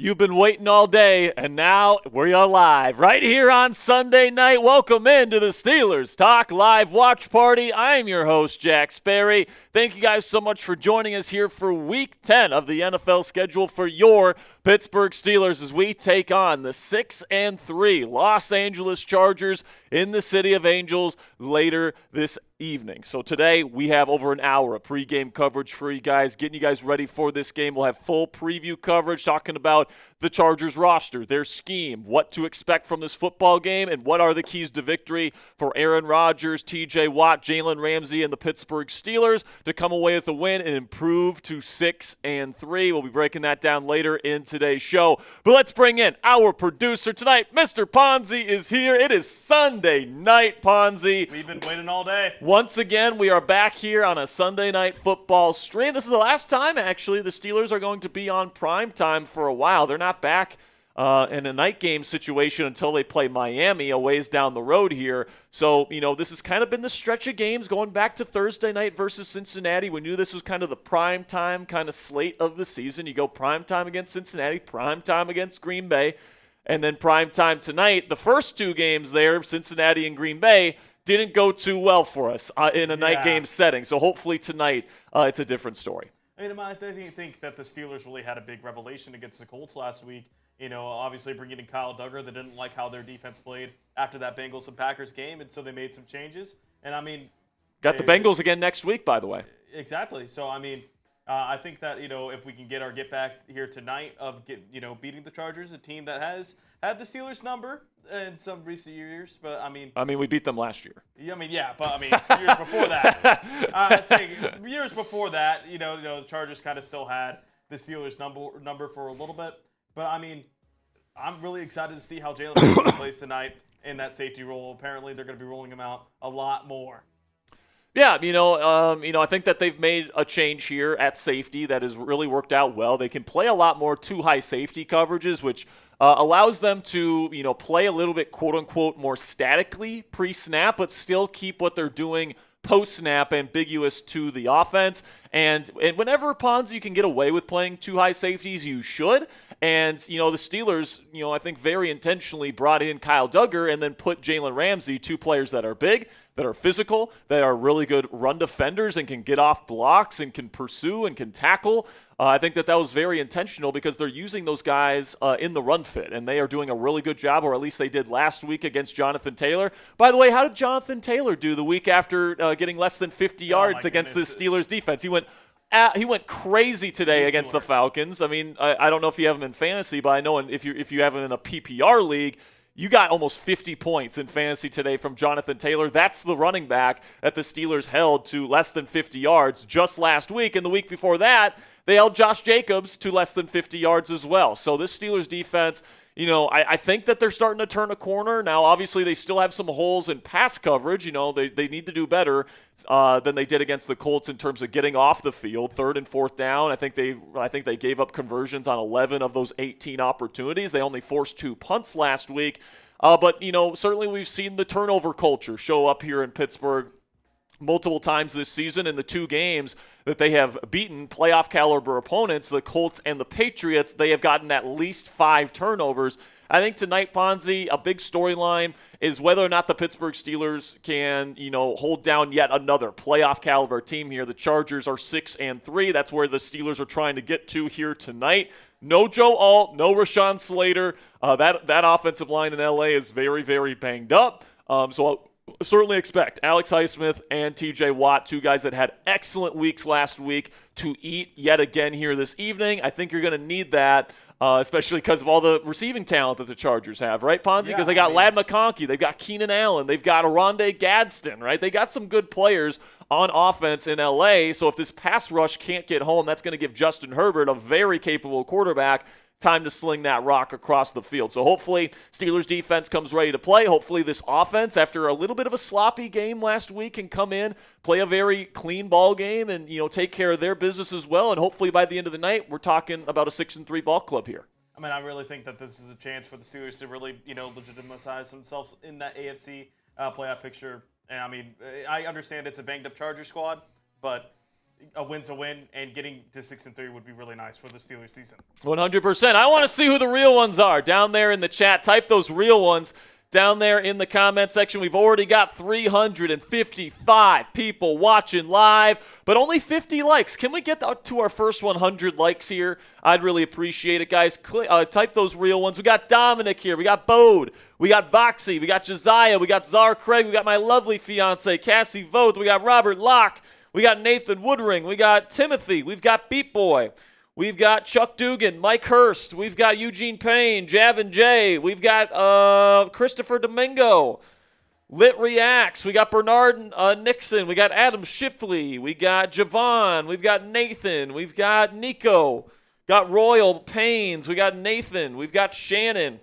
You've been waiting all day, and now we are live right here on Sunday night. Welcome into the Steelers Talk Live Watch Party. I'm your host, Jack Sperry. Thank you guys so much for joining us here for Week 10 of the NFL schedule for your Pittsburgh Steelers as we take on the 6-3 Los Angeles Chargers in the City of Angels later this evening. So today we have over an hour of pregame coverage for you guys, getting you guys ready for this game. We'll have full preview coverage talking about the Chargers roster, their scheme, what to expect from this football game, and what are the keys to victory for Aaron Rodgers, TJ Watt, Jalen Ramsey, and the Pittsburgh Steelers to come away with a win and improve to 6-3. We'll be breaking that down later in today's show. But let's bring in our producer tonight. Mr. Ponzi is here. It is Sunday night, Ponzi. We've been waiting all day. Once again, we are back here on a Sunday night football stream. This is the last time, actually, the Steelers are going to be on prime time for a while. They're not back in a night game situation until they play Miami a ways down the road here. So, this has kind of been the stretch of games going back to Thursday night versus Cincinnati. We knew this was kind of the prime time kind of slate of the season. You go prime time against Cincinnati, prime time against Green Bay, and then prime time tonight. The first two games there, Cincinnati and Green Bay, didn't go too well for us in a night game setting. So hopefully tonight it's a different story. I think that the Steelers really had a big revelation against the Colts last week. Obviously bringing in Kyle Duggar. They didn't like how their defense played after that Bengals and Packers game, and so they made some changes. And, got the Bengals again next week, by the way. Exactly. So, I think that, if we can get back here tonight of, beating the Chargers, a team that has had the Steelers number in some recent years. But, we beat them last year. Years before that. Years before that, the Chargers kind of still had the Steelers number for a little bit. But, I'm really excited to see how Jalen Ramsey plays tonight in that safety role. Apparently, they're going to be rolling him out a lot more. Yeah, I think that they've made a change here at safety that has really worked out well. They can play a lot more too high safety coverages, which allows them to, play a little bit, quote-unquote, more statically pre-snap, but still keep what they're doing post-snap ambiguous to the offense. And whenever, Pons, you can get away with playing two high safeties, you should. And, the Steelers, I think very intentionally brought in Kyle Duggar and then put Jalen Ramsey, two players that are big, that are physical, that are really good run defenders and can get off blocks and can pursue and can tackle. I think that was very intentional because they're using those guys in the run fit, and they are doing a really good job, or at least they did last week against Jonathan Taylor. By the way, how did Jonathan Taylor do the week after getting less than 50 yards against the Steelers defense? He went crazy today against the Falcons. I don't know if you have him in fantasy, but I know if you have him in a PPR league, you got almost 50 points in fantasy today from Jonathan Taylor. That's the running back that the Steelers held to less than 50 yards just last week. And the week before that, they held Josh Jacobs to less than 50 yards as well. So this Steelers defense, I think that they're starting to turn a corner. Now, obviously, they still have some holes in pass coverage. They need to do better than they did against the Colts in terms of getting off the field, third and fourth down. I think they gave up conversions on 11 of those 18 opportunities. They only forced 2 punts last week. But certainly we've seen the turnover culture show up here in Pittsburgh multiple times this season. In the 2 games that they have beaten playoff caliber opponents, the Colts and the Patriots, they have gotten at least 5 turnovers. I think tonight, Ponzi, a big storyline is whether or not the Pittsburgh Steelers can, hold down yet another playoff caliber team here. The Chargers are 6-3. That's where the Steelers are trying to get to here tonight. No Joe Alt, no Rashawn Slater. That offensive line in LA is very, very banged up. So I'll certainly expect Alex Highsmith and TJ Watt, 2 guys that had excellent weeks last week, to eat yet again here this evening. I think you're going to need that, especially because of all the receiving talent that the Chargers have, right, Ponzi? Because they got Ladd McConkey, they've got Keenan Allen, they've got Aronde Gadsden, right? They got some good players on offense in LA. So if this pass rush can't get home, that's going to give Justin Herbert, a very capable quarterback, time to sling that rock across the field. So hopefully Steelers defense comes ready to play. Hopefully this offense, after a little bit of a sloppy game last week, can come in, play a very clean ball game, and take care of their business as well. And hopefully by the end of the night, we're talking about a 6-3 ball club here. I really think that this is a chance for the Steelers to really, legitimize themselves in that AFC playoff picture. And I understand it's a banged up Charger squad, but a win's a win, and getting to 6-3 would be really nice for the Steelers season. 100%. I want to see who the real ones are down there in the chat. Type those real ones down there in the comment section. We've already got 355 people watching live, but only 50 likes. Can we get to our first 100 likes here? I'd really appreciate it, guys. Type those real ones. We got Dominic here. We got Bode. We got Voxy. We got Josiah. We got Czar Craig. We got my lovely fiance, Cassie Voth. We got Robert Locke. We got Nathan Woodring. We got Timothy. We've got Beat Boy. We've got Chuck Dugan, Mike Hurst. We've got Eugene Payne, Javin J. We've got Christopher Domingo, Lit Reacts. We got Bernard Nixon. We got Adam Shifley. We got Javon. We've got Nathan. We've got Nico. Got Royal Paynes. We got Nathan. We've got Shannon.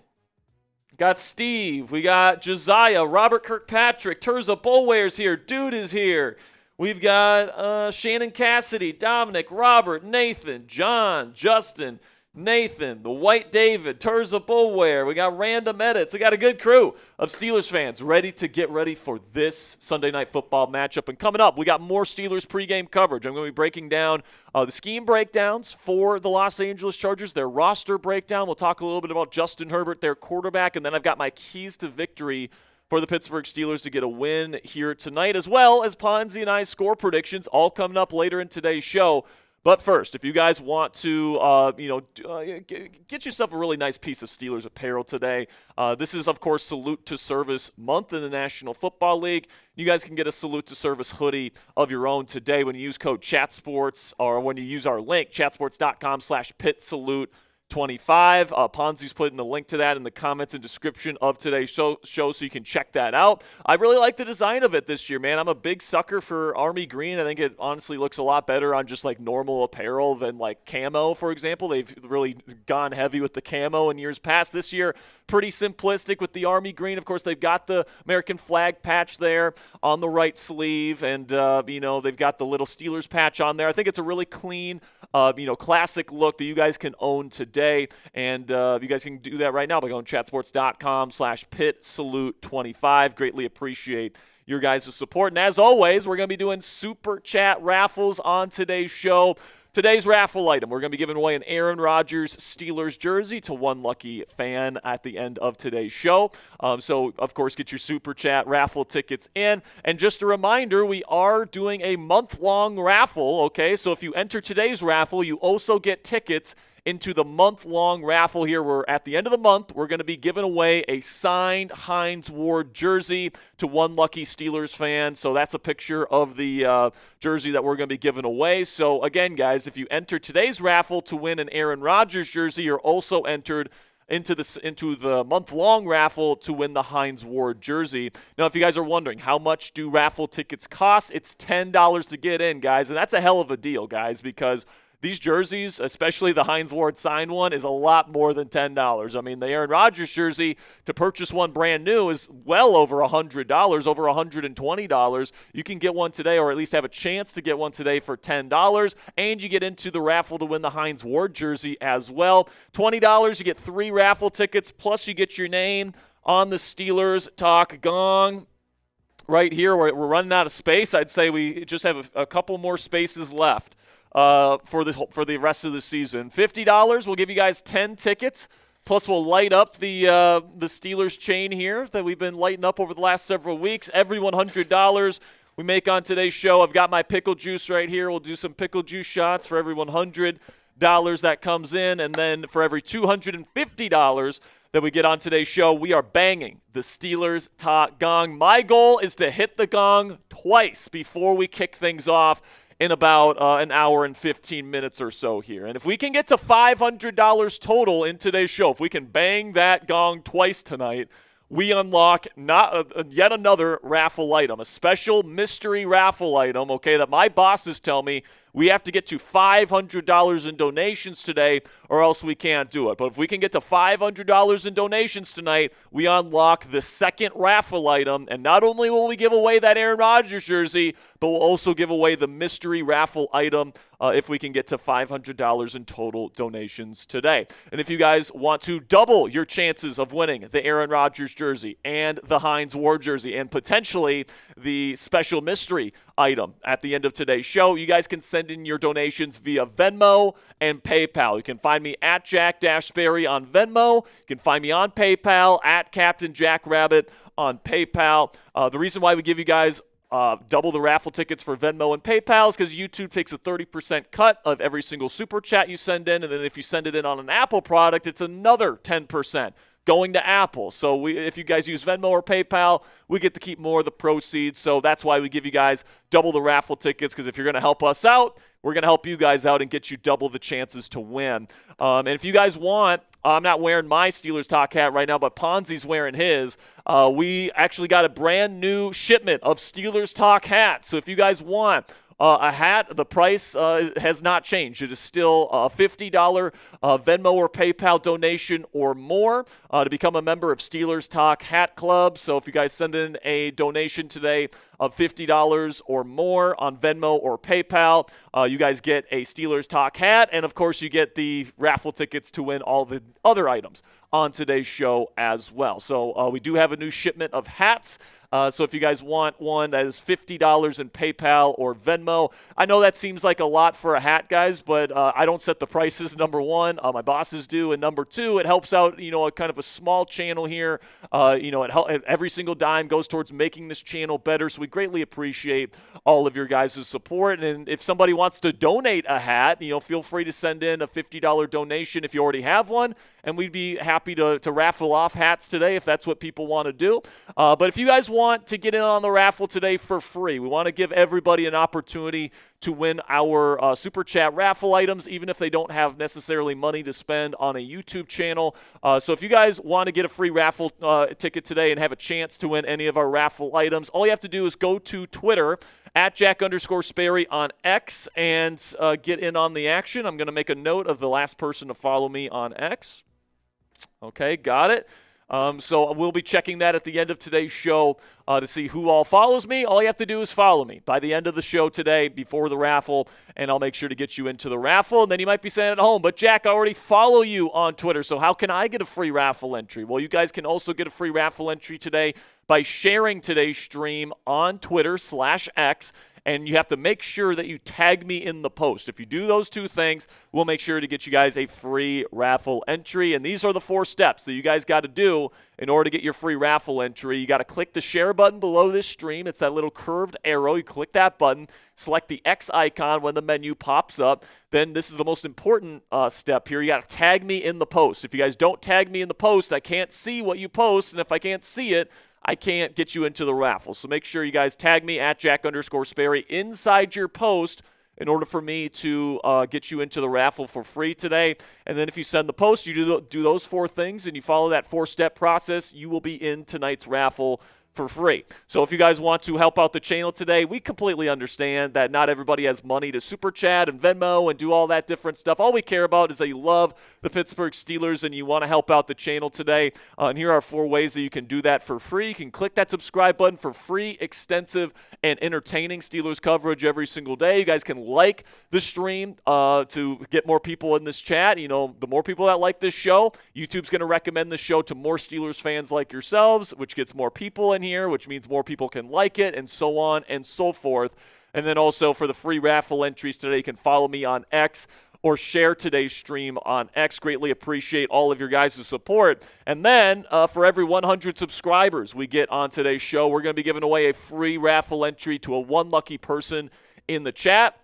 Got Steve. We got Josiah. Robert Kirkpatrick. Terza Bullware's here. Dude is here. We've got Shannon Cassidy, Dominic, Robert, Nathan, John, Justin, Nathan, the White David, Terza Bullware. We got Random Edits. We got a good crew of Steelers fans ready to get ready for this Sunday Night Football matchup. And coming up, we got more Steelers pregame coverage. I'm going to be breaking down the scheme breakdowns for the Los Angeles Chargers, their roster breakdown. We'll talk a little bit about Justin Herbert, their quarterback, and then I've got my keys to victory for the Pittsburgh Steelers to get a win here tonight, as well as Ponzi and I's score predictions, all coming up later in today's show. But first, if you guys want to, get yourself a really nice piece of Steelers apparel today, this is, of course, Salute to Service month in the National Football League. You guys can get a Salute to Service hoodie of your own today when you use code ChatSports, or when you use our link, chatsports.com/PitSalute25. Ponzi's putting the link to that in the comments and description of today's show so you can check that out. I really like the design of it this year, man. I'm a big sucker for Army Green. I think it honestly looks a lot better on just like normal apparel than like camo, for example. They've really gone heavy with the camo in years past. This year, pretty simplistic with the Army Green. Of course, they've got the American flag patch there on the right sleeve, and they've got the little Steelers patch on there. I think it's a really clean, classic look that you guys can own today. And you guys can do that right now by going to chatsports.com/PitSalute25. Greatly appreciate your guys' support. And as always, we're going to be doing Super Chat raffles on today's show. Today's raffle item, we're going to be giving away an Aaron Rodgers Steelers jersey to one lucky fan at the end of today's show. So, of course, get your Super Chat raffle tickets in. And just a reminder, we are doing a month-long raffle, okay? So if you enter today's raffle, you also get tickets into the month-long raffle here. We're at the end of the month. We're going to be giving away a signed Hines Ward jersey to one lucky Steelers fan. So that's a picture of the jersey that we're going to be giving away. So again, guys, if you enter today's raffle to win an Aaron Rodgers jersey, you're also entered into the month-long raffle to win the Hines Ward jersey. Now, if you guys are wondering, how much do raffle tickets cost? It's $10 to get in, guys, and that's a hell of a deal, guys, because these jerseys, especially the Hines Ward signed one, is a lot more than $10. I mean, the Aaron Rodgers jersey, to purchase one brand new, is well over $100, over $120. You can get one today, or at least have a chance to get one today for $10, and you get into the raffle to win the Hines Ward jersey as well. $20, you get 3 raffle tickets, plus you get your name on the Steelers Talk Gong. Right here, we're running out of space. I'd say we just have a couple more spaces left for the rest of the season. $50, we'll give you guys 10 tickets. Plus, we'll light up the Steelers chain here that we've been lighting up over the last several weeks. Every $100 we make on today's show, I've got my pickle juice right here. We'll do some pickle juice shots for every $100 that comes in. And then for every $250 that we get on today's show, we are banging the Steelers Talk Gong. My goal is to hit the gong twice before we kick things off in about an hour and 15 minutes or so here. And if we can get to $500 total in today's show, if we can bang that gong twice tonight, we unlock yet another raffle item, a special mystery raffle item, okay, that my bosses tell me we have to get to $500 in donations today or else we can't do it. But if we can get to $500 in donations tonight, we unlock the second raffle item. And not only will we give away that Aaron Rodgers jersey, but we'll also give away the mystery raffle item if we can get to $500 in total donations today. And if you guys want to double your chances of winning the Aaron Rodgers jersey and the Hines Ward jersey and potentially the special mystery item at the end of today's show. You guys can send in your donations via Venmo and PayPal. You can find me at Jack-Sperry on Venmo. You can find me on PayPal at Captain Jack Rabbit on PayPal. The reason why we give you guys double the raffle tickets for Venmo and PayPal is because YouTube takes a 30% cut of every single super chat you send in, and then if you send it in on an Apple product, it's another 10% going to Apple. So if you guys use Venmo or PayPal, we get to keep more of the proceeds. So that's why we give you guys double the raffle tickets, because if you're going to help us out, we're going to help you guys out and get you double the chances to win. And if you guys want, I'm not wearing my Steelers Talk hat right now, but Ponzi's wearing his. We actually got a brand new shipment of Steelers Talk hats. So if you guys want a hat, the price has not changed. It is still a $50 Venmo or PayPal donation or more to become a member of Steelers Talk Hat Club. So if you guys send in a donation today of $50 or more on Venmo or PayPal, you guys get a Steelers Talk hat, and of course you get the raffle tickets to win all the other items on today's show as well. So we do have a new shipment of hats. So if you guys want one, that is $50 in PayPal or Venmo. I know that seems like a lot for a hat, guys, but I don't set the prices, number one. My bosses do, and number two, it helps out, a kind of a small channel here. Every single dime goes towards making this channel better, so we greatly appreciate all of your guys' support. And if somebody wants to donate a hat, feel free to send in a $50 donation if you already have one, and we'd be happy to raffle off hats today if that's what people want to do. But if you guys want to get in on the raffle today for free, we want to give everybody an opportunity to win our Super Chat raffle items, even if they don't have necessarily money to spend on a YouTube channel. So if you guys want to get a free raffle ticket today and have a chance to win any of our raffle items, all you have to do is go to Twitter at Jack_Sperry on X and get in on the action. I'm going to make a note of the last person to follow me on X. Okay, got it. So we'll be checking that at the end of today's show to see who all follows me. All you have to do is follow me by the end of the show today before the raffle, and I'll make sure to get you into the raffle. And then you might be saying at home, but Jack, I already follow you on Twitter, so how can I get a free raffle entry? Well, you guys can also get a free raffle entry today by sharing today's stream on Twitter/X. And you have to make sure that you tag me in the post. If you do those two things, we'll make sure to get you guys a free raffle entry. And these are the 4 steps that you guys got to do in order to get your free raffle entry. You got to click the share button below this stream. It's that little curved arrow. You click that button, select the X icon when the menu pops up. Then this is the most important step here. You got to tag me in the post. If you guys don't tag me in the post, I can't see what you post. And if I can't see it, I can't get you into the raffle. So make sure you guys tag me at Jack_Sperry inside your post in order for me to get you into the raffle for free today. And then if you send the post, you do those 4 things, and you follow that 4-step process, you will be in tonight's raffle for free. So if you guys want to help out the channel today, we completely understand that not everybody has money to Super Chat and Venmo and do all that different stuff. All we care about is that you love the Pittsburgh Steelers and you want to help out the channel today. And here are 4 ways that you can do that for free. You can click that subscribe button for free, extensive, and entertaining Steelers coverage every single day. You guys can like the stream to get more people in this chat. The more people that like this show, YouTube's going to recommend this show to more Steelers fans like yourselves, which gets more people in here, which means more people can like it, and so on and so forth. And then also for the free raffle entries today, you can follow me on X or share today's stream on X. Greatly appreciate all of your guys' support. And then for every 100 subscribers we get on today's show, we're going to be giving away a free raffle entry to a one lucky person in the chat.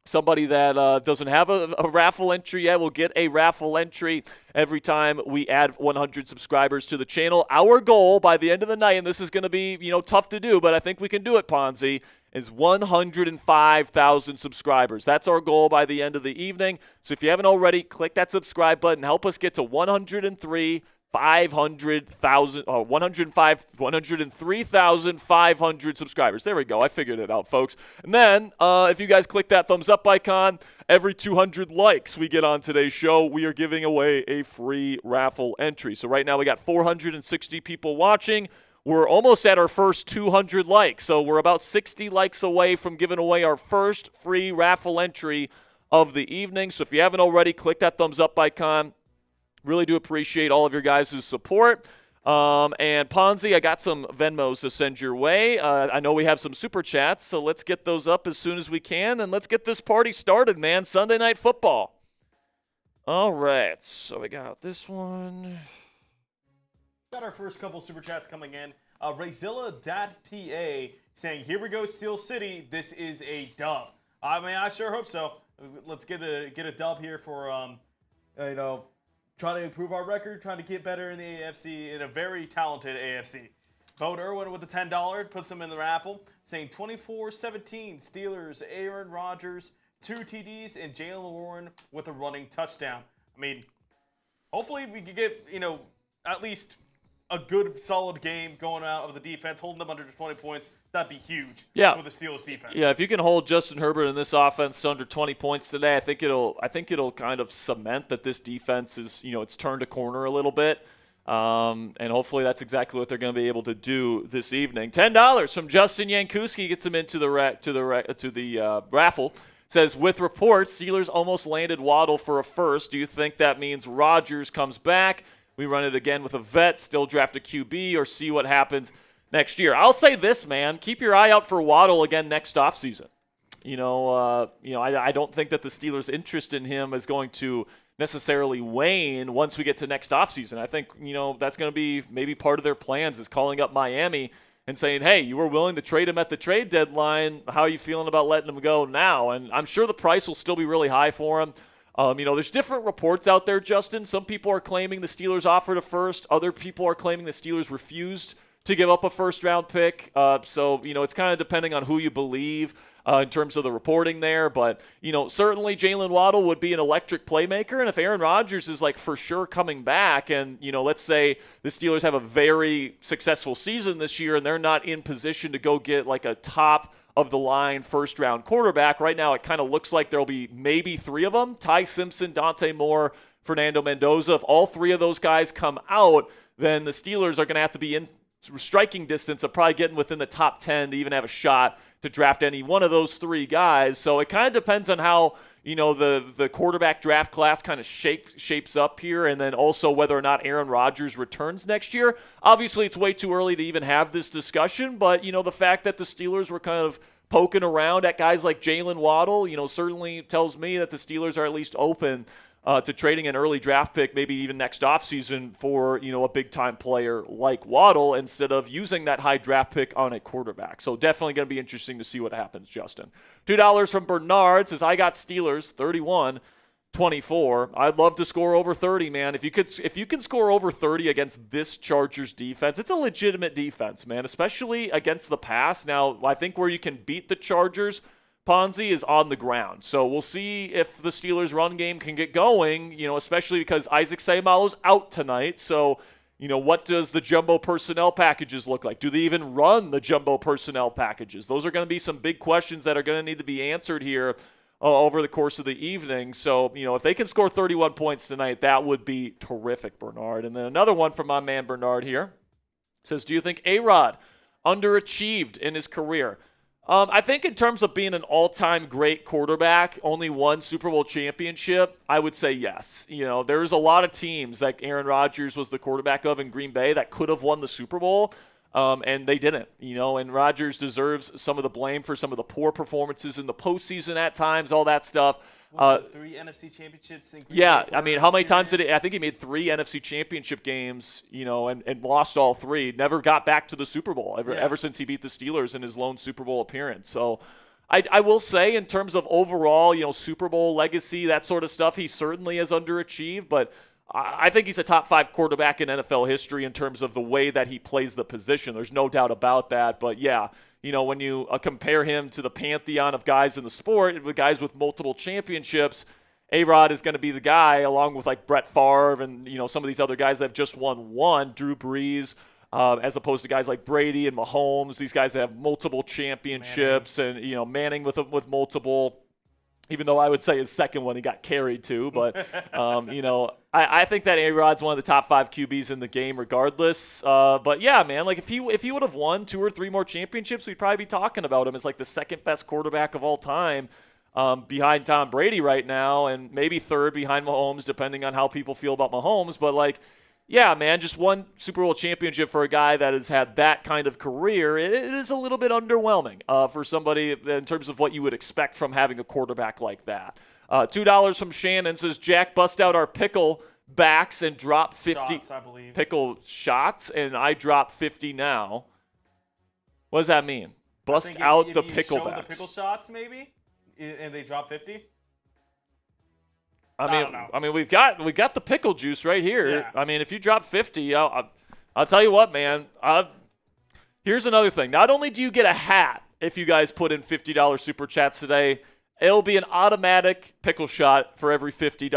Somebody that doesn't have a raffle entry yet will get a raffle entry every time we add 100 subscribers to the channel. Our goal by the end of the night, and this is going to be tough to do, but I think we can do it, Ponzi, is 105,000 subscribers. That's our goal by the end of the evening. So if you haven't already, click that subscribe button. Help us get to 103,500 subscribers. There we go. I figured it out, folks. And then if you guys click that thumbs up icon, every 200 likes we get on today's show, we are giving away a free raffle entry. So right now we got 460 people watching. We're almost at our first 200 likes. So we're about 60 likes away from giving away our first free raffle entry of the evening. So if you haven't already, click that thumbs up icon. Really do appreciate all of your guys' support. And Ponzi, I got some Venmos to send your way. I know we have some Super Chats, so let's get those up as soon as we can, and let's get this party started, man. Sunday Night Football. All right, so we got this one. Got our first couple Super Chats coming in. Razilla.pa saying, here we go, Steel City. This is a dub. I mean, I sure hope so. Let's get a dub here for, trying to improve our record, trying to get better in the AFC, in a very talented AFC. Bode Irwin with the $10, puts him in the raffle, saying 24-17, Steelers, Aaron Rodgers, 2 TDs, and Jalen Warren with a running touchdown. I mean, hopefully we could get, at least a good, solid game going out of the defense, holding them under 20 points. That'd be huge for the Steelers defense. Yeah, if you can hold Justin Herbert in this offense to under 20 points today, I think it'll kind of cement that this defense is, it's turned a corner a little bit. And hopefully that's exactly what they're going to be able to do this evening. $10 from Justin Yankuski gets him into the raffle. Says, with reports, Steelers almost landed Waddle for a first. Do you think that means Rodgers comes back? We run it again with a vet, still draft a QB, or see what happens next year. I'll say this, man. Keep your eye out for Waddle again next offseason. I don't think that the Steelers' interest in him is going to necessarily wane once we get to next offseason. I think, that's going to be maybe part of their plans is calling up Miami and saying, hey, you were willing to trade him at the trade deadline. How are you feeling about letting him go now? And I'm sure the price will still be really high for him. There's different reports out there, Justin. Some people are claiming the Steelers offered a first. Other people are claiming the Steelers refused to give up a first-round pick. So it's kind of depending on who you believe in terms of the reporting there. But, certainly Jalen Waddle would be an electric playmaker. And if Aaron Rodgers is, for sure coming back and, let's say the Steelers have a very successful season this year and they're not in position to go get, a top of the line first-round quarterback. Right now it kind of looks like there'll be maybe 3 of them, Ty Simpson, Dante Moore, Fernando Mendoza. If all 3 of those guys come out, then the Steelers are going to have to be in striking distance of probably getting within the top 10 to even have a shot to draft any one of those 3 guys. So it kind of depends on how, the quarterback draft class kind of shapes up here, and then also whether or not Aaron Rodgers returns next year. Obviously, it's way too early to even have this discussion, but, the fact that the Steelers were kind of poking around at guys like Jalen Waddle, certainly tells me that the Steelers are at least open to trading an early draft pick, maybe even next offseason for, a big-time player like Waddle instead of using that high draft pick on a quarterback. So definitely going to be interesting to see what happens, Justin. $2 from Bernard says, I got Steelers 31-24. I'd love to score over 30, man. If you can score over 30 against this Chargers defense, it's a legitimate defense, man, especially against the pass. Now, I think where you can beat the Chargers, Ponzi, is on the ground. So we'll see if the Steelers' run game can get going, especially because Isaac Seumalo's out tonight. So, what does the jumbo personnel packages look like? Do they even run the jumbo personnel packages? Those are going to be some big questions that are going to need to be answered here over the course of the evening. So, if they can score 31 points tonight, that would be terrific, Bernard. And then another one from my man Bernard here says, do you think A-Rod underachieved in his career? I think in terms of being an all-time great quarterback, only one Super Bowl championship, I would say yes. There's a lot of teams that Aaron Rodgers was the quarterback of in Green Bay that could have won the Super Bowl, and they didn't. And Rodgers deserves some of the blame for some of the poor performances in the postseason at times, all that stuff. 3 NFC championships in Green Bay. I mean, how many times did I think he made 3 NFC championship games, and lost all 3. Never got back to the Super Bowl ever since he beat the Steelers in his lone Super Bowl appearance. So I will say in terms of overall, Super Bowl legacy, that sort of stuff, he certainly has underachieved, but I think he's a top 5 quarterback in NFL history in terms of the way that he plays the position. There's no doubt about that. But yeah, when you compare him to the pantheon of guys in the sport, with guys with multiple championships, A-Rod is going to be the guy, along with Brett Favre and some of these other guys that have just won one, Drew Brees, as opposed to guys like Brady and Mahomes. These guys that have multiple championships, and Manning with multiple. Even though I would say his second one he got carried to, but I think that A-Rod's one of the top 5 QBs in the game, regardless. But yeah, man, if he would have won 2 or 3 more championships, we'd probably be talking about him as the second best quarterback of all time, behind Tom Brady right now, and maybe third behind Mahomes, depending on how people feel about Mahomes. But yeah, man, just one Super Bowl championship for a guy that has had that kind of career, it is a little bit underwhelming for somebody in terms of what you would expect from having a quarterback like that. $2 from Shannon says, Jack, bust out our pickle backs and drop 50 shots, I believe. Pickle shots, and I drop 50 now. What does that mean? Bust out if the you pickle show backs. the pickle shots, maybe, and they drop 50. I don't know. mean, we've got the pickle juice right here. Yeah. I mean, if you drop 50, I'll tell you what, man. Here's another thing. Not only do you get a hat if you guys put in $50 super chats today, it'll be an automatic pickle shot for every $50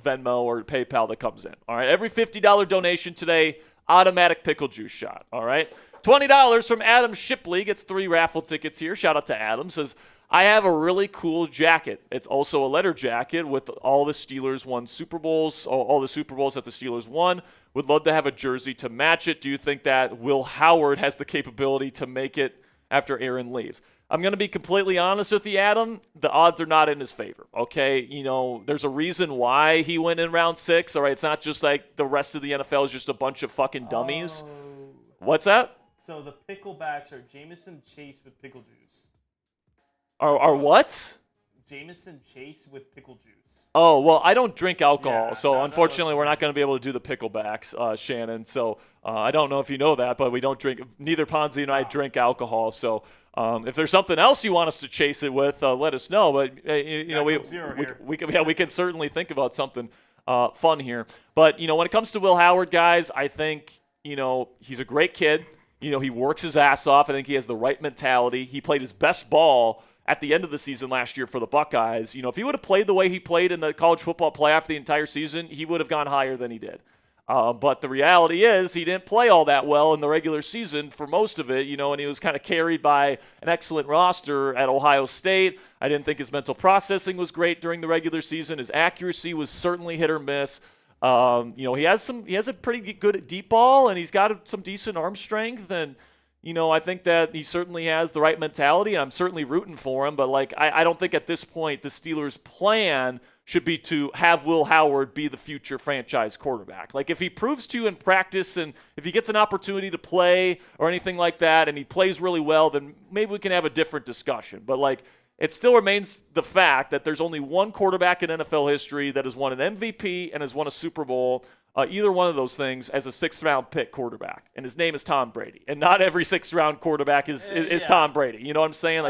Venmo or PayPal that comes in. All right, every $50 donation today, automatic pickle juice shot. All right, $20 from Adam Shipley gets 3 raffle tickets here. Shout out to Adam. Says, I have a really cool jacket. It's also a letter jacket with all the Steelers won Super Bowls, all the Super Bowls that the Steelers won. Would love to have a jersey to match it. Do you think that Will Howard has the capability to make it after Aaron leaves? I'm going to be completely honest with you, Adam. The odds are not in his favor, okay? You know, there's a reason why he went in round 6, all right? It's not just like the rest of the NFL is just a bunch of fucking dummies. Oh. What's that? So the picklebacks are Jameson Chase with pickle juice. Are what? Jameson Chase with pickle juice. Oh, well, I don't drink alcohol, Yeah, so no, unfortunately we're not that's going to be able to do the picklebacks, Shannon. So I don't know if you know that, but we don't drink. Neither Ponzi and I drink alcohol. So if there's something else you want us to chase it with, let us know. But you know, we can certainly think about something fun here. But you know, when it comes to Will Howard, guys, I think he's a great kid. You know, he works his ass off. I think he has the right mentality. He played his best ball at the end of the season last year for the Buckeyes. You know, if he would have played the way he played in the college football playoff the entire season, he would have gone higher than he did. But the reality is he didn't play all that well in the regular season for most of it, and he was kind of carried by an excellent roster at Ohio State. I didn't think his mental processing was great during the regular season. His accuracy was certainly hit or miss. He has a pretty good deep ball, and he's got some decent arm strength, and I think that he certainly has the right mentality. I'm certainly rooting for him, but I don't think at this point the Steelers' plan should be to have Will Howard be the future franchise quarterback. Like, if he proves to in practice and if he gets an opportunity to play or anything like that and he plays really well, then maybe we can have a different discussion. But it still remains the fact that there's only one quarterback in NFL history that has won an MVP and has won a Super Bowl, either one of those things, as a 6th-round pick quarterback. And his name is Tom Brady. And not every 6th-round quarterback is Tom Brady. You know what I'm saying?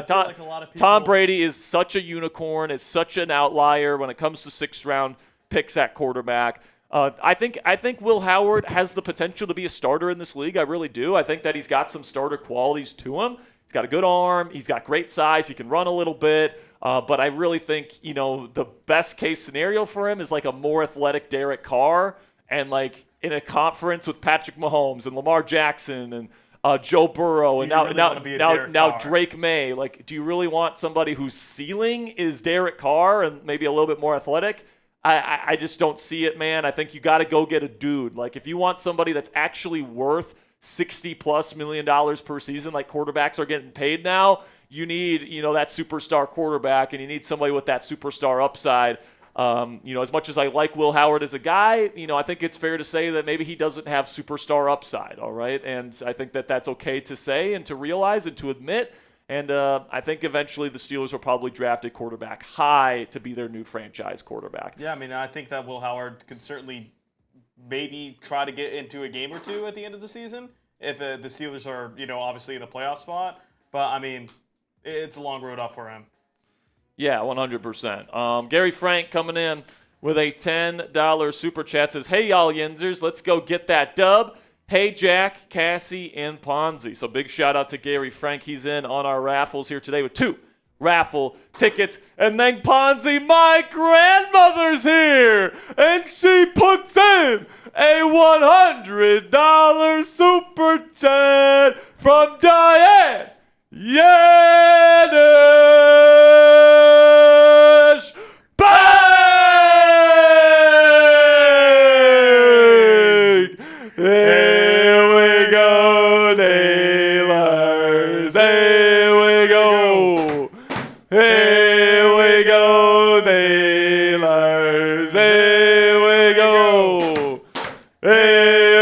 Tom Brady is such a unicorn. It's such an outlier when it comes to 6th-round picks at quarterback. I think Will Howard has the potential to be a starter in this league. I really do. I think that he's got some starter qualities to him. He's got a good arm. He's got great size. He can run a little bit. But I really think, the best case scenario for him is like a more athletic Derek Carr and in a conference with Patrick Mahomes and Lamar Jackson and Joe Burrow and now Drake May. Do you really want somebody whose ceiling is Derek Carr and maybe a little bit more athletic? I just don't see it, man. I think you got to go get a dude. If you want somebody that's actually worth $60+ million per season, like quarterbacks are getting paid now, you need, that superstar quarterback, and you need somebody with that superstar upside. As much as I like Will Howard as a guy, I think it's fair to say that maybe he doesn't have superstar upside, all right? And I think that that's okay to say and to realize and to admit. And I think eventually the Steelers will probably draft a quarterback high to be their new franchise quarterback. Yeah, I think that Will Howard can certainly maybe try to get into a game or two at the end of the season if the Steelers are, obviously in a playoff spot. But, it's a long road up for him. Yeah, 100%. Gary Frank coming in with a $10 super chat says, hey, y'all Yinzers, let's go get that dub. Hey, Jack, Cassie, and Ponzi. So big shout out to Gary Frank. He's in on our raffles here today with 2 raffle tickets. And then Ponzi, my grandmother's here, and she puts in a $100 super chat from Diane Yanish Bank! Here we go, Nailers. Here we go. Here we go, Nailers. Here we go. Here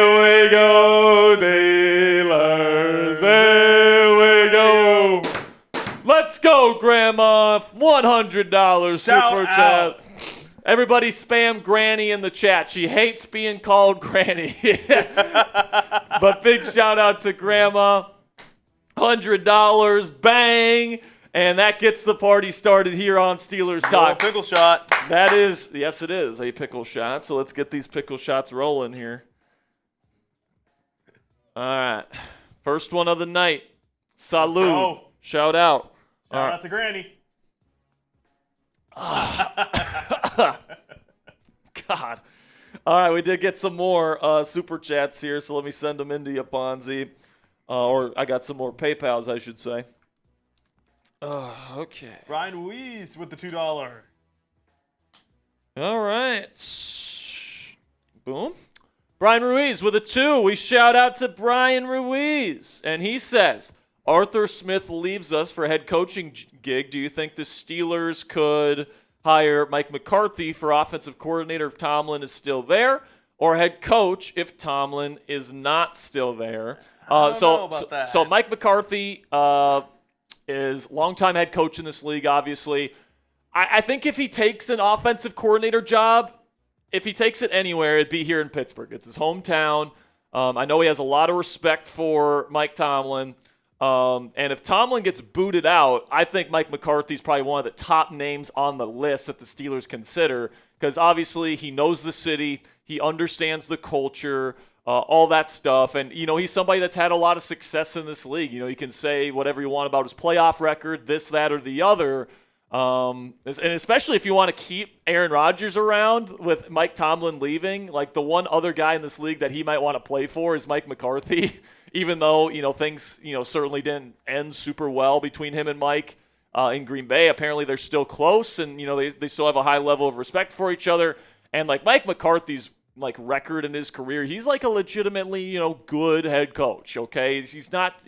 go, Grandma. $100 Shout super out. chat. Everybody spam Granny in the chat. She hates being called Granny. But big shout out to Grandma. $100. Bang. And that gets the party started here on Steelers Talk. Pickle shot. That is, yes, it is a pickle shot. So let's get these pickle shots rolling here. All right. First one of the night. Salud. Shout out. Shout out to Granny. God. All right, we did get some more super chats here, so let me send them into you, Ponzi. Or I got some more PayPals, I should say. Okay. Brian Ruiz with the $2. All right. Boom. Brian Ruiz with a 2. We shout out to Brian Ruiz. And he says, Arthur Smith leaves us for a head coaching gig. Do you think the Steelers could hire Mike McCarthy for offensive coordinator if Tomlin is still there, or head coach if Tomlin is not still there? I don't know about that. So Mike McCarthy is longtime head coach in this league, obviously. I think if he takes an offensive coordinator job, if he takes it anywhere, it'd be here in Pittsburgh. It's his hometown. I know he has a lot of respect for Mike Tomlin. And if Tomlin gets booted out, I think Mike McCarthy's probably one of the top names on the list that the Steelers consider, because obviously he knows the city, he understands the culture, all that stuff. And, he's somebody that's had a lot of success in this league. You can say whatever you want about his playoff record, this, that, or the other. And especially if you want to keep Aaron Rodgers around with Mike Tomlin leaving, like the one other guy in this league that he might want to play for is Mike McCarthy. Even though, things, certainly didn't end super well between him and Mike in Green Bay. Apparently they're still close and, they still have a high level of respect for each other. And, Mike McCarthy's, record in his career, he's, a legitimately, good head coach, okay? He's not,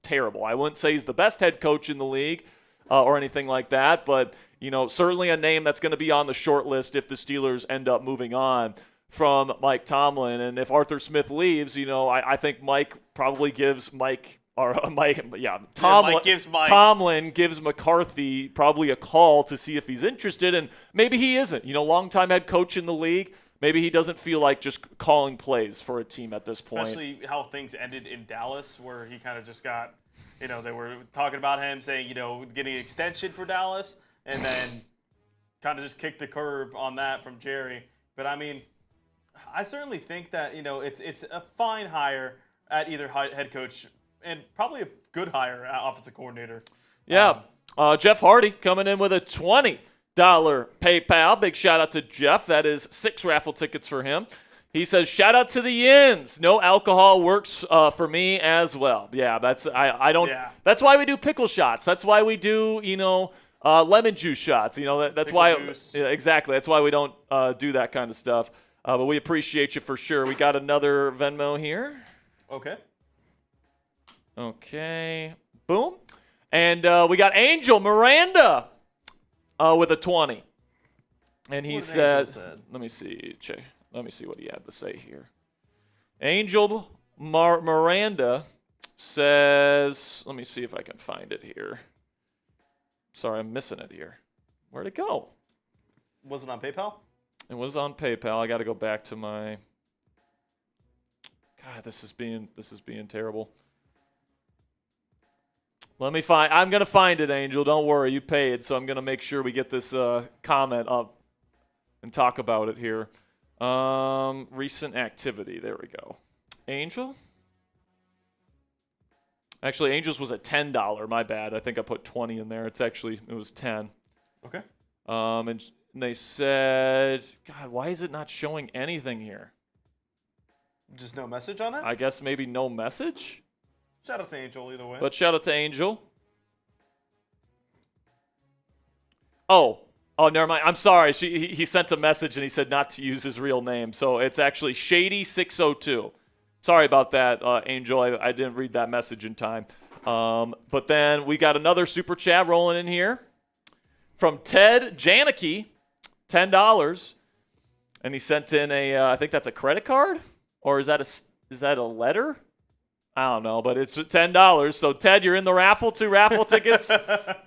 terrible. I wouldn't say he's the best head coach in the league or anything like that. But, certainly a name that's going to be on the short list if the Steelers end up moving on from Mike Tomlin. And if Arthur Smith leaves, I think Mike probably gives Tomlin gives McCarthy probably a call to see if he's interested, and maybe he isn't. Longtime head coach in the league, maybe he doesn't feel like just calling plays for a team at this point. Especially how things ended in Dallas, where he kind of just got, they were talking about him saying, getting an extension for Dallas, and then kind of just kicked the curb on that from Jerry. But I mean, I certainly think that, it's a fine hire at either head coach and probably a good hire at offensive coordinator. Yeah. Jeff Hardy coming in with a $20 PayPal. Big shout out to Jeff. That is 6 raffle tickets for him. He says, shout out to the Yins. No alcohol works for me as well. Yeah, that's why we do pickle shots. That's why we do, lemon juice shots. That's pickle why juice. Yeah, exactly. That's why we don't do that kind of stuff. But we appreciate you for sure. We got another Venmo here. Okay. Boom. And we got Angel Miranda with a 20. And he said, let me see what he had to say here. Angel Miranda says, let me see if I can find it here. Sorry, I'm missing it here. Where'd it go? Was it on PayPal? It was on PayPal. I got to go back to my. God, this is being terrible. I'm gonna find it, Angel. Don't worry, you paid, so I'm gonna make sure we get this comment up and talk about it here. Recent activity. There we go. Angel. Actually, Angels was at $10. My bad. I think I put 20 in there. It was 10. Okay. And they said, God, why is it not showing anything here? Just no message on it? I guess maybe no message? Shout out to Angel either way. But shout out to Angel. Oh, never mind. I'm sorry. He sent a message and he said not to use his real name. So it's actually Shady602. Sorry about that, Angel. I didn't read that message in time. But then we got another super chat rolling in here from Ted Janicki. $10, and he sent in I think that's a credit card, or is that a letter? I don't know, but it's $10. So, Ted, you're in the raffle, 2 raffle tickets. I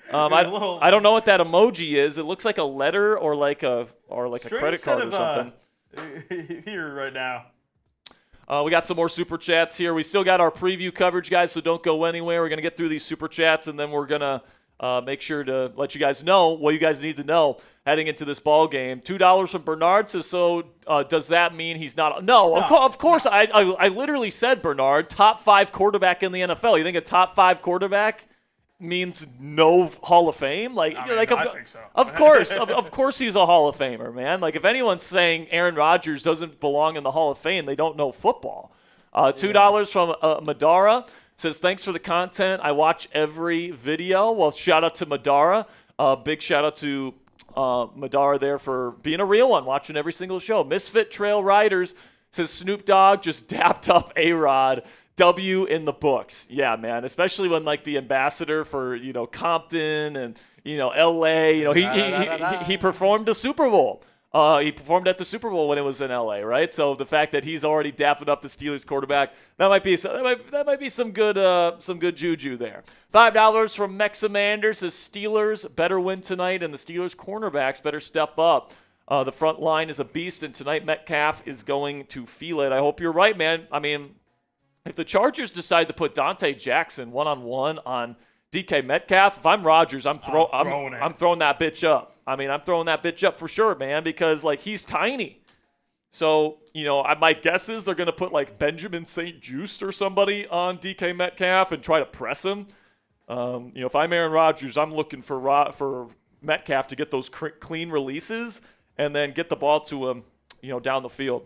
don't know what that emoji is. It looks like a letter or like a credit card or something. Here right now. We got some more Super Chats here. We still got our preview coverage, guys, so don't go anywhere. We're going to get through these Super Chats, and then we're going to make sure to let you guys know what you guys need to know heading into this ball game. $2 from Bernard says, so does that mean he's not? No, of course. No. I literally said, Bernard, top 5 quarterback in the NFL. You think a top 5 quarterback means no Hall of Fame? I think so. Of course he's a Hall of Famer, man. Like, if anyone's saying Aaron Rodgers doesn't belong in the Hall of Fame, they don't know football. $2 from Madara says, thanks for the content. I watch every video. Well, shout out to Madara. Big shout out to Madara there for being a real one, watching every single show. Misfit Trail Riders says, Snoop Dogg just dapped up A-Rod. W in the books. Yeah, man. Especially when like the ambassador for, Compton and, LA, he performed the Super Bowl. He performed at the Super Bowl when it was in LA, right? So the fact that he's already dapping up the Steelers quarterback, that might be some good juju there. $5 from Mexamander says Steelers better win tonight and the Steelers cornerbacks better step up. The front line is a beast, and tonight Metcalf is going to feel it. I hope you're right, man. I mean, if the Chargers decide to put Dante Jackson one-on-one on DK Metcalf, if I'm Rodgers, I'm throwing that bitch up. I mean, I'm throwing that bitch up for sure, man, because, he's tiny. So, my guess is they're going to put, Benjamin St. Juste or somebody on DK Metcalf and try to press him. If I'm Aaron Rodgers, I'm looking for Metcalf to get those clean releases and then get the ball to him, down the field.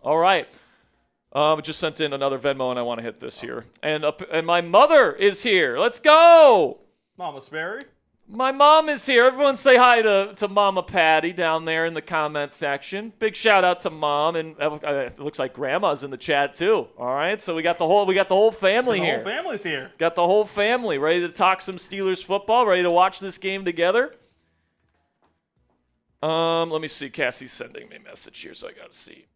All right. Just sent in another Venmo, and I want to hit this here. And my mother is here. Let's go. Mama Sperry. My mom is here. Everyone say hi to Mama Patty down there in the comment section. Big shout out to Mom, and it looks like Grandma's in the chat too. All right, so we got the whole family here. The whole family's here. Got the whole family ready to talk some Steelers football, ready to watch this game together. Let me see. Cassie's sending me a message here, so I got to see.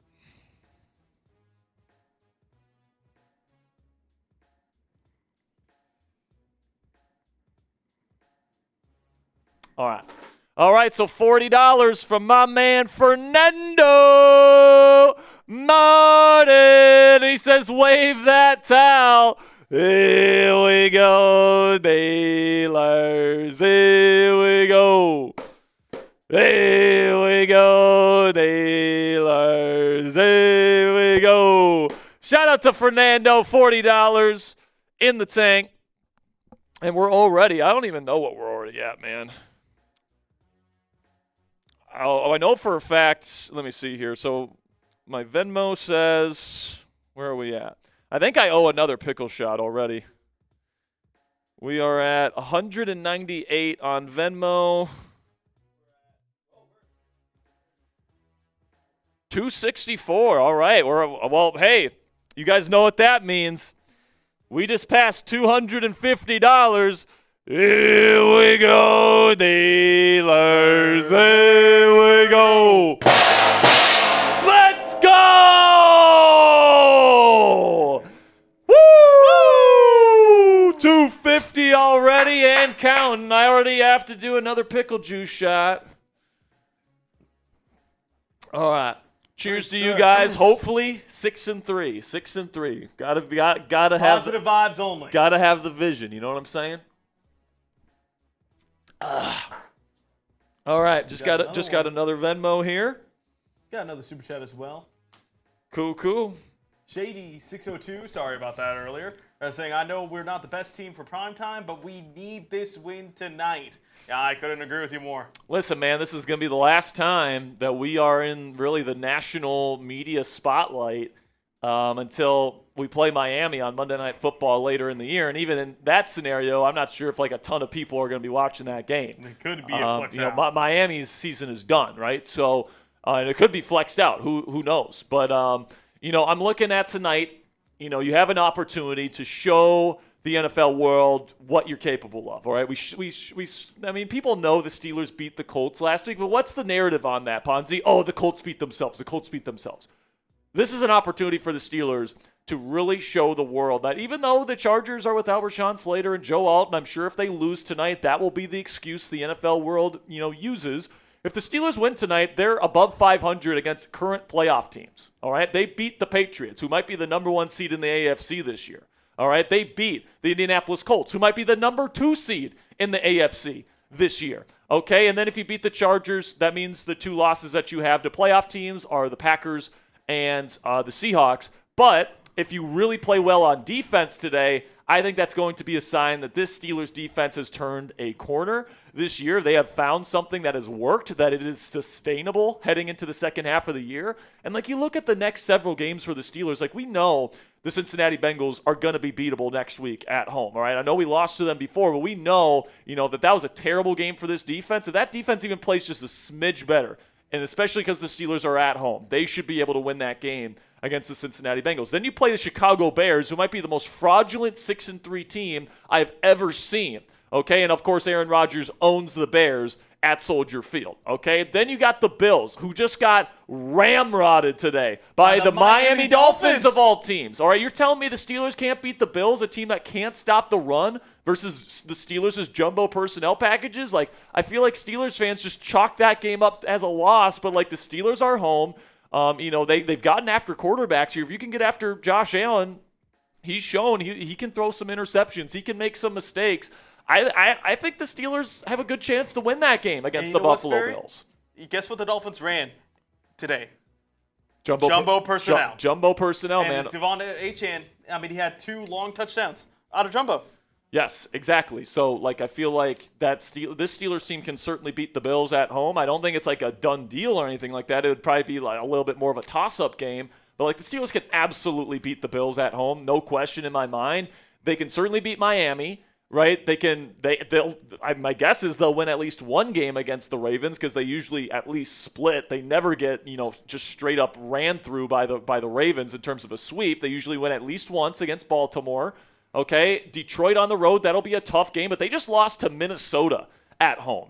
All right, so $40 from my man Fernando Martin. He says, wave that towel. Here we go, Steelers. Here we go. Here we go, Steelers. Here we go. Shout out to Fernando, $40 in the tank. And we're already, I don't even know what we're already at, man. I know for a fact, let me see here. So my Venmo says, where are we at? I think I owe another pickle shot already. We are at 198 on Venmo. 264. All right. Well, hey, you guys know what that means. We just passed $250. Here we go, Steelers. Here we go. Let's go! Woo! 250 already and counting. I already have to do another pickle juice shot. All right. Cheers to you guys. Hopefully 6-3. 6-3. Gotta have positive vibes only. Gotta have the vision. You know what I'm saying? All right, just got another Venmo here. Got another super chat as well. Cool. Shady 602, sorry about that earlier. Saying, I know we're not the best team for primetime, but we need this win tonight. Yeah, I couldn't agree with you more. Listen, man, this is going to be the last time that we are in really the national media spotlight until we play Miami on Monday Night Football later in the year. And even in that scenario, I'm not sure if a ton of people are going to be watching that game. It could be a flex out. Miami's season is done, right? So and it could be flexed out. Who knows? But, I'm looking at tonight. You have an opportunity to show the NFL world what you're capable of, all right? I mean, people know the Steelers beat the Colts last week, but what's the narrative on that, Ponzi? Oh, the Colts beat themselves. This is an opportunity for the Steelers to really show the world that even though the Chargers are without Rashawn Slater and Joe Alton, I'm sure if they lose tonight, that will be the excuse the NFL world, uses. If the Steelers win tonight, they're above 500 against current playoff teams. All right, they beat the Patriots, who might be the number 1 seed in the AFC this year. All right, they beat the Indianapolis Colts, who might be the number 2 seed in the AFC this year. Okay, and then if you beat the Chargers, that means the 2 losses that you have to playoff teams are the Packers and the Seahawks. But if you really play well on defense today, I think that's going to be a sign that this Steelers defense has turned a corner this year. They have found something that has worked, that it is sustainable heading into the second half of the year. And you look at the next several games for the Steelers, we know the Cincinnati Bengals are going to be beatable next week at home. All right, I know we lost to them before, but we know, that was a terrible game for this defense. If that defense even plays just a smidge better, and especially because the Steelers are at home, they should be able to win that game against the Cincinnati Bengals. Then you play the Chicago Bears, who might be the most fraudulent 6-3 team I've ever seen. Okay, and of course Aaron Rodgers owns the Bears at Soldier Field. Okay, then you got the Bills, who just got ramrodded today by the Miami Dolphins of all teams. All right, you're telling me the Steelers can't beat the Bills, a team that can't stop the run, versus the Steelers' jumbo personnel packages? I feel like Steelers fans just chalk that game up as a loss, but the Steelers are home. They've gotten after quarterbacks here. If you can get after Josh Allen, he's shown he can throw some interceptions. He can make some mistakes. I think the Steelers have a good chance to win that game against the Buffalo Bills. Guess what the Dolphins ran today? Jumbo personnel. Jumbo personnel, and man. Devon Achane, he had 2 long touchdowns out of jumbo. Yes, exactly. So, I feel like this Steelers team can certainly beat the Bills at home. I don't think it's a done deal or anything like that. It would probably be a little bit more of a toss-up game. But, the Steelers can absolutely beat the Bills at home, no question in my mind. They can certainly beat Miami, right? My guess is they'll win at least one game against the Ravens because they usually at least split. They never get, just straight up ran through by the Ravens in terms of a sweep. They usually win at least once against Baltimore. Okay, Detroit on the road, that'll be a tough game, but they just lost to Minnesota at home.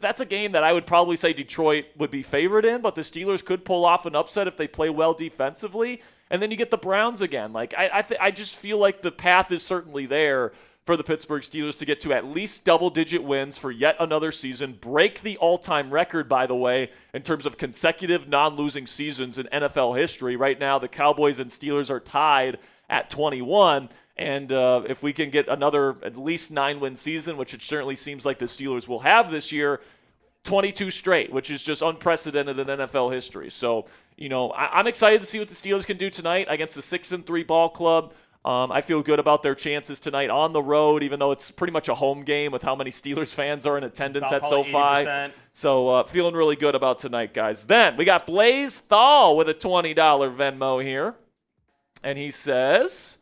That's a game that I would probably say Detroit would be favored in, but the Steelers could pull off an upset if they play well defensively. And then you get the Browns again. I just feel like the path is certainly there for the Pittsburgh Steelers to get to at least double-digit wins for yet another season, break the all-time record, by the way, in terms of consecutive non-losing seasons in NFL history. Right now, the Cowboys and Steelers are tied at 21. And if we can get another at least 9-win season, which it certainly seems like the Steelers will have this year, 22 straight, which is just unprecedented in NFL history. So, I'm excited to see what the Steelers can do tonight against the 6-3 ball club. I feel good about their chances tonight on the road, even though it's pretty much a home game with how many Steelers fans are in attendance at SoFi. 80%. So feeling really good about tonight, guys. Then we got Blaze Thal with a $20 Venmo here. And he says,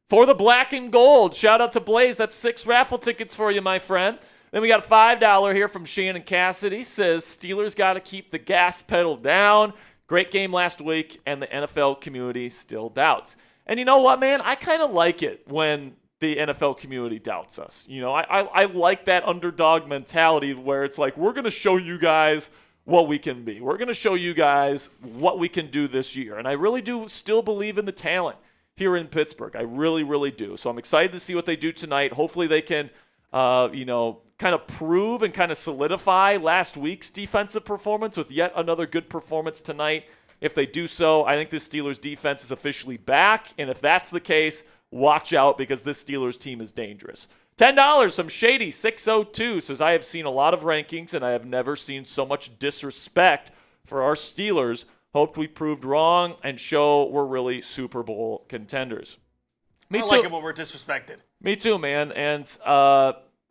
for the black and gold, shout out to Blaze. That's 6 raffle tickets for you, my friend. Then we got a $5 here from Shannon Cassidy. Says, Steelers got to keep the gas pedal down. Great game last week, and the NFL community still doubts. And you know what, man? I kind of like it when the NFL community doubts us. I like that underdog mentality where it's we're going to show you guys what we can be. We're going to show you guys what we can do this year. And I really do still believe in the talent here in Pittsburgh. I really, really do. So I'm excited to see what they do tonight. Hopefully they can, kind of prove and kind of solidify last week's defensive performance with yet another good performance tonight. If they do so, I think this Steelers defense is officially back. And if that's the case, watch out because this Steelers team is dangerous. $10 from Shady 602 says, I have seen a lot of rankings and I have never seen so much disrespect for our Steelers. Hoped we proved wrong and show we're really Super Bowl contenders. I like it when we're disrespected. Me too, man. And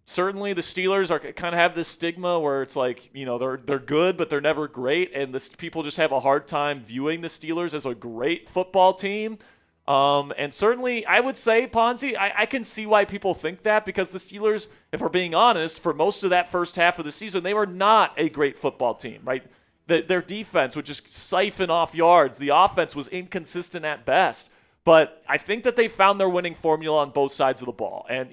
certainly the Steelers are kind of have this stigma where it's they're good, but they're never great. And people just have a hard time viewing the Steelers as a great football team. And certainly I would say, Ponzi, I can see why people think that because the Steelers, if we're being honest, for most of that first half of the season, they were not a great football team, right? Their defense would just siphon off yards. The offense was inconsistent at best. But I think that they found their winning formula on both sides of the ball. And,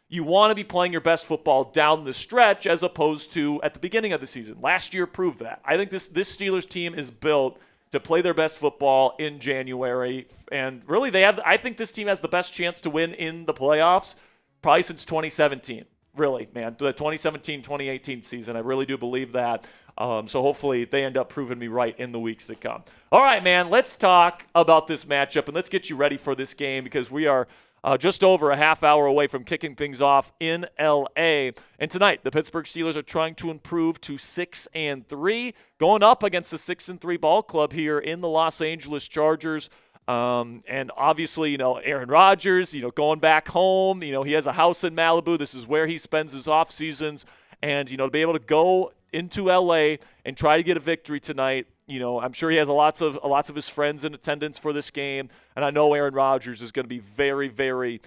you want to be playing your best football down the stretch as opposed to at the beginning of the season. Last year proved that. I think this Steelers team is built to play their best football in January. And really, I think this team has the best chance to win in the playoffs probably since 2017. Really, man, the 2017-2018 season. I really do believe that. So hopefully they end up proving me right in the weeks to come. All right, man, let's talk about this matchup, and let's get you ready for this game because we are just over a half hour away from kicking things off in L.A. And tonight, the Pittsburgh Steelers are trying to improve to 6-3, going up against the 6-3 ball club here in the Los Angeles Chargers. And obviously, Aaron Rodgers, going back home, he has a house in Malibu. This is where he spends his off seasons. And, to be able to go into L.A. and try to get a victory tonight, I'm sure he has lots of his friends in attendance for this game. And I know Aaron Rodgers is going to be very, very,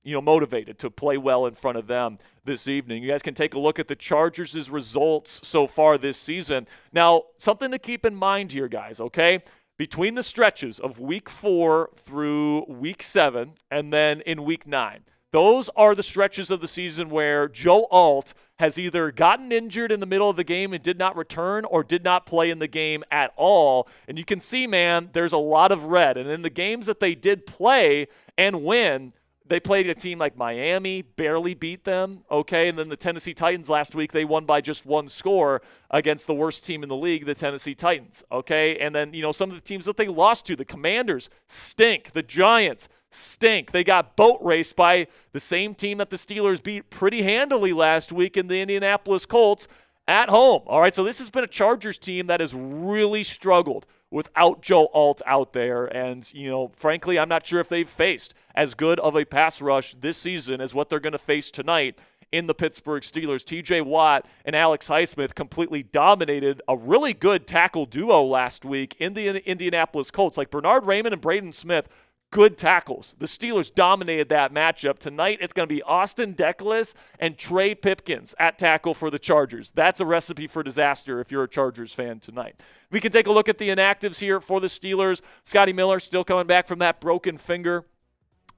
motivated to play well in front of them this evening. You guys can take a look at the Chargers' results so far this season. Now, something to keep in mind here, guys, okay? Between the stretches of Week 4 through Week 7 and then in Week 9, those are the stretches of the season where Joe Alt has either gotten injured in the middle of the game and did not return or did not play in the game at all. And you can see, man, there's a lot of red. And in the games that they did play and win, they played a team like Miami, barely beat them, okay? And then the Tennessee Titans last week, they won by just one score against the worst team in the league, the Tennessee Titans, okay? And then, some of the teams that they lost to, the Commanders, stink. The Giants stink. They got boat raced by the same team that the Steelers beat pretty handily last week in the Indianapolis Colts at home, all right? So this has been a Chargers team that has really struggled without Joe Alt out there. And, frankly, I'm not sure if they've faced as good of a pass rush this season as what they're going to face tonight in the Pittsburgh Steelers. TJ Watt and Alex Highsmith completely dominated a really good tackle duo last week in the Indianapolis Colts. Like Bernard Raymond and Braden Smith, good tackles. The Steelers dominated that matchup. Tonight, it's going to be Austin Deculus and Trey Pipkins at tackle for the Chargers. That's a recipe for disaster if you're a Chargers fan tonight. We can take a look at the inactives here for the Steelers. Scotty Miller still coming back from that broken finger.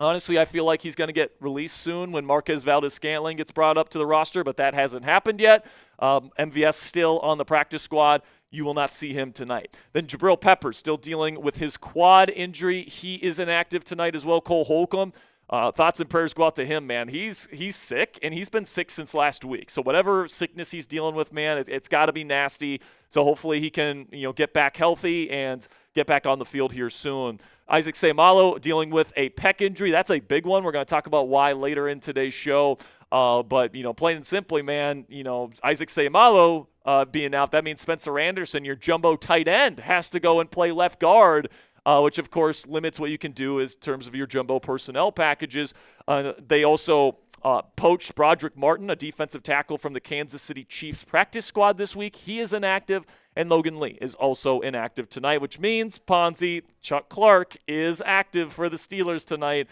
Honestly, I feel like he's going to get released soon when Marquez Valdes-Scantling gets brought up to the roster, but that hasn't happened yet. MVS still on the practice squad. You will not see him tonight. Then Jabril Peppers still dealing with his quad injury. He is inactive tonight as well. Cole Holcomb, thoughts and prayers go out to him, man. He's sick, and he's been sick since last week. So whatever sickness he's dealing with, man, it's got to be nasty. So hopefully he can, get back healthy and get back on the field here soon. Isaac Seumalo dealing with a pec injury. That's a big one. We're going to talk about why later in today's show. But, plain and simply, man, Isaac Seumalo being out, that means Spencer Anderson, your jumbo tight end, has to go and play left guard, which, of course, limits what you can do in terms of your jumbo personnel packages. They also poached Broderick Martin, a defensive tackle from the Kansas City Chiefs practice squad this week. He is inactive, and Logan Lee is also inactive tonight, which means Ponzi, Chuck Clark, is active for the Steelers tonight.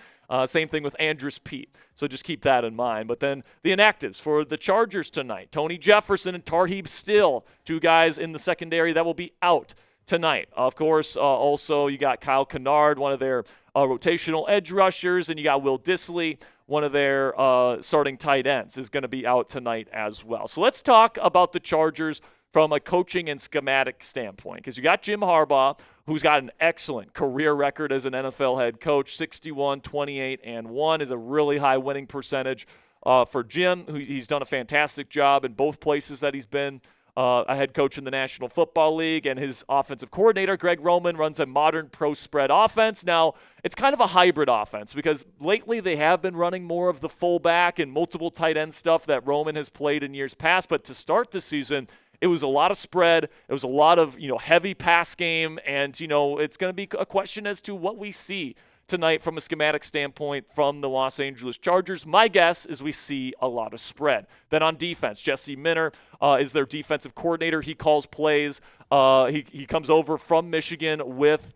Same thing with Andrus Peat. So just keep that in mind. But then the inactives for the Chargers tonight, Tony Jefferson and Tarheeb Still, two guys in the secondary that will be out tonight. Of course, also you got Kyle Kennard, one of their rotational edge rushers, and you got Will Dissly, one of their starting tight ends, is going to be out tonight as well. So let's talk about the Chargers from a coaching and schematic standpoint, because you got Jim Harbaugh, who's got an excellent career record as an NFL head coach. 61, 28, and 1 is a really high winning percentage for Jim. He's done a fantastic job in both places that he's been a head coach in the National Football League, and his offensive coordinator, Greg Roman, runs a modern pro spread offense. Now, it's kind of a hybrid offense because lately they have been running more of the fullback and multiple tight end stuff that Roman has played in years past, but to start the season, it was a lot of spread. It was a lot of, heavy pass game. And, it's going to be a question as to what we see tonight from a schematic standpoint from the Los Angeles Chargers. My guess is we see a lot of spread. Then on defense, Jesse Minter is their defensive coordinator. He calls plays. He comes over from Michigan with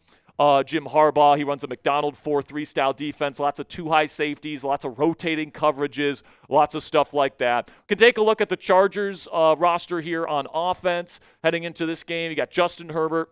Jim Harbaugh. He runs a McDonald 4-3 style defense, lots of two high safeties, lots of rotating coverages, lots of stuff like that. We can take a look at the Chargers roster here on offense. Heading into this game, you got Justin Herbert,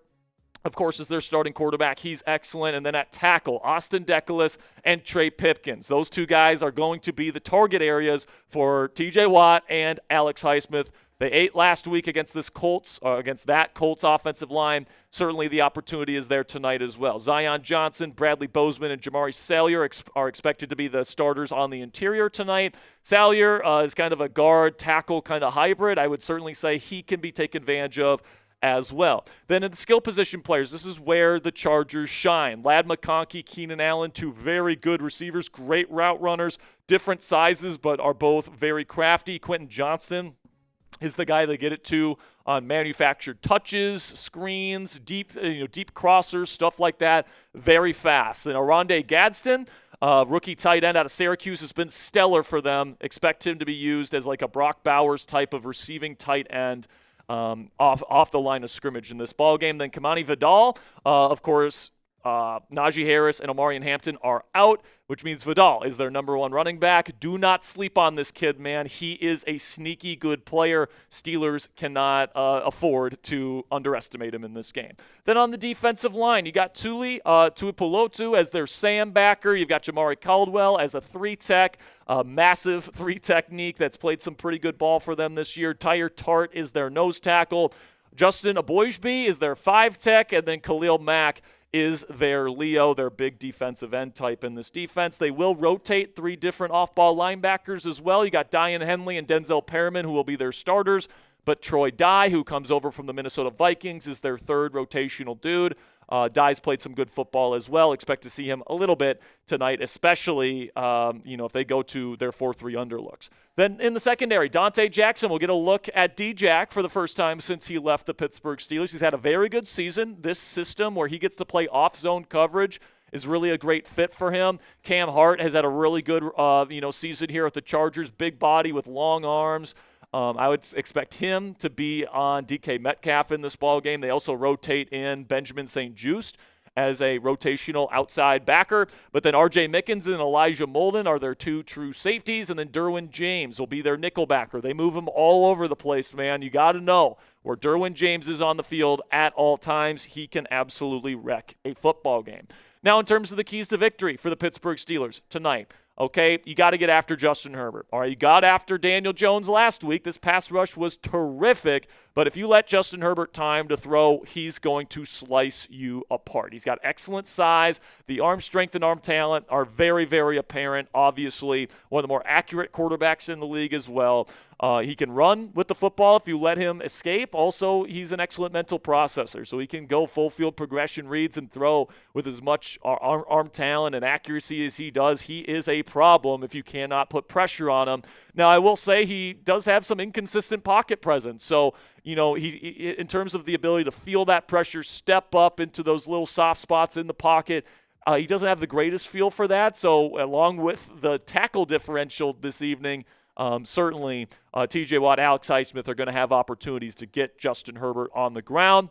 of course, is their starting quarterback. He's excellent. And then at tackle, Austin Deculus and Trey Pipkins. Those two guys are going to be the target areas for TJ Watt and Alex Highsmith They ate last week against that Colts offensive line. Certainly the opportunity is there tonight as well. Zion Johnson, Bradley Bozeman, and Jamari Salyer are expected to be the starters on the interior tonight. Salyer is kind of a guard tackle kind of hybrid. I would certainly say he can be taken advantage of as well. Then in the skill position players, this is where the Chargers shine. Ladd McConkey, Keenan Allen, two very good receivers, great route runners, different sizes, but are both very crafty. Quentin Johnston is the guy they get it to on manufactured touches, screens, deep crossers, stuff like that. Very fast. Then Oronde Gadsden, rookie tight end out of Syracuse, has been stellar for them. Expect him to be used as like a Brock Bowers type of receiving tight end off the line of scrimmage in this ball game. Then Kamani Vidal, of course, Najee Harris and Omarion Hampton are out, which means Vidal is their number one running back. Do not sleep on this kid, man. He is a sneaky good player. Steelers cannot afford to underestimate him in this game. Then on the defensive line, you got Tuipulotu as their Sam backer. You've got Jamari Caldwell as a 3-tech, massive 3 technique that's played some pretty good ball for them this year. Tyre Tart is their nose tackle. Justin Aboyshby is their 5-tech, and then Khalil Mack is their Leo, their big defensive end type in this defense. They will rotate 3 different off-ball linebackers as well. You got Dian Henley and Denzel Perriman, who will be their starters, but Troy Dye, who comes over from the Minnesota Vikings, is their 3rd rotational dude. Dye's played some good football as well. Expect to see him a little bit tonight, especially if they go to their 4-3 underlooks. Then in the secondary, Dante Jackson will get a look at D-Jack for the first time since he left the Pittsburgh Steelers. He's had a very good season. This system where he gets to play off-zone coverage is really a great fit for him. Cam Hart has had a really good season here at the Chargers. Big body with long arms. I would expect him to be on DK Metcalf in this ball game. They also rotate in Benjamin St-Juste as a rotational outside backer. But then R.J. Mickens and Elijah Molden are their 2 true safeties. And then Derwin James will be their nickel backer. They move him all over the place, man. You got to know where Derwin James is on the field at all times. He can absolutely wreck a football game. Now, in terms of the keys to victory for the Pittsburgh Steelers tonight, okay, you got to get after Justin Herbert. All right, you got after Daniel Jones last week. This pass rush was terrific, but if you let Justin Herbert time to throw, he's going to slice you apart. He's got excellent size. The arm strength and arm talent are very, very apparent. Obviously, one of the more accurate quarterbacks in the league as well. He can run with the football if you let him escape. Also, he's an excellent mental processor, so he can go full field progression reads and throw with as much arm talent and accuracy as he does. He is a problem if you cannot put pressure on him. Now, I will say he does have some inconsistent pocket presence, so he in terms of the ability to feel that pressure, step up into those little soft spots in the pocket, he doesn't have the greatest feel for that. So along with the tackle differential this evening, certainly T.J. Watt, Alex Highsmith are going to have opportunities to get Justin Herbert on the ground.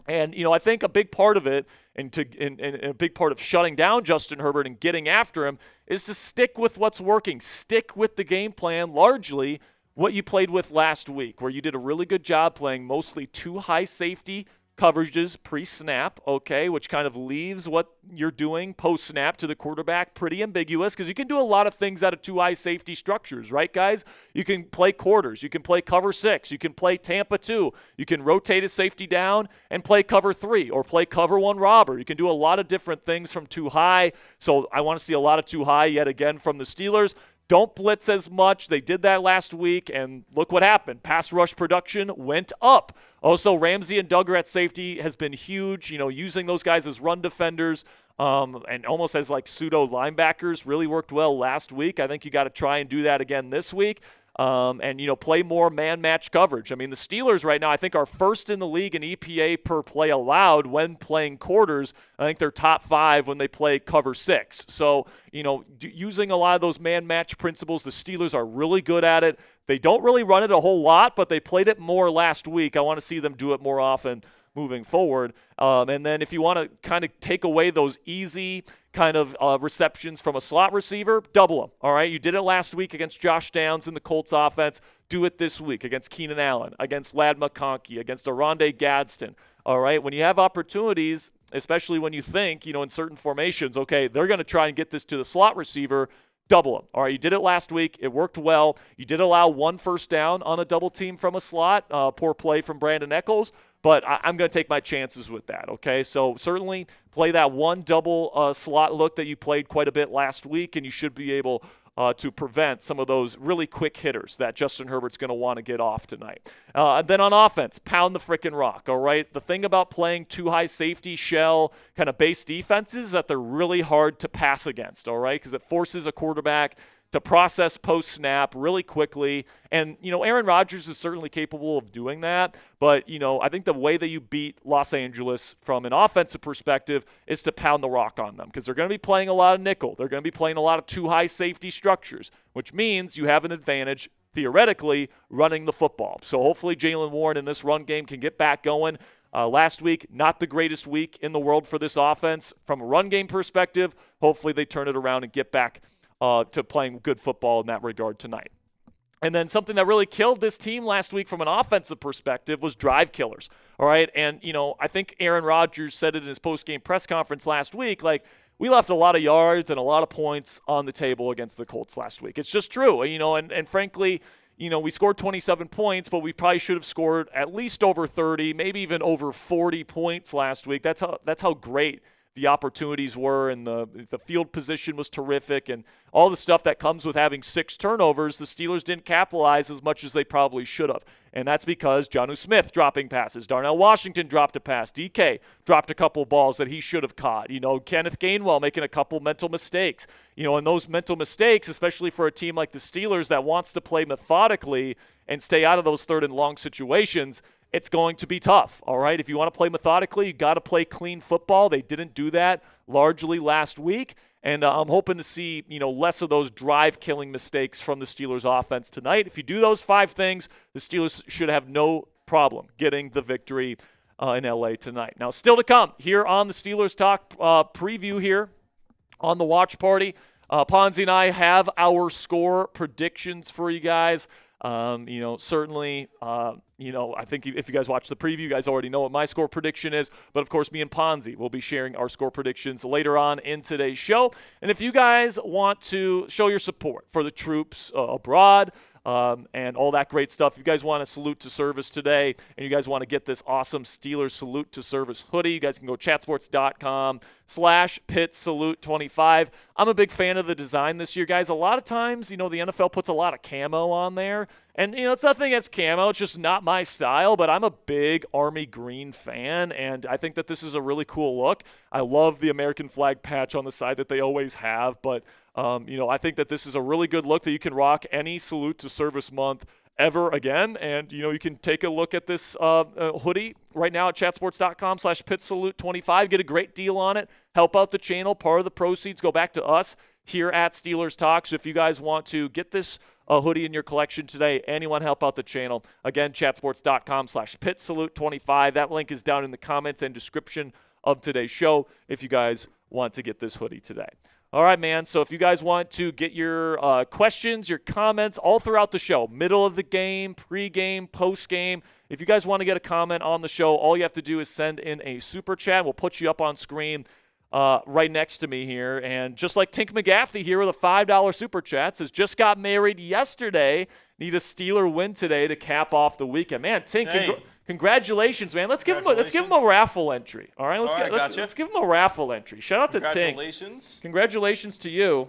And, I think a big part of it and a big part of shutting down Justin Herbert and getting after him is to stick with what's working. Stick with the game plan, largely what you played with last week, where you did a really good job playing mostly 2 high safety coverages pre-snap, okay, which kind of leaves what you're doing post-snap to the quarterback pretty ambiguous, because you can do a lot of things out of 2 high safety structures, right, guys? You can play quarters. You can play cover 6. You can play Tampa 2. You can rotate a safety down and play cover 3 or play cover 1 robber. You can do a lot of different things from 2 high, so I want to see a lot of 2 high yet again from the Steelers. Don't blitz as much. They did that last week, and look what happened. Pass rush production went up. Also, Ramsey and Duggar at safety has been huge, using those guys as run defenders and almost as like pseudo linebackers really worked well last week. I think you got to try and do that again this week. And play more man-match coverage. I mean, the Steelers right now, I think, are first in the league in EPA per play allowed when playing quarters. I think they're top 5 when they play cover 6. So, using a lot of those man-match principles, the Steelers are really good at it. They don't really run it a whole lot, but they played it more last week. I want to see them do it more often moving forward. And then if you want to kind of take away those easy kind of receptions from a slot receiver, double them, all right? You did it last week against Josh Downs in the Colts offense. Do it this week against Keenan Allen, against Ladd McConkey, against Oronde Gadsden, all right? When you have opportunities, especially when you think, in certain formations, okay, they're going to try and get this to the slot receiver, double them. All right, you did it last week. It worked well. You did allow 1 first down on a double team from a slot. Poor play from Brandon Echols. But I'm going to take my chances with that, okay? So certainly play that 1 double slot look that you played quite a bit last week, and you should be able to prevent some of those really quick hitters that Justin Herbert's going to want to get off tonight. And then on offense, pound the frickin' rock, all right? The thing about playing 2 high safety shell kind of base defenses is that they're really hard to pass against, all right? Because it forces a quarterback to process post-snap really quickly. And, Aaron Rodgers is certainly capable of doing that. But, I think the way that you beat Los Angeles from an offensive perspective is to pound the rock on them because they're going to be playing a lot of nickel. They're going to be playing a lot of 2 high safety structures, which means you have an advantage, theoretically, running the football. So hopefully Jalen Warren in this run game can get back going. Last week, not the greatest week in the world for this offense. From a run game perspective, hopefully they turn it around and get back to playing good football in that regard tonight. And then something that really killed this team last week from an offensive perspective was drive killers. All right. And, I think Aaron Rodgers said it in his post-game press conference last week, we left a lot of yards and a lot of points on the table against the Colts last week. It's just true, and frankly, we scored 27 points, but we probably should have scored at least over 30, maybe even over 40 points last week. That's how great the opportunities were, and the field position was terrific, and all the stuff that comes with having 6 turnovers, the Steelers didn't capitalize as much as they probably should have. And that's because Jonnu Smith dropping passes, Darnell Washington dropped a pass, DK dropped a couple balls that he should have caught, Kenneth Gainwell making a couple mental mistakes. And those mental mistakes, especially for a team like the Steelers that wants to play methodically and stay out of those 3rd and long situations, it's going to be tough, all right? If you want to play methodically, you got to play clean football. They didn't do that largely last week, and I'm hoping to see, less of those drive-killing mistakes from the Steelers offense tonight. If you do those 5 things, the Steelers should have no problem getting the victory in L.A. tonight. Now, still to come here on the Steelers Talk preview here on the watch party. Ponzi and I have our score predictions for you guys. Certainly, I think if you guys watch the preview, you guys already know what my score prediction is. But, of course, me and Ponzi will be sharing our score predictions later on in today's show. And if you guys want to show your support for the troops abroad, and all that great stuff. If you guys want to salute to service today and you guys want to get this awesome Steelers salute to service hoodie, you guys can go chatsports.com/PittSalute25. I'm a big fan of the design this year, guys. A lot of times, the NFL puts a lot of camo on there. And, it's nothing against camo. It's just not my style, but I'm a big Army Green fan, and I think that this is a really cool look. I love the American flag patch on the side that they always have, but I think that this is a really good look that you can rock any Salute to Service month ever again. And, you can take a look at this hoodie right now at chatsports.com/PittSalute25. Get a great deal on it. Help out the channel. Part of the proceeds go back to us here at Steelers Talk. So if you guys want to get this hoodie in your collection today, anyone help out the channel. Again, chatsports.com/PittSalute25. That link is down in the comments and description of today's show if you guys want to get this hoodie today. All right, man. So if you guys want to get your questions, your comments all throughout the show, middle of the game, pregame, postgame, if you guys want to get a comment on the show, all you have to do is send in a super chat. We'll put you up on screen right next to me here. And just like Tink McGaffey here with a $5 super chat says, just got married yesterday. Need a Steeler win today to cap off the weekend. Man, Tink, Hey. Congratulations, man. Let's give him a raffle entry. All right, let's give him a raffle entry. Shout out to Tink. Congratulations. Congratulations to you.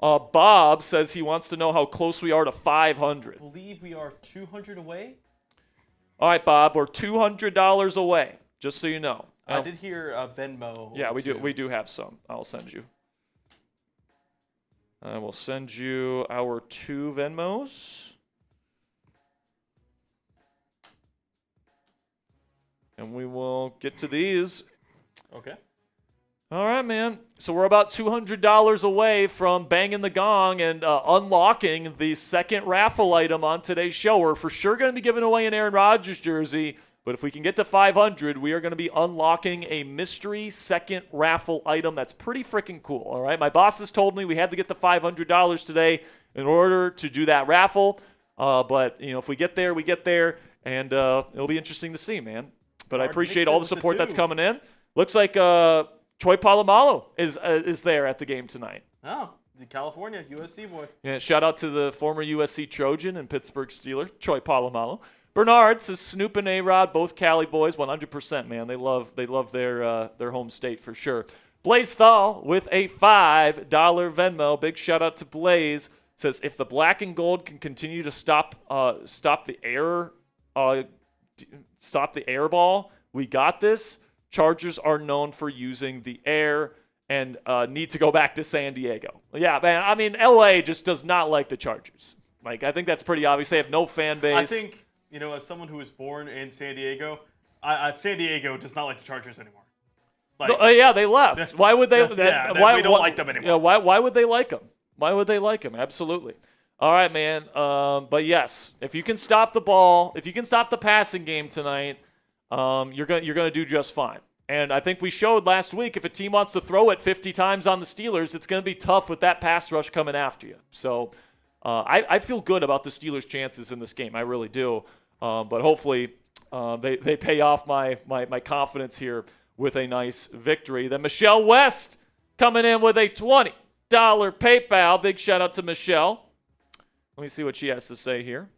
Bob says he wants to know how close we are to 500. I believe we are 200 away. All right, Bob, we're $200 away, just so you know. I did hear Venmo. Yeah, we do have some. I'll send you. I will send you our 2 Venmos. And we will get to these. Okay. All right, man. So we're about $200 away from banging the gong and unlocking the second raffle item on today's show. We're for sure going to be giving away an Aaron Rodgers jersey, but if we can get to 500, we are going to be unlocking a mystery second raffle item that's pretty freaking cool, all right? My bosses told me we had to get the $500 today in order to do that raffle, but, if we get there, we get there, and it'll be interesting to see, man. But I appreciate all the support that's coming in. Looks like Troy Polamalu is there at the game tonight. Oh. California, USC boy. Yeah, shout out to the former USC Trojan and Pittsburgh Steeler, Troy Polamalu. Bernard says Snoop and A-Rod, both Cali boys, 100%, man. They love their home state for sure. Blaze Thal with a $5 Venmo. Big shout out to Blaze. Says if the black and gold can continue to stop the air ball, we got this. Chargers are known for using the air and need to go back to San Diego. Yeah, man. I mean, LA just does not like the Chargers. Like, I think that's pretty obvious. They have no fan base. I think, as someone who was born in San Diego, San Diego does not like the Chargers anymore. Yeah, they left. Why would they? We don't like them anymore. Yeah, why would they like them? Why would they like him? Absolutely. All right, man. But yes, if you can stop the ball, if you can stop the passing game tonight, you're gonna do just fine. And I think we showed last week if a team wants to throw it 50 times on the Steelers, it's gonna be tough with that pass rush coming after you. So I feel good about the Steelers' chances in this game. I really do. But hopefully they pay off my confidence here with a nice victory. Then Michelle West coming in with a $20 PayPal. Big shout out to Michelle. Let me see what she has to say here.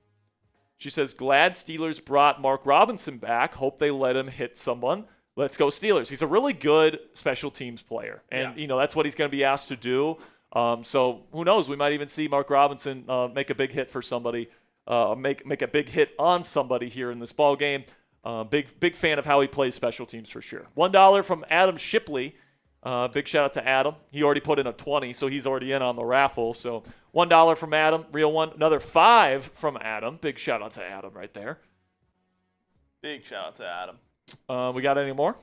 She says, glad Steelers brought Mark Robinson back. Hope they let him hit someone. Let's go Steelers. He's a really good special teams player. And, that's what he's going to be asked to do. So who knows? We might even see Mark Robinson make a big hit for somebody, make a big hit on somebody here in this ball game. Big fan of how he plays special teams for sure. $1 from Adam Shipley. Big shout out to Adam. He already put in a 20, so he's already in on the raffle. So $1 from Adam, real one. Another $5 from Adam. Big shout out to Adam right there. Big shout out to Adam. We got any more?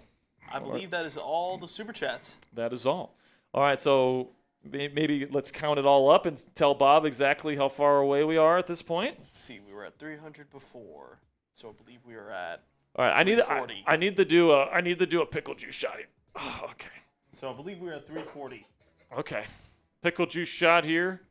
I believe that is all the Super Chats. That is all. All right, so maybe let's count it all up and tell Bob exactly how far away we are at this point. Let's see, we were at 300 before, so I believe we are at. All right, I need to do a pickle juice shot here. Oh, okay. So I believe we're at 340. Okay. Pickle juice shot here.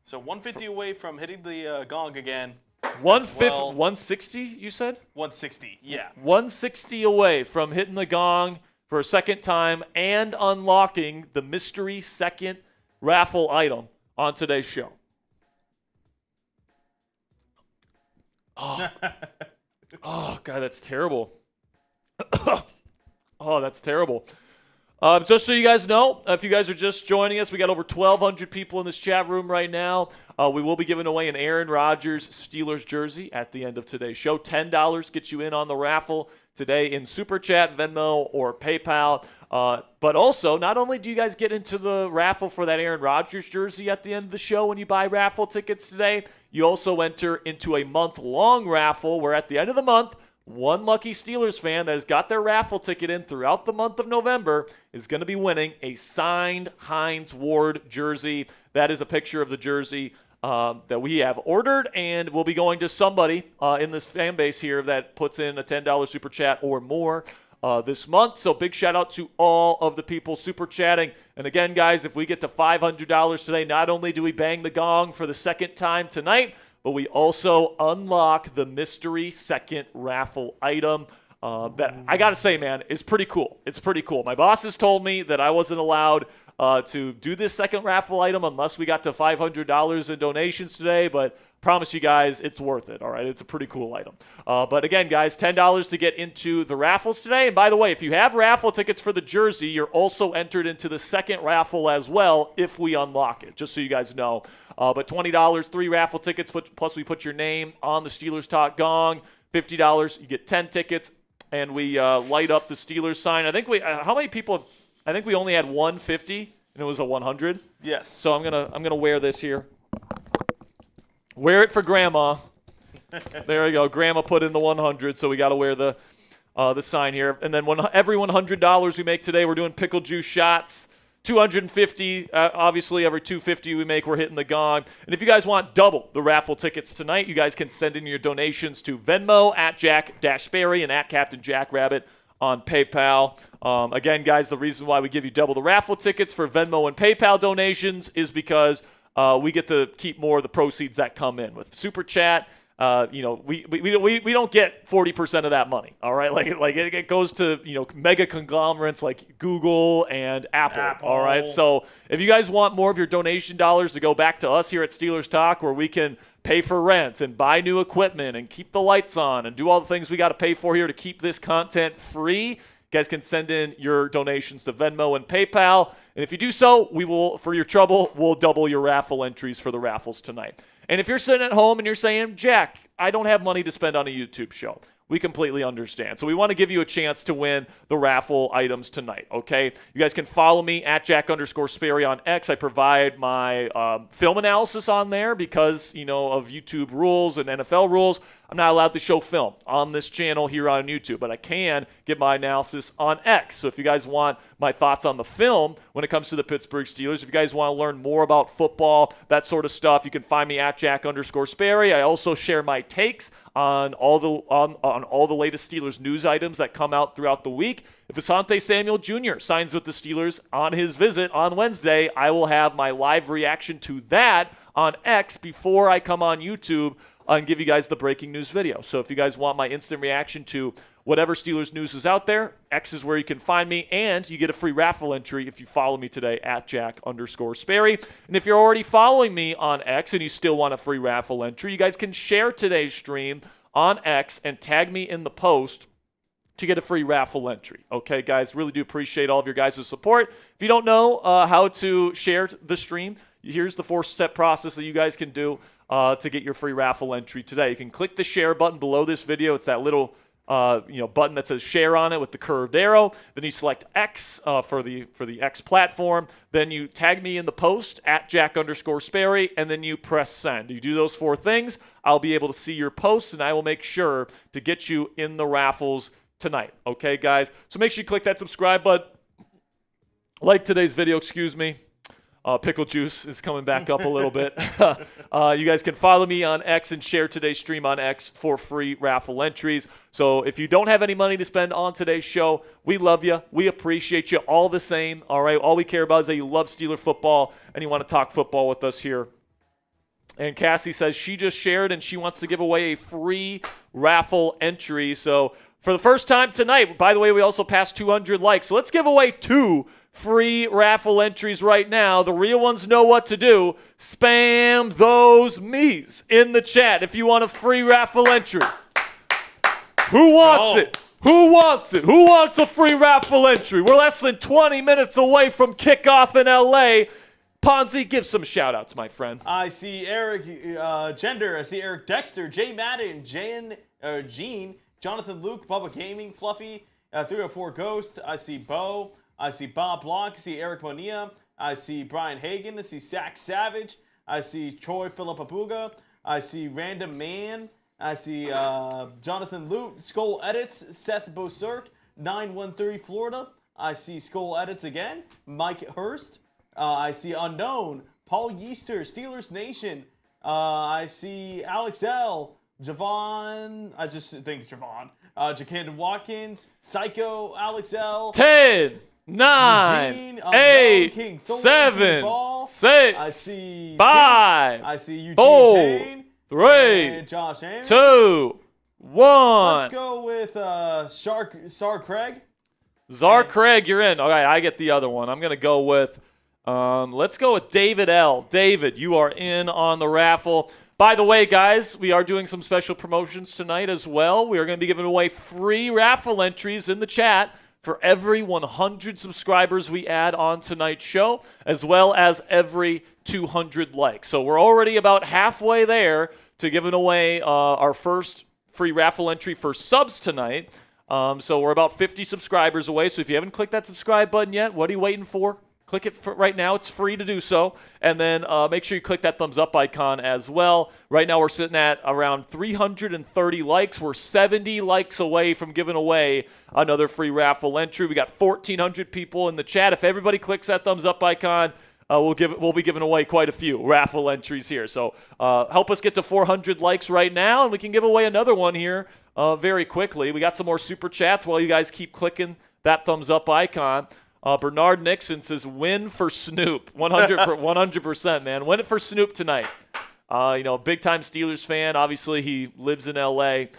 So 150 away from hitting the gong again. 160, you said? 160, yeah. 160 away from hitting the gong for a second time and unlocking the mystery second raffle item on today's show. Oh, God, that's terrible. Oh, that's terrible. Just so you guys know, if you guys are just joining us, we got over 1,200 people in this chat room right now. We will be giving away an Aaron Rodgers Steelers jersey at the end of today's show. $10 gets you in on the raffle today in Super Chat, Venmo, or PayPal. But also, not only do you guys get into the raffle for that Aaron Rodgers jersey at the end of the show when you buy raffle tickets today, you also enter into a month-long raffle where at the end of the month, one lucky Steelers fan that has got their raffle ticket in throughout the month of November is going to be winning a signed Hines Ward jersey. That is a picture of the jersey that we have ordered, and we'll be going to somebody in this fan base here that puts in a $10 super chat or more this month. So big shout out to all of the people super chatting. And again, guys, if we get to $500 today, not only do we bang the gong for the second time tonight, but we also unlock the mystery second raffle item that I got to say, man, is pretty cool. It's pretty cool. My bosses told me that I wasn't allowed to do this second raffle item unless we got to $500 in donations today, but promise you guys it's worth it, all right? It's a pretty cool item. But again, guys, $10 to get into the raffles today. And by the way, if you have raffle tickets for the jersey, you're also entered into the second raffle as well if we unlock it, just so you guys know. But $20, 3 raffle tickets, plus we put your name on the Steelers Talk gong. $50, you get 10 tickets, and we light up the Steelers sign. I think how many people have, I think we only had 150, and it was a 100. Yes. So I'm gonna wear this here. Wear it for Grandma. There we go. Grandma put in the 100, so we got to wear the sign here. And then every $100 we make today, we're doing pickle juice shots. 250, obviously every 250 we make, we're hitting the gong. And if you guys want double the raffle tickets tonight, you guys can send in your donations to Venmo at Jack-Sperry and at Captain Jack Rabbit on PayPal. Again, guys, the reason why we give you double the raffle tickets for Venmo and PayPal donations is because we get to keep more of the proceeds that come in. With Super Chat, we don't get 40% of that money. All right, it goes to mega conglomerates like Google and Apple. All right, so if you guys want more of your donation dollars to go back to us here at Steelers Talk, where we can pay for rent and buy new equipment and keep the lights on and do all the things we got to pay for here to keep this content free, you guys can send in your donations to Venmo and PayPal. And if you do so, we will, for your trouble, we'll double your raffle entries for the raffles tonight. And if you're sitting at home and you're saying, Jack, I don't have money to spend on a YouTube show, we completely understand. So we want to give you a chance to win the raffle items tonight, okay? You guys can follow me at Jack_Sperry on X. I provide my film analysis on there because, of YouTube rules and NFL rules. I'm not allowed to show film on this channel here on YouTube, but I can get my analysis on X. So if you guys want my thoughts on the film when it comes to the Pittsburgh Steelers, if you guys want to learn more about football, that sort of stuff, you can find me at Jack_Sperry. I also share my takes on all the latest Steelers news items that come out throughout the week. If Asante Samuel Jr. signs with the Steelers on his visit on Wednesday, I will have my live reaction to that on X before I come on YouTube and give you guys the breaking news video. So if you guys want my instant reaction to whatever Steelers news is out there, X is where you can find me, and you get a free raffle entry if you follow me today at Jack_Sperry. And if you're already following me on X and you still want a free raffle entry, you guys can share today's stream on X and tag me in the post to get a free raffle entry. Okay, guys, really do appreciate all of your guys' support. If you don't know how to share the stream, here's the 4-step process that you guys can do to get your free raffle entry today. You can click the share button below this video. It's that little button that says share on it with the curved arrow. Then you select X for the X platform. Then you tag me in the post at Jack_Sperry, and then you press send. You do those 4 things, I'll be able to see your posts, and I will make sure to get you in the raffles tonight. Okay, guys? So make sure you click that subscribe button. Like today's video, excuse me. Pickle juice is coming back up a little bit. You guys can follow me on X and share today's stream on X for free raffle entries. So if you don't have any money to spend on today's show, we love you. We appreciate you all the same. All right. All we care about is that you love Steeler football and you want to talk football with us here. And Cassie says she just shared and she wants to give away a free raffle entry. So for the first time tonight, by the way, we also passed 200 likes. So let's give away 2 free raffle entries right now. The real ones know what to do. Spam those me's in the chat if you want a free raffle entry. Who wants it? Who wants it? Who wants a free raffle entry? We're less than 20 minutes away from kickoff in LA. Ponzi, give some shout-outs, my friend. I see Eric Gender. I see Eric Dexter, Jay Madden, Gene, Jonathan Luke, Bubba Gaming, Fluffy, 304 Ghost. I see Bo. I see Bob Block. I see Eric Bonilla. I see Brian Hagan. I see Zach Savage. I see Troy Philip Abuga. I see Random Man. I see Jonathan Lute, Skull Edits, Seth Bosert, 9130 Florida. I see Skull Edits again, Mike Hurst. I see Unknown, Paul Yeaster, Steelers Nation. I see Alex L, Javon, I just think it's Javon. Jacandon Watkins, Psycho, Alex L. 10, 9, Eugene, 8, King Thorne, 7, Ball. 6, I see 5, I see Eugene 4, Payne, 3, and Josh Amos. 2, 1. Let's go with Sar Craig. Czar Craig, you're in. All right, I get the other one. I'm going to go with, let's go with David L. David, you are in on the raffle. By the way, guys, we are doing some special promotions tonight as well. We are going to be giving away free raffle entries in the chat for every 100 subscribers we add on tonight's show, as well as every 200 likes. So we're already about halfway there to giving away our first free raffle entry for subs tonight. So we're about 50 subscribers away. So if you haven't clicked that subscribe button yet, what are you waiting for? Click it right now. It's free to do so. And then make sure you click that thumbs up icon as well. Right now we're sitting at around 330 likes. We're 70 likes away from giving away another free raffle entry. We got 1,400 people in the chat. If everybody clicks that thumbs up icon, we'll be giving away quite a few raffle entries here. So help us get to 400 likes right now, and we can give away another one here very quickly. We got some more super chats while you guys keep clicking that thumbs up icon. Bernard Nixon says, win for Snoop. 100%, man. Win it for Snoop tonight. Big-time Steelers fan. Obviously, he lives in L.A.,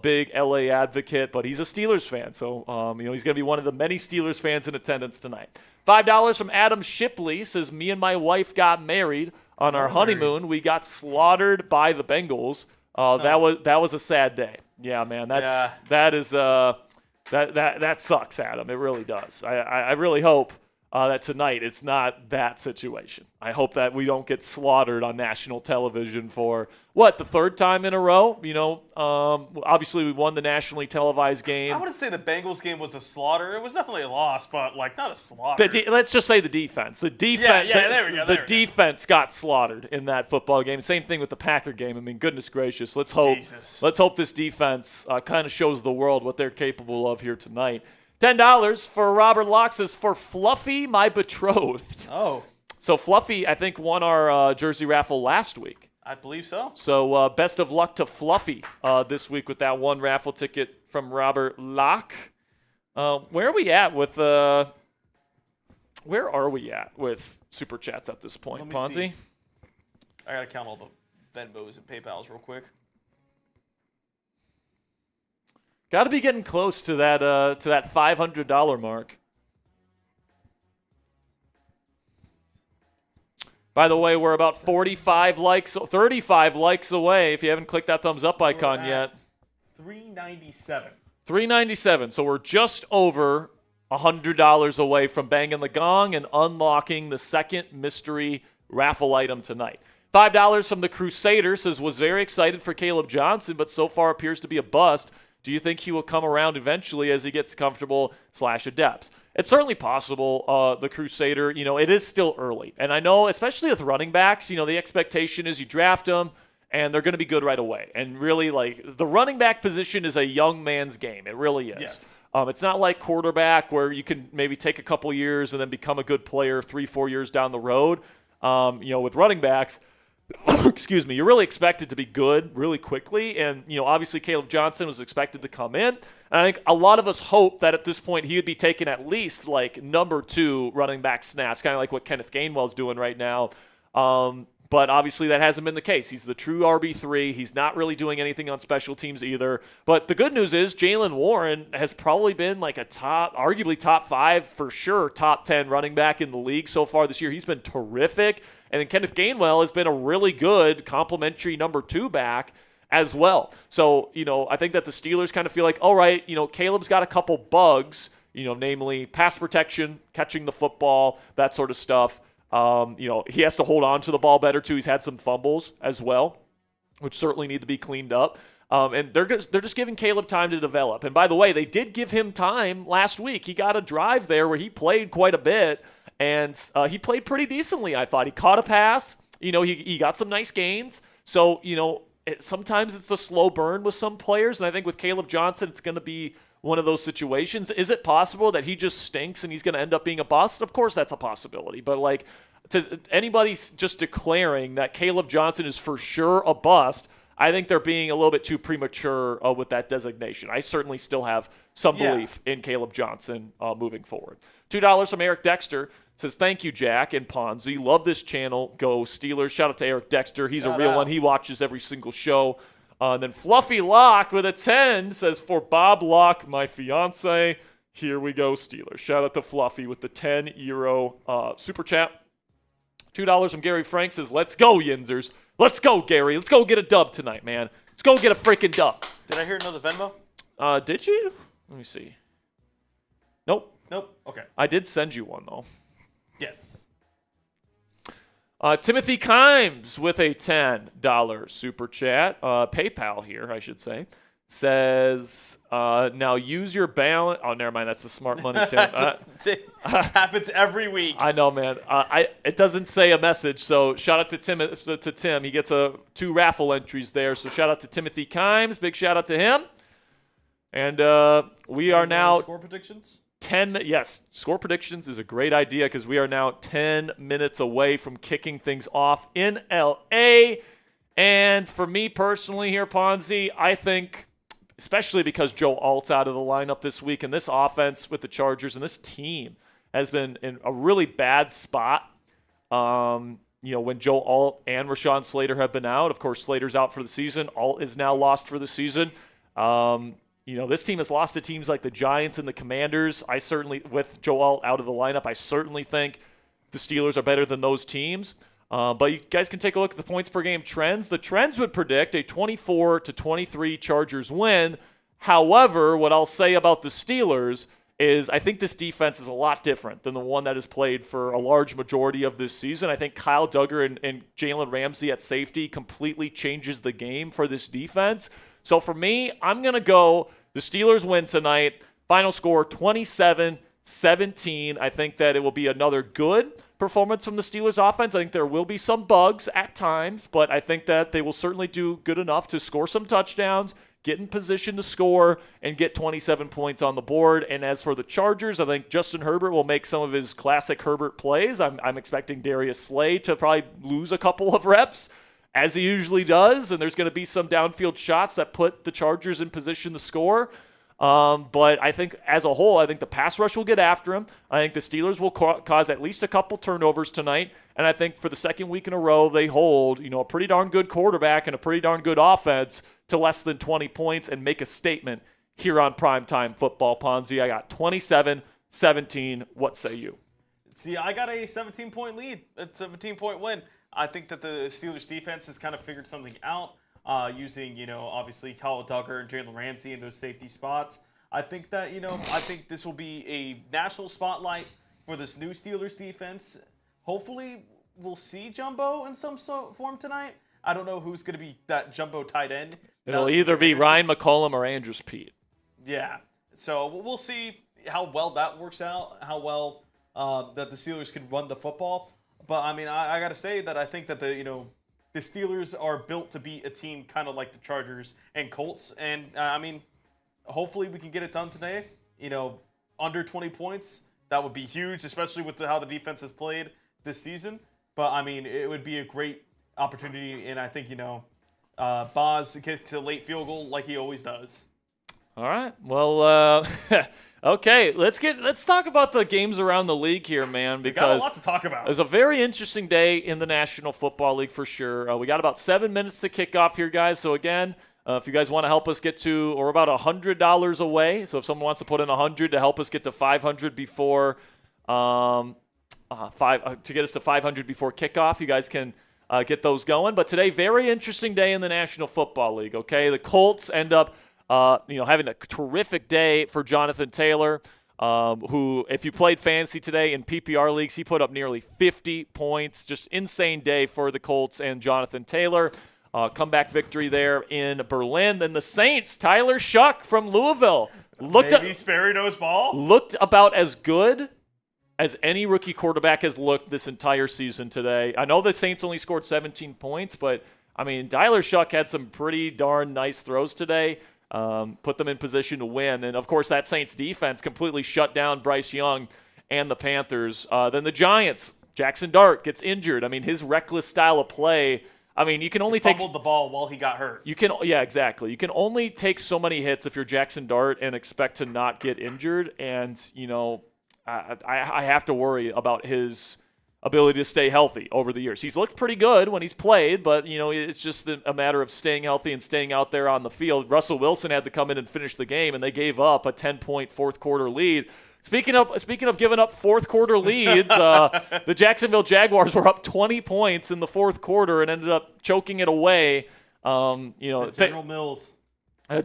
big L.A. advocate, but he's a Steelers fan. So, he's going to be one of the many Steelers fans in attendance tonight. $5 from Adam Shipley says, me and my wife got married on our honeymoon. We got slaughtered by the Bengals. That was a sad day. Yeah, man. That sucks, Adam. It really does. I really hope that tonight it's not that situation. I hope that we don't get slaughtered on national television for, the third time in a row? Obviously we won the nationally televised game. I wouldn't say the Bengals game was a slaughter. It was definitely a loss, but, not a slaughter. Let's just say the defense. The defense. Yeah, there we go. The defense got slaughtered in that football game. Same thing with the Packer game. I mean, goodness gracious. Let's hope this defense kind of shows the world what they're capable of here tonight. $10 for Robert Locke says, for Fluffy, my betrothed. Oh. So Fluffy, I think, won our jersey raffle last week. I believe so. So best of luck to Fluffy this week with that one raffle ticket from Robert Locke. Where are we at with Super Chats at this point, Ponzi? I got to count all the Venmos and PayPals real quick. Got to be getting close to that $500 mark. By the way, we're about 35 likes away. If you haven't clicked that thumbs up icon yet. 397. 397. So we're just over $100 away from banging the gong and unlocking the second mystery raffle item tonight. $5 from the Crusader says, was very excited for Caleb Johnson, but so far appears to be a bust. Do you think he will come around eventually as he gets comfortable /adapts? It's certainly possible, the Crusader. It is still early. And I know, especially with running backs, the expectation is you draft them, and they're going to be good right away. And really, the running back position is a young man's game. It really is. Yes. It's not like quarterback where you can maybe take a couple years and then become a good player 3-4 years down the road. With running backs, excuse me, you're really expected to be good really quickly. And, obviously Caleb Johnson was expected to come in. And I think a lot of us hope that at this point he would be taking at least number 2 running back snaps, kind of like what Kenneth Gainwell's doing right now. But obviously that hasn't been the case. He's the true RB3. He's not really doing anything on special teams either. But the good news is Jalen Warren has probably been arguably top 5 for sure, top 10 running back in the league so far this year. He's been terrific. And then Kenneth Gainwell has been a really good complimentary number 2 back as well. So, I think that the Steelers kind of feel like, all right, Caleb's got a couple bugs, namely pass protection, catching the football, that sort of stuff. He has to hold on to the ball better too. He's had some fumbles as well, which certainly need to be cleaned up. And they're just giving Caleb time to develop. And by the way, they did give him time last week. He got a drive there where he played quite a bit. And he played pretty decently, I thought. He caught a pass. He got some nice gains. So, sometimes it's a slow burn with some players. And I think with Caleb Johnson, it's going to be one of those situations. Is it possible that he just stinks and he's going to end up being a bust? Of course, that's a possibility. But, anybody's just declaring that Caleb Johnson is for sure a bust, I think they're being a little bit too premature with that designation. I certainly still have some belief in Caleb Johnson moving forward. $2 from Eric Dexter. Says, thank you, Jack and Ponzi. Love this channel. Go Steelers. Shout out to Eric Dexter. He's a real one. He watches every single show. And then Fluffy Locke with a 10 says, for Bob Locke, my fiance, here we go, Steelers. Shout out to Fluffy with the €10 super chat. $2 from Gary Frank says, let's go, Yinzers. Let's go, Gary. Let's go get a dub tonight, man. Let's go get a freaking dub. Did I hear another Venmo? Did you? Let me see. Nope. Okay. I did send you one, though. Yes. Timothy Kimes with a $10 super chat. PayPal here, I should say. Says, now use your balance. Oh, never mind. That's the smart money Tim. Happens every week. I know, man. It doesn't say a message, so shout out to Tim. He gets 2 raffle entries there. So shout out to Timothy Kimes. Big shout out to him. And we are now score predictions. Score predictions is a great idea because we are now 10 minutes away from kicking things off in LA. And for me personally here, Ponzi, I think, especially because Joe Alt's out of the lineup this week, and this offense with the Chargers and this team has been in a really bad spot. when Joe Alt and Rashawn Slater have been out. Of course, Slater's out for the season. Alt is now lost for the season. This team has lost to teams like the Giants and the Commanders. I certainly, with Joe Alt out of the lineup, I certainly think the Steelers are better than those teams. But you guys can take a look at the points per game trends. The trends would predict a 24-23 Chargers win. However, what I'll say about the Steelers is I think this defense is a lot different than the one that has played for a large majority of this season. I think Kyle Duggar and Jalen Ramsey at safety completely changes the game for this defense. So for me, I'm going to go the Steelers win tonight. Final score 27-17. I think that it will be another good performance from the Steelers offense. I think there will be some bugs at times, but I think that they will certainly do good enough to score some touchdowns, get in position to score, and get 27 points on the board. And as for the Chargers, I think Justin Herbert will make some of his classic Herbert plays. I'm expecting Darius Slay to probably lose a couple of reps, as he usually does, and there's going to be some downfield shots that put the Chargers in position to score. But I think as a whole, I think the pass rush will get after him. I think the Steelers will cause at least a couple turnovers tonight. And I think for the second week in a row, they hold, a pretty darn good quarterback and a pretty darn good offense to less than 20 points and make a statement here on Primetime Football. Ponzi, I got 27-17. What say you? See, I got a 17-point lead, a 17-point win. I think that the Steelers defense has kind of figured something out. Using, obviously Kyle Duggar and Jalen Ramsey in those safety spots. I think that, I think this will be a national spotlight for this new Steelers defense. Hopefully we'll see Jumbo in some form tonight. I don't know who's going to be that Jumbo tight end. It'll either be Ryan McCollum or Andrews Pete. Yeah. So we'll see how well that works out, how well that the Steelers can run the football. But, I mean, I got to say that I think that the Steelers are built to beat a team kind of like the Chargers and Colts. And, hopefully we can get it done today. Under 20 points, that would be huge, especially with how the defense has played this season. But, it would be a great opportunity. And I think, Boz gets a late field goal like he always does. All right. Well, okay, let's talk about the games around the league here, man, because we got a lot to talk about. It was a very interesting day in the National Football League for sure. We got about 7 minutes to kick off here, guys. So again, if you guys want to help us get to, or about $100 away. So if someone wants to put in 100 to help us get to 500 before to get us to 500 before kickoff, you guys can get those going. But today, very interesting day in the National Football League. Okay, the Colts end up having a terrific day for Jonathan Taylor, who, if you played fantasy today in PPR leagues, he put up nearly 50 points. Just insane day for the Colts and Jonathan Taylor. Comeback victory there in Berlin. Then the Saints, Tyler Shuck from Louisville. Maybe Sperry knows ball. Looked about as good as any rookie quarterback has looked this entire season today. I know the Saints only scored 17 points, but, Tyler Shuck had some pretty darn nice throws today. Put them in position to win. And, of course, that Saints defense completely shut down Bryce Young and the Panthers. Then the Giants, Jackson Dart gets injured. His reckless style of play, you can only fumbled the ball while he got hurt. Yeah, exactly. You can only take so many hits if you're Jackson Dart and expect to not get injured. And, I have to worry about his ability to stay healthy over the years. He's looked pretty good when he's played, but, it's just a matter of staying healthy and staying out there on the field. Russell Wilson had to come in and finish the game, and they gave up a 10-point fourth-quarter lead. Speaking of giving up fourth-quarter leads, the Jacksonville Jaguars were up 20 points in the fourth quarter and ended up choking it away. General Mills.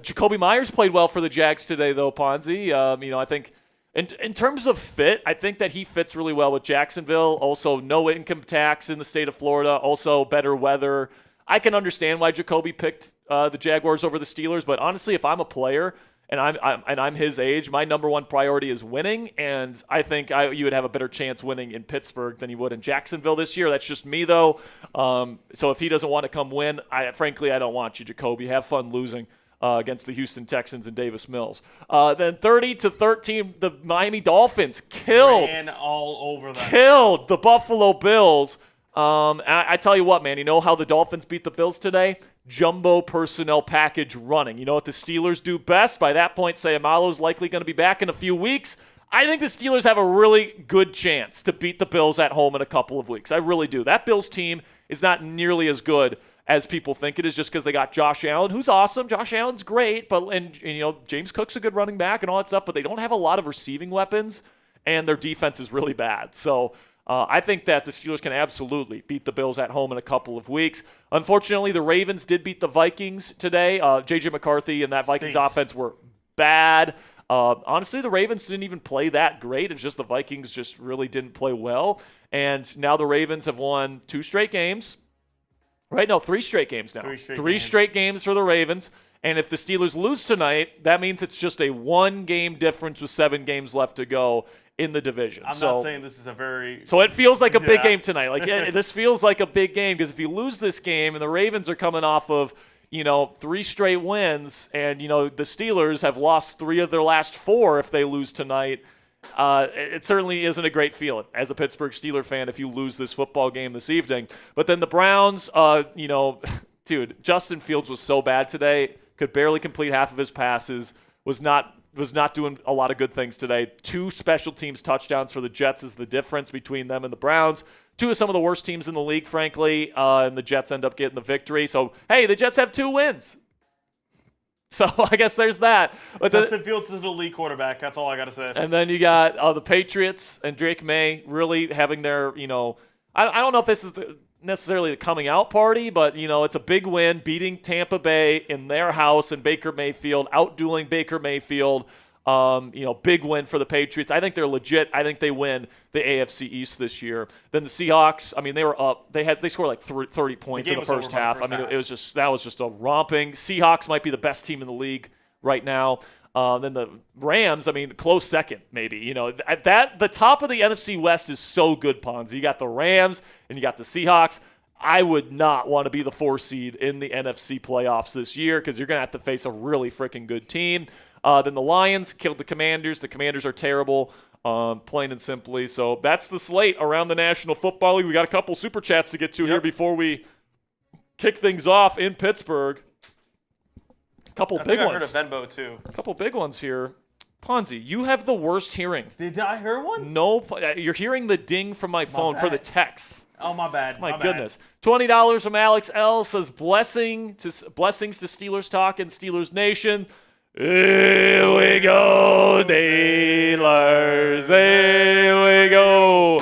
Jacoby Myers played well for the Jags today, though, Ponzi. I think in terms of fit, I think that he fits really well with Jacksonville. Also, no income tax in the state of Florida. Also, better weather. I can understand why Jacoby picked the Jaguars over the Steelers, but honestly, if I'm a player and I'm his age, my number one priority is winning, and I think you would have a better chance winning in Pittsburgh than you would in Jacksonville this year. That's just me, though. So if he doesn't want to come win, frankly, I don't want you, Jacoby. Have fun losing against the Houston Texans and Davis Mills. Then 30-13, the Miami Dolphins ran all over them. Killed the Buffalo Bills. I tell you what, man, you know how the Dolphins beat the Bills today? Jumbo personnel package running. You know what the Steelers do best? By that point, Sayamalo's likely going to be back in a few weeks. I think the Steelers have a really good chance to beat the Bills at home in a couple of weeks. I really do. That Bills team is not nearly as good as people think it is just because they got Josh Allen, who's awesome. Josh Allen's great, but James Cook's a good running back and all that stuff, but they don't have a lot of receiving weapons, and their defense is really bad. So I think that the Steelers can absolutely beat the Bills at home in a couple of weeks. Unfortunately, the Ravens did beat the Vikings today. J.J. McCarthy and that Vikings offense were bad. Honestly, the Ravens didn't even play that great. It's just the Vikings just really didn't play well. And now the Ravens have won 2 straight games. Right? No, 3 straight games now. 3 straight games for the Ravens. And if the Steelers lose tonight, that means it's just a 1-game difference with 7 games left to go in the division. I'm not saying this is a very... So it feels like a big game tonight. Like this feels like a big game because if you lose this game and the Ravens are coming off of 3 straight wins, and, the Steelers have lost 3 of their last 4 if they lose tonight. It certainly isn't a great feeling as a Pittsburgh Steelers fan if you lose this football game this evening. But then the Browns, dude, Justin Fields was so bad today, could barely complete half of his passes, was not doing a lot of good things today. 2 special teams touchdowns for the Jets is the difference between them and the Browns. 2 of some of the worst teams in the league, frankly, and the Jets end up getting the victory. So, hey, the Jets have 2 wins. So I guess there's that. But Justin Fields is an elite quarterback. That's all I got to say. And then you got the Patriots and Drake May really having their, I don't know if this is necessarily the coming out party, but, it's a big win, beating Tampa Bay in their house and Baker Mayfield, outdueling Baker Mayfield. Big win for the Patriots. I think they're legit. I think they win the AFC East this year. Then the Seahawks, they were up. They scored like 30 points in the first half. That was just a romping. Seahawks might be the best team in the league right now. Then the Rams, close second maybe. The top of the NFC West is so good, Ponzi. You got the Rams and you got the Seahawks. I would not want to be the 4 seed in the NFC playoffs this year because you're going to have to face a really freaking good team. Then the Lions killed the Commanders. The Commanders are terrible, plain and simply. So that's the slate around the National Football League. We got a couple Super Chats to get to here before we kick things off in Pittsburgh. A couple big ones. I heard of Venmo, too. A couple big ones here. Ponzi, you have the worst hearing. Did I hear one? No, you're hearing the ding from my phone for the text. Oh, my bad. My goodness. $20 from Alex L. says, blessings to Steelers Talk and Steelers Nation. Here we go, Steelers. Here we go.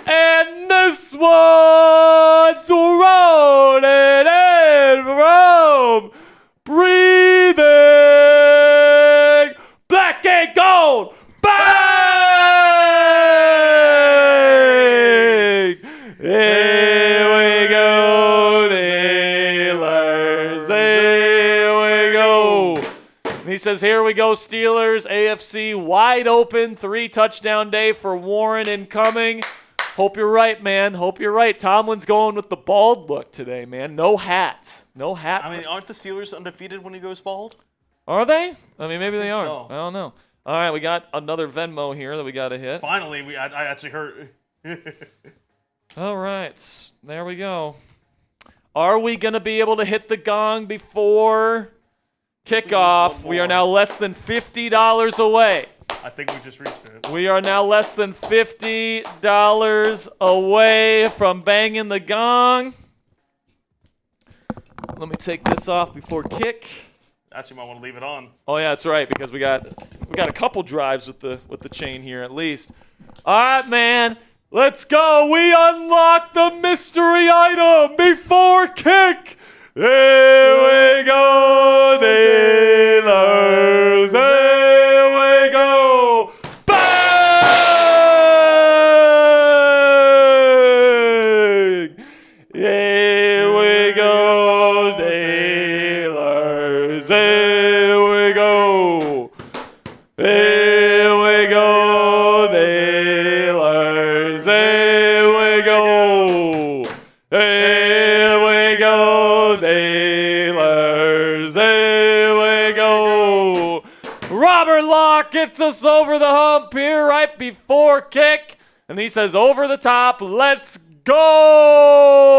And this one's rolling in from breathing black and gold. Bang! Here we go, Steelers. Here we go. He says, here we go, Steelers, AFC, wide open, 3-touchdown day for Warren incoming. Hope you're right, man. Hope you're right. Tomlin's going with the bald look today, man. No hat. No hat. Aren't the Steelers undefeated when he goes bald? Are they? Maybe they are. So. I don't know. All right, we got another Venmo here that we got to hit. Finally, I actually heard. All right, there we go. Are we going to be able to hit the gong before kickoff? We are now less than $50 away. I think we just reached it. We are now less than $50 away from banging the gong. Let me take this off before kick. Actually, might want to leave it on. Oh yeah, that's right, because we got a couple drives with the chain here at least. All right, man. Let's go. We unlock the mystery item before kick. Here we go, Steelers. Here we go. Bang! Here we go, Steelers. Here we go. Here we go, Steelers. Here we go. Here we go, Steelers. Here we go. Robert Locke gets us over the hump here right before kick. And he says, over the top, let's go.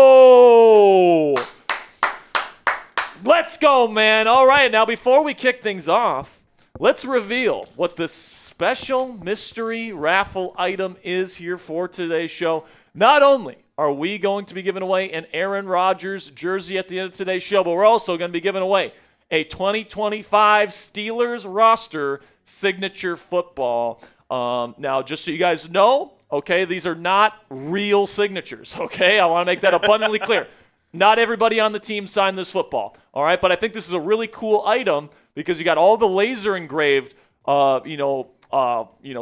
Let's go, man. All right, now before we kick things off, let's reveal what this special mystery raffle item is here for today's show. Not only are we going to be giving away an Aaron Rodgers jersey at the end of today's show, but we're also going to be giving away a 2025 Steelers roster signature football. Now, just so you guys know, okay, these are not real signatures, okay? I want to make that abundantly clear. Not everybody on the team signed this football, all right? But I think this is a really cool item because you got all the laser engraved,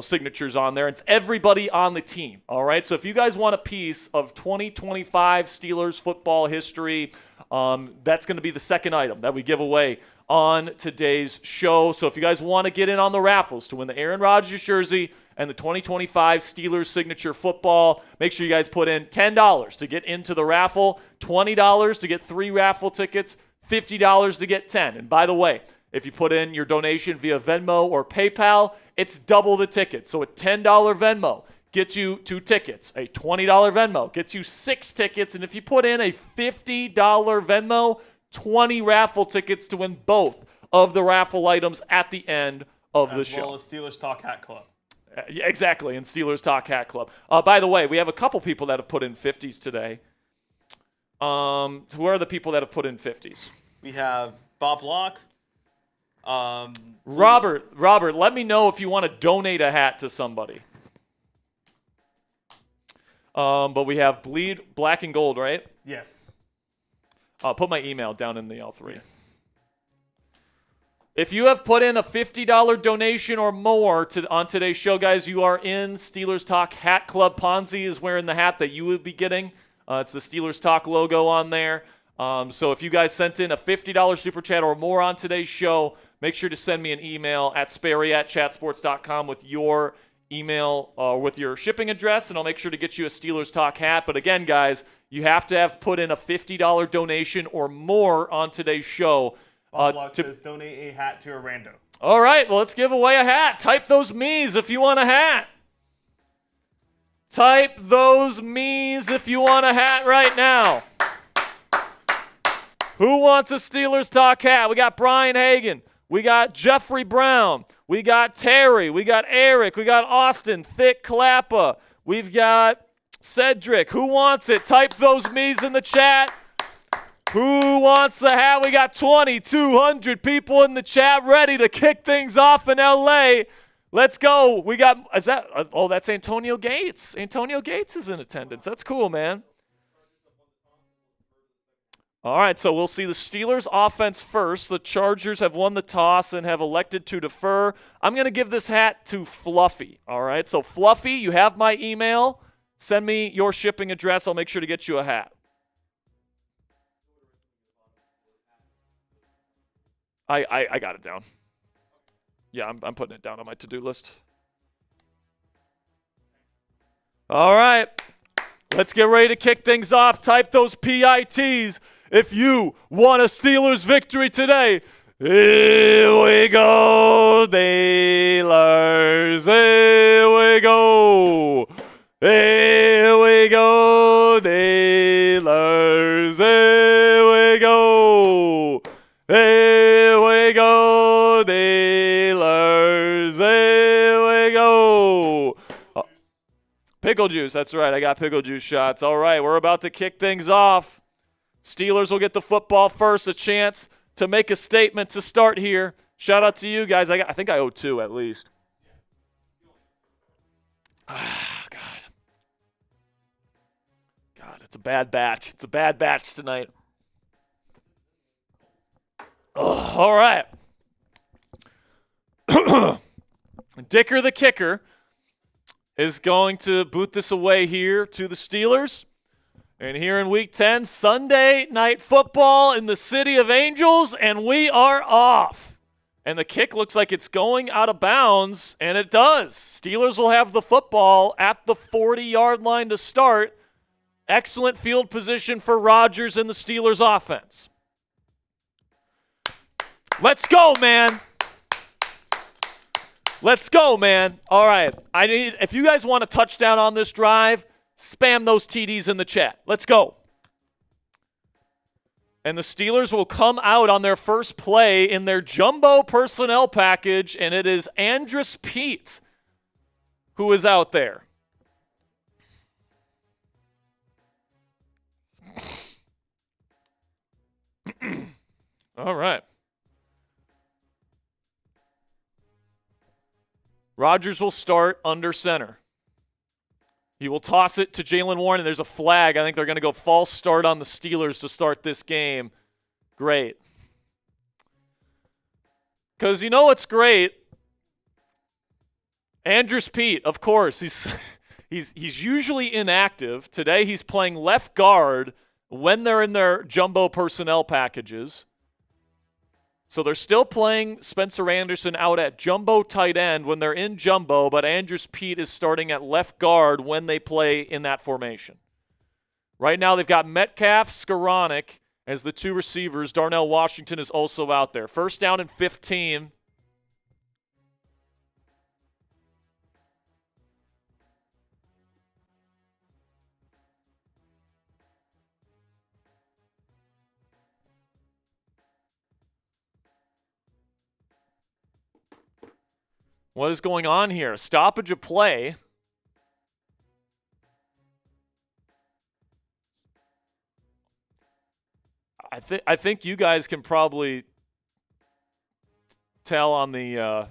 signatures on there. It's everybody on the team, all right? So if you guys want a piece of 2025 Steelers football history, that's going to be the second item that we give away on today's show. So if you guys want to get in on the raffles to win the Aaron Rodgers jersey and the 2025 Steelers signature football, make sure you guys put in $10 to get into the raffle, $20 to get 3 raffle tickets, $50 to get 10. And by the way, if you put in your donation via Venmo or PayPal, it's double the ticket. So a $10 Venmo gets you 2 tickets. A $20 Venmo gets you 6 tickets. And if you put in a $50 Venmo, 20 raffle tickets to win both of the raffle items at the end of the show. As well as Steelers Talk Hat Club. Yeah, exactly, and Steelers Talk Hat Club. By the way, we have a couple people that have put in 50s today. Who are the people that have put in 50s? We have Bob Locke. Robert, let me know if you want to donate a hat to somebody. But we have Bleed Black and Gold, right? Yes. I'll put my email down in the L3. Yes. If you have put in a $50 donation or more on today's show, guys, you are in Steelers Talk Hat Club. Ponzi is wearing the hat that you would be getting. It's the Steelers Talk logo on there. So if you guys sent in a $50 super chat or more on today's show, make sure to send me an email at sperry@chatsports.com with your email with your shipping address, and I'll make sure to get you a Steelers Talk hat. But again, guys, you have to have put in a $50 donation or more on today's show. Bob Locke says donate a hat to a rando. All right, well, let's give away a hat. Type those me's if you want a hat. Type those me's if you want a hat right now. Who wants a Steelers Talk hat? We got Brian Hagan. We got Jeffrey Brown. We got Terry. We got Eric. We got Austin. Thick Clappa. We've got Cedric. Who wants it? Type those me's in the chat. Who wants the hat? We got 2,200 people in the chat ready to kick things off in LA. Let's go. We got, that's Antonio Gates. Antonio Gates is in attendance. That's cool, man. All right, so we'll see the Steelers offense first. The Chargers have won the toss and have elected to defer. I'm going to give this hat to Fluffy. All right, so Fluffy, you have my email. Send me your shipping address. I'll make sure to get you a hat. I got it down. Yeah, I'm putting it down on my to-do list. All right, let's get ready to kick things off. Type those PITs if you want a Steelers victory today. Here we go, Steelers. Here we go. Here we go, Steelers. Here we go. Here we go, Steelers. Here we go. Pickle juice, that's right. I got pickle juice shots. All right, we're about to kick things off. Steelers will get the football first, a chance to make a statement to start here. Shout out to you guys. I think I owe 2 at least. Ah, God, it's a bad batch. It's a bad batch tonight. Oh, all right. Dicker the kicker is going to boot this away here to the Steelers. And here in Week 10, Sunday Night Football in the City of Angels, and we are off. And the kick looks like it's going out of bounds, and it does. Steelers will have the football at the 40-yard line to start. Excellent field position for Rodgers and the Steelers offense. Let's go, man. Let's go, man. All right. If you guys want a touchdown on this drive, spam those TDs in the chat. Let's go. And the Steelers will come out on their first play in their jumbo personnel package, and it is Andrus Peat who is out there. All right. Rodgers will start under center. He will toss it to Jalen Warren, and there's a flag. I think they're going to go false start on the Steelers to start this game. Great. Because you know what's great? Andrus Peat, of course, he's usually inactive. Today he's playing left guard when they're in their jumbo personnel packages. So they're still playing Spencer Anderson out at jumbo tight end when they're in jumbo, but Andrus Peat is starting at left guard when they play in that formation. Right now they've got Metcalf, Skoranek as the two receivers. Darnell Washington is also out there. First down and 15. What is going on here? Stoppage of play. I think you guys can probably tell on the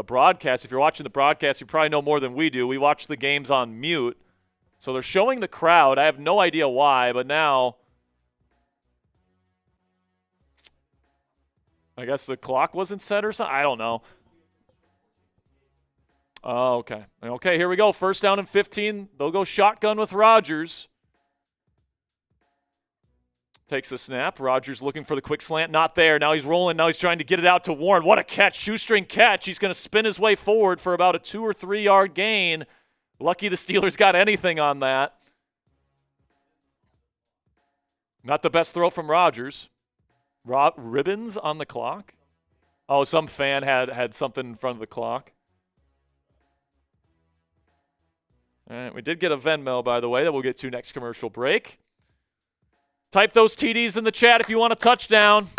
broadcast. If you're watching the broadcast, you probably know more than we do. We watch the games on mute. So they're showing the crowd. I have no idea why, but now I guess the clock wasn't set or something. I don't know. Oh, okay. Okay, here we go. First down and 15. They'll go shotgun with Rodgers. Takes the snap. Rodgers looking for the quick slant. Not there. Now he's rolling. Now he's trying to get it out to Warren. What a catch. Shoestring catch. He's going to spin his way forward for about a 2 or 3 yard gain. Lucky the Steelers got anything on that. Not the best throw from Rodgers. Ribbons on the clock? Oh, some fan had something in front of the clock. All right, we did get a Venmo, by the way, that we'll get to next commercial break. Type those TDs in the chat if you want a touchdown.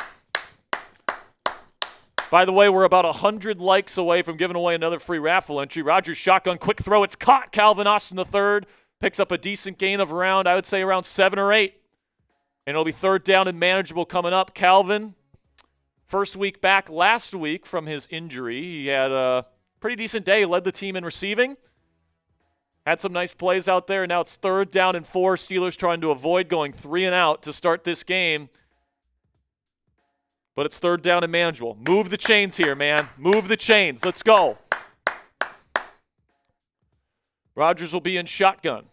By the way, we're about 100 likes away from giving away another free raffle entry. Rodgers shotgun, quick throw. It's caught. Calvin Austin III picks up a decent gain of around, I would say, around 7 or 8. And it'll be third down and manageable coming up. Calvin, first week back last week from his injury. He had a pretty decent day. He led the team in receiving. Had some nice plays out there, and now it's third down and 4. Steelers trying to avoid going 3 and out to start this game. But it's third down and manageable. Move the chains here, man. Move the chains. Let's go. Rodgers will be in shotgun.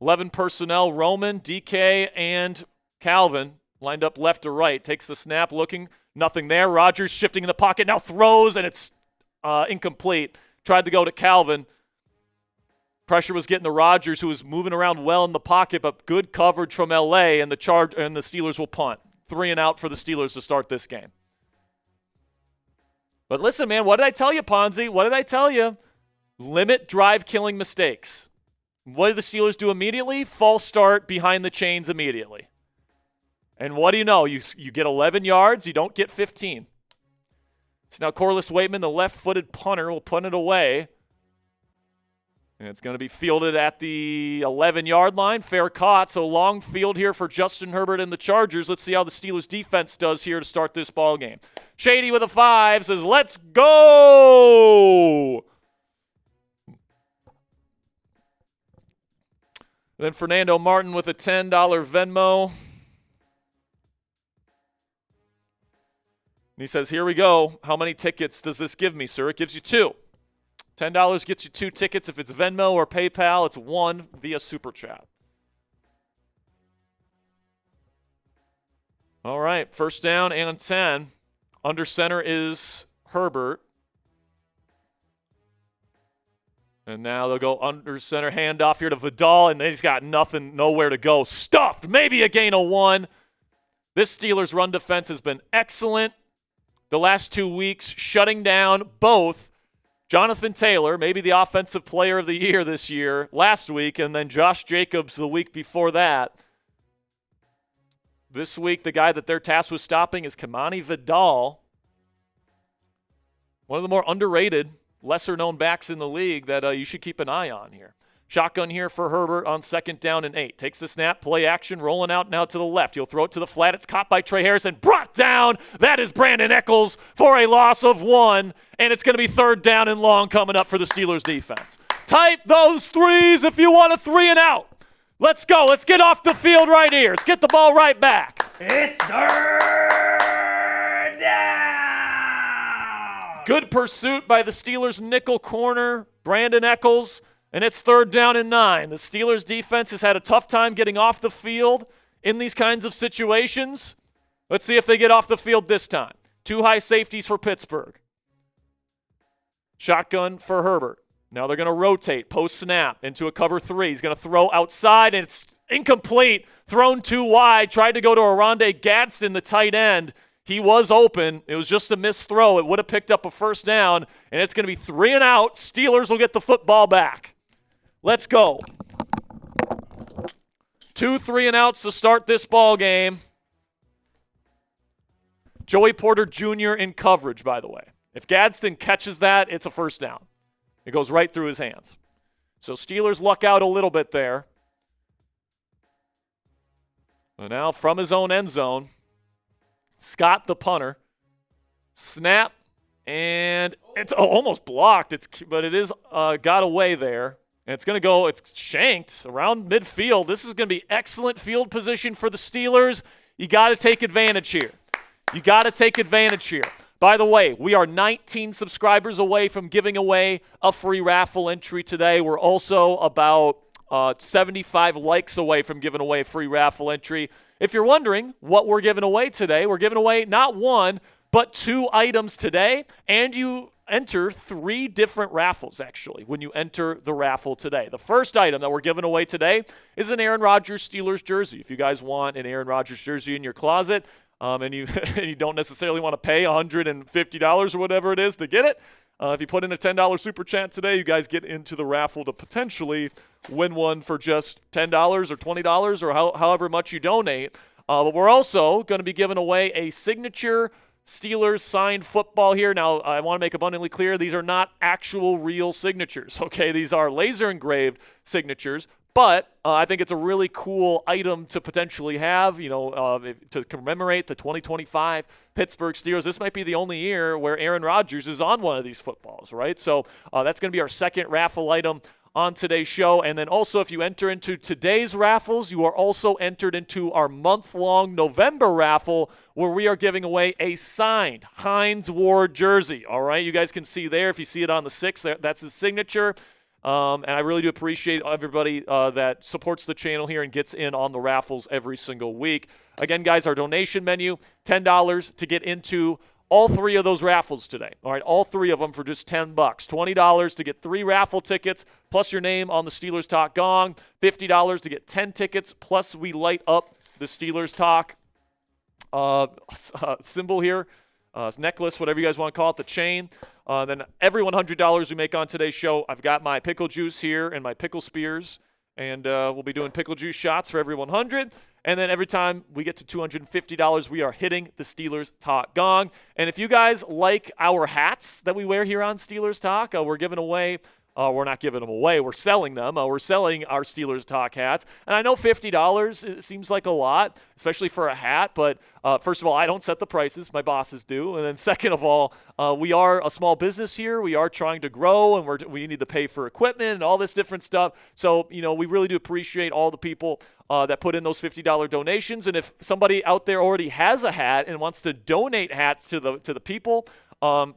11 personnel, Roman, DK, and Calvin lined up left to right. Takes the snap, looking, nothing there. Rodgers shifting in the pocket, now throws, and it's incomplete. Tried to go to Calvin. Pressure was getting to Rodgers, who was moving around well in the pocket, but good coverage from LA, and the Steelers will punt. 3 and out for the Steelers to start this game. But listen, man, what did I tell you, Ponzi? What did I tell you? Limit drive-killing mistakes. What did the Steelers do immediately? False start behind the chains immediately. And what do you know? You get 11 yards, you don't get 15. So now Corliss Waitman, the left-footed punter, will punt it away. And it's going to be fielded at the 11-yard line. Fair caught, so long field here for Justin Herbert and the Chargers. Let's see how the Steelers defense does here to start this ball game. Shady with a 5 says, let's go! Then Fernando Martin with a $10 Venmo. And he says, here we go. How many tickets does this give me, sir? It gives you 2. $10 gets you 2 tickets. If it's Venmo or PayPal, it's 1 via Super Chat. All right, first down and 10. Under center is Herbert. And now they'll go under center, handoff here to Vidal, and he's got nothing, nowhere to go. Stuffed, maybe a gain of 1. This Steelers run defense has been excellent the last 2 weeks, shutting down both Jonathan Taylor, maybe the offensive player of the year this year, last week, and then Josh Jacobs the week before that. This week, the guy that they're tasked with stopping is Kamani Vidal, one of the more underrated, lesser-known backs in the league that you should keep an eye on here. Shotgun here for Herbert on 2nd down and 8. Takes the snap, play action, rolling out now to the left. He'll throw it to the flat. It's caught by Trey Harrison. Brought down. That is Brandon Eccles for a loss of 1. And it's going to be 3rd down and long coming up for the Steelers defense. Type those threes if you want a 3 and out. Let's go. Let's get off the field right here. Let's get the ball right back. It's 3rd down. Good pursuit by the Steelers nickel corner, Brandon Eccles. And it's 3rd down and 9. The Steelers defense has had a tough time getting off the field in these kinds of situations. Let's see if they get off the field this time. 2 high safeties for Pittsburgh. Shotgun for Herbert. Now they're going to rotate post-snap into a cover 3. He's going to throw outside, and it's incomplete. Thrown too wide. Tried to go to Aronde Gadsden, the tight end. He was open. It was just a missed throw. It would have picked up a 1st down, and it's going to be 3 and out. Steelers will get the football back. Let's go. 2 3 and outs to start this ball game. Joey Porter Jr. in coverage, by the way. If Gadsden catches that, it's a 1st down. It goes right through his hands. So Steelers luck out a little bit there. And now from his own end zone, Scott the punter. Snap, and it's almost blocked. But it is got away there. And it's going to go, it's shanked around midfield. This is going to be excellent field position for the Steelers. You got to take advantage here. You got to take advantage here. By the way, we are 19 subscribers away from giving away a free raffle entry today. We're also about 75 likes away from giving away a free raffle entry. If you're wondering what we're giving away today, we're giving away not 1, but 2 items today, and you enter 3 different raffles, actually, when you enter the raffle today. The first item that we're giving away today is an Aaron Rodgers Steelers jersey. If you guys want an Aaron Rodgers jersey in your closet, and you you don't necessarily want to pay $150 or whatever it is to get it, if you put in a $10 super chat today, you guys get into the raffle to potentially win one for just $10 or $20 or however much you donate. But we're also going to be giving away a signature Steelers signed football here. Now, I want to make abundantly clear, these are not actual real signatures, okay? These are laser engraved signatures, but I think it's a really cool item to potentially have, to commemorate the 2025 Pittsburgh Steelers. This might be the only year where Aaron Rodgers is on one of these footballs, right? So that's going to be our second raffle item on today's show. And then also, if you enter into today's raffles, you are also entered into our month-long November raffle, where we are giving away a signed Hines Ward jersey. All right, you guys can see there. If you see it on the 6th, that's his signature. And I really do appreciate everybody that supports the channel here and gets in on the raffles every single week. Again, guys, our donation menu, $10 to get into all 3 of those raffles today. All right, all 3 of them for just $10. $20 to get 3 raffle tickets, plus your name on the Steelers Talk gong. $50 to get 10 tickets, plus we light up the Steelers Talk symbol here, necklace, whatever you guys want to call it, the chain. Then every $100 we make on today's show, I've got my pickle juice here and my pickle spears. And we'll be doing pickle juice shots for every 100. And then every time we get to $250, we are hitting the Steelers Talk gong. And if you guys like our hats that we wear here on Steelers Talk, we're giving away. We're not giving them away. We're selling them. We're selling our Steelers Talk hats. And I know $50 it seems like a lot, especially for a hat. But first of all, I don't set the prices. My bosses do. And then second of all, we are a small business here. We are trying to grow, and we need to pay for equipment and all this different stuff. So, we really do appreciate all the people that put in those $50 donations. And if somebody out there already has a hat and wants to donate hats to the people,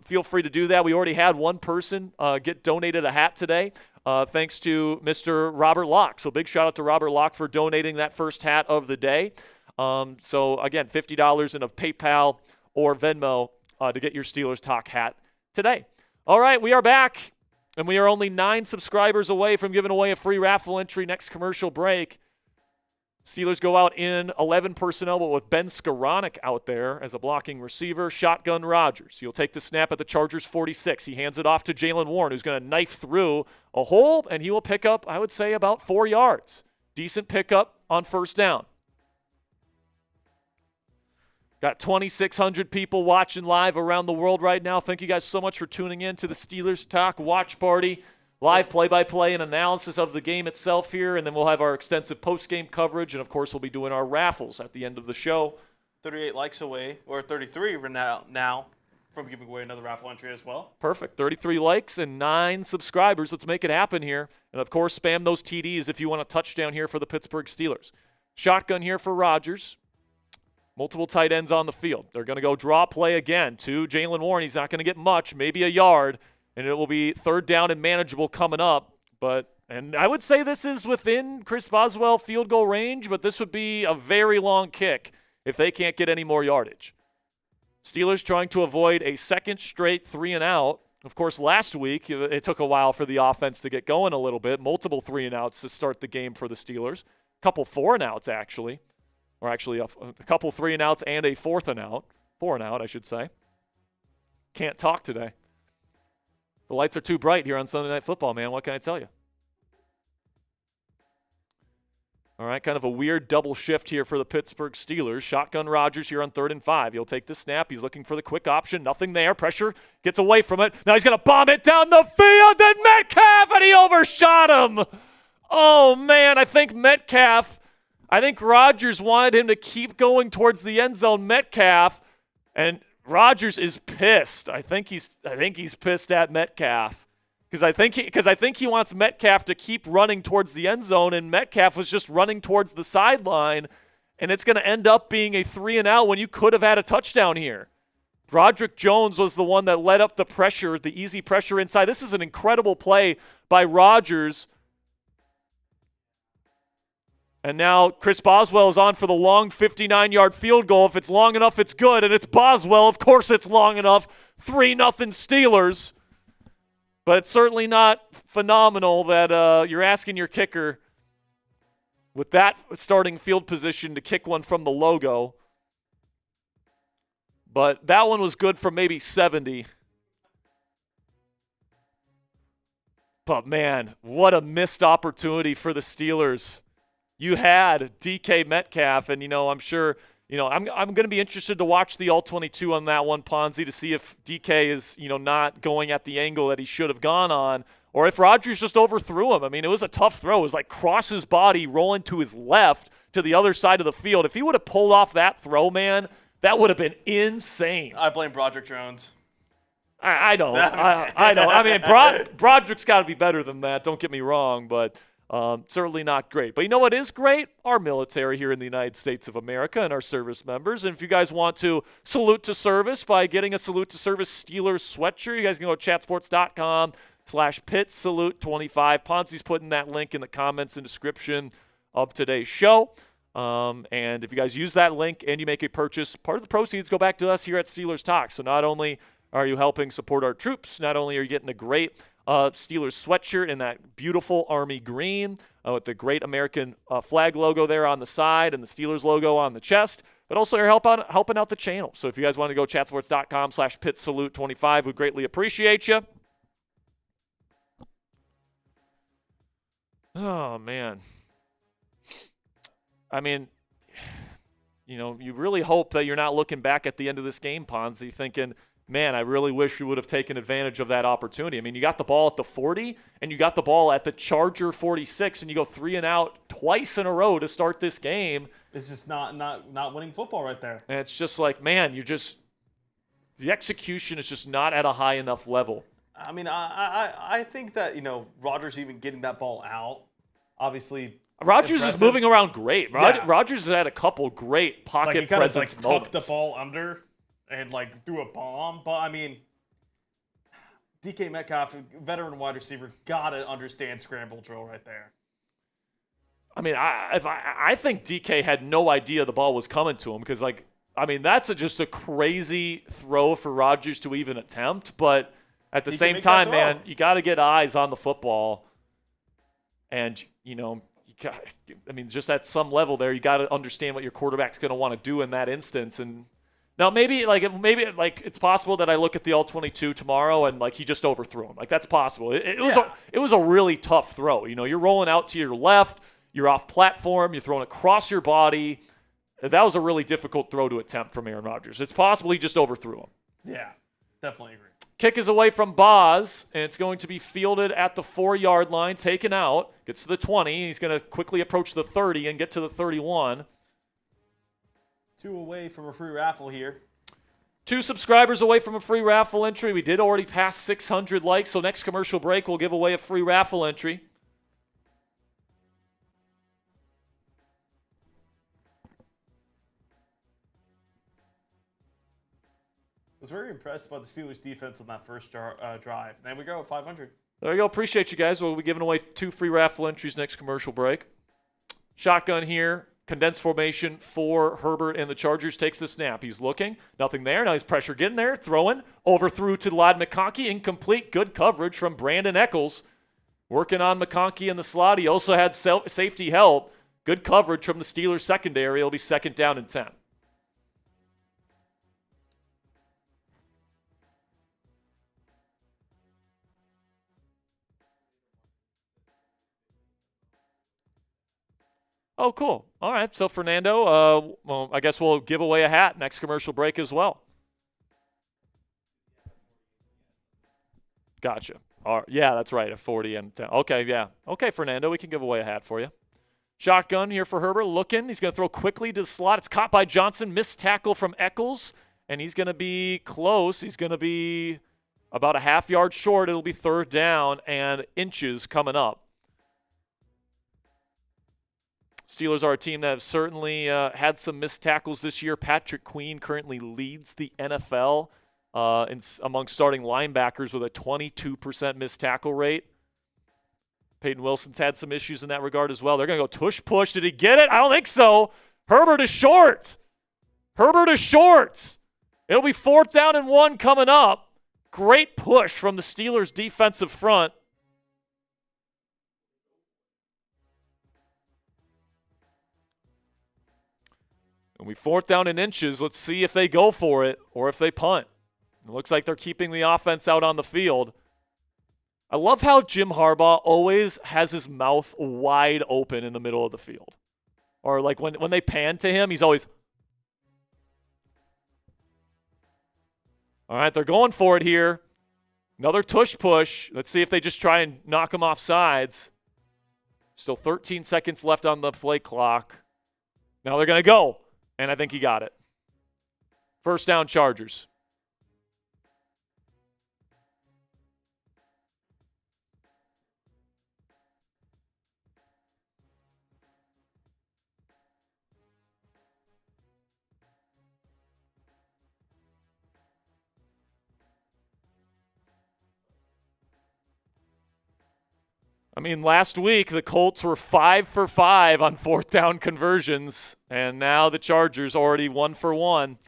feel free to do that. We already had one person get donated a hat today, thanks to Mr. Robert Locke. So big shout out to Robert Locke for donating that first hat of the day. So again, $50 in a PayPal or Venmo to get your Steelers Talk hat today. All right, we are back, and we are only 9 subscribers away from giving away a free raffle entry next commercial break. Steelers go out in 11 personnel, but with Ben Skoranek out there as a blocking receiver. Shotgun Rodgers. He'll take the snap at the Chargers 46. He hands it off to Jalen Warren, who's going to knife through a hole, and he will pick up, I would say, about 4 yards. Decent pickup on first down. Got 2,600 people watching live around the world right now. Thank you guys so much for tuning in to the Steelers Talk Watch Party. Live play-by-play and analysis of the game itself here, and then we'll have our extensive post-game coverage, and, of course, we'll be doing our raffles at the end of the show. 38 likes away, or 33 now from giving away another raffle entry as well. Perfect. 33 likes and 9 subscribers. Let's make it happen here. And, of course, spam those TDs if you want a touchdown here for the Pittsburgh Steelers. Shotgun here for Rodgers. Multiple tight ends on the field. They're going to go draw play again to Jalen Warren. He's not going to get much, maybe a yard, and it will be third down and manageable coming up. And I would say this is within Chris Boswell field goal range, but this would be a very long kick if they can't get any more yardage. Steelers trying to avoid a second straight 3-and-out. Of course, last week it took a while for the offense to get going a little bit. Multiple 3-and-outs to start the game for the Steelers. A couple 4-and-outs, actually. Or actually a couple 3-and-outs and a 4th-and-out. 4-and-out, I should say. Can't talk today. The lights are too bright here on Sunday Night Football, man. What can I tell you? All right, kind of a weird double shift here for the Pittsburgh Steelers. Shotgun Rodgers here on 3rd and 5. He'll take the snap. He's looking for the quick option. Nothing there. Pressure gets away from it. Now he's going to bomb it down the field. And Metcalf, and he overshot him. Oh, man, I think Rodgers wanted him to keep going towards the end zone. Metcalf, and Rodgers is pissed. I think he's pissed at Metcalf because I think he wants Metcalf to keep running towards the end zone, and Metcalf was just running towards the sideline, and it's going to end up being a 3-and-out when you could have had a touchdown here. Broderick Jones was the one that led up the pressure, the easy pressure inside. This is an incredible play by Rodgers. And now Chris Boswell is on for the long 59-yard field goal. If it's long enough, it's good. And it's Boswell. Of course it's long enough. 3-0 Steelers. But it's certainly not phenomenal that you're asking your kicker with that starting field position to kick one from the logo. But that one was good from maybe 70. But, man, what a missed opportunity for the Steelers. You had DK Metcalf, and, I'm sure, I'm going to be interested to watch the All-22 on that one, Ponzi, to see if DK is, not going at the angle that he should have gone on, or if Rodgers just overthrew him. I mean, it was a tough throw. It was like cross his body, rolling to his left to the other side of the field. If he would have pulled off that throw, man, that would have been insane. I blame Broderick Jones. I know. I know. I mean, Broderick's got to be better than that. Don't get me wrong, but certainly not great. But you know what is great? Our military here in the United States of America and our service members. And if you guys want to salute to service by getting a Salute to Service Steelers sweatshirt, you guys can go to chatsports.com/PitSalute25. Ponzi's putting that link in the comments and description of today's show. And if you guys use that link and you make a purchase, part of the proceeds go back to us here at Steelers Talk. So not only are you helping support our troops, not only are you getting a great Steelers sweatshirt in that beautiful Army green with the great American flag logo there on the side and the Steelers logo on the chest, but also you're helping out the channel. So if you guys want to go chatsports.com/PitSalute25, we'd greatly appreciate you. Oh, man. I mean, you really hope that you're not looking back at the end of this game, Ponzi, thinking, man, I really wish we would have taken advantage of that opportunity. I mean, you got the ball at the 40, and you got the ball at the Charger 46, and you go 3-and-out twice in a row to start this game. It's just not winning football right there. And it's just like, man, the execution is just not at a high enough level. I mean, I think that, Rodgers even getting that ball out, obviously – Rodgers is moving around great. Yeah. Rodgers has had a couple great pocket presence tucked moments. the ball under and threw a bomb. But I mean, DK Metcalf, veteran wide receiver, gotta understand scramble drill right there. I mean, I think DK had no idea the ball was coming to him because, that's just a crazy throw for Rodgers to even attempt. But at the same time, man, you got to get eyes on the football, and just at some level there, you got to understand what your quarterback's going to want to do in that instance. And now maybe it's possible that I look at the All-22 tomorrow and he just overthrew him. That's possible. It was a really tough throw. You're rolling out to your left, you're off platform, you're throwing across your body. that was a really difficult throw to attempt from Aaron Rodgers. It's possible he just overthrew him. Yeah, definitely agree. Kick is away from Boz, and it's going to be fielded at the 4-yard line, taken out. Gets to the 20. He's going to quickly approach the 30 and get to the 31. 2 away from a free raffle here. 2 subscribers away from a free raffle entry. We did already pass 600 likes, so next commercial break we'll give away a free raffle entry. I was very impressed by the Steelers' defense on that first drive. There we go, 500. There you go. Appreciate you guys. We'll be giving away 2 free raffle entries next commercial break. Shotgun here. Condensed formation for Herbert, and the Chargers takes the snap. He's looking. Nothing there. Now he's pressure getting there. Throwing. Overthrew to Ladd McConkey. Incomplete. Good coverage from Brandon Eccles. Working on McConkey in the slot. He also had safety help. Good coverage from the Steelers secondary. It'll be 2nd down and 10. Oh, cool. All right. So, Fernando, well, I guess we'll give away a hat next commercial break as well. Gotcha. All right. Yeah, that's right. A 40 and 10. Okay, yeah. Okay, Fernando, we can give away a hat for you. Shotgun here for Herbert. Looking. He's going to throw quickly to the slot. It's caught by Johnson. Missed tackle from Eccles. And he's going to be close. He's going to be about a half-yard short. It'll be 3rd down and inches coming up. Steelers are a team that have certainly had some missed tackles this year. Patrick Queen currently leads the NFL among starting linebackers with a 22% missed tackle rate. Peyton Wilson's had some issues in that regard as well. They're going to go tush-push. Did he get it? I don't think so. Herbert is short. Herbert is short. It'll be 4th down and 1 coming up. Great push from the Steelers' defensive front. And we 4th down in inches. Let's see if they go for it or if they punt. It looks like they're keeping the offense out on the field. I love how Jim Harbaugh always has his mouth wide open in the middle of the field. Or like when they pan to him, he's always. All right, they're going for it here. Another tush push. Let's see if they just try and knock him off sides. Still 13 seconds left on the play clock. Now they're going to go. And I think he got it. 1st down, Chargers. I mean, last week the Colts were 5 for 5 on 4th down conversions, and now the Chargers already 1 for 1.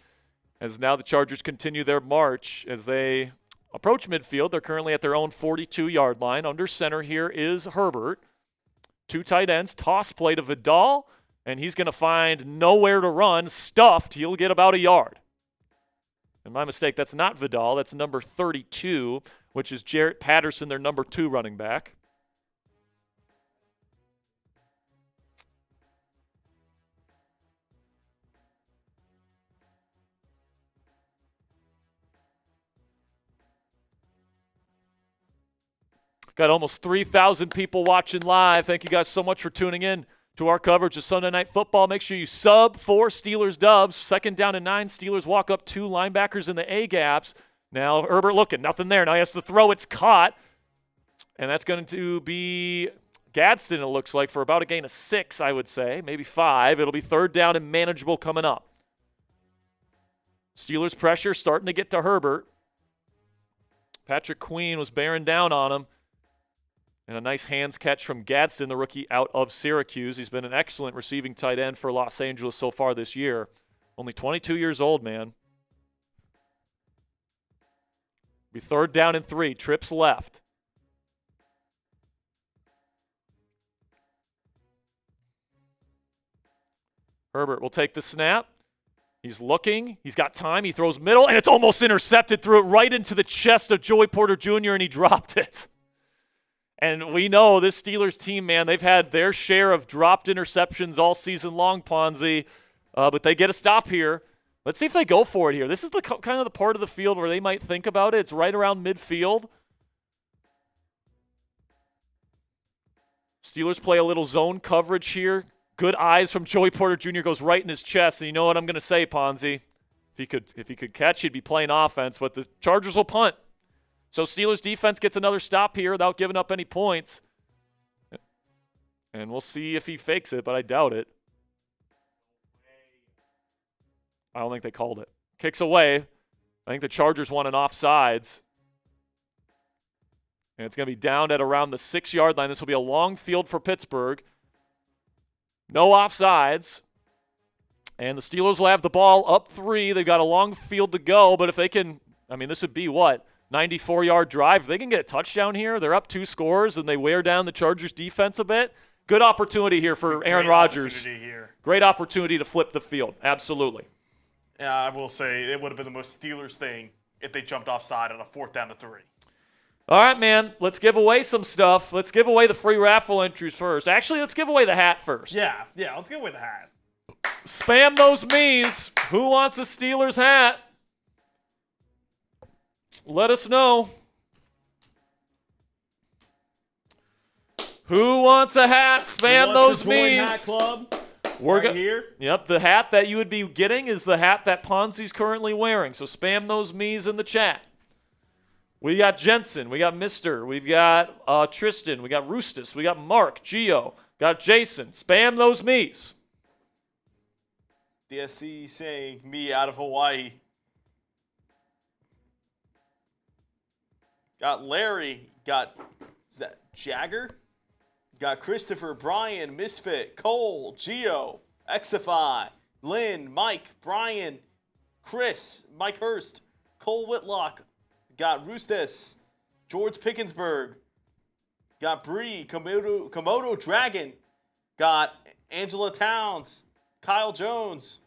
As now the Chargers continue their march as they approach midfield. They're currently at their own 42-yard line. Under center here is Herbert. 2 tight ends, toss play to Vidal, and he's going to find nowhere to run. Stuffed, he'll get about a yard. And my mistake, that's not Vidal. That's number 32, which is Jarrett Patterson, their number 2 running back. Got almost 3,000 people watching live. Thank you guys so much for tuning in to our coverage of Sunday Night Football. Make sure you sub for Steelers dubs. 2nd down and 9. Steelers walk up 2 linebackers in the A-gaps. Now Herbert looking. Nothing there. Now he has to throw. It's caught. And that's going to be Gadsden, it looks like, for about a gain of 6, I would say. Maybe 5. It'll be 3rd down and manageable coming up. Steelers pressure starting to get to Herbert. Patrick Queen was bearing down on him. And a nice hands catch from Gadsden, the rookie out of Syracuse. He's been an excellent receiving tight end for Los Angeles so far this year. Only 22 years old, man. Be 3rd down and 3. Trips left. Herbert will take the snap. He's looking. He's got time. He throws middle, and it's almost intercepted. Threw it right into the chest of Joey Porter Jr., and he dropped it. And we know this Steelers team, man, they've had their share of dropped interceptions all season long, Ponzi. but they get a stop here. Let's see if they go for it here. This is the kind of the part of the field where they might think about it. It's right around midfield. Steelers play a little zone coverage here. Good eyes from Joey Porter Jr. goes right in his chest. And you know what I'm going to say, Ponzi? If he could catch, he'd be playing offense, but the Chargers will punt. So Steelers defense gets another stop here without giving up any points. And we'll see if he fakes it, but I doubt it. I don't think they called it. Kicks away. I think the Chargers want an offsides. And it's going to be down at around the 6-yard line. This will be a long field for Pittsburgh. No offsides. And the Steelers will have the ball up 3. They've got a long field to go, but if they can, I mean, this would be what? 94-yard drive. If they can get a touchdown here, they're up 2 scores, and they wear down the Chargers defense a bit. Good opportunity here for Aaron Rodgers. Great opportunity to flip the field. Absolutely. Yeah, I will say it would have been the most Steelers thing if they jumped offside on a 4th down to 3. All right, man. Let's give away some stuff. Let's give away the free raffle entries first. Actually, let's give away the hat first. Yeah, let's give away the hat. Spam those me's. Who wants a Steelers hat? Let us know. Who wants a hat? Spam those me's. Hat club. We're here. Yep, the hat that you would be getting is the hat that Ponzi's currently wearing. So spam those me's in the chat. We got Jensen, we got Mister, we've got Tristan, we got Roostus, we got Mark, Gio, got Jason. Spam those me's. DSC saying me out of Hawaii. Got Larry, is that Jagger? Got Christopher, Brian, Misfit, Cole, Gio, Exify, Lynn, Mike, Brian, Chris, Mike Hurst, Cole Whitlock, got Roostes, George Pickensburg, got Bree, Komodo Dragon, got Angela Towns, Kyle Jones,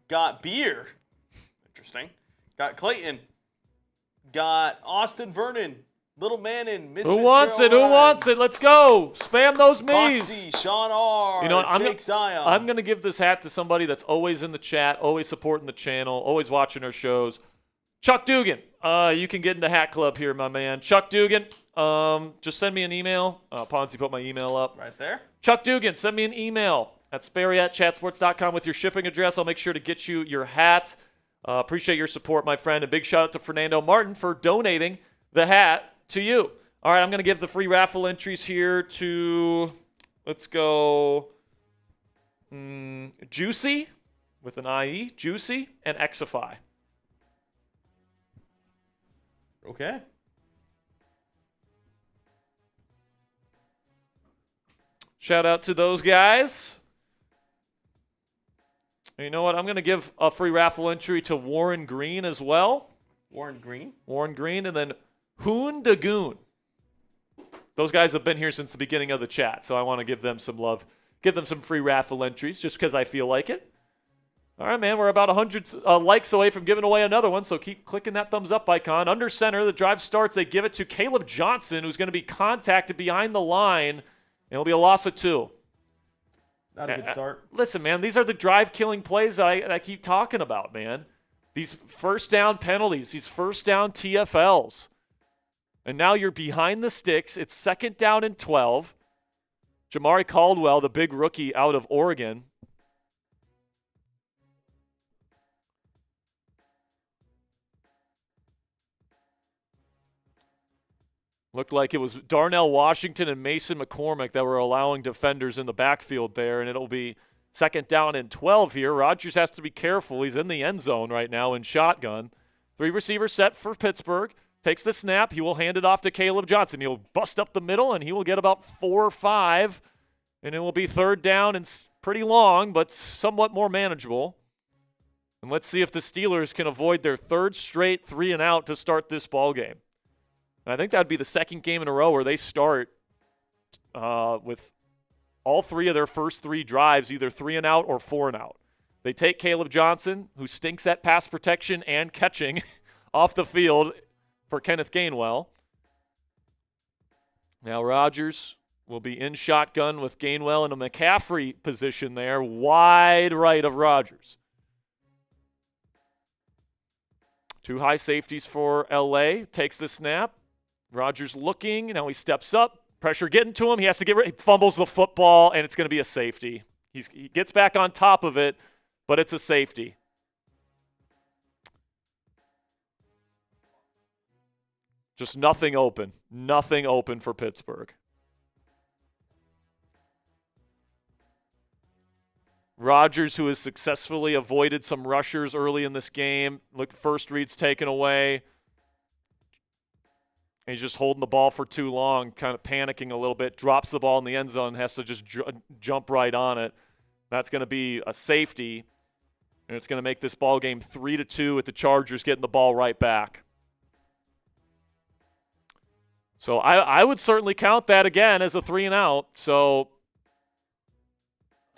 got Beer, interesting, got Clayton, got Austin Vernon, Little Mannon, Misfit Who wants it? Who wants it? Let's go. Spam those me's. Foxy, Sean R. You know what? Jake Zion. I'm going to give this hat to somebody that's always in the chat, always supporting the channel, always watching our shows. Chuck Dugan. You can get in the hat club here, my man. Chuck Dugan, just send me an email. Ponzi put my email up. Right there. Chuck Dugan, send me an email at sperry@chatsports.com with your shipping address. I'll make sure to get you your hat. Appreciate your support, my friend. And big shout out to Fernando Martin for donating the hat to you. All right, I'm going to give the free raffle entries here to, let's go, Juicy, with an IE, Juicy, and Exify. Okay. Shout out to those guys. You know what? I'm going to give a free raffle entry to Warren Green as well. Warren Green, and then Hoon Dagoon. Those guys have been here since the beginning of the chat, so I want to give them some love. Give them some free raffle entries just because I feel like it. All right, man, we're about 100 likes away from giving away another one, so keep clicking that thumbs up icon. Under center, the drive starts. They give it to Caleb Johnson, who's going to be contacted behind the line, and it'll be a loss of 2. not a good start. Listen, man, these are the drive-killing plays that I keep talking about, man. These first down penalties, these first down TFLs. And now you're behind the sticks. It's 2nd down and 12. Jamari Caldwell, the big rookie out of Oregon. Looked like it was Darnell Washington and Mason McCormick that were allowing defenders in the backfield there, and it'll be 2nd down and 12 here. Rodgers has to be careful. He's in the end zone right now in shotgun. 3 receivers set for Pittsburgh. Takes the snap. He will hand it off to Caleb Johnson. He'll bust up the middle, and he will get about 4 or 5. And it will be 3rd down and pretty long, but somewhat more manageable. And let's see if the Steelers can avoid their 3rd straight 3-and-out to start this ball game. And I think that would be the 2nd game in a row where they start with all 3 of their first 3 drives, either 3-and-out or 4-and-out. They take Caleb Johnson, who stinks at pass protection and catching, off the field for Kenneth Gainwell. Now Rodgers will be in shotgun with Gainwell in a McCaffrey position there, wide right of Rodgers. 2 high safeties for LA. Takes the snap. Rodgers looking. Now he steps up. Pressure getting to him. He has to get rid. He fumbles the football, and it's going to be a safety. He gets back on top of it, but it's a safety. Just nothing open. Nothing open for Pittsburgh. Rodgers, who has successfully avoided some rushers early in this game. Look, first read's taken away. He's just holding the ball for too long, kind of panicking a little bit. Drops the ball in the end zone, has to just jump right on it. That's going to be a safety, and it's going to make this ball game 3-2 with the Chargers getting the ball right back. So I would certainly count that again as a 3-and-out. So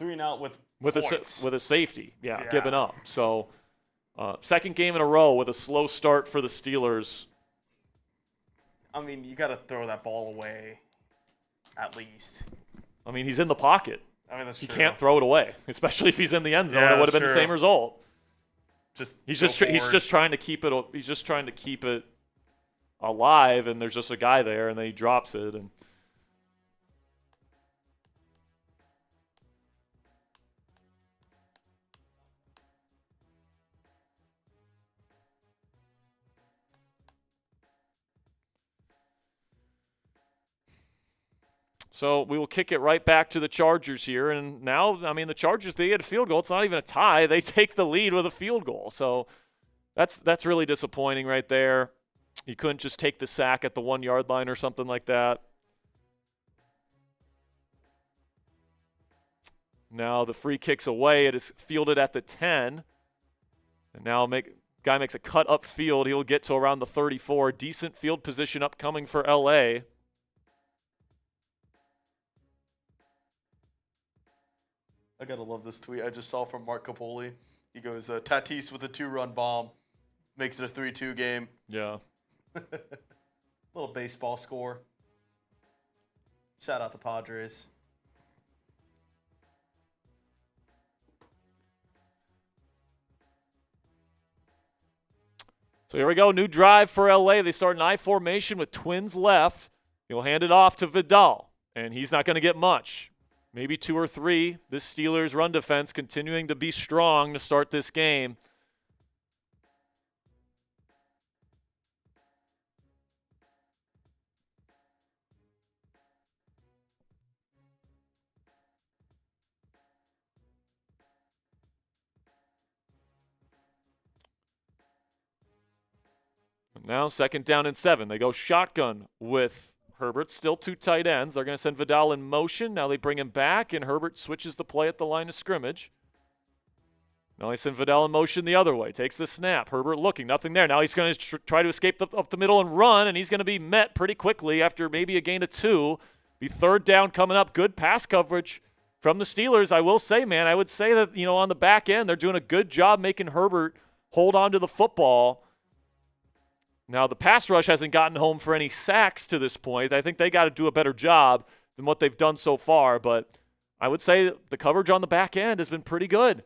3-and-out with a safety, giving up. So second game in a row with a slow start for the Steelers. I mean, you got to throw that ball away, at least. I mean, he's in the pocket. I mean, that's he true. can't throw it away, especially if he's in the end zone. It would have been the same result. He's just trying to keep it. He's just trying to keep it alive, and there's just a guy there, and then he drops it. And so we will kick it right back to the Chargers here. And now, I mean, the Chargers, they get a field goal. It's not even a tie. They take the lead with a field goal. So that's really disappointing right there. You couldn't just take the sack at the 1-yard line or something like that. Now the free kick's away. It is fielded at the 10. And now guy makes a cut upfield. He'll get to around the 34. Decent field position upcoming for LA. I gotta love this tweet I just saw from Mark Capoli. He goes, Tatis with a 2-run bomb. Makes it a 3-2 game. Yeah. Little baseball score. Shout out the Padres. So here we go. New drive for LA. They start an I formation with twins left. He'll hand it off to Vidal, and he's not going to get much. Maybe 2 or 3. This Steelers run defense continuing to be strong to start this game. Now 2nd down and 7. They go shotgun with Herbert. Still 2 tight ends. They're going to send Vidal in motion. Now they bring him back, and Herbert switches the play at the line of scrimmage. Now they send Vidal in motion the other way. Takes the snap. Herbert looking. Nothing there. Now he's going to try to escape up the middle and run, and he's going to be met pretty quickly after maybe a gain of 2. Be 3rd down coming up. Good pass coverage from the Steelers. I will say, man, I would say that, on the back end, they're doing a good job making Herbert hold on to the football. Now, the pass rush hasn't gotten home for any sacks to this point. I think they got to do a better job than what they've done so far, but I would say the coverage on the back end has been pretty good.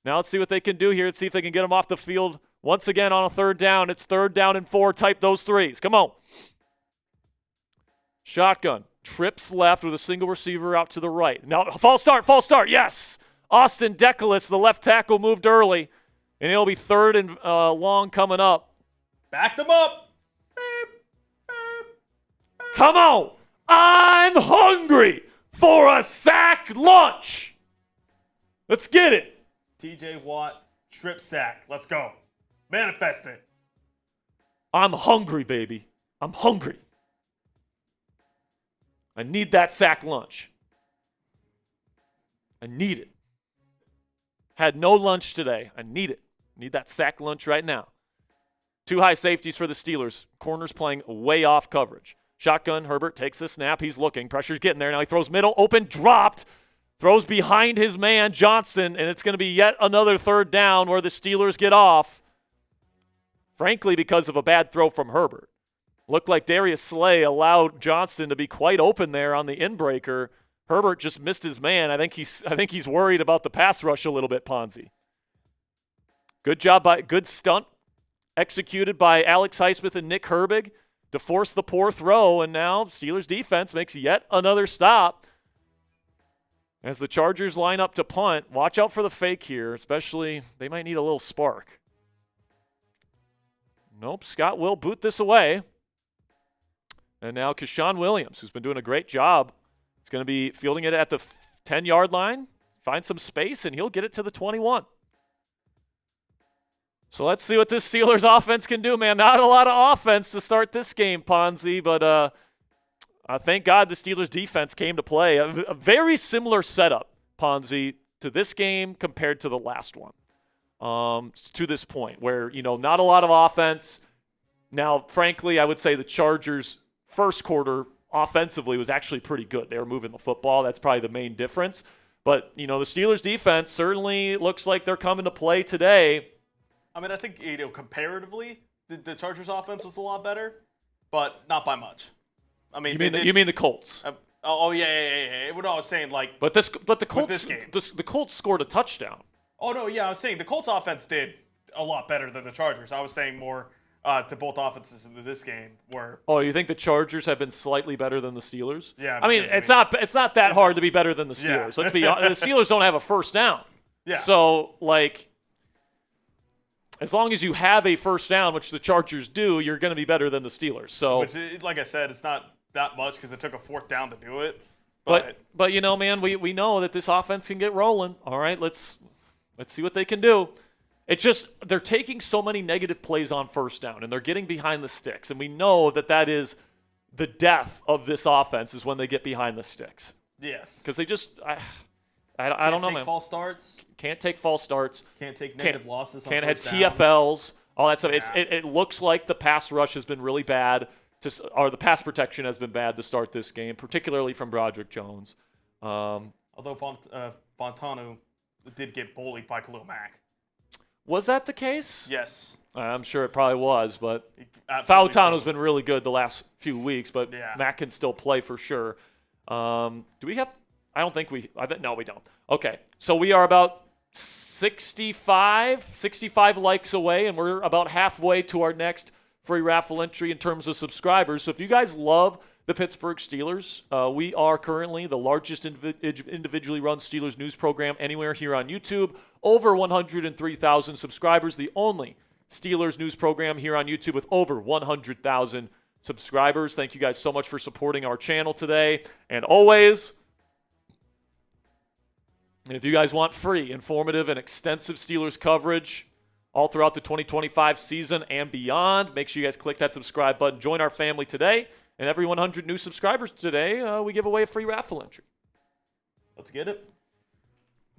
Now let's see what they can do here. Let's see if they can get him off the field once again on a 3rd down. It's 3rd down and 4. Type those 3s. Come on. Shotgun. Trips left with a single receiver out to the right. Now, false start. Yes. Austin Deculus, the left tackle, moved early, and it'll be 3rd and long coming up. Back them up. Come on. I'm hungry for a sack lunch. Let's get it. TJ Watt, strip sack. Let's go. Manifest it. I'm hungry, baby. I'm hungry. I need that sack lunch. I need it. Had no lunch today. I need it. Need that sack lunch right now. 2 high safeties for the Steelers. Corners playing way off coverage. Shotgun, Herbert takes the snap. He's looking. Pressure's getting there. Now he throws middle, open, dropped. Throws behind his man, Johnson, and it's going to be yet another 3rd down where the Steelers get off. Frankly, because of a bad throw from Herbert. Looked like Darius Slay allowed Johnston to be quite open there on the inbreaker. Herbert just missed his man. I think he's worried about the pass rush a little bit, Ponzi. Good stunt executed by Alex Highsmith and Nick Herbig to force the poor throw, and now Steelers defense makes yet another stop. As the Chargers line up to punt, watch out for the fake here, especially they might need a little spark. Nope, Scott will boot this away. And now Keshawn Williams, who's been doing a great job, is going to be fielding it at the 10-yard line, find some space, and he'll get it to the 21. So let's see what this Steelers offense can do, man. Not a lot of offense to start this game, Ponzi, but thank God the Steelers defense came to play. A very similar setup, Ponzi, to this game compared to the last one. To this point where, not a lot of offense. Now, frankly, I would say the Chargers' first quarter offensively was actually pretty good. They were moving the football. That's probably the main difference. But, the Steelers defense certainly looks like they're coming to play today. I mean, I think, comparatively, the Chargers offense was a lot better, but not by much. I mean, you mean the Colts? Yeah. What I was saying, but the Colts, this game, the Colts scored a touchdown. Oh no, yeah, I was saying the Colts offense did a lot better than the Chargers. I was saying more to both offenses in this game. Oh, you think the Chargers have been slightly better than the Steelers? Yeah. I mean, it's not that hard to be better than the Steelers. Yeah. Let's be honest. The Steelers don't have a first down. Yeah. So as long as you have a first down, which the Chargers do, you're going to be better than the Steelers. So, which, like I said, it's not that much because it took a fourth down to do it. But man, we know that this offense can get rolling. All right, let's see what they can do. It's just they're taking so many negative plays on first down, and they're getting behind the sticks. And we know that is the death of this offense is when they get behind the sticks. Yes. Because they just I don't know, man. False starts. Can't take false starts. Can't take negative losses. Can't have TFLs. All that stuff. Yeah. It looks like the pass rush has been really bad, or the pass protection has been bad to start this game, particularly from Broderick Jones. Although Fontano did get bullied by Khalil Mack. Was that the case? Yes. I'm sure it probably was, but Fautano's been really good the last few weeks, but Mack can still play for sure. Do we have – I don't think we – no, we don't. Okay, so we are about 65 likes away, and we're about halfway to our next free raffle entry in terms of subscribers. So if you guys love the Pittsburgh Steelers, we are currently the largest individually run Steelers news program anywhere here on YouTube. Over 103,000 subscribers, the only Steelers news program here on YouTube with over 100,000 subscribers. Thank you guys so much for supporting our channel today. And always, if you guys want free, informative, and extensive Steelers coverage all throughout the 2025 season and beyond, make sure you guys click that subscribe button. Join our family today. And every 100 new subscribers today, we give away a free raffle entry. Let's get it.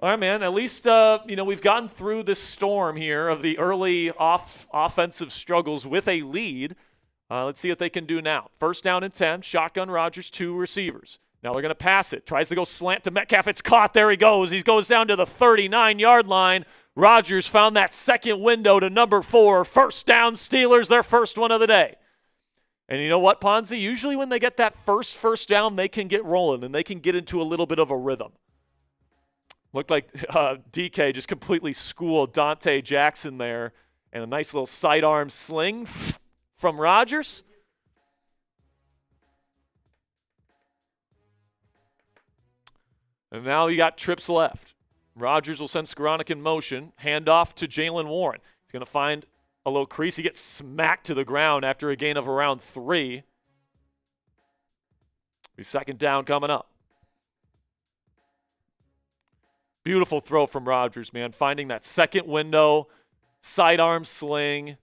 All right, man. At least, we've gotten through this storm here of the early offensive struggles with a lead. Let's see what they can do now. First down and 10. Shotgun Rodgers, 2 receivers. Now they're going to pass it. Tries to go slant to Metcalf. It's caught. There he goes. He goes down to the 39-yard line. Rodgers found that second window to number 4. First down, Steelers, their first one of the day. And you know what, Ponzi? Usually when they get that first down, they can get rolling and they can get into a little bit of a rhythm. Looked like DK just completely schooled Dante Jackson there. And a nice little sidearm sling from Rodgers. And now you got trips left. Rodgers will send Skoranek in motion. Hand off to Jalen Warren. He's going to find a little crease. He gets smacked to the ground after a gain of around 3. Second down coming up. Beautiful throw from Rodgers, man. Finding that second window, sidearm sling,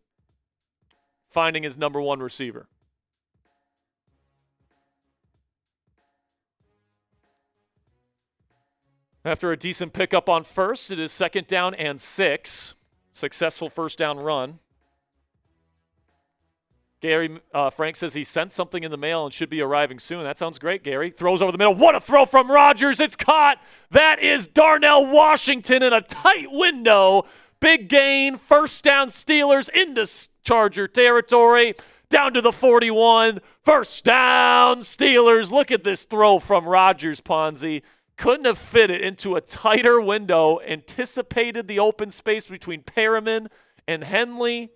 finding his number 1 receiver. After a decent pickup on first, it is second down and 6. Successful first down run. Gary Frank says he sent something in the mail and should be arriving soon. That sounds great, Gary. Throws over the middle. What a throw from Rodgers. It's caught. That is Darnell Washington in a tight window. Big gain. First down Steelers into Charger territory. down to the 41. First down, Steelers. Look at this throw from Rodgers, Ponzi. Couldn't have fit it into a tighter window, anticipated the open space between Perriman and Henley,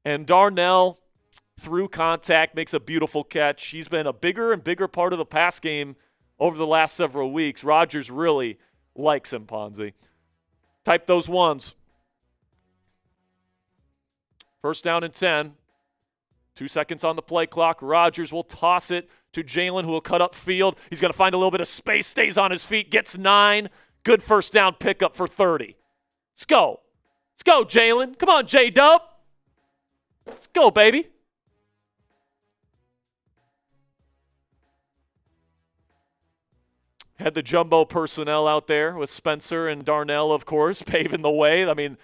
and Darnell, through contact, makes a beautiful catch. He's been a bigger and bigger part of the pass game over the last several weeks. Rodgers really likes him, Ponzi. Type those ones. First down and 10. 2 seconds on the play clock. Rodgers will toss it to Jalen, who will cut up field. He's going to find a little bit of space, stays on his feet, gets 9. Good first down pickup for 30. Let's go. Let's go, Jalen. Come on, J-Dub. Let's go, baby. Had the jumbo personnel out there with Spencer and Darnell, of course, paving the way. I mean,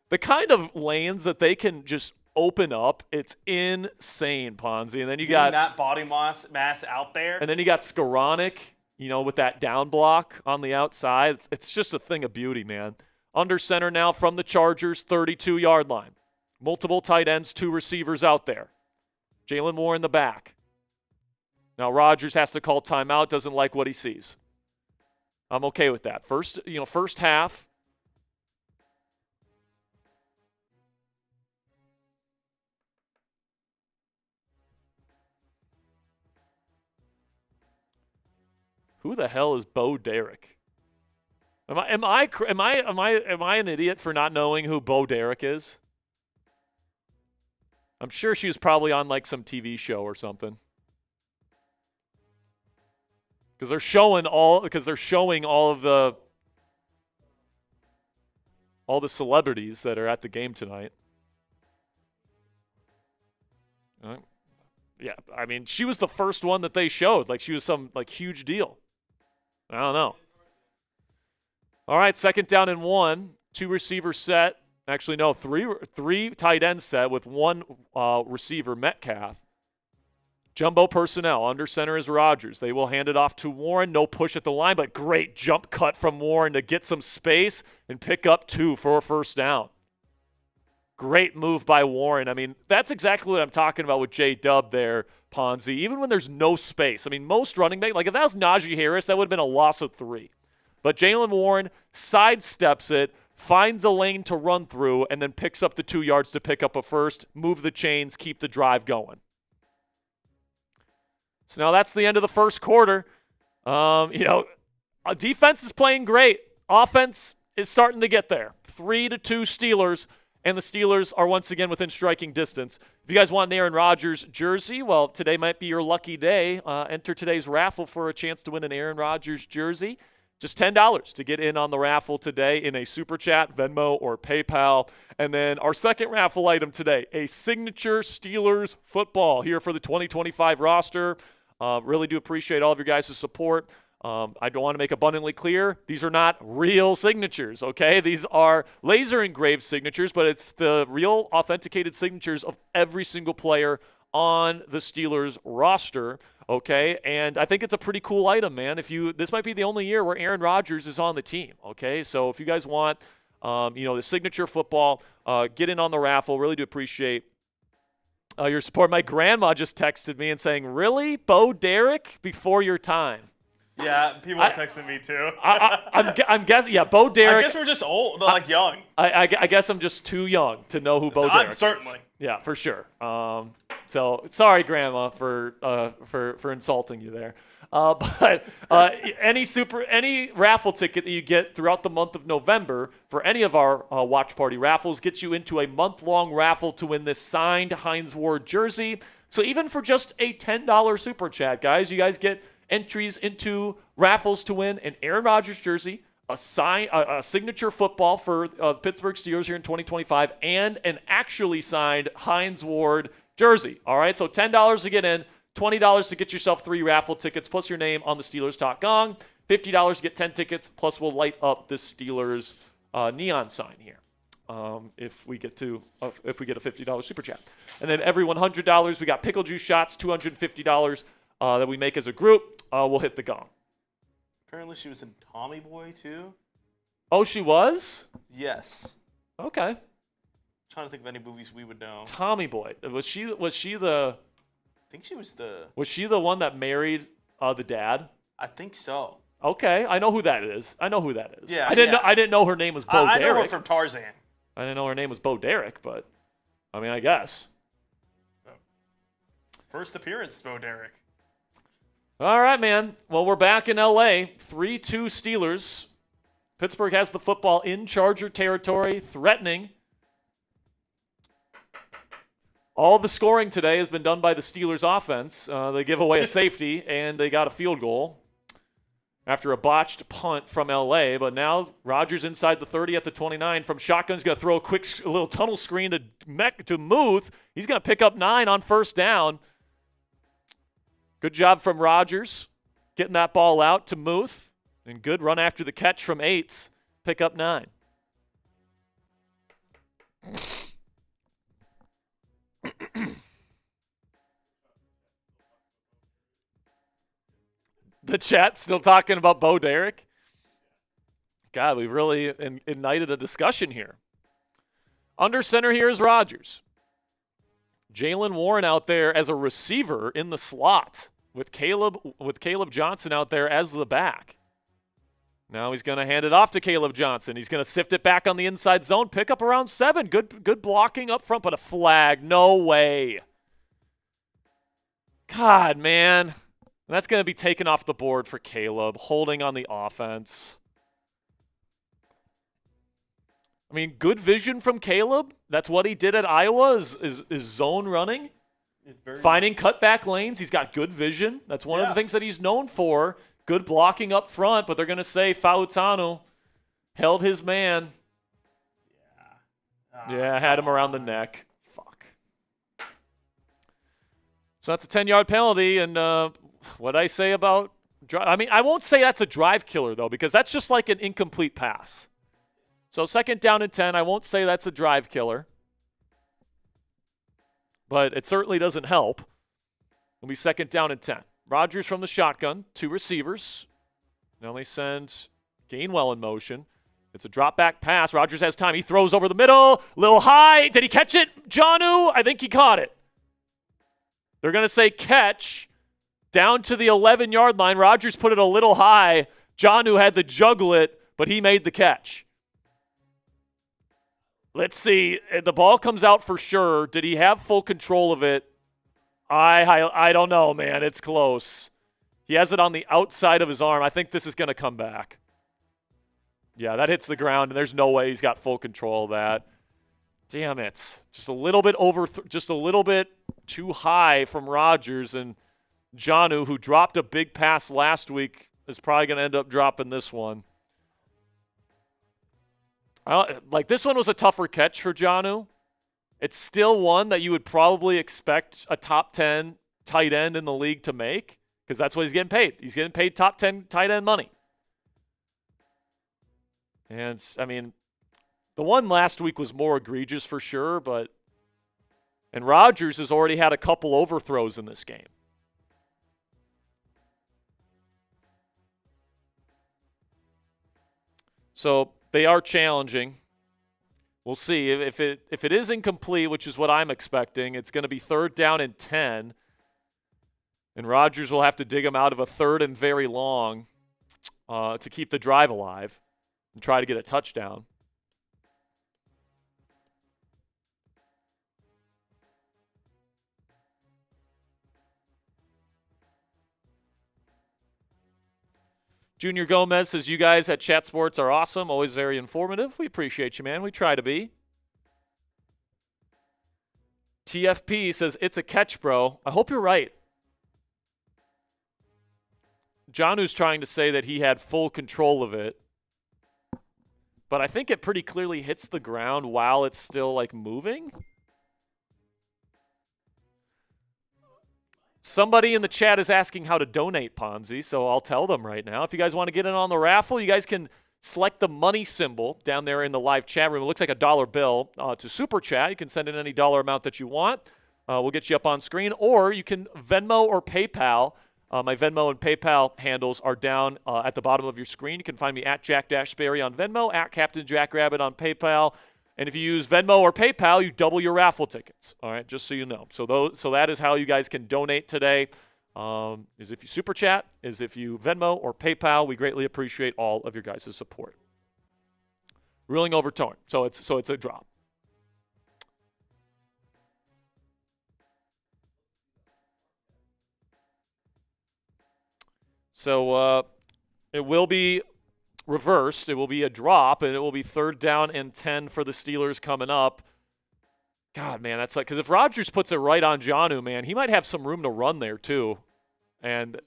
the kind of lanes that they can just open up, it's insane, Ponzi. And then you got that body mass out there. And then you got Skoranek, with that down block on the outside. It's just a thing of beauty, man. Under center now from the Chargers, 32-yard line. Multiple tight ends, 2 receivers out there. Jalen Moore in the back. Now Rodgers has to call timeout, doesn't like what he sees. I'm okay with that. First half. Who the hell is Bo Derek? Am I an idiot for not knowing who Bo Derek is? I'm sure she was probably on like some TV show or something. Because they're showing all of the celebrities that are at the game tonight. Yeah, I mean, she was the first one that they showed. Like she was some huge deal. I don't know. All right, second down and 1. 2 receiver set. Actually, no, three tight end set with 1 receiver, Metcalf. Jumbo personnel. Under center is Rodgers. They will hand it off to Warren. No push at the line, but great jump cut from Warren to get some space and pick up 2 for a first down. Great move by Warren. I mean, that's exactly what I'm talking about with J-Dub there, Ponzi. Even when there's no space. I mean, most running back, like if that was Najee Harris, that would have been a loss of 3. But Jalen Warren sidesteps it, finds a lane to run through, and then picks up the 2 yards to pick up a first, move the chains, keep the drive going. So now that's the end of the first quarter. Defense is playing great. Offense is starting to get there. 3-2 Steelers, and the Steelers are once again within striking distance. If you guys want an Aaron Rodgers jersey, well, today might be your lucky day. Enter today's raffle for a chance to win an Aaron Rodgers jersey. Just $10 to get in on the raffle today in a Super Chat, Venmo, or PayPal. And then our second raffle item today, a signature Steelers football here for the 2025 roster. Really do appreciate all of your guys' support. I don't want to make abundantly clear, these are not real signatures, okay? These are laser engraved signatures, but it's the real authenticated signatures of every single player on the Steelers roster, okay? And I think it's a pretty cool item, man. This might be the only year where Aaron Rodgers is on the team, okay? So if you guys want, the signature football, get in on the raffle. Really do appreciate your support. My grandma just texted me and saying, really? Bo Derek before your time? Yeah, people are texting me too. I'm guessing, yeah, Bo Derek. I guess we're just old, young. I guess I'm just too young to know who Bo Derek is. Certainly. Yeah, for sure. So sorry, Grandma, for insulting you there. But any raffle ticket that you get throughout the month of November for any of our watch party raffles gets you into a month-long raffle to win this signed Hines Ward jersey. So even for just a $10 super chat, guys, you guys get entries into raffles to win an Aaron Rodgers jersey, a signature football for Pittsburgh Steelers here in 2025, and an actually signed Hines Ward jersey. All right, so $10 to get in, $20 to get yourself 3 raffle tickets, plus your name on the Steelers Talk Gong, $50 to get 10 tickets, plus we'll light up this Steelers neon sign here if we get a $50 super chat. And then every $100, we got pickle juice shots, $250 that we make as a group. We'll hit the gong. Apparently she was in Tommy Boy, too. Oh, she was? Yes. Okay. trying to think of any movies we would know. Tommy Boy. Was she the I think she was the. Was she the one that married the dad? I think so. Okay, I know who that is. Yeah, I didn't know her name was Bo I Derek. know her from Tarzan. I didn't know her name was Bo Derek, but I mean, I guess. First appearance, Bo Derek. All right, man. Well, we're back in L.A. 3-2 Steelers. Pittsburgh has the football in Charger territory, threatening. All the scoring today has been done by the Steelers offense. They give away a safety, and they got a field goal after a botched punt from L.A. But now Rodgers inside the 30 at the 29 from shotgun. He's going to throw a little tunnel screen to Muth. He's going to pick up 9 on first down. Good job from Rodgers getting that ball out to Muth. And good run after the catch from Eights. Pick up 9. The chat still talking about Bo Derek? God, we've really ignited a discussion here. Under center here is Rodgers. Jalen Warren out there as a receiver in the slot with Caleb Johnson out there as the back. Now he's going to hand it off to Caleb Johnson. He's going to sift it back on the inside zone. Pick up around 7. Good blocking up front, but a flag. No way. God, man. That's going to be taken off the board for Caleb, holding on the offense. I mean, good vision from Caleb. That's what he did at Iowa is zone running. Finding cutback lanes. He's got good vision. That's one of the things that he's known for. Good blocking up front, but they're going to say Fautanu held his man. Yeah, had him around the neck. Fuck. So that's a 10-yard penalty, and what I say about I mean, I won't say that's a drive killer, though, because that's just like an incomplete pass. So 2nd down and 10, I won't say that's a drive killer. But it certainly doesn't help. It'll be 2nd down and 10. Rodgers from the shotgun, 2 receivers. Now they send Gainwell in motion. It's a drop back pass. Rodgers has time. He throws over the middle. Little high. Did he catch it, Jonnu? I think he caught it. They're going to say catch down to the 11-yard line. Rodgers put it a little high. Jonnu had to juggle it, but he made the catch. Let's see. The ball comes out for sure. Did he have full control of it? I don't know, man. It's close. He has it on the outside of his arm. I think this is going to come back. Yeah, that hits the ground, and there's no way he's got full control of that. Damn it. Just a little bit just a little bit too high from Rodgers, and Jonnu, who dropped a big pass last week, is probably going to end up dropping this one. This one was a tougher catch for Jonnu. It's still one that you would probably expect a top 10 tight end in the league to make because that's what he's getting paid. He's getting paid top 10 tight end money. And, I mean, the one last week was more egregious for sure, and Rodgers has already had a couple overthrows in this game. So they are challenging. We'll see. If it is incomplete, which is what I'm expecting, it's going to be 3rd down and 10. And Rodgers will have to dig him out of a 3rd and very long to keep the drive alive and try to get a touchdown. Junior Gomez says, you guys at Chat Sports are awesome, always very informative. We appreciate you, man. We try to be. TFP says, it's a catch, bro. I hope you're right. Jonnu's trying to say that he had full control of it. But I think it pretty clearly hits the ground while it's still, moving. Somebody in the chat is asking how to donate, Ponzi, so I'll tell them right now. If you guys want to get in on the raffle, you guys can select the money symbol down there in the live chat room. It looks like a dollar bill to Super Chat. You can send in any dollar amount that you want. We'll get you up on screen. Or you can Venmo or PayPal. My Venmo and PayPal handles are down at the bottom of your screen. You can find me at Jack-Sperry on Venmo, at Captain Jack Rabbit on PayPal, And if you use Venmo or PayPal, you double your raffle tickets. All right, just so you know. So that is how you guys can donate today. Is if you super chat, is if you Venmo or PayPal. We greatly appreciate all of your guys' support. Ruling overturned. So it's a drop. So it will be reversed. It will be a drop, and it will be 3rd down and 10 for the Steelers coming up. God, man, that's like, because if Rodgers puts it right on Jonnu, man, he might have some room to run there too. And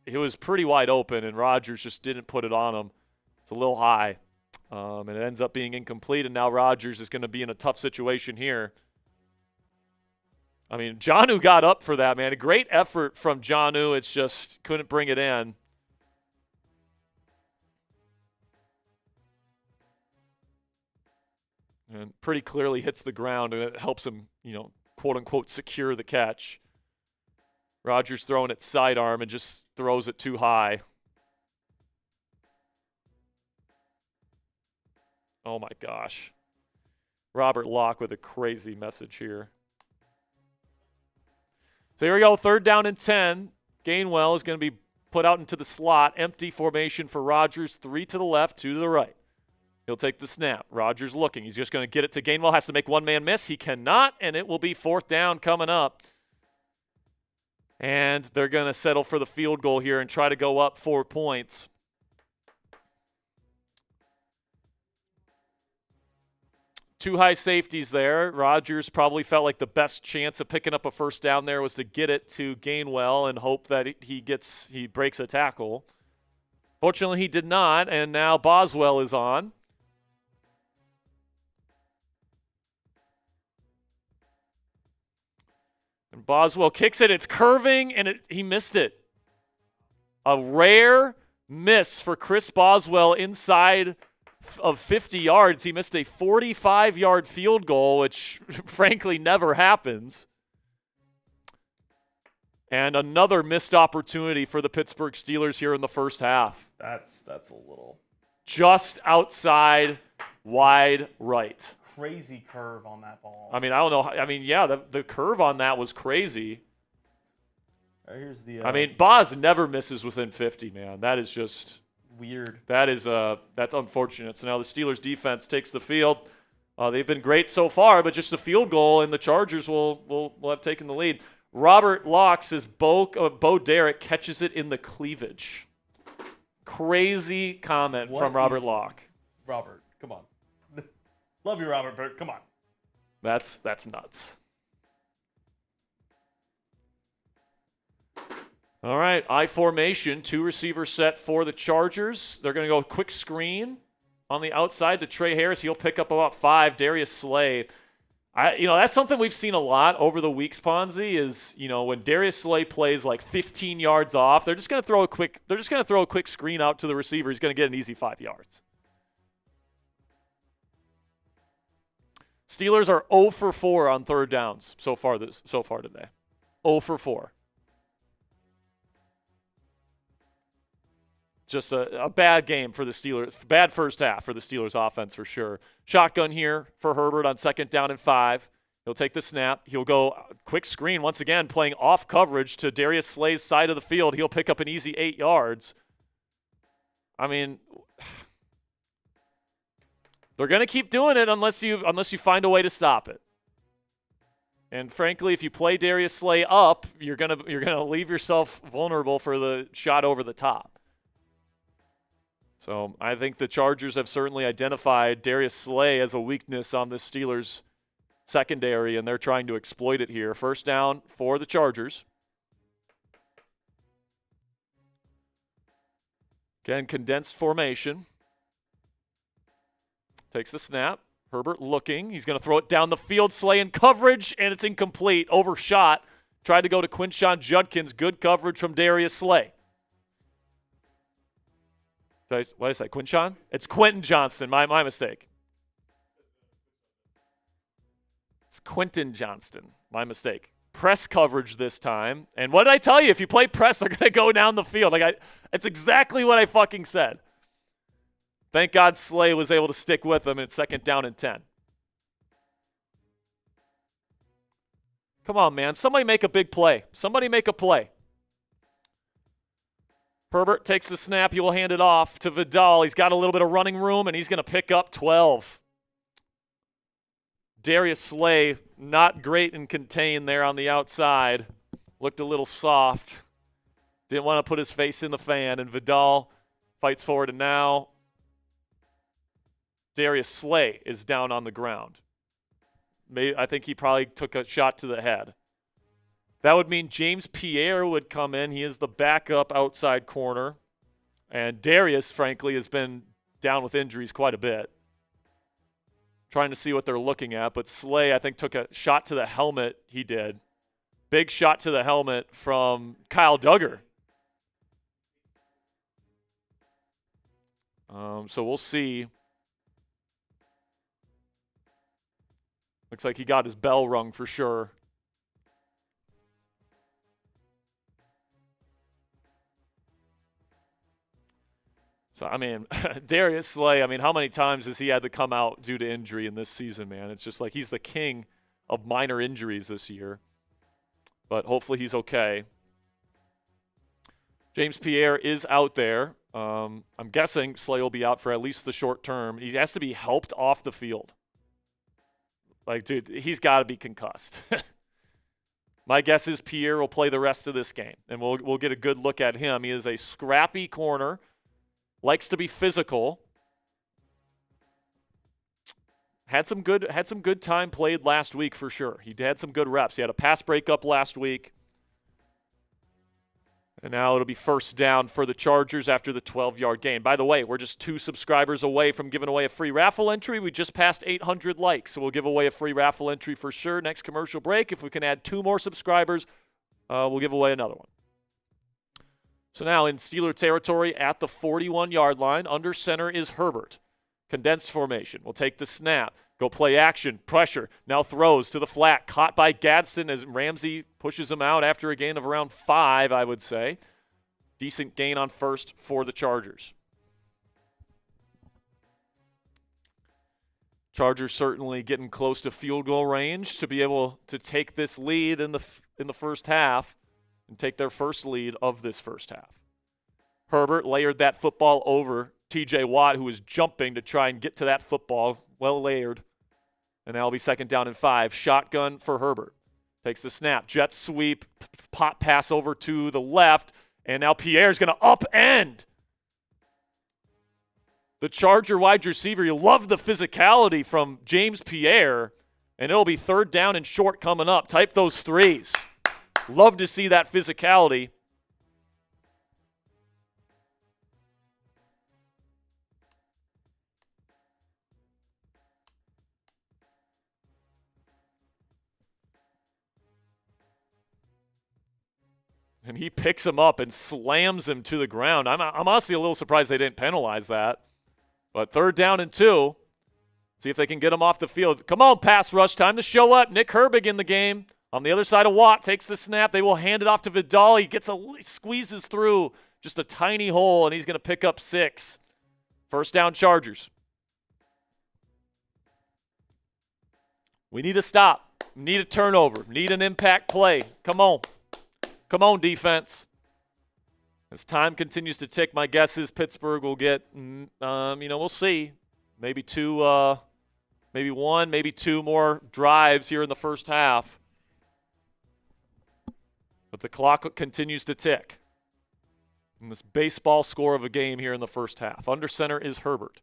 it was pretty wide open, and Rodgers just didn't put it on him. It's a little high, and it ends up being incomplete, and now Rodgers is going to be in a tough situation here. I mean, Jonnu got up for that, man. A great effort from Jonnu. It's just couldn't bring it in. And pretty clearly hits the ground, and it helps him, quote-unquote, secure the catch. Rodgers throwing it sidearm and just throws it too high. Oh, my gosh. Robert Locke with a crazy message here. So here we go, 3rd down and 10. Gainwell is going to be put out into the slot. Empty formation for Rodgers. 3 to the left, 2 to the right. He'll take the snap. Rodgers looking. He's just going to get it to Gainwell. Has to make one man miss. He cannot, and it will be 4th down coming up. And they're going to settle for the field goal here and try to go up 4 points. Two high safeties there. Rodgers probably felt like the best chance of picking up a 1st down there was to get it to Gainwell and hope that he breaks a tackle. Fortunately, he did not, and now Boswell is on. And Boswell kicks it. It's curving, and he missed it. A rare miss for Chris Boswell inside of 50 yards. He missed a 45-yard field goal, which frankly never happens. And another missed opportunity for the Pittsburgh Steelers here in the first half. That's a little just outside wide right. Crazy curve on that ball. I mean, I don't know. I mean, yeah, the curve on that was crazy. Here's the. I mean, Boz never misses within 50, man. That is just weird. That's unfortunate. So now the Steelers defense takes the field. They've been great so far, but just a field goal, and the Chargers will have taken the lead. Robert Locke says Bo Derek catches it in the cleavage. Crazy comment from Robert Locke. Robert, come on. Love you, Robert, but come on. That's nuts. All right, I formation, 2 receiver set for the Chargers. They're going to go quick screen on the outside to Trey Harris. He'll pick up about 5. Darius Slay. That's something we've seen a lot over the weeks, Ponzi, is, when Darius Slay plays like 15 yards off, they're just going to throw a quick screen out to the receiver. He's going to get an easy 5 yards. Steelers are 0 for 4 on 3rd downs so far today. 0 for 4. Just a bad game for the Steelers. Bad first half for the Steelers offense for sure. Shotgun here for Herbert on 2nd down and 5. He'll take the snap. He'll go quick screen once again, playing off coverage to Darius Slay's side of the field. He'll pick up an easy 8 yards. I mean, they're going to keep doing it unless you find a way to stop it. And frankly, if you play Darius Slay up, you're gonna leave yourself vulnerable for the shot over the top. So I think the Chargers have certainly identified Darius Slay as a weakness on the Steelers' secondary, and they're trying to exploit it here. 1st down for the Chargers. Again, condensed formation. Takes the snap. Herbert looking. He's going to throw it down the field. Slay in coverage, and it's incomplete. Overshot. Tried to go to Quinshon Judkins. Good coverage from Darius Slay. What did I say? Quinshon? It's Quentin Johnston. My mistake. It's Quentin Johnston. My mistake. Press coverage this time. And what did I tell you? If you play press, they're going to go down the field. It's exactly what I fucking said. Thank God Slay was able to stick with them. It's 2nd down and 10. Come on, man. Somebody make a big play. Somebody make a play. Herbert takes the snap. He will hand it off to Vidal. He's got a little bit of running room, and he's going to pick up 12. Darius Slay, not great and contained there on the outside. Looked a little soft. Didn't want to put his face in the fan, and Vidal fights forward, and now Darius Slay is down on the ground. I think he probably took a shot to the head. That would mean James Pierre would come in. He is the backup outside corner. And Darius, frankly, has been down with injuries quite a bit. Trying to see what they're looking at. But Slay, I think, took a shot to the helmet. He did. Big shot to the helmet from Kyle Duggar. So we'll see. Looks like he got his bell rung for sure. So, I mean, Darius Slay, I mean, how many times has he had to come out due to injury in this season, man? It's just like he's the king of minor injuries this year. But hopefully he's okay. James Pierre is out there. I'm guessing Slay will be out for at least the short term. He has to be helped off the field. Like, dude, he's got to be concussed. My guess is Pierre will play the rest of this game, and we'll get a good look at him. He is a scrappy corner, likes to be physical. Had some good time played last week for sure. He had some good reps. He had a pass breakup last week. And now it'll be first down for the Chargers after the 12-yard gain. By the way, we're just 2 subscribers away from giving away a free raffle entry. We just passed 800 likes, so we'll give away a free raffle entry for sure. Next commercial break, if we can add 2 more subscribers, we'll give away another one. So now in Steeler territory at the 41-yard line, under center is Herbert. Condensed formation. We'll take the snap. Go play action. Pressure. Now throws to the flat. Caught by Gadsden as Ramsey pushes him out after a gain of around 5, I would say. Decent gain on first for the Chargers. Chargers certainly getting close to field goal range to be able to take this lead in the first half and take their first lead of this first half. Herbert layered that football over TJ Watt, who was jumping to try and get to that football. Well layered. And now it'll be second down and 5. Shotgun for Herbert. Takes the snap. Jet sweep. Pop pass over to the left. And now Pierre's going to upend the Charger wide receiver. You love the physicality from James Pierre. And it'll be third down and short coming up. Type those 3s. Love to see that physicality. And he picks him up and slams him to the ground. I'm honestly a little surprised they didn't penalize that. But third down and 2. See if they can get him off the field. Come on, pass rush. Time to show up. Nick Herbig in the game. On the other side of Watt, takes the snap. They will hand it off to Vidal. He squeezes through just a tiny hole, and he's going to pick up 6. First down, Chargers. We need a stop. Need a turnover. Need an impact play. Come on. Come on, defense. As time continues to tick, my guess is Pittsburgh will get, we'll see. Maybe 2, maybe 1, maybe 2 more drives here in the first half. But the clock continues to tick. And this baseball score of a game here in the first half. Under center is Herbert.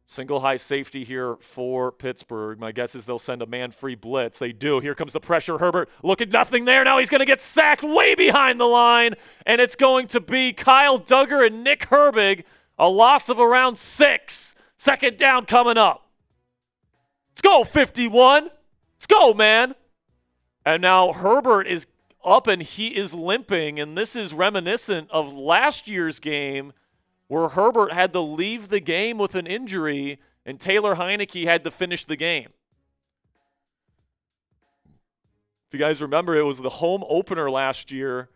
Single high safety here for Pittsburgh. My guess is they'll send a man-free blitz. They do. Here comes the pressure. Herbert, look at nothing there. Now he's going to get sacked way behind the line, and it's going to be Kyle Duggar and Nick Herbig. A loss of around 6. Second down coming up. Let's go, 51. Let's go, man. And now Herbert is up, and he is limping, and this is reminiscent of last year's game where Herbert had to leave the game with an injury and Taylor Heineke had to finish the game. If you guys remember, it was the home opener last year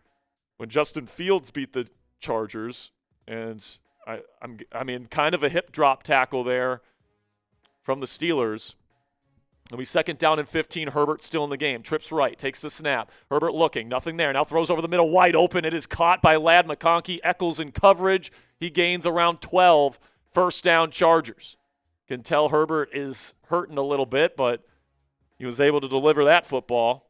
when Justin Fields beat the Chargers. And, I mean, kind of a hip drop tackle there from the Steelers. It'll be 2nd down and 15. Herbert still in the game. Trips right. Takes the snap. Herbert looking. Nothing there. Now throws over the middle. Wide open. It is caught by Ladd McConkey. Eccles in coverage. He gains around 12. 1st down Chargers. Can tell Herbert is hurting a little bit, but he was able to deliver that football.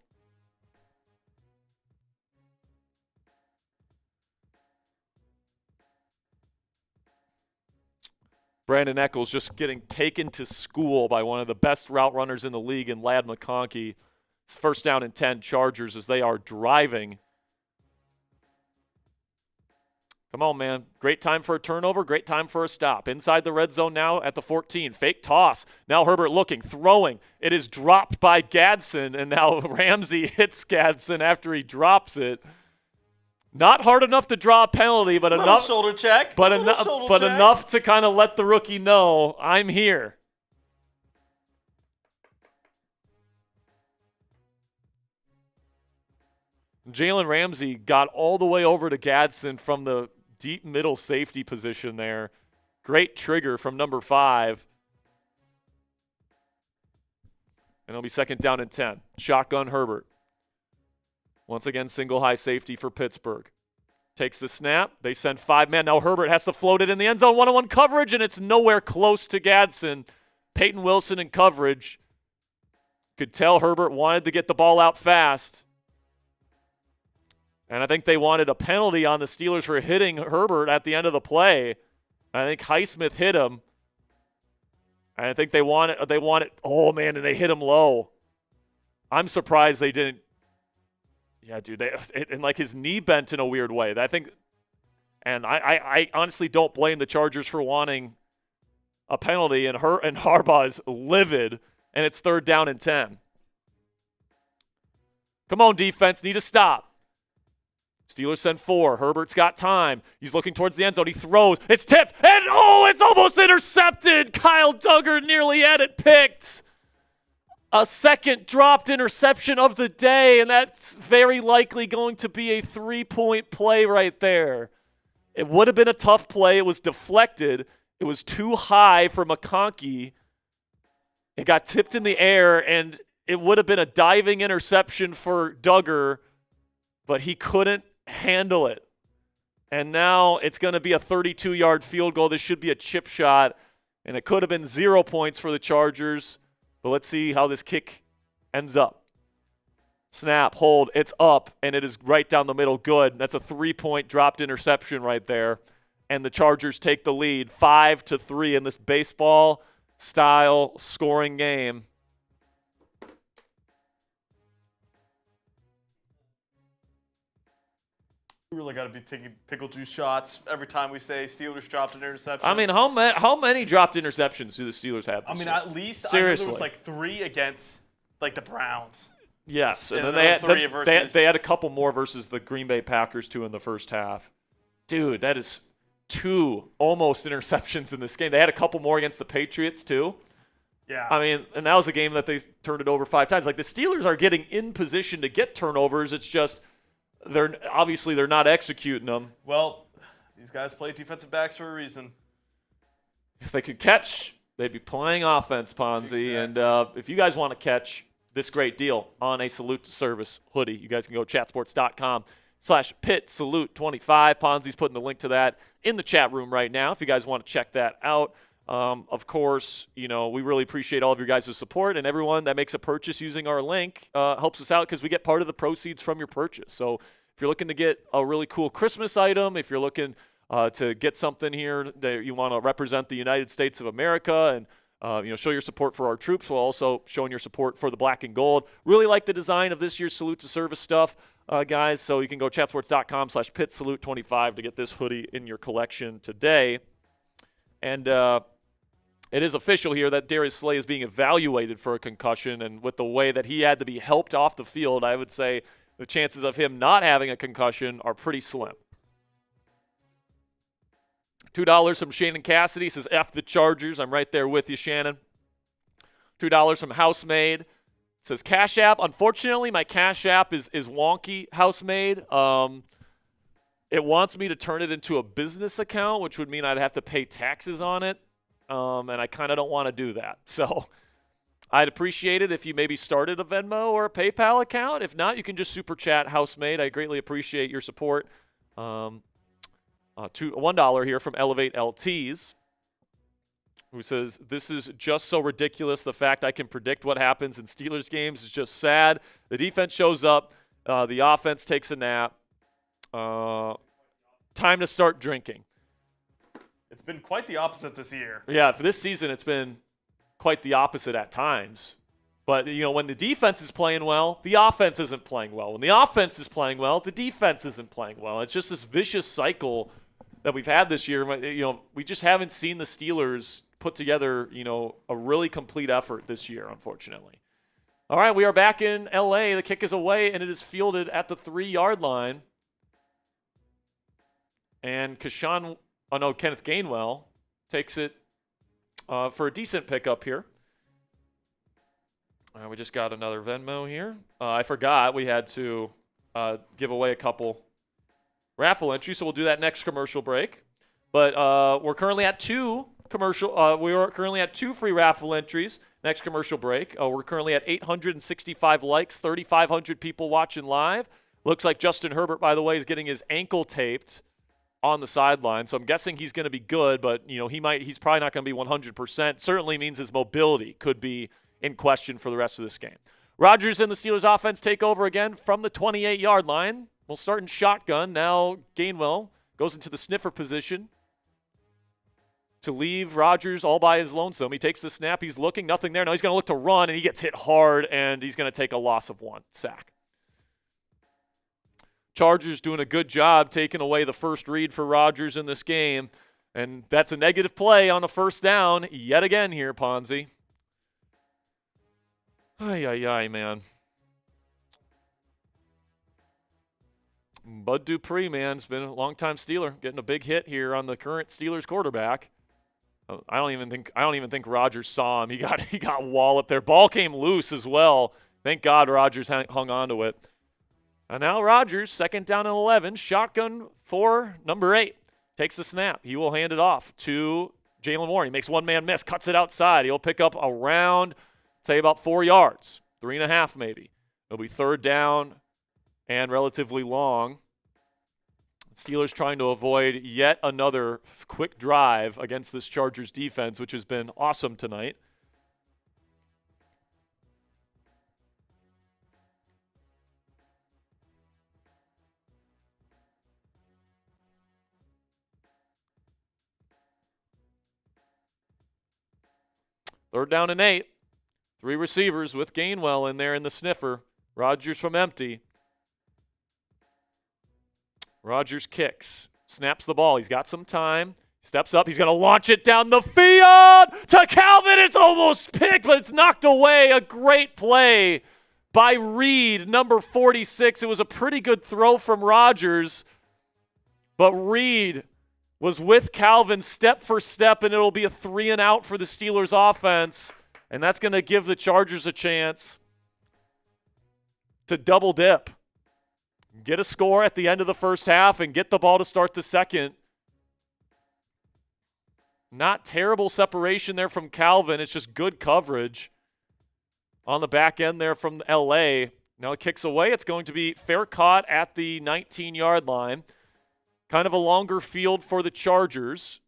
Brandon Eccles just getting taken to school by one of the best route runners in the league in Ladd McConkey. It's 1st down and 10 Chargers as they are driving. Come on, man. Great time for a turnover. Great time for a stop. Inside the red zone now at the 14. Fake toss. Now Herbert looking, throwing. It is dropped by Gadsden, and now Ramsey hits Gadsden after he drops it. Not hard enough to draw a penalty, but enough shoulder check. But Check. enough to kind of let the rookie know I'm here. Jalen Ramsey got all the way over to Gadsden from the deep middle safety position there. Great trigger from number 5. And it'll be 2nd down and 10. Shotgun Herbert. Once again, single high safety for Pittsburgh. Takes the snap. They send 5 men. Now Herbert has to float it in the end zone. 1-on-1 coverage, and it's nowhere close to Gadsden. Peyton Wilson in coverage. Could tell Herbert wanted to get the ball out fast. And I think they wanted a penalty on the Steelers for hitting Herbert at the end of the play. I think Highsmith hit him. And I think they wanted, oh man, and they hit him low. I'm surprised they didn't. Yeah, dude, and like his knee bent in a weird way. I think, and I honestly don't blame the Chargers for wanting a penalty, and Harbaugh is livid, and it's 3rd down and 10. Come on, defense, need to stop. Steelers send 4. Herbert's got time. He's looking towards the end zone. He throws. It's tipped, and it's almost intercepted. Kyle Duggar nearly had it picked. A 2nd dropped interception of the day, and that's very likely going to be a 3-point play right there. It would have been a tough play. It was deflected. It was too high for McConkey. It got tipped in the air, and it would have been a diving interception for Duggar, but he couldn't handle it. And now it's going to be a 32-yard field goal. This should be a chip shot, and it could have been 0 points for the Chargers. But let's see how this kick ends up. Snap, hold, it's up, and it is right down the middle. Good. That's a 3-point dropped interception right there. And the Chargers take the lead 5-3 in this baseball-style scoring game. We really got to be taking pickle juice shots every time we say Steelers dropped an interception. I mean, how many dropped interceptions do the Steelers have this year? At least Seriously. I know there was like 3 against like the Browns. Yes, and then they had a couple more versus the Green Bay Packers too in the first half. Dude, that is 2 almost interceptions in this game. They had a couple more against the Patriots too. Yeah. I mean, and that was a game that they turned it over 5 times. Like the Steelers are getting in position to get turnovers. It's just they're not executing them. Well, these guys play defensive backs for a reason. If they could catch, they'd be playing offense, Ponzi. Exactly. And if you guys want to catch this great deal on a Salute to Service hoodie, you guys can go chatsports.com/PitSalute25. Ponzi's putting the link to that in the chat room right now if you guys want to check that out. Of course, we really appreciate all of your guys' support, and everyone that makes a purchase using our link helps us out because we get part of the proceeds from your purchase. So if you're looking to get a really cool Christmas item, if you're looking to get something here that you want to represent the United States of America and show your support for our troops while also showing your support for the black and gold. Really like the design of this year's Salute to Service stuff, guys. So you can go chatsports.com/PitSalute25 to get this hoodie in your collection today. And it is official here that Darius Slay is being evaluated for a concussion, and with the way that he had to be helped off the field, I would say the chances of him not having a concussion are pretty slim. $2 from Shannon Cassidy says, F the Chargers. I'm right there with you, Shannon. $2 from Housemaid. It says, Cash App. Unfortunately, my Cash App is wonky, Housemaid. It wants me to turn it into a business account, which would mean I'd have to pay taxes on it. And I kind of don't want to do that. So I'd appreciate it if you maybe started a Venmo or a PayPal account. If not, you can just super chat Housemate. I greatly appreciate your support. $1 here from Elevate LTs, who says, this is just so ridiculous. The fact I can predict what happens in Steelers games is just sad. The defense shows up. The offense takes a nap. Time to start drinking. It's been quite the opposite this year. Yeah, for this season, it's been quite the opposite at times. But, when the defense is playing well, the offense isn't playing well. When the offense is playing well, the defense isn't playing well. It's just this vicious cycle that we've had this year. We just haven't seen the Steelers put together, a really complete effort this year, unfortunately. All right, we are back in L.A. The kick is away, and it is fielded at the 3-yard line. And Kenneth Gainwell takes it for a decent pickup here. We just got another Venmo here. I forgot we had to give away a couple raffle entries, so we'll do that next commercial break. But we're currently at two free raffle entries. Next commercial break. We're currently at 865 likes, 3,500 people watching live. Looks like Justin Herbert, by the way, is getting his ankle taped on the sideline, so I'm guessing he's going to be good, but he's probably not going to be 100%. Certainly means his mobility could be in question for the rest of this game. Rodgers and the Steelers offense take over again from the 28-yard line. We'll start in shotgun. Now Gainwell goes into the sniffer position to leave Rodgers all by his lonesome. He takes the snap. He's looking. Nothing there. Now he's going to look to run, and he gets hit hard, and he's going to take a loss of 1 sack. Chargers doing a good job taking away the first read for Rodgers in this game, and that's a negative play on a first down yet again here, Ponzi. Ay, man. Bud Dupree, man, has been a long-time Steeler, getting a big hit here on the current Steelers quarterback. I don't even think Rodgers saw him. He got walloped there. Ball came loose as well. Thank God Rodgers hung on to it. And now Rodgers, 2nd down and 11, shotgun for number 8. Takes the snap. He will hand it off to Jalen Warren. He makes one-man miss, cuts it outside. He'll pick up around, say, about 4 yards, 3.5 maybe. It'll be 3rd down and relatively long. Steelers trying to avoid yet another quick drive against this Chargers defense, which has been awesome tonight. Third down and 8. 3 receivers with Gainwell in there in the sniffer. Rodgers from empty. Rodgers kicks. Snaps the ball. He's got some time. Steps up. He's going to launch it down the field to Calvin. It's almost picked, but it's knocked away. A great play by Reed, number 46. It was a pretty good throw from Rodgers, but Reed was with Calvin step for step, and it'll be a 3-and-out for the Steelers offense, and that's going to give the Chargers a chance to double dip, get a score at the end of the first half, and get the ball to start the second. Not terrible separation there from Calvin. It's just good coverage on the back end there from L.A. Now it kicks away. It's going to be fair caught at the 19-yard line. Kind of a longer field for the Chargers.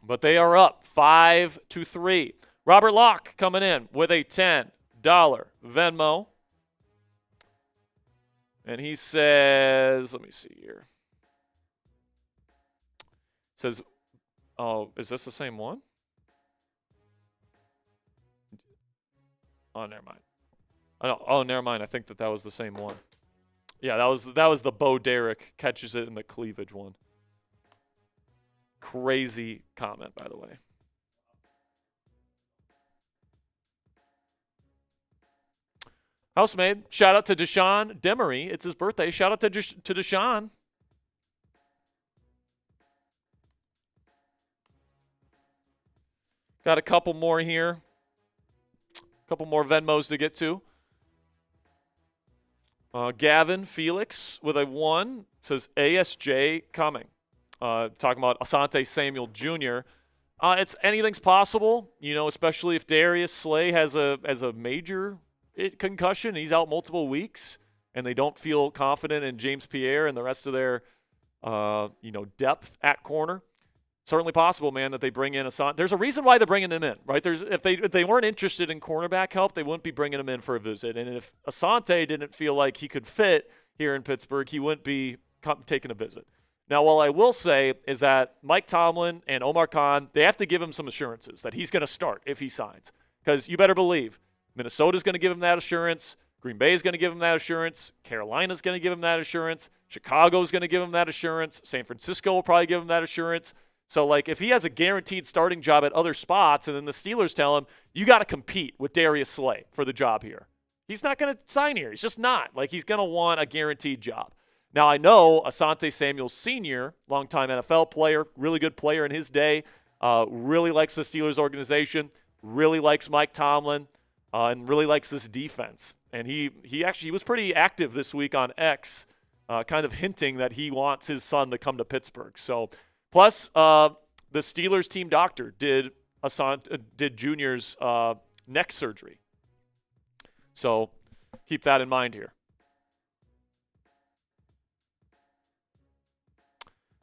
But they are up 5-3. Robert Locke coming in with a $10 Venmo. And he says, let me see here. Says, oh, is this the same one? Oh, never mind. Oh, never mind. I think that was the same one. Yeah, that was the Bo Derek catches it in the cleavage one. Crazy comment, by the way. Housemaid, shout out to Deshaun Demery. It's his birthday. Shout out to Deshaun. Got a couple more here. A couple more Venmos to get to. Gavin Felix with a 1 says ASJ coming. Talking about Asante Samuel Jr. Anything's possible, especially if Darius Slay has a major concussion. He's out multiple weeks, and they don't feel confident in James Pierre and the rest of their, depth at corner. Certainly possible, man, that they bring in Asante. There's a reason why they're bringing him in, right? If they weren't interested in cornerback help, they wouldn't be bringing him in for a visit. And if Asante didn't feel like he could fit here in Pittsburgh, he wouldn't be taking a visit. Now, what I will say is that Mike Tomlin and Omar Khan, they have to give him some assurances that he's going to start if he signs. Because you better believe Minnesota's going to give him that assurance. Green Bay is going to give him that assurance. Carolina's going to give him that assurance. Chicago's going to give him that assurance. San Francisco will probably give him that assurance. So, if he has a guaranteed starting job at other spots and then the Steelers tell him, you got to compete with Darius Slay for the job here, he's not going to sign here. He's just not. He's going to want a guaranteed job. Now, I know Asante Samuel Sr., longtime NFL player, really good player in his day, really likes the Steelers organization, really likes Mike Tomlin, and really likes this defense. And he was pretty active this week on X, kind of hinting that he wants his son to come to Pittsburgh. So, plus, the Steelers team doctor did Junior's neck surgery. So, keep that in mind here.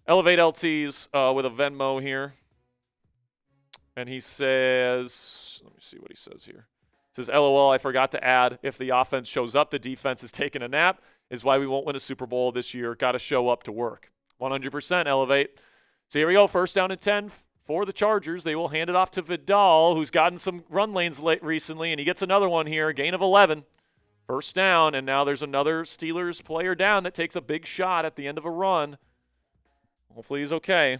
Elevate LT's with a Venmo here. And he says, let me see what he says here. He says, LOL, I forgot to add, if the offense shows up, the defense is taking a nap, is why we won't win a Super Bowl this year. Got to show up to work. 100% Elevate. So here we go, 1st down and 10 for the Chargers. They will hand it off to Vidal, who's gotten some run lanes recently, and he gets another one here, gain of 11. 1st down, and now there's another Steelers player down that takes a big shot at the end of a run. Hopefully he's okay.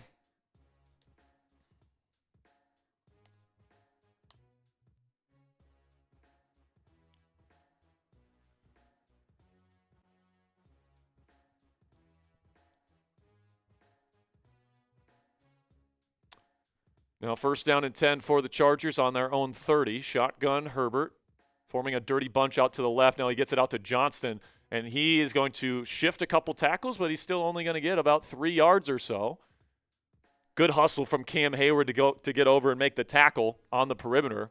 Now 1st down and 10 for the Chargers on their own 30. Shotgun Herbert forming a dirty bunch out to the left. Now he gets it out to Johnston. And he is going to shift a couple tackles, but he's still only going to get about 3 yards or so. Good hustle from Cam Hayward to get over and make the tackle on the perimeter.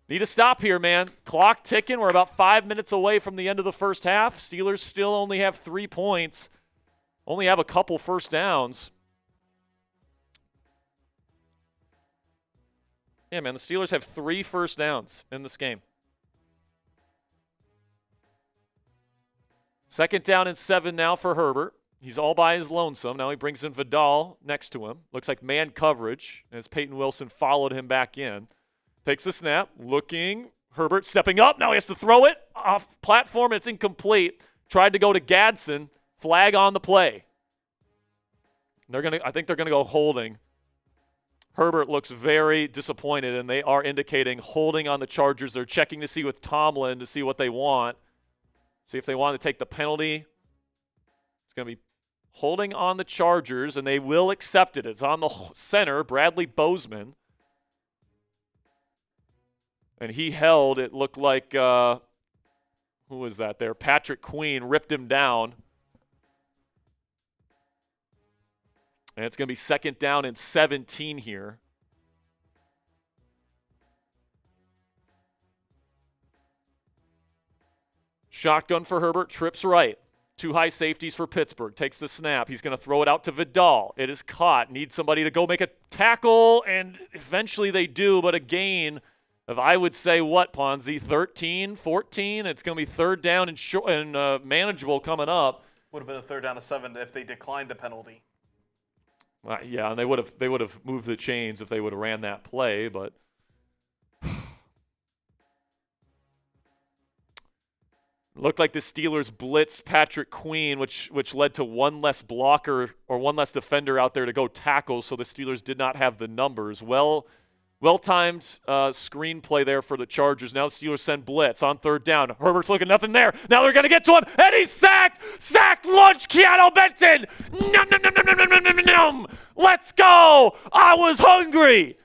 Need a stop here, man. Clock ticking. We're about 5 minutes away from the end of the first half. Steelers still only have 3 points. Only have a couple 1st downs. Yeah, man, the Steelers have 3 1st downs in this game. 2nd down and 7 now for Herbert. He's all by his lonesome. Now he brings in Vidal next to him. Looks like man coverage as Peyton Wilson followed him back in. Takes the snap, looking. Herbert stepping up. Now he has to throw it off platform. It's incomplete. Tried to go to Gadsden. Flag on the play. I think they're gonna go holding. Herbert looks very disappointed, and they are indicating holding on the Chargers. They're checking to see with Tomlin to see what they want. See if they want to take the penalty. It's going to be holding on the Chargers, and they will accept it. It's on the center, Bradley Bozeman. And he held, it looked like, who was that there? Patrick Queen ripped him down. And it's going to be 2nd down and 17 here. Shotgun for Herbert, trips right. 2 high safeties for Pittsburgh. Takes the snap. He's going to throw it out to Vidal. It is caught. Needs somebody to go make a tackle, and eventually they do, but a gain of, I would say, what, Ponzi? 13, 14? It's going to be 3rd down and manageable coming up. Would have been a 3rd down and 7 if they declined the penalty. Yeah, and they would have moved the chains if they would have ran that play, but looked like the Steelers blitzed Patrick Queen, which led to one less blocker or one less defender out there to go tackle, so the Steelers did not have the numbers. Well-timed screenplay there for the Chargers. Now the Steelers send blitz on 3rd down. Herbert's looking, nothing there. Now they're going to get to him, and he's sacked! Sacked lunch, Keanu Benton! Nom, nom, nom, nom, nom, nom, nom, nom. Let's go! I was hungry!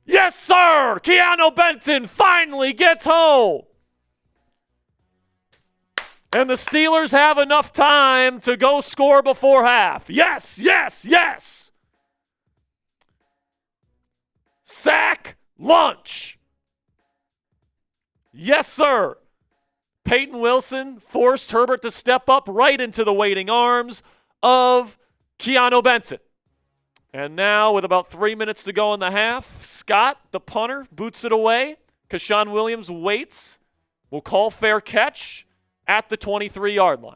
Yes, sir! Keanu Benton finally gets home! And the Steelers have enough time to go score before half. Yes, yes, yes! Launch! Yes, sir. Peyton Wilson forced Herbert to step up right into the waiting arms of Keanu Benton. And now, with about 3 minutes to go in the half, Scott, the punter, boots it away. Keshawn Williams waits. Will call fair catch at the 23-yard line.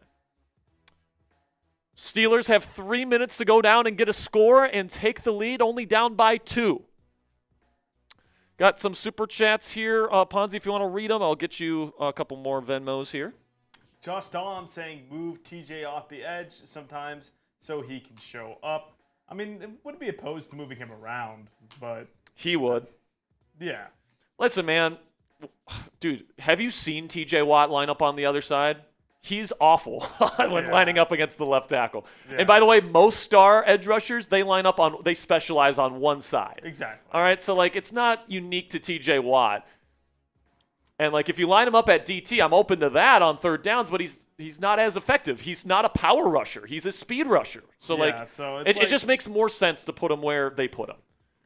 Steelers have 3 minutes to go down and get a score and take the lead, only down by 2. Got some super chats here. Ponzi, if you want to read them, I'll get you a couple more Venmos here. Josh Dahm saying move TJ off the edge sometimes so he can show up. I mean, it wouldn't be opposed to moving him around, but... He would. Yeah. Listen, man. Dude, have you seen TJ Watt line up on the other side? He's awful when lining up against the left tackle. Yeah. And by the way, most star edge rushers, they specialize on one side. Exactly. All right, so like it's not unique to TJ Watt. And like if you line him up at DT, I'm open to that on third downs, but he's not as effective. He's not a power rusher. He's a speed rusher. So it just makes more sense to put him where they put him.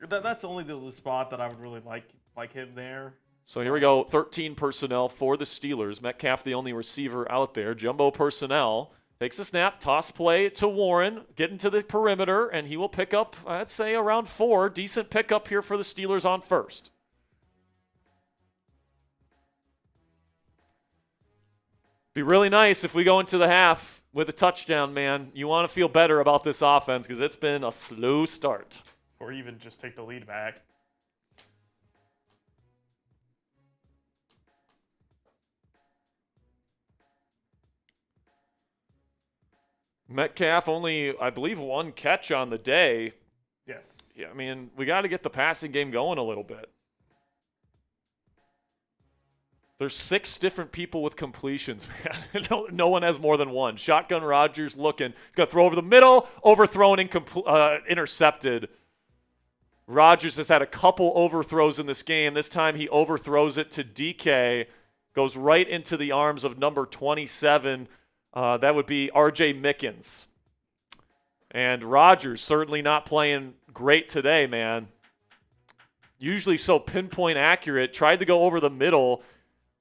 That's only the spot that I would really like him there. So here we go, 13 personnel for the Steelers. Metcalf, the only receiver out there. Jumbo personnel. Takes a snap, toss play to Warren, get into the perimeter, and he will pick up, I'd say, around 4. Decent pickup here for the Steelers on first. Be really nice if we go into the half with a touchdown, man. You want to feel better about this offense because it's been a slow start. Or even just take the lead back. Metcalf only, I believe, 1 catch on the day. Yes. Yeah, I mean, we got to get the passing game going a little bit. There's 6 different people with completions, man. No one has more than 1. Shotgun Rodgers looking. He's going to throw over the middle, overthrown, intercepted. Rodgers has had a couple overthrows in this game. This time he overthrows it to DK. Goes right into the arms of number 27. That would be R.J. Mickens. And Rodgers certainly not playing great today, man. Usually so pinpoint accurate. Tried to go over the middle.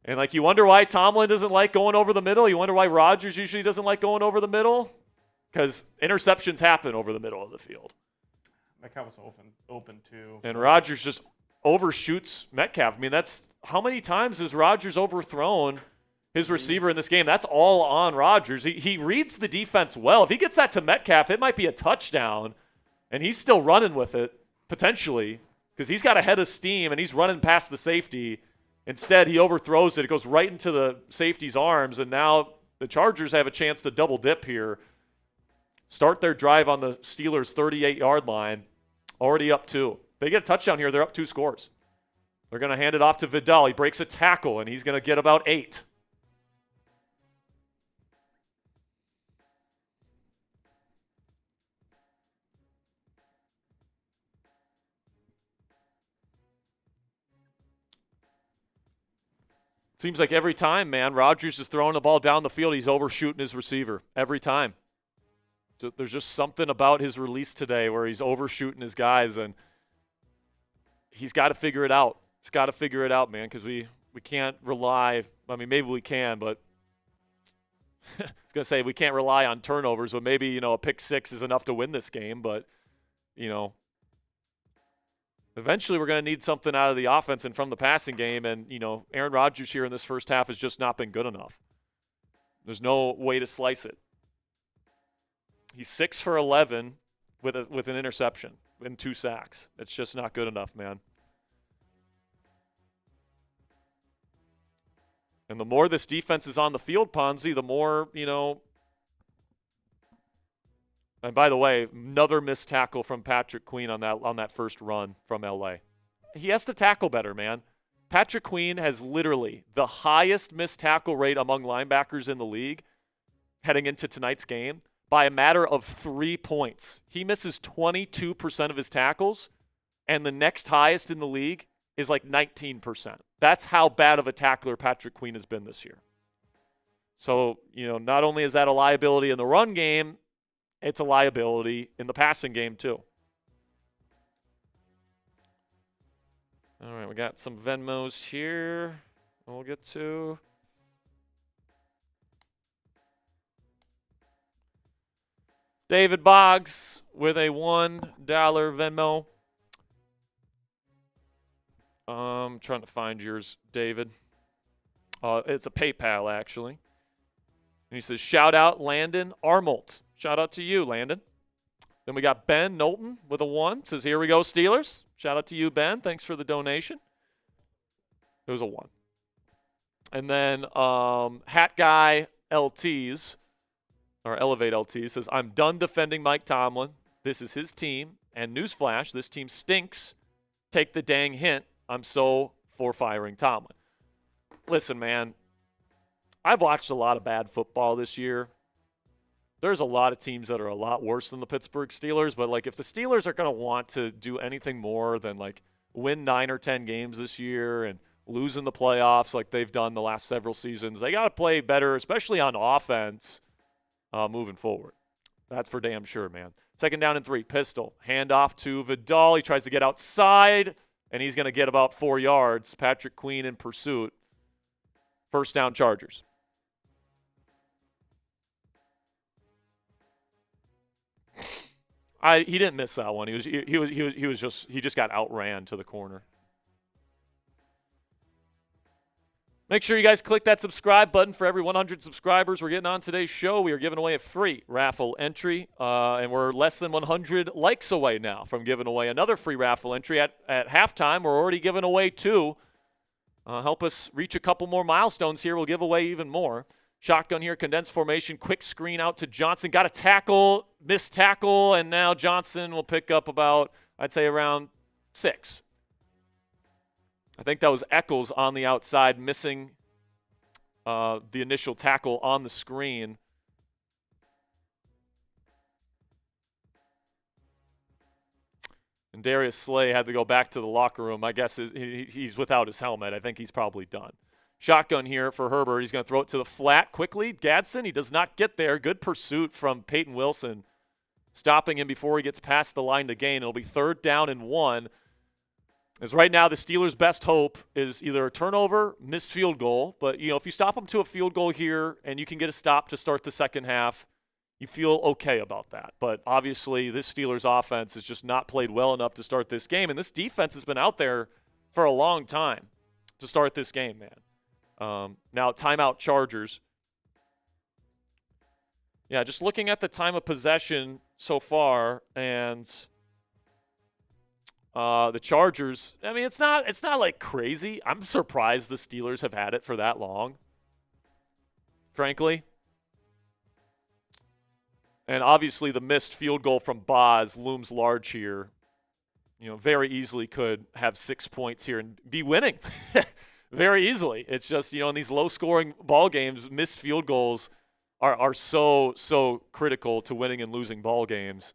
And, like, you wonder why Tomlin doesn't like going over the middle? You wonder why Rodgers usually doesn't like going over the middle? Because interceptions happen over the middle of the field. Metcalf was open too. And Rodgers just overshoots Metcalf. I mean, that's how many times has Rodgers overthrown his receiver in this game? That's all on Rodgers. He reads the defense well. If he gets that to Metcalf, it might be a touchdown, and he's still running with it, potentially, because he's got a head of steam, and he's running past the safety. Instead, he overthrows it. It goes right into the safety's arms, and now the Chargers have a chance to double dip here. Start their drive on the Steelers' 38-yard line, already up 2. They get a touchdown here, they're up 2 scores. They're going to hand it off to Vidal. He breaks a tackle, and he's going to get about 8. Seems like every time, man, Rodgers is throwing the ball down the field, he's overshooting his receiver. Every time. So there's just something about his release today where he's overshooting his guys, and he's got to figure it out. He's got to figure it out, man, because we can't rely. I mean, maybe we can, but I was going to say we can't rely on turnovers, but maybe, a pick 6 is enough to win this game, but, eventually we're going to need something out of the offense and from the passing game, and, Aaron Rodgers here in this first half has just not been good enough. There's no way to slice it. He's 6 for 11 with an interception and 2 sacks. It's just not good enough, man. And the more this defense is on the field, Ponzi, the more, And by the way, another missed tackle from Patrick Queen on that first run from LA. He has to tackle better, man. Patrick Queen has literally the highest missed tackle rate among linebackers in the league heading into tonight's game by a matter of 3 points. He misses 22% of his tackles, and the next highest in the league is like 19%. That's how bad of a tackler Patrick Queen has been this year. So, not only is that a liability in the run game, it's a liability in the passing game too. All right, we got some Venmos here we'll get to. David Boggs with a $1 Venmo. Trying to find yours, David. It's a PayPal, actually. And he says, shout out Landon Armolt. Shout out to you, Landon. Then we got Ben Knowlton with a 1. Says, here we go, Steelers. Shout out to you, Ben. Thanks for the donation. It was a 1. And then Hat Guy LTs, or Elevate LTs, says, I'm done defending Mike Tomlin. This is his team. And newsflash, this team stinks. Take the dang hint. I'm so for firing Tomlin. Listen, man, I've watched a lot of bad football this year. There's a lot of teams that are a lot worse than the Pittsburgh Steelers, but like if the Steelers are going to want to do anything more than like win 9 or 10 games this year and lose in the playoffs like they've done the last several seasons, they got to play better, especially on offense moving forward. That's for damn sure, man. 2nd down and 3, pistol. Hand off to Vidal. He tries to get outside, and he's going to get about 4 yards. Patrick Queen in pursuit. 1st down, Chargers. He didn't miss that one. He just got outran to the corner. Make sure you guys click that subscribe button. For every 100 subscribers we're getting on today's show, we are giving away a free raffle entry, and we're less than 100 likes away now from giving away another free raffle entry. At halftime, we're already giving away 2. Help us reach a couple more milestones here. We'll give away even more. Shotgun here, condensed formation, quick screen out to Johnson. Got a tackle, missed tackle, and now Johnson will pick up about, I'd say, around 6. I think that was Eccles on the outside missing the initial tackle on the screen. And Darius Slay had to go back to the locker room. I guess he's without his helmet. I think he's probably done. Shotgun here for Herbert. He's going to throw it to the flat quickly. Gadsden, he does not get there. Good pursuit from Peyton Wilson, stopping him before he gets past the line to gain. It'll be 3rd down and 1. As right now, the Steelers' best hope is either a turnover, missed field goal. But, you know, if you stop them to a field goal here and you can get a stop to start the second half, you feel okay about that. But obviously, this Steelers offense has just not played well enough to start this game. And this defense has been out there for a long time to start this game, man. Now, timeout Chargers. Yeah, just looking at the time of possession so far, and the Chargers, I mean, it's not like crazy. I'm surprised the Steelers have had it for that long, frankly. And obviously the missed field goal from Boz looms large here. You know, very easily could have 6 points here and be winning. Very easily. It's just, you know, in these low-scoring ball games, missed field goals are so critical to winning and losing ball games.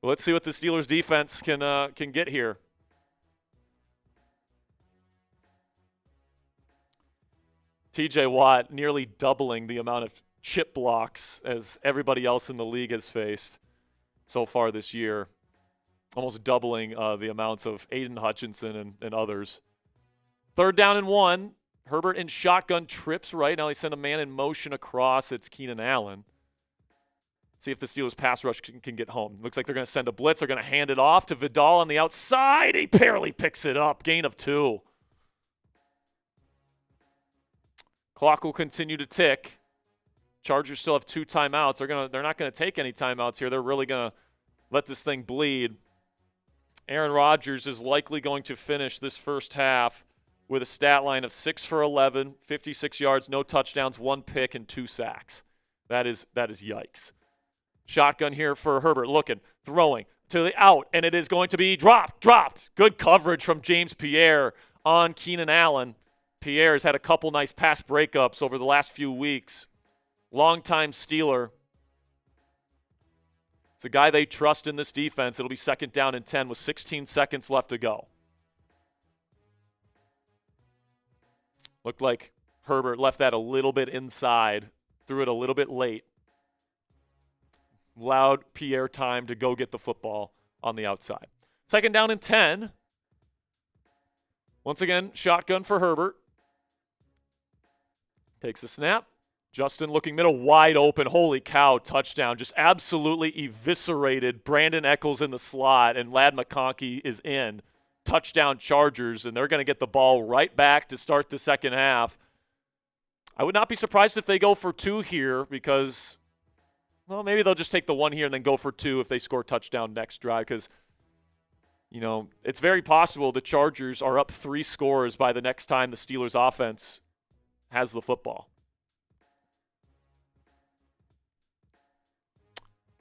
Well, let's see what the Steelers defense can get here. TJ Watt nearly doubling the amount of chip blocks as everybody else in the league has faced so far this year. Almost doubling the amounts of Aiden Hutchinson and others. 3rd down and 1. Herbert in shotgun, trips right. Now they send a man in motion across. It's Keenan Allen. See if the Steelers pass rush can get home. Looks like they're going to send a blitz. They're going to hand it off to Vidal on the outside. He barely picks it up. Gain of 2. Clock will continue to tick. Chargers still have 2 timeouts. They're not going to take any timeouts here. They're really going to let this thing bleed. Aaron Rodgers is likely going to finish this first half with a stat line of 6 for 11, 56 yards, no touchdowns, 1 pick, and 2 sacks. That is yikes. Shotgun here for Herbert, looking, throwing to the out, and it is going to be dropped. Good coverage from James Pierre on Keenan Allen. Pierre has had a couple nice pass breakups over the last few weeks. Longtime Steeler. It's a guy they trust in this defense. It'll be 2nd down and 10 with 16 seconds left to go. Looked like Herbert left that a little bit inside, threw it a little bit late. Allowed Pierre time to go get the football on the outside. 2nd down and 10. Once again, shotgun for Herbert. Takes a snap. Justin looking middle, wide open. Holy cow, touchdown. Just absolutely eviscerated Brandon Echols in the slot, and Ladd McConkey is in. Touchdown Chargers, and they're going to get the ball right back to start the second half. I would not be surprised if they go for 2 here because, well, maybe they'll just take the 1 here and then go for 2 if they score touchdown next drive because, you know, it's very possible the Chargers are up 3 scores by the next time the Steelers offense has the football.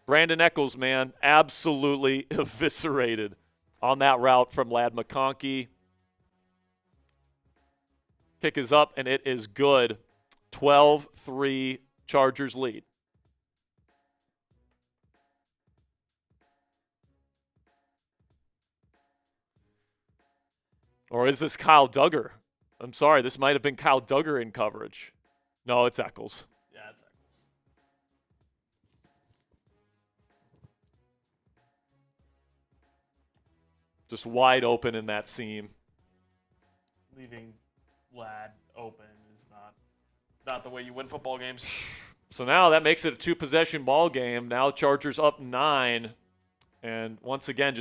Brandon Echols, man, absolutely eviscerated on that route from Ladd McConkey. Kick is up, and it is good. 12-3 Chargers lead. Or is this Kyle Duggar? I'm sorry, this might have been Kyle Duggar in coverage. No, it's Echols. Yeah, it's Echols. Just wide open in that seam. Leaving Ladd open is not the way you win football games. So now that makes it a 2-possession ball game. Now Chargers up 9. And once again,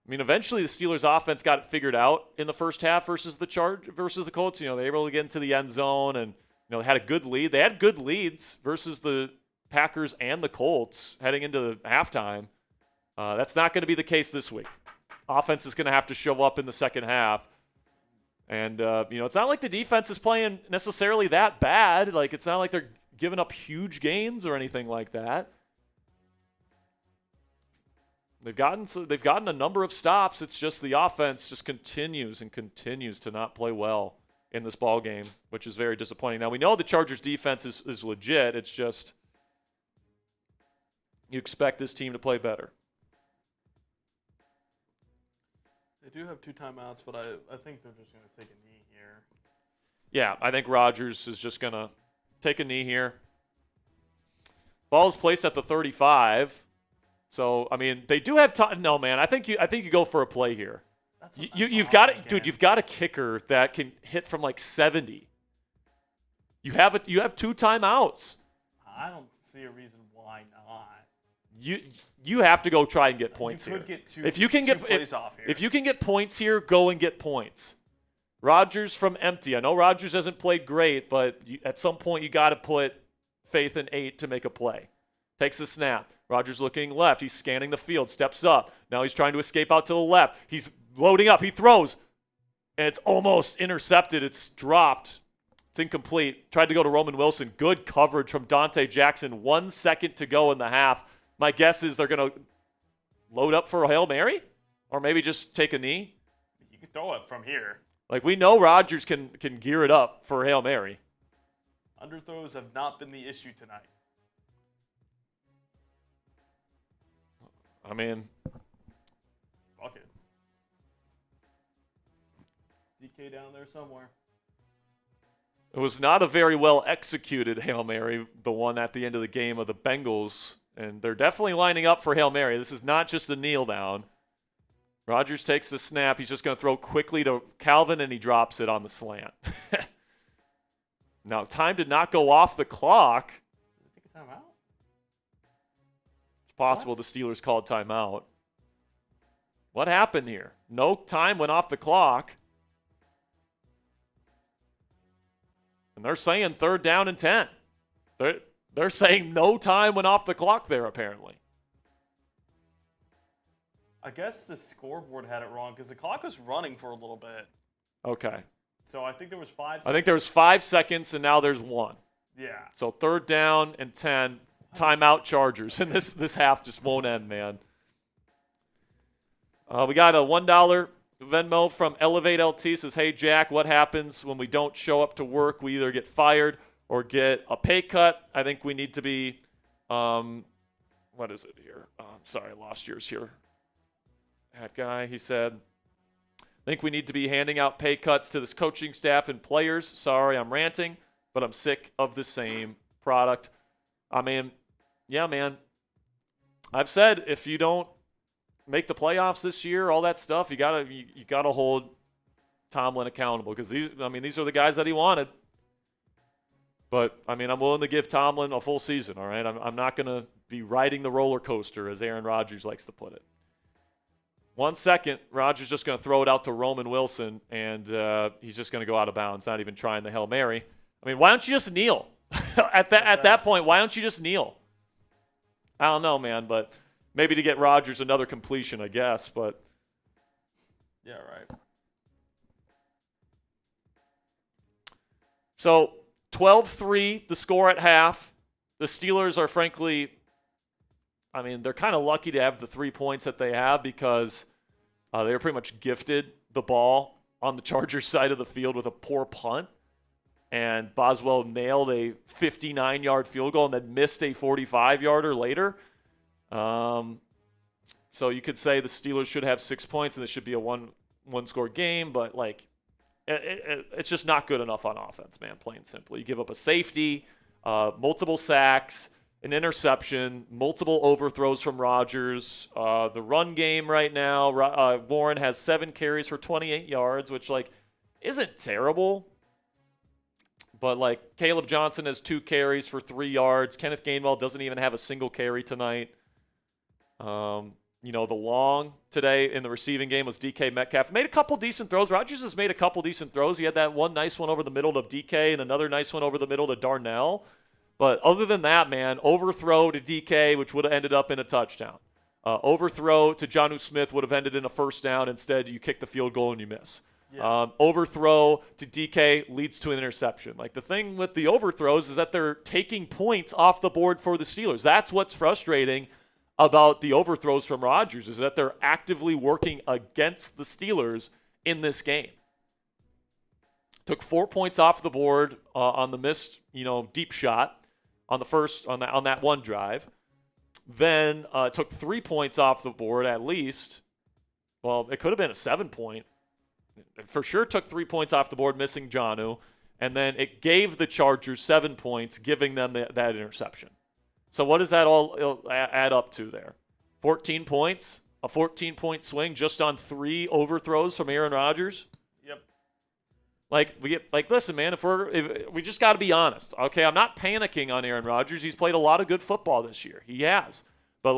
eventually the Steelers offense got it figured out in the first half versus the Colts. You know, they were able to get into the end zone and, you know, had a good lead. They had good leads versus the Packers and the Colts heading into the halftime. That's not going to be the case this week. Offense is going to have to show up in the second half. And, it's not like the defense is playing necessarily that bad. Like, it's not like they're giving up huge gains or anything like that. They've gotten a number of stops. It's just the offense just continues to not play well in this ball game, which is very disappointing. Now, we know the Chargers defense is legit. It's just you expect this team to play better. They do have 2 timeouts, but I think they're just going to take a knee here. Yeah, I think Rodgers is just going to take a knee here. Ball is placed at the 35. So, I mean, they do have time. No, man, I think you go for a play here. You've got it, dude. You've got a kicker that can hit from like 70. You have 2 timeouts. I don't see a reason why not. You have to go try and get points here. You could get 2 if you can get plays off here. If you can get points here, go and get points. Rodgers from empty. I know Rodgers hasn't played great, but at some point you got to put faith in 8 to make a play. Takes the snap. Rodgers looking left. He's scanning the field. Steps up. Now he's trying to escape out to the left. He's loading up. He throws. And it's almost intercepted. It's dropped. It's incomplete. Tried to go to Roman Wilson. Good coverage from Dante Jackson. 1 second to go in the half. My guess is they're going to load up for a Hail Mary? Or maybe just take a knee? You can throw it from here. Like, we know Rodgers can gear it up for a Hail Mary. Underthrows have not been the issue tonight. I mean, fuck it. DK down there somewhere. It was not a very well executed Hail Mary, the one at the end of the game of the Bengals. And they're definitely lining up for Hail Mary. This is not just a kneel down. Rodgers takes the snap. He's just going to throw quickly to Calvin, and he drops it on the slant. Now, time did not go off the clock. Did they take a timeout? It's possible the Steelers called timeout. What happened here? No time went off the clock. And they're saying 3rd down and 10. They're saying no time went off the clock there, apparently. I guess the scoreboard had it wrong because the clock was running for a little bit. Okay. So I think there was 5 seconds. I think there was 5 seconds, and now there's 1. Yeah. So 3rd down and 10, timeout Chargers. And this half just won't end, man. We got a $1 Venmo from Elevate LT. Says, hey, Jack, what happens when we don't show up to work? We either get fired or get a pay cut. I think we need to be, what is it here? Sorry, I lost yours here. That guy, he said, I think we need to be handing out pay cuts to this coaching staff and players. Sorry, I'm ranting, but I'm sick of the same product. I mean, yeah, man. I've said if you don't make the playoffs this year, all that stuff, you gotta hold Tomlin accountable because these are the guys that he wanted. But I'm willing to give Tomlin a full season. All right, I'm not gonna be riding the roller coaster, as Aaron Rodgers likes to put it. 1 second, Rodgers just going to throw it out to Roman Wilson, and he's just going to go out of bounds, not even trying the Hail Mary. Why don't you just kneel? at that point, why don't you just kneel? I don't know, man, but maybe to get Rodgers another completion, I guess. But yeah, right. So 12-3, the score at half. The Steelers are frankly, they're kind of lucky to have the 3 points that they have because they were pretty much gifted the ball on the Chargers side of the field with a poor punt. And Boswell nailed a 59-yard field goal and then missed a 45-yarder later. So you could say the Steelers should have 6 points and this should be a one-score game, but it's just not good enough on offense, man, plain and simply. You give up a safety, multiple sacks, an interception, multiple overthrows from Rodgers. The run game right now, Warren has 7 carries for 28 yards, which isn't terrible. But Caleb Johnson has 2 carries for 3 yards. Kenneth Gainwell doesn't even have a single carry tonight. The long today in the receiving game was DK Metcalf. Made a couple decent throws. Rodgers has made a couple decent throws. He had that one nice one over the middle to DK and another nice one over the middle to Darnell. But other than that, man, overthrow to DK, which would have ended up in a touchdown. Overthrow to Jonnu Smith would have ended in a first down. Instead, you kick the field goal and you miss. Yeah. Overthrow to DK leads to an interception. The thing with the overthrows is that they're taking points off the board for the Steelers. That's what's frustrating about the overthrows from Rodgers, is that they're actively working against the Steelers in this game. Took 4 points off the board on the missed, deep shot on that one drive. Then took 3 points off the board at least. Well, it could have been a 7-point. For sure took 3 points off the board, missing Jonnu. And then it gave the Chargers 7 points, giving them that interception. So what does that all add up to there? 14 points? A 14-point swing just on 3 overthrows from Aaron Rodgers? Yep. Listen, man, if we just got to be honest. Okay, I'm not panicking on Aaron Rodgers. He's played a lot of good football this year. He has. But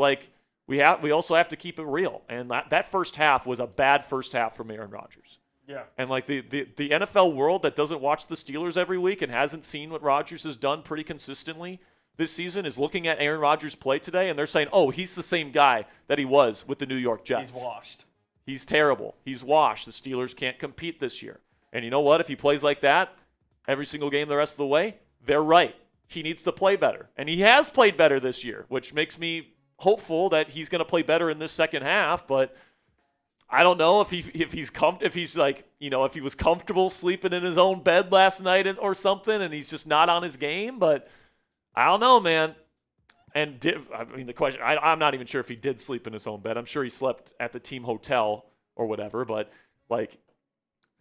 we also have to keep it real. And that first half was a bad first half from Aaron Rodgers. Yeah. And the NFL world that doesn't watch the Steelers every week and hasn't seen what Rodgers has done pretty consistently this season is looking at Aaron Rodgers play today, and they're saying, oh, he's the same guy that he was with the New York Jets. He's washed. He's terrible. He's washed. The Steelers can't compete this year. And you know what? If he plays like that every single game the rest of the way, they're right. He needs to play better. And he has played better this year, which makes me hopeful that he's going to play better in this second half. But I don't know if he was comfortable sleeping in his own bed last night or something, and he's just not on his game. But I don't know, man. And the question, I'm not even sure if he did sleep in his own bed. I'm sure he slept at the team hotel or whatever. But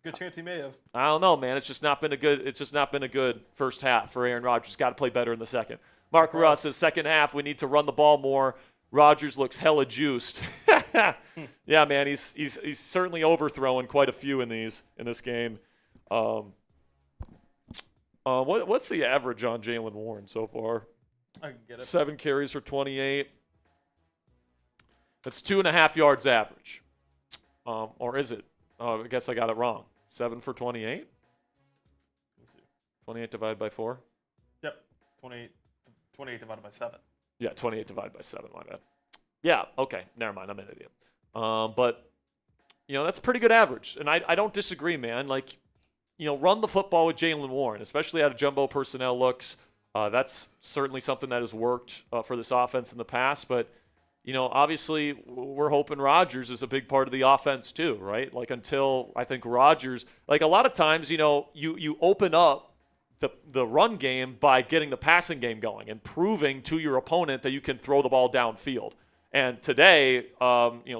good chance he may have. I don't know, man. It's just not been a good first half for Aaron Rodgers. Got to play better in the second. Mark Russ says second half we need to run the ball more. Rodgers looks hella juiced. Yeah, man. He's certainly overthrowing quite a few in this game. What's the average on Jalen Warren so far? I can get it. 7 carries for 28. That's 2.5 yards average. Or is it? Oh, I guess I got it wrong. 7 for 28? Let's see. 28 divided by 4? Yep. 28 divided by 7. Yeah, 28 divided by 7, my bad. Yeah, okay. Never mind. I'm an idiot. But, that's a pretty good average. And I don't disagree, man. Run the football with Jalen Warren, especially out of jumbo personnel looks. That's certainly something that has worked for this offense in the past. But, obviously we're hoping Rodgers is a big part of the offense too, right? Until I think Rodgers, a lot of times, you open up the run game by getting the passing game going and proving to your opponent that you can throw the ball downfield. And today,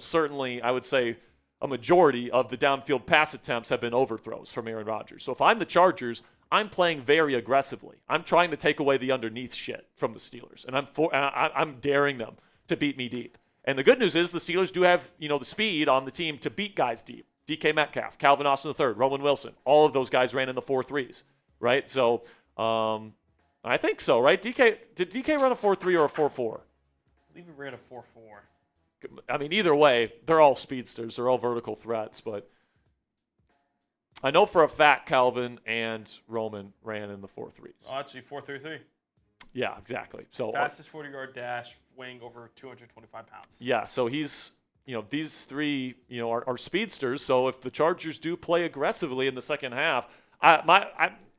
certainly I would say a majority of the downfield pass attempts have been overthrows from Aaron Rodgers. So if I'm the Chargers, I'm playing very aggressively. I'm trying to take away the underneath shit from the Steelers, and I'm daring them to beat me deep. And the good news is the Steelers do have, the speed on the team to beat guys deep. DK Metcalf, Calvin Austin III, Roman Wilson, all of those guys ran in the 4.3s, right? So I think so, right? Did DK run a 4.3 or a 4.4? I believe he ran a 4.4. I mean, either way, they're all speedsters. They're all vertical threats. But I know for a fact Calvin and Roman ran in the 4.3s. Oh, actually, 4.33. Yeah, exactly. So fastest 40-yard dash, weighing over 225 pounds. Yeah, so he's, these three, are speedsters. So if the Chargers do play aggressively in the second half,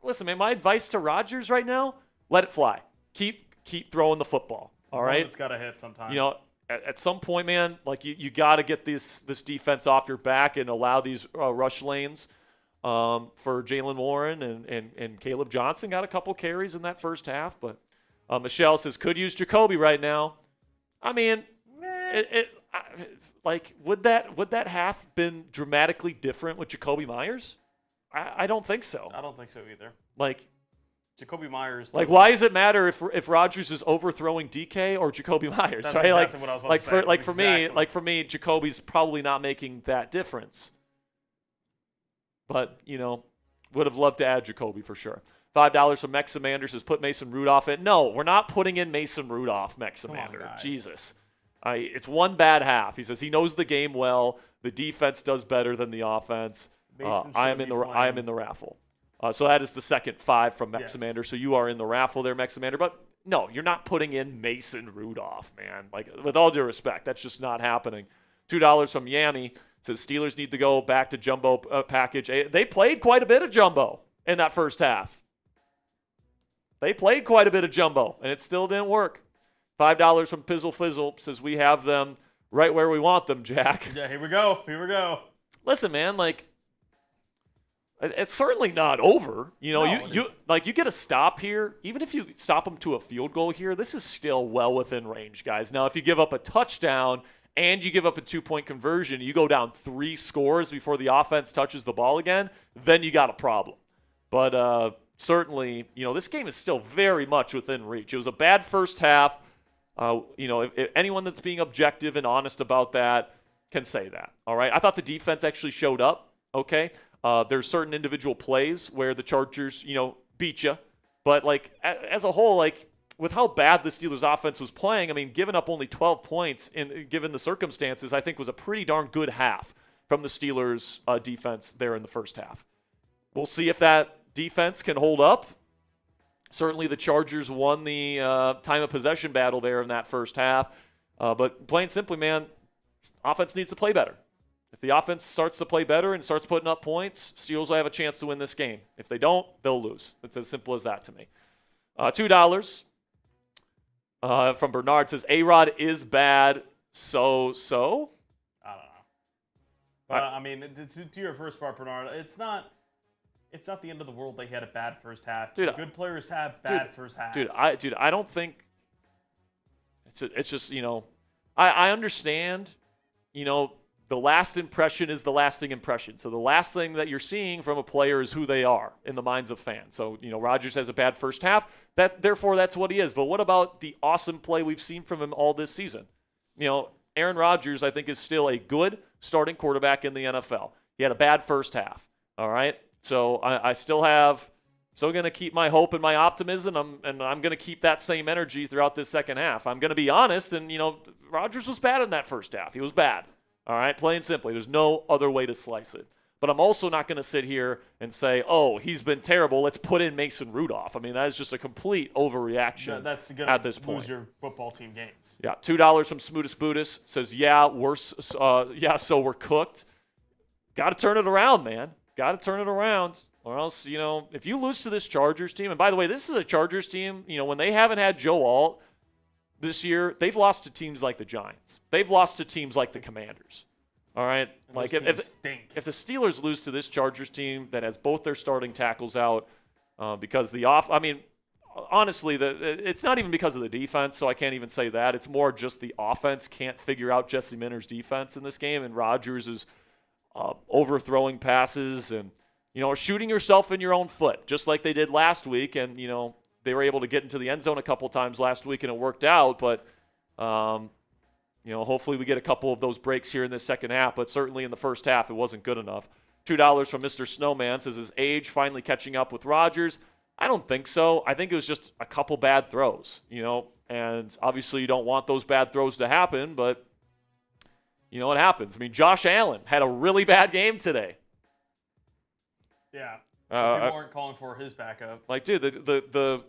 listen, man, my advice to Rodgers right now, let it fly. Keep throwing the football. All right. It's got to hit sometime. At some point, man, like you got to get this defense off your back and allow these rush lanes for Jalen Warren and Caleb Johnson. Got a couple carries in that first half, but Michelle says could use Jacoby right now. I mean, would that half been dramatically different with Jacoby Myers? I don't think so. I don't think so either. Jacoby Myers. Why does it matter if Rodgers is overthrowing DK or Jacoby Myers? That's right? Exactly what I was about to say. For me, Jacoby's probably not making that difference. But would have loved to add Jacoby for sure. $5 from Mexamander says put Mason Rudolph in. No, we're not putting in Mason Rudolph, Mexamander. Jesus. It's one bad half. He says he knows the game well. The defense does better than the offense. I am in the raffle. So that is the second 5 from Mexamander. Yes. So you are in the raffle there, Mexamander. But no, you're not putting in Mason Rudolph, man. With all due respect, that's just not happening. $2 from Yami says Steelers need to go back to jumbo package. They played quite a bit of jumbo in that first half. They played quite a bit of jumbo, and it still didn't work. $5 from Pizzle Fizzle says we have them right where we want them, Jack. Yeah, here we go. Listen, man, it's certainly not over. You get a stop here. Even if you stop them to a field goal here, this is still well within range, guys. Now, if you give up a touchdown and you give up a 2-point conversion, you go down 3 scores before the offense touches the ball again, then you got a problem. But certainly, this game is still very much within reach. It was a bad first half. If anyone that's being objective and honest about that can say that. All right. I thought the defense actually showed up. Okay. There's certain individual plays where the Chargers, beat you. But, as a whole, with how bad the Steelers offense was playing, I mean, giving up only 12 points given the circumstances, I think was a pretty darn good half from the Steelers defense there in the first half. We'll see if that defense can hold up. Certainly the Chargers won the time of possession battle there in that first half. But plain simply, man, offense needs to play better. If the offense starts to play better and starts putting up points, Steelers will have a chance to win this game. If they don't, they'll lose. It's as simple as that to me. $2 from Bernard says, A-Rod is bad, so? I don't know. But, I mean, to your first part, Bernard, it's not the end of the world they had a bad first half. Dude, good players have bad first halves. I don't think it's just, I understand, the last impression is the lasting impression. So the last thing that you're seeing from a player is who they are in the minds of fans. So, Rodgers has a bad first half. Therefore, that's what he is. But what about the awesome play we've seen from him all this season? Aaron Rodgers, I think, is still a good starting quarterback in the NFL. He had a bad first half. All right? So I still going to keep my hope and my optimism, and I'm going to keep that same energy throughout this second half. I'm going to be honest, and, Rodgers was bad in that first half. He was bad. All right, plain simply. There's no other way to slice it. But I'm also not going to sit here and say, oh, he's been terrible. Let's put in Mason Rudolph. I mean, that is just a complete overreaction at this point. Lose your football team games. Yeah, $2 from Smootus Buddhist says, so we're cooked. Got to turn it around, man. Got to turn it around. Or else, if you lose to this Chargers team, and by the way, this is a Chargers team, when they haven't had Joe Alt this year, they've lost to teams like the Giants. They've lost to teams like the Commanders. All right? Like if the Steelers lose to this Chargers team that has both their starting tackles out because honestly, it's not even because of the defense, so I can't even say that. It's more just the offense can't figure out Jesse Minter's defense in this game, and Rodgers is overthrowing passes and, shooting yourself in your own foot, just like they did last week. And, they were able to get into the end zone a couple times last week, and it worked out. But hopefully we get a couple of those breaks here in this second half, but certainly in the first half it wasn't good enough. $2 from Mr. Snowman says, is age finally catching up with Rodgers? I don't think so. I think it was just a couple bad throws, and obviously you don't want those bad throws to happen, but it happens. I mean, Josh Allen had a really bad game today. Yeah. People weren't calling for his backup. Like, dude, the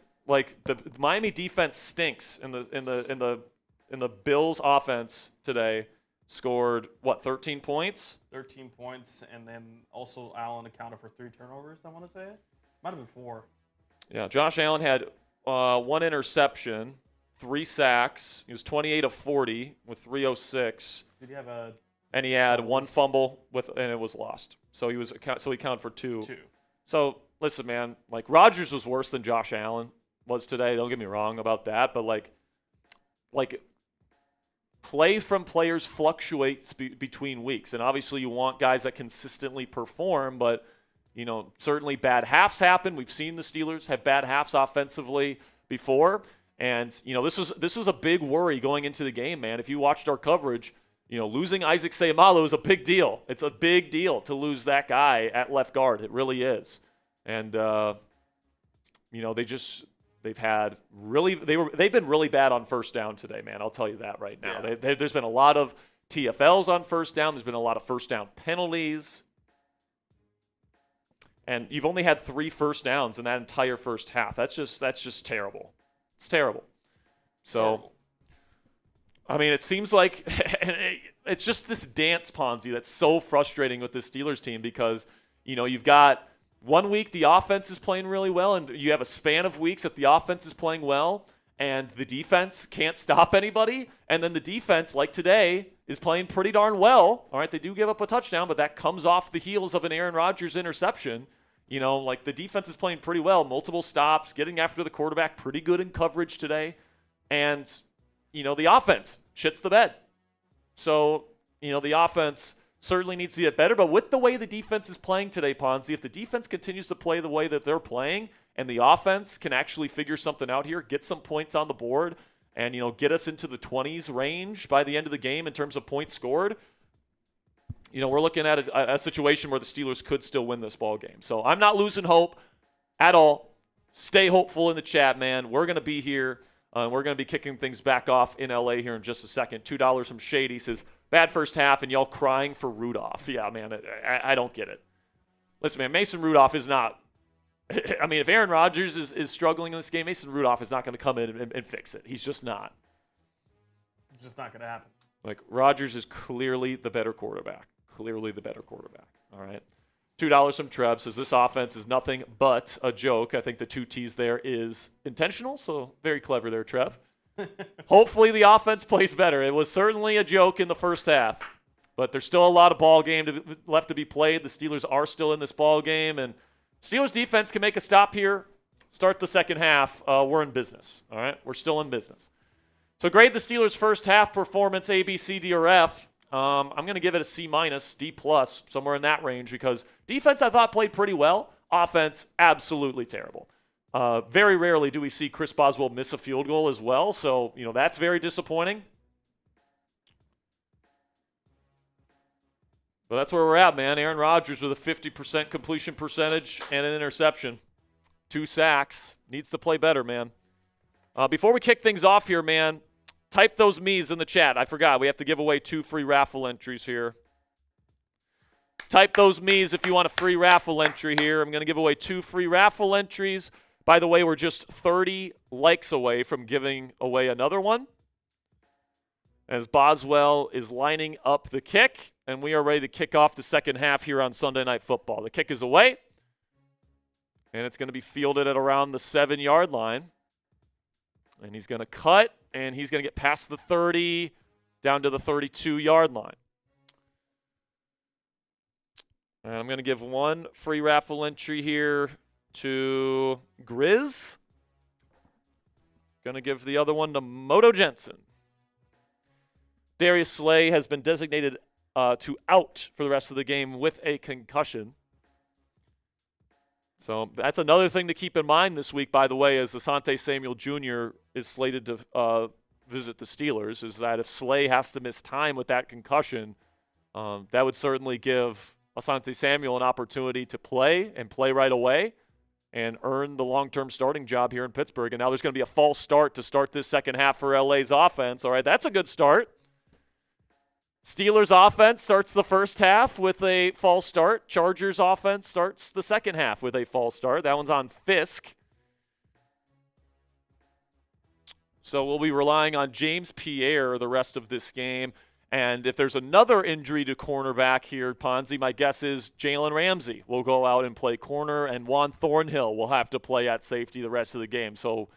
Miami defense stinks in the Bills offense today. Scored 13 points? 13 points, and then also Allen accounted for 3 turnovers, I want to say. Might have been 4. Yeah, Josh Allen had 1 interception, 3 sacks. He was 28 of 40 with 306. Did he have a? And he had 1 fumble and it was lost. So he counted for 2. So listen, man, like Rodgers was worse than Josh Allen was today. Don't get me wrong about that, but like play from players fluctuates between weeks, and obviously you want guys that consistently perform, but certainly bad halves happen. We've seen the Steelers have bad halves offensively before, and this was a big worry going into the game, man. If you watched our coverage, losing Isaac Seumalo is a big deal. It's a big deal to lose that guy at left guard. It really is, and they've been really bad on first down today, man. I'll tell you that right now. Yeah. There's been a lot of TFLs on first down. There's been a lot of first down penalties. And you've only had 3 first downs in that entire first half. That's just terrible. It's terrible. So, I mean, it seems like it's just this dance, Ponzi, that's so frustrating with this Steelers team because, you've got 1 week the offense is playing really well, and you have a span of weeks that the offense is playing well, and the defense can't stop anybody. And then the defense, like today, is playing pretty darn well. All right, they do give up a touchdown, but that comes off the heels of an Aaron Rodgers interception. The defense is playing pretty well, multiple stops, getting after the quarterback, pretty good in coverage today. And, the offense shits the bed. So, the offense certainly needs to get better, but with the way the defense is playing today, Ponzi, if the defense continues to play the way that they're playing and the offense can actually figure something out here, get some points on the board, and get us into the 20s range by the end of the game in terms of points scored, we're looking at a situation where the Steelers could still win this ball game. So I'm not losing hope at all. Stay hopeful in the chat, man. We're going to be here. We're going to be kicking things back off in LA here in just a second. $2 from Shady says, bad first half and y'all crying for Rudolph. Yeah, man, I don't get it. Listen, man, Mason Rudolph is not – I mean, if Aaron Rodgers is struggling in this game, Mason Rudolph is not going to come in and fix it. He's just not. It's just not going to happen. Like, Rodgers is clearly the better quarterback. Clearly the better quarterback. All right. $2 from Trev says this offense is nothing but a joke. I think the 2 T's there is intentional, so very clever there, Trev. Hopefully the offense plays better. It was certainly a joke in the first half, but there's still a lot of ball game left to be played. The Steelers are still in this ball game, and Steelers defense can make a stop here, start the second half. We're in business. All right, we're still in business. So grade the Steelers' first half performance, A, B, C, D, or F. I'm going to give it a C-, D+, somewhere in that range, because defense I thought played pretty well. Offense, absolutely terrible. Very rarely do we see Chris Boswell miss a field goal as well, so that's very disappointing. But that's where we're at, man. Aaron Rodgers with a 50% completion percentage and an interception. 2 sacks. Needs to play better, man. Before we kick things off here, man, type those me's in the chat. I forgot. We have to give away 2 free raffle entries here. Type those me's if you want a free raffle entry here. I'm going to give away 2 free raffle entries. By the way, we're just 30 likes away from giving away another one. As Boswell is lining up the kick, and we are ready to kick off the second half here on Sunday Night Football. The kick is away, and it's going to be fielded at around the 7-yard line. And he's going to cut, and he's going to get past the 30 down to the 32-yard line. And I'm going to give 1 free raffle entry here to Grizz. Going to give the other one to Moto Jensen. Darius Slay has been designated to out for the rest of the game with a concussion. So that's another thing to keep in mind this week, by the way, as Asante Samuel Jr. is slated to visit the Steelers is that if Slay has to miss time with that concussion, that would certainly give Asante Samuel an opportunity to play and play right away and earn the long-term starting job here in Pittsburgh. And now there's going to be a false start to start this second half for LA's offense. All right, that's a good start. Steelers offense starts the first half with a false start. Chargers offense starts the second half with a false start. That one's on Fisk. So we'll be relying on James Pierre the rest of this game. And if there's another injury to cornerback here, Ponzi, my guess is Jalen Ramsey will go out and play corner, and Juan Thornhill will have to play at safety the rest of the game. So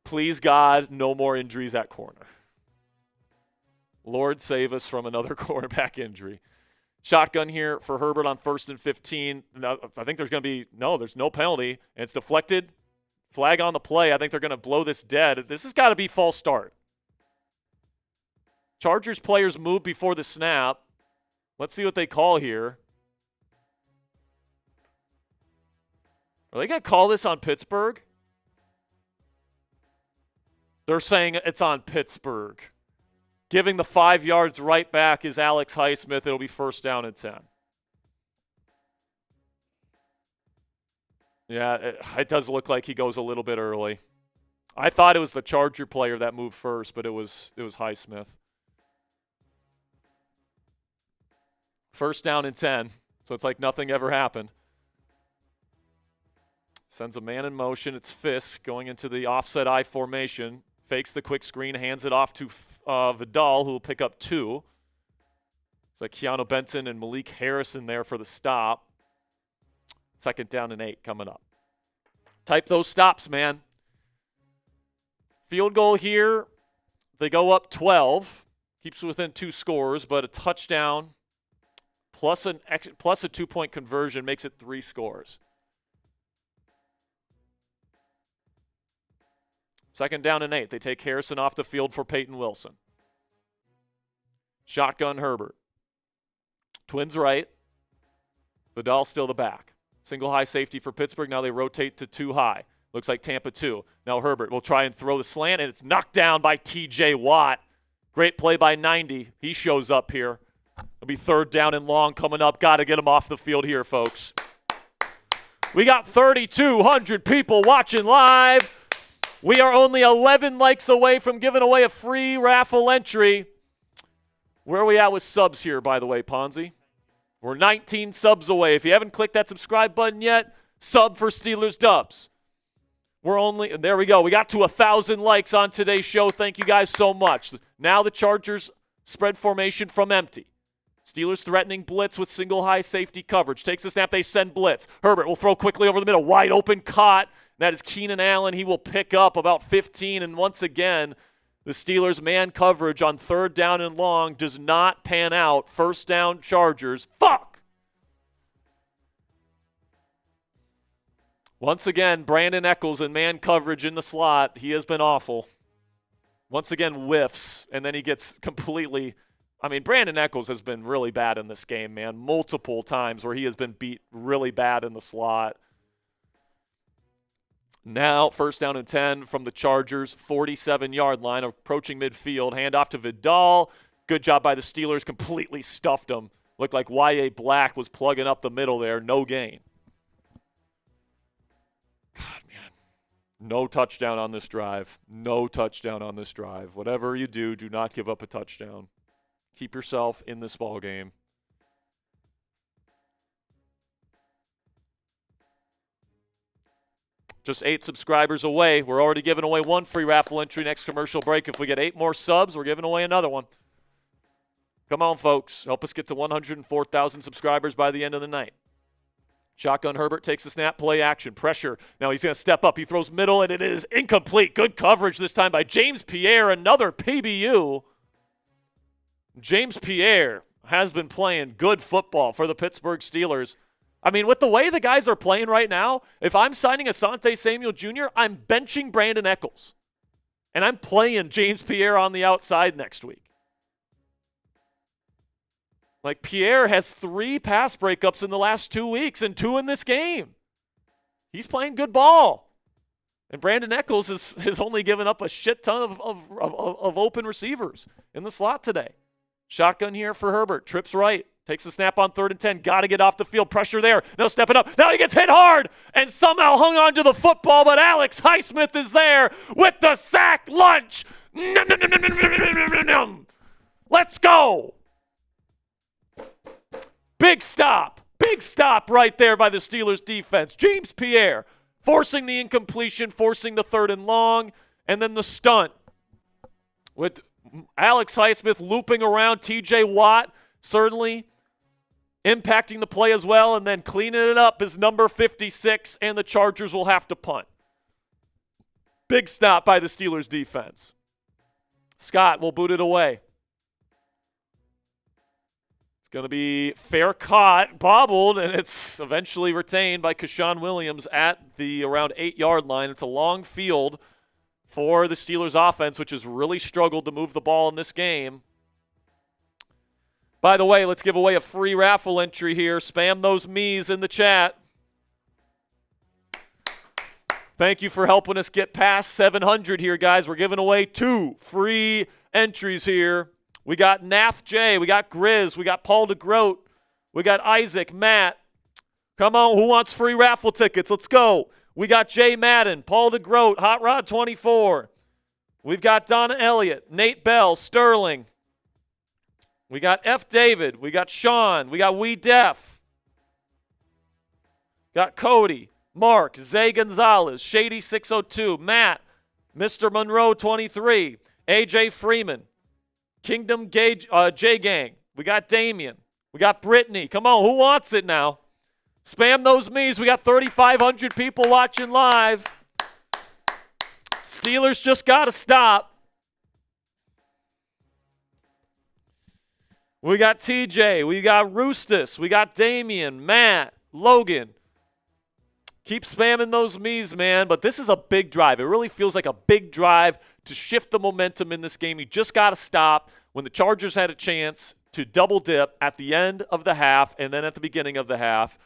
please, God, no more injuries at corner. Lord save us from another cornerback injury. Shotgun here for Herbert on 1st and 15. Now, I think there's going to be there's no penalty, and it's deflected. Flag on the play. I think they're going to blow this dead. This has got to be false start. Chargers players move before the snap. Let's see what they call here. Are they going to call this on Pittsburgh? They're saying it's on Pittsburgh. Giving the 5 yards right back is Alex Highsmith. It'll be 1st down and 10. Yeah, it does look like he goes a little bit early. I thought it was the Charger player that moved first, but it was Highsmith. 1st down and 10. So it's like nothing ever happened. Sends a man in motion. It's Fisk going into the offset I formation. Fakes the quick screen, hands it off to Vidal, who will pick up 2. It's like Keanu Benson and Malik Harrison there for the stop. 2nd down and 8 coming up. Type those stops, man. Field goal here. They go up 12. Keeps within 2 scores, but a touchdown plus a 2-point conversion makes it 3 scores. 2nd down and 8. They take Harrison off the field for Peyton Wilson. Shotgun Herbert. Twins right. Vidal still the back. Single high safety for Pittsburgh. Now they rotate to 2 high. Looks like Tampa 2. Now Herbert will try and throw the slant, and it's knocked down by T.J. Watt. Great play by 90. He shows up here. It'll be 3rd down and long coming up. Got to get him off the field here, folks. We got 3,200 people watching live. We are only 11 likes away from giving away a free raffle entry. Where are we at with subs here, by the way, Ponzi? We're 19 subs away. If you haven't clicked that subscribe button yet, sub for Steelers Dubs. There we go. We got to 1,000 likes on today's show. Thank you guys so much. Now the Chargers spread formation from empty. Steelers threatening blitz with single high safety coverage. Takes the snap. They send blitz. Herbert will throw quickly over the middle. Wide open, caught. That is Keenan Allen. He will pick up about 15. And once again, the Steelers' man coverage on 3rd down and long does not pan out. 1st down, Chargers. Fuck! Once again, Brandon Echols in man coverage in the slot. He has been awful. Once again, whiffs, and then he gets completely – Brandon Echols has been really bad in this game, man. Multiple times where he has been beat really bad in the slot. Now, 1st down and 10 from the Chargers, 47-yard line, approaching midfield. Handoff to Vidal. Good job by the Steelers. Completely stuffed him. Looked like Y.A. Black was plugging up the middle there. No gain. God, man. No touchdown on this drive. No touchdown on this drive. Whatever you do, do not give up a touchdown. Keep yourself in this ball game. Just 8 subscribers away. We're already giving away 1 free raffle entry next commercial break. If we get 8 more subs, we're giving away another one. Come on, folks. Help us get to 104,000 subscribers by the end of the night. Shotgun Herbert takes the snap, play action, pressure. Now he's going to step up. He throws middle, and it is incomplete. Good coverage this time by James Pierre, another PBU. James Pierre has been playing good football for the Pittsburgh Steelers. With the way the guys are playing right now, if I'm signing Asante Samuel Jr., I'm benching Brandon Echols. And I'm playing James Pierre on the outside next week. Pierre has 3 pass breakups in the last 2 weeks and 2 in this game. He's playing good ball. And Brandon Echols has only given up a shit ton of open receivers in the slot today. Shotgun here for Herbert. Trips right. Takes the snap on 3rd and 10. Got to get off the field. Pressure there. Now stepping up. Now he gets hit hard and somehow hung on to the football, but Alex Highsmith is there with the sack lunch. Let's go. Big stop. Big stop right there by the Steelers defense. James Pierre forcing the incompletion, forcing the 3rd and long, and then the stunt with Alex Highsmith looping around. TJ Watt certainly impacting the play as well, and then cleaning it up is number 56, and the Chargers will have to punt. Big stop by the Steelers defense. Scott will boot it away. It's going to be fair caught, bobbled, and it's eventually retained by Keshawn Williams at the around 8-yard line. It's a long field for the Steelers offense, which has really struggled to move the ball in this game. By the way, let's give away a free raffle entry here. Spam those me's in the chat. Thank you for helping us get past 700 here, guys. We're giving away 2 free entries here. We got Nath J, we got Grizz, we got Paul DeGroat, we got Isaac, Matt. Come on, who wants free raffle tickets? Let's go. We got Jay Madden, Paul DeGroat, Hot Rod 24. We've got Donna Elliott, Nate Bell, Sterling. We got F. David, we got Sean, we got We Def. Got Cody, Mark, Zay Gonzalez, Shady 602, Matt, Mr. Monroe 23, AJ Freeman, Kingdom J Gang. We got Damien. We got Brittany. Come on, who wants it now? Spam those me's. We got 3,500 people watching live. Steelers just got to stop. We got TJ. We got Roostus. We got Damien, Matt, Logan. Keep spamming those me's, man. But this is a big drive. It really feels like a big drive to shift the momentum in this game. You just got to stop when the Chargers had a chance to double dip at the end of the half and then at the beginning of the half.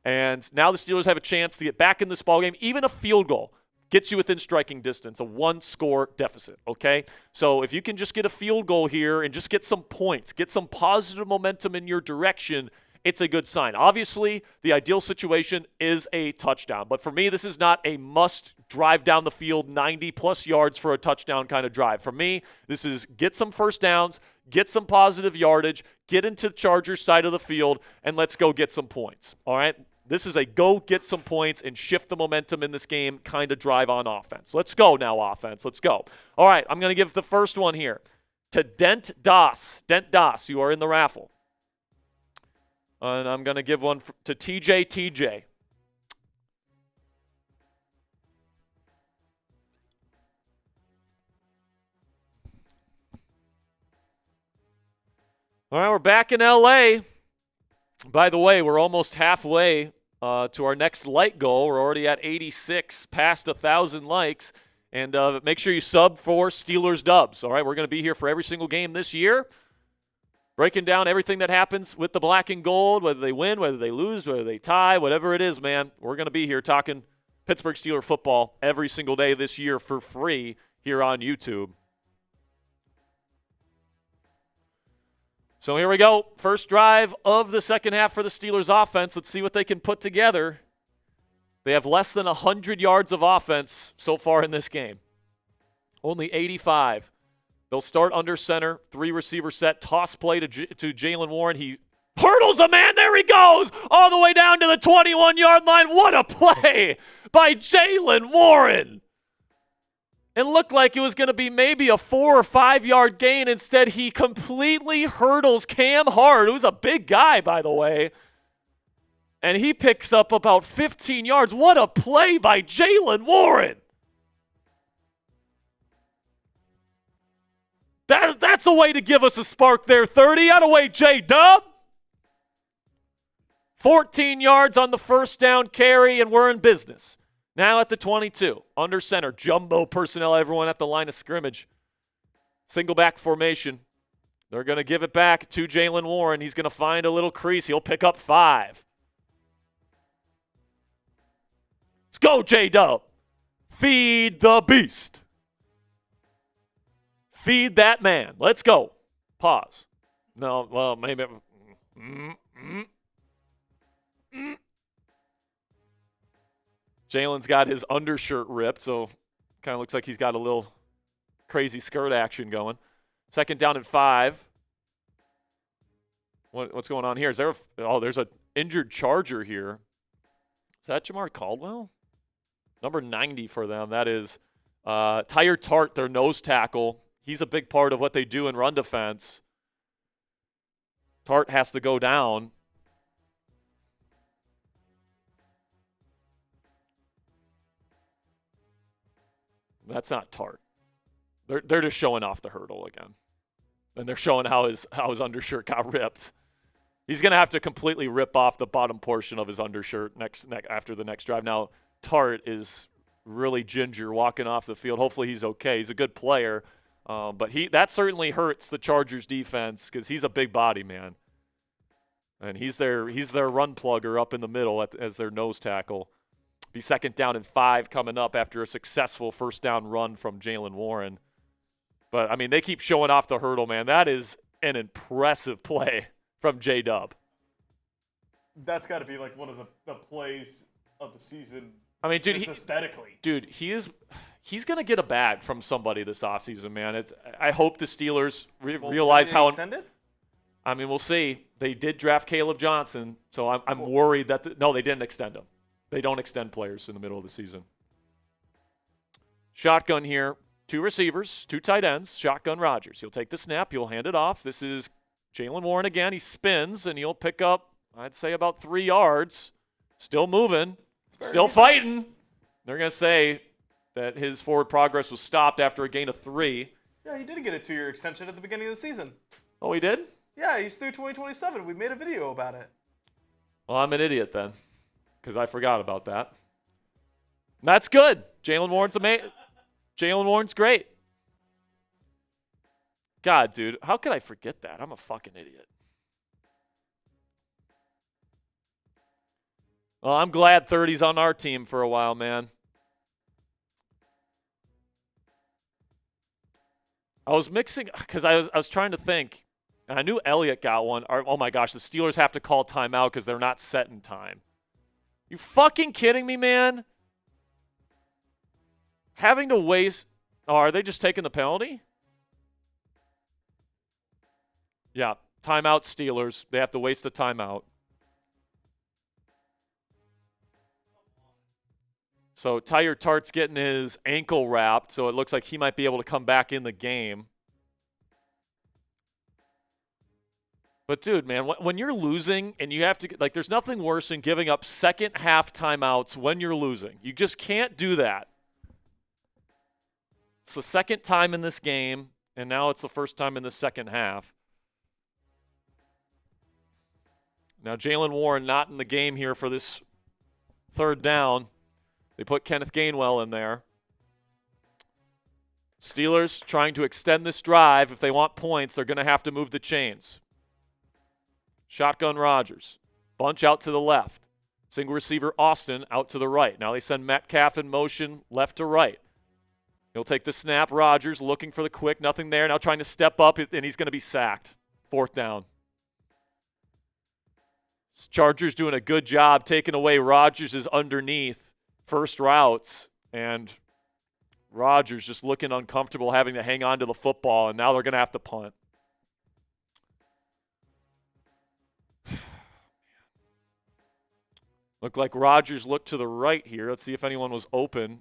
And now the Steelers have a chance to get back in this ballgame. Even a field goal gets you within striking distance, a 1-score deficit, okay? So if you can just get a field goal here and just get some points, get some positive momentum in your direction, it's a good sign. Obviously, the ideal situation is a touchdown. But for me, this is not a must drive down the field 90-plus yards for a touchdown kind of drive. For me, this is get some first downs, get some positive yardage, get into the Chargers side of the field, and let's go get some points, all right? This is a go get some points and shift the momentum in this game kind of drive on offense. Let's go now, offense. Let's go. All right, I'm going to give the first one here to Dent Das. Dent Das, you are in the raffle. And I'm going to give one to TJ. All right, we're back in LA. By the way, we're almost halfway to our next like goal. We're already at 86, past 1,000 likes. And make sure you sub for Steelers dubs. All right, we're going to be here for every single game this year, breaking down everything that happens with the black and gold, whether they win, whether they lose, whether they tie, whatever it is, man. We're going to be here talking Pittsburgh Steelers football every single day this year for free here on YouTube. So here we go. First drive of the second half for the Steelers offense. Let's see what they can put together. They have less than 100 yards of offense so far in this game. Only 85. They'll start under center, 3-receiver set, toss play to Jalen Warren. He hurdles a man. There he goes, all the way down to the 21-yard line. What a play by Jalen Warren. It looked like it was going to be maybe a 4 or 5 yard gain. Instead, he completely hurdles Cam Hart, who's a big guy, by the way. And he picks up about 15 yards. What a play by Jalen Warren. That's a way to give us a spark there, 30. Out of way, J-Dub. 14 yards on the first down carry, and we're in business. Now at the 22, under center, jumbo personnel, everyone at the line of scrimmage. Single back formation. They're going to give it back to Jalen Warren. He's going to find a little crease. He'll pick up 5. Let's go, J-Dub. Feed the beast. Feed that man. Let's go. Pause. No, well, maybe. Jalen's got his undershirt ripped, so kind of looks like he's got a little crazy skirt action going. 2nd down and 5. What's going on here? Is there there's an injured Charger here. Is that Jamar Caldwell? Number 90 for them. That is Tyre Tart, their nose tackle. He's a big part of what they do in run defense. Tart has to go down. That's not Tart. They're just showing off the hurdle again. And they're showing how his undershirt got ripped. He's going to have to completely rip off the bottom portion of his undershirt after the next drive. Now, Tart is really ginger walking off the field. Hopefully he's okay. He's a good player. But that certainly hurts the Chargers defense because he's a big body man. And he's their run plugger up in the middle as their nose tackle. Be 2nd down and 5 coming up after a successful 1st down run from Jalen Warren. But, I mean, they keep showing off the hurdle, man. That is an impressive play from J-Dub. That's got to be like one of the plays of the season. I mean, dude, aesthetically. Dude, he's going to get a bag from somebody this offseason, man. I hope the Steelers realize how extended? I mean, we'll see. They did draft Caleb Johnson, so I'm worried that no, they didn't extend him. They don't extend players in the middle of the season. Shotgun here. 2 receivers, 2 tight ends. Shotgun Rodgers. He'll take the snap. He'll hand it off. This is Jalen Warren again. He spins, and he'll pick up, I'd say, about 3 yards. Still moving. Still fighting. They're going to say that his forward progress was stopped after a gain of 3. Yeah, he did get a 2-year extension at the beginning of the season. Oh, he did? Yeah, he's through 2027. We made a video about it. Well, I'm an idiot then because I forgot about that. That's good. Jalen Warren's amazing. Jalen Warren's great. God, dude, how could I forget that? I'm a fucking idiot. Well, I'm glad 30's on our team for a while, man. I was mixing because I was trying to think, and I knew Elliott got one. Oh my gosh, the Steelers have to call timeout because they're not set in time. You fucking kidding me, man? Having to waste. Oh, are they just taking the penalty? Yeah, timeout Steelers. They have to waste the timeout. So Tyre Tart's getting his ankle wrapped, so it looks like he might be able to come back in the game. But, dude, man, when you're losing and you have to – like, there's nothing worse than giving up second-half timeouts when you're losing. You just can't do that. It's the second time in this game, and now it's the first time in the second half. Now, Jalen Warren not in the game here for this 3rd down. They put Kenneth Gainwell in there. Steelers trying to extend this drive. If they want points, they're going to have to move the chains. Shotgun Rodgers. Bunch out to the left. Single receiver Austin out to the right. Now they send Metcalf in motion left to right. He'll take the snap. Rodgers looking for the quick. Nothing there. Now trying to step up, and he's going to be sacked. 4th down. Chargers doing a good job taking away Rodgers' underneath first routes, and Rodgers just looking uncomfortable having to hang on to the football, and now they're going to have to punt. Looked like Rodgers looked to the right here. Let's see if anyone was open.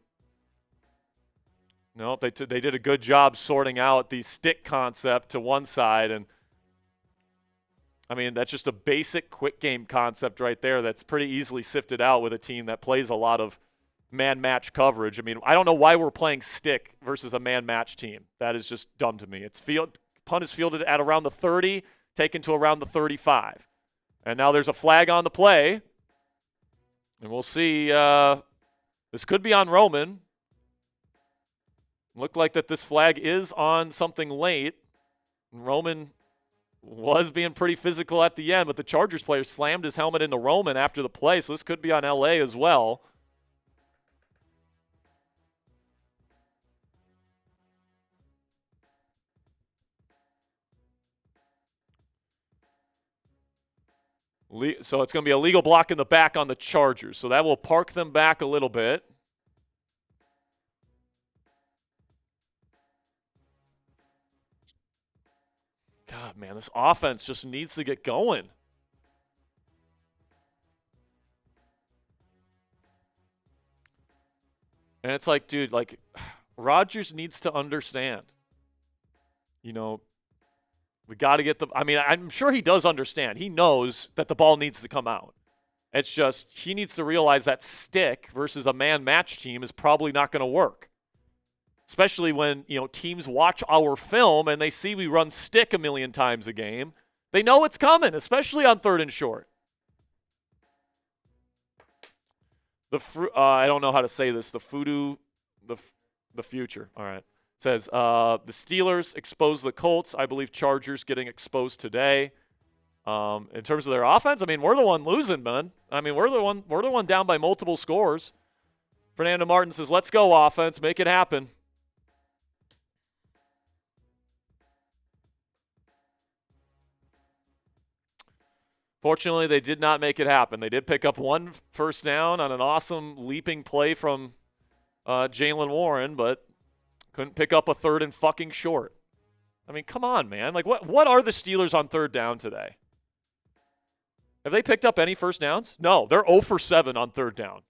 Nope, they did a good job sorting out the stick concept to one side, and I mean, that's just a basic quick game concept right there that's pretty easily sifted out with a team that plays a lot of man-match coverage. I mean, I don't know why we're playing stick versus a man-match team. That is just dumb to me. Punt is fielded at around the 30, taken to around the 35. And now there's a flag on the play. And we'll see. This could be on Roman. Looked like that this flag is on something late. Roman was being pretty physical at the end, but the Chargers player slammed his helmet into Roman after the play, so this could be on LA as well. So it's going to be a legal block in the back on the Chargers. So that will park them back a little bit. God, man, this offense just needs to get going. And it's like, dude, like, Rodgers needs to understand. You know, we got to get the – I mean, I'm sure he does understand. He knows that the ball needs to come out. It's just he needs to realize that stick versus a man-match team is probably not going to work. Especially when, you know, teams watch our film and they see we run stick a million times a game. They know it's coming, especially on 3rd and short. I don't know how to say this. The future. All right. It says the Steelers expose the Colts. I believe Chargers getting exposed today. In terms of their offense, I mean, we're the one losing, man. I mean, we're the one down by multiple scores. Fernando Martin says, "Let's go offense, make it happen." Fortunately, they did not make it happen. They did pick up 1 first down on an awesome leaping play from Jalen Warren, but couldn't pick up a 3rd and fucking short. I mean, come on, man. Like, what are the Steelers on 3rd down today? Have they picked up any first downs? No, they're 0 for 7 on 3rd down.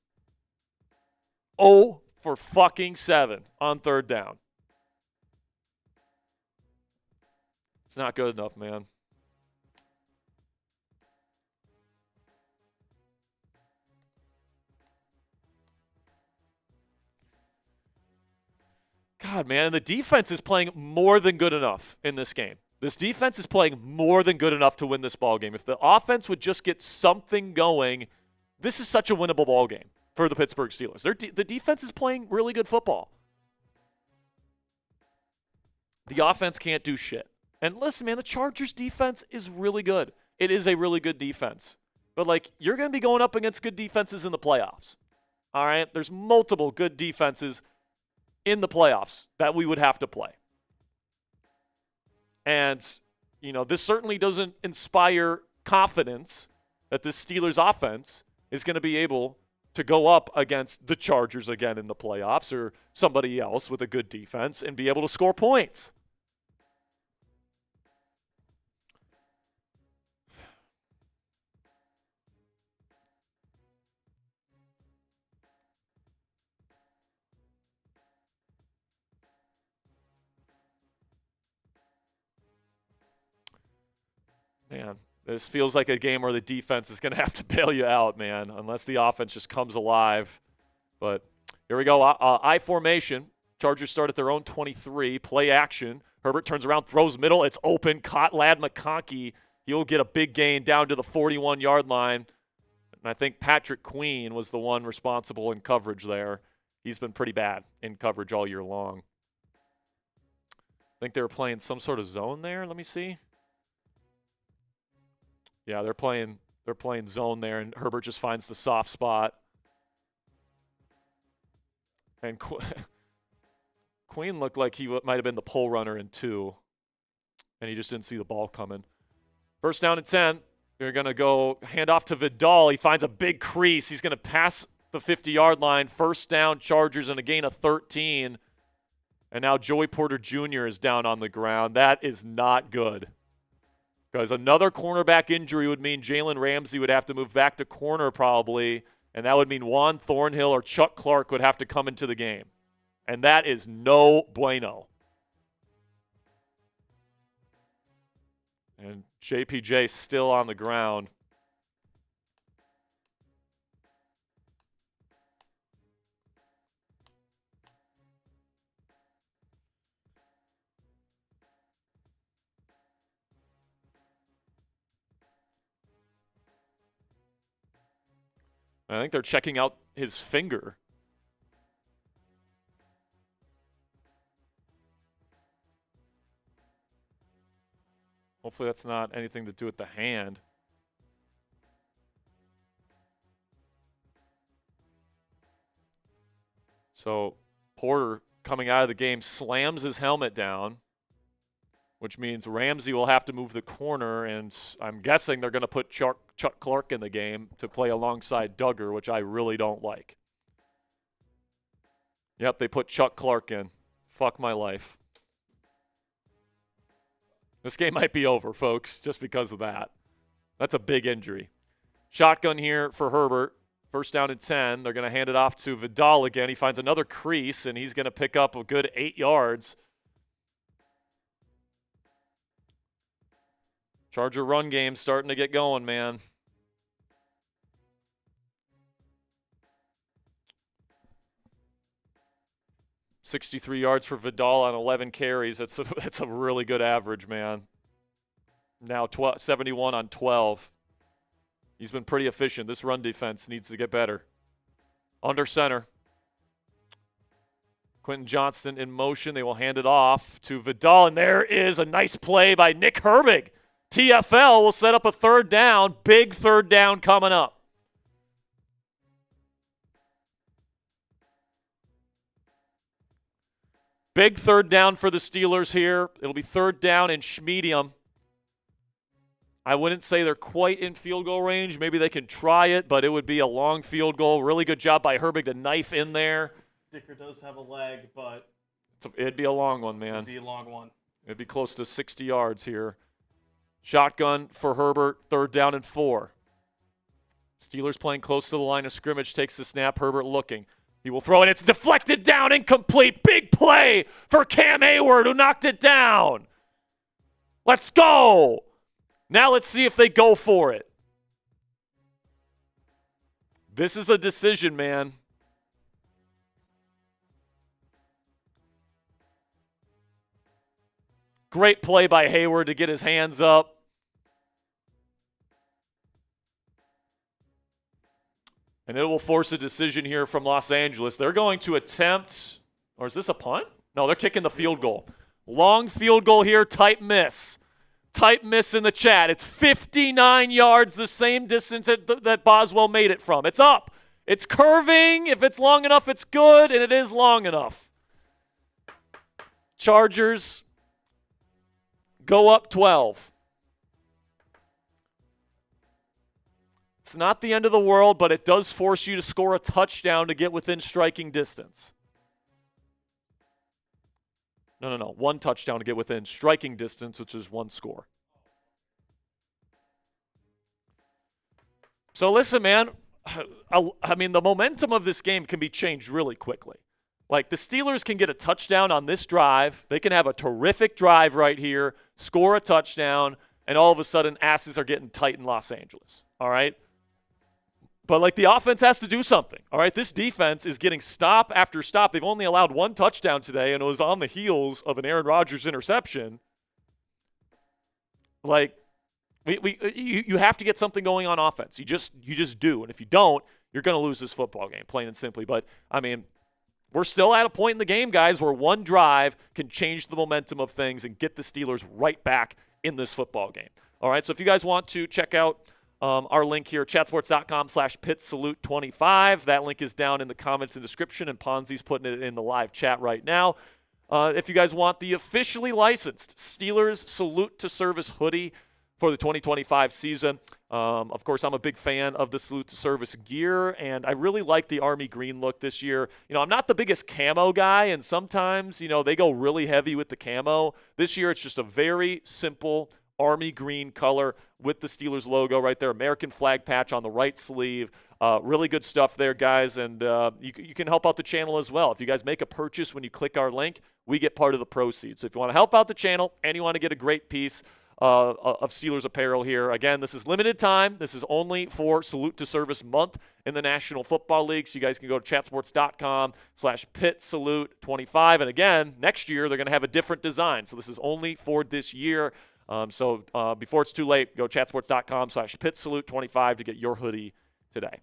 0 for fucking 7 on 3rd down. It's not good enough, man. God, man, the defense is playing more than good enough in this game. This defense is playing more than good enough to win this ball game. If the offense would just get something going, this is such a winnable ball game for the Pittsburgh Steelers. The defense is playing really good football. The offense can't do shit. And listen, man, the Chargers defense is really good. It is a really good defense. But, like, you're going to be going up against good defenses in the playoffs. All right? There's multiple good defenses in the playoffs that we would have to play. And, you know, this certainly doesn't inspire confidence that this Steelers offense is going to be able to go up against the Chargers again in the playoffs or somebody else with a good defense and be able to score points. Man, this feels like a game where the defense is going to have to bail you out, man, unless the offense just comes alive. But here we go. I formation. Chargers start at their own 23. Play action. Herbert turns around, throws middle. It's open. Caught Lad McConkey. He'll get a big gain down to the 41-yard line. And I think Patrick Queen was the one responsible in coverage there. He's been pretty bad in coverage all year long. I think they were playing some sort of zone there. Let me see. Yeah, they're playing zone there, and Herbert just finds the soft spot. And Queen looked like he might have been the pole runner in 2, and he just didn't see the ball coming. First down and 10. They're going to go hand off to Vidal. He finds a big crease. He's going to pass the 50-yard line. First down, Chargers, and a gain of 13. And now Joey Porter Jr. is down on the ground. That is not good. Because another cornerback injury would mean Jalen Ramsey would have to move back to corner probably, and that would mean Juan Thornhill or Chuck Clark would have to come into the game. And that is no bueno. And JPJ still on the ground. I think they're checking out his finger. Hopefully that's not anything to do with the hand. So Porter coming out of the game slams his helmet down, which means Ramsey will have to move the corner, and I'm guessing they're going to put Chuck Clark in the game to play alongside Duggar, which I really don't like. Yep, they put Chuck Clark in. Fuck my life. This game might be over, folks, just because of that. That's a big injury. Shotgun here for Herbert. First down and 10. They're going to hand it off to Vidal again. He finds another crease, and he's going to pick up a good 8 yards. Charger run game starting to get going, man. $63 yards for Vidal on 11 carries. That's a really good average, man. Now 71 on 12. He's been pretty efficient. This run defense needs to get better. Under center. Quentin Johnston in motion. They will hand it off to Vidal, and there is a nice play by Nick Herbig. TFL will set up a third down. Big third down coming up. Big third down for the Steelers here. It'll be third down and medium. I wouldn't say they're quite in field goal range. Maybe they can try it, but it would be a long field goal. Really good job by Herbig to knife in there. Dicker does have a leg, but it'd be a long one, man. It'd be a long one. It'd be close to 60 yards here. Shotgun for Herbert, third down and 4. Steelers playing close to the line of scrimmage, takes the snap, Herbert looking. He will throw it. It's deflected down, incomplete. Big play for Cam Hayward, who knocked it down. Let's go. Now let's see if they go for it. This is a decision, man. Great play by Hayward to get his hands up. And it will force a decision here from Los Angeles. They're going to attempt, or is this a punt? No, they're kicking the field goal. Long field goal here, tight miss. Tight miss in the chat. It's 59 yards, the same distance that Boswell made it from. It's up. It's curving. If it's long enough, it's good, and it is long enough. Chargers go up 12. It's not the end of the world, but it does force you to score a touchdown to get within striking distance. No. One touchdown to get within striking distance, which is one score. So listen, man, I mean, the momentum of this game can be changed really quickly. Like, the Steelers can get a touchdown on this drive. They can have a terrific drive right here, score a touchdown, and all of a sudden asses are getting tight in Los Angeles, all right? But, like, the offense has to do something, all right? This defense is getting stop after stop. They've only allowed one touchdown today, and it was on the heels of an Aaron Rodgers interception. Like, you have to get something going on offense. You just do. And if you don't, you're going to lose this football game, plain and simply. But, I mean, we're still at a point in the game, guys, where one drive can change the momentum of things and get the Steelers right back in this football game. All right, so if you guys want to check out our link here, chatsports.com/PitSalute25. That link is down in the comments and description, and Ponzi's putting it in the live chat right now. If you guys want the officially licensed Steelers Salute to Service hoodie for the 2025 season, of course, I'm a big fan of the Salute to Service gear, and I really like the Army Green look this year. You know, I'm not the biggest camo guy, and sometimes, you know, they go really heavy with the camo. This year, it's just a very simple Army Green color with the Steelers logo right there, American flag patch on the right sleeve. Really good stuff there, guys, and you can help out the channel as well. If you guys make a purchase when you click our link, we get part of the proceeds. So if you want to help out the channel and you want to get a great piece of Steelers apparel here, again, this is limited time. This is only for Salute to Service month in the National Football League. So you guys can go to chatsports.com/PitSalute25. And again, next year they're going to have a different design. So this is only for this year. So before it's too late, go chatsports.com/PitSalute25 to get your hoodie today.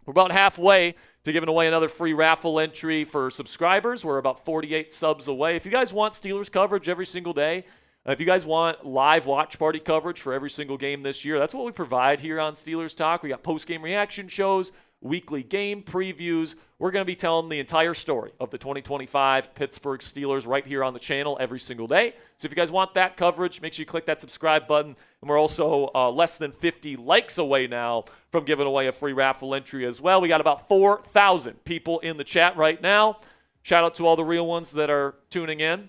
We're about halfway to giving away another free raffle entry for subscribers. We're about 48 subs away. If you guys want Steelers coverage every single day, if you guys want live watch party coverage for every single game this year, that's what we provide here on Steelers Talk. We got post-game reaction shows. weekly game previews. We're going to be telling the entire story of the 2025 Pittsburgh Steelers right here on the channel every single day. So if you guys want that coverage, make sure you click that subscribe button. And we're also less than 50 likes away now from giving away a free raffle entry as well. We got about 4,000 people in the chat right now. Shout out to all the real ones that are tuning in.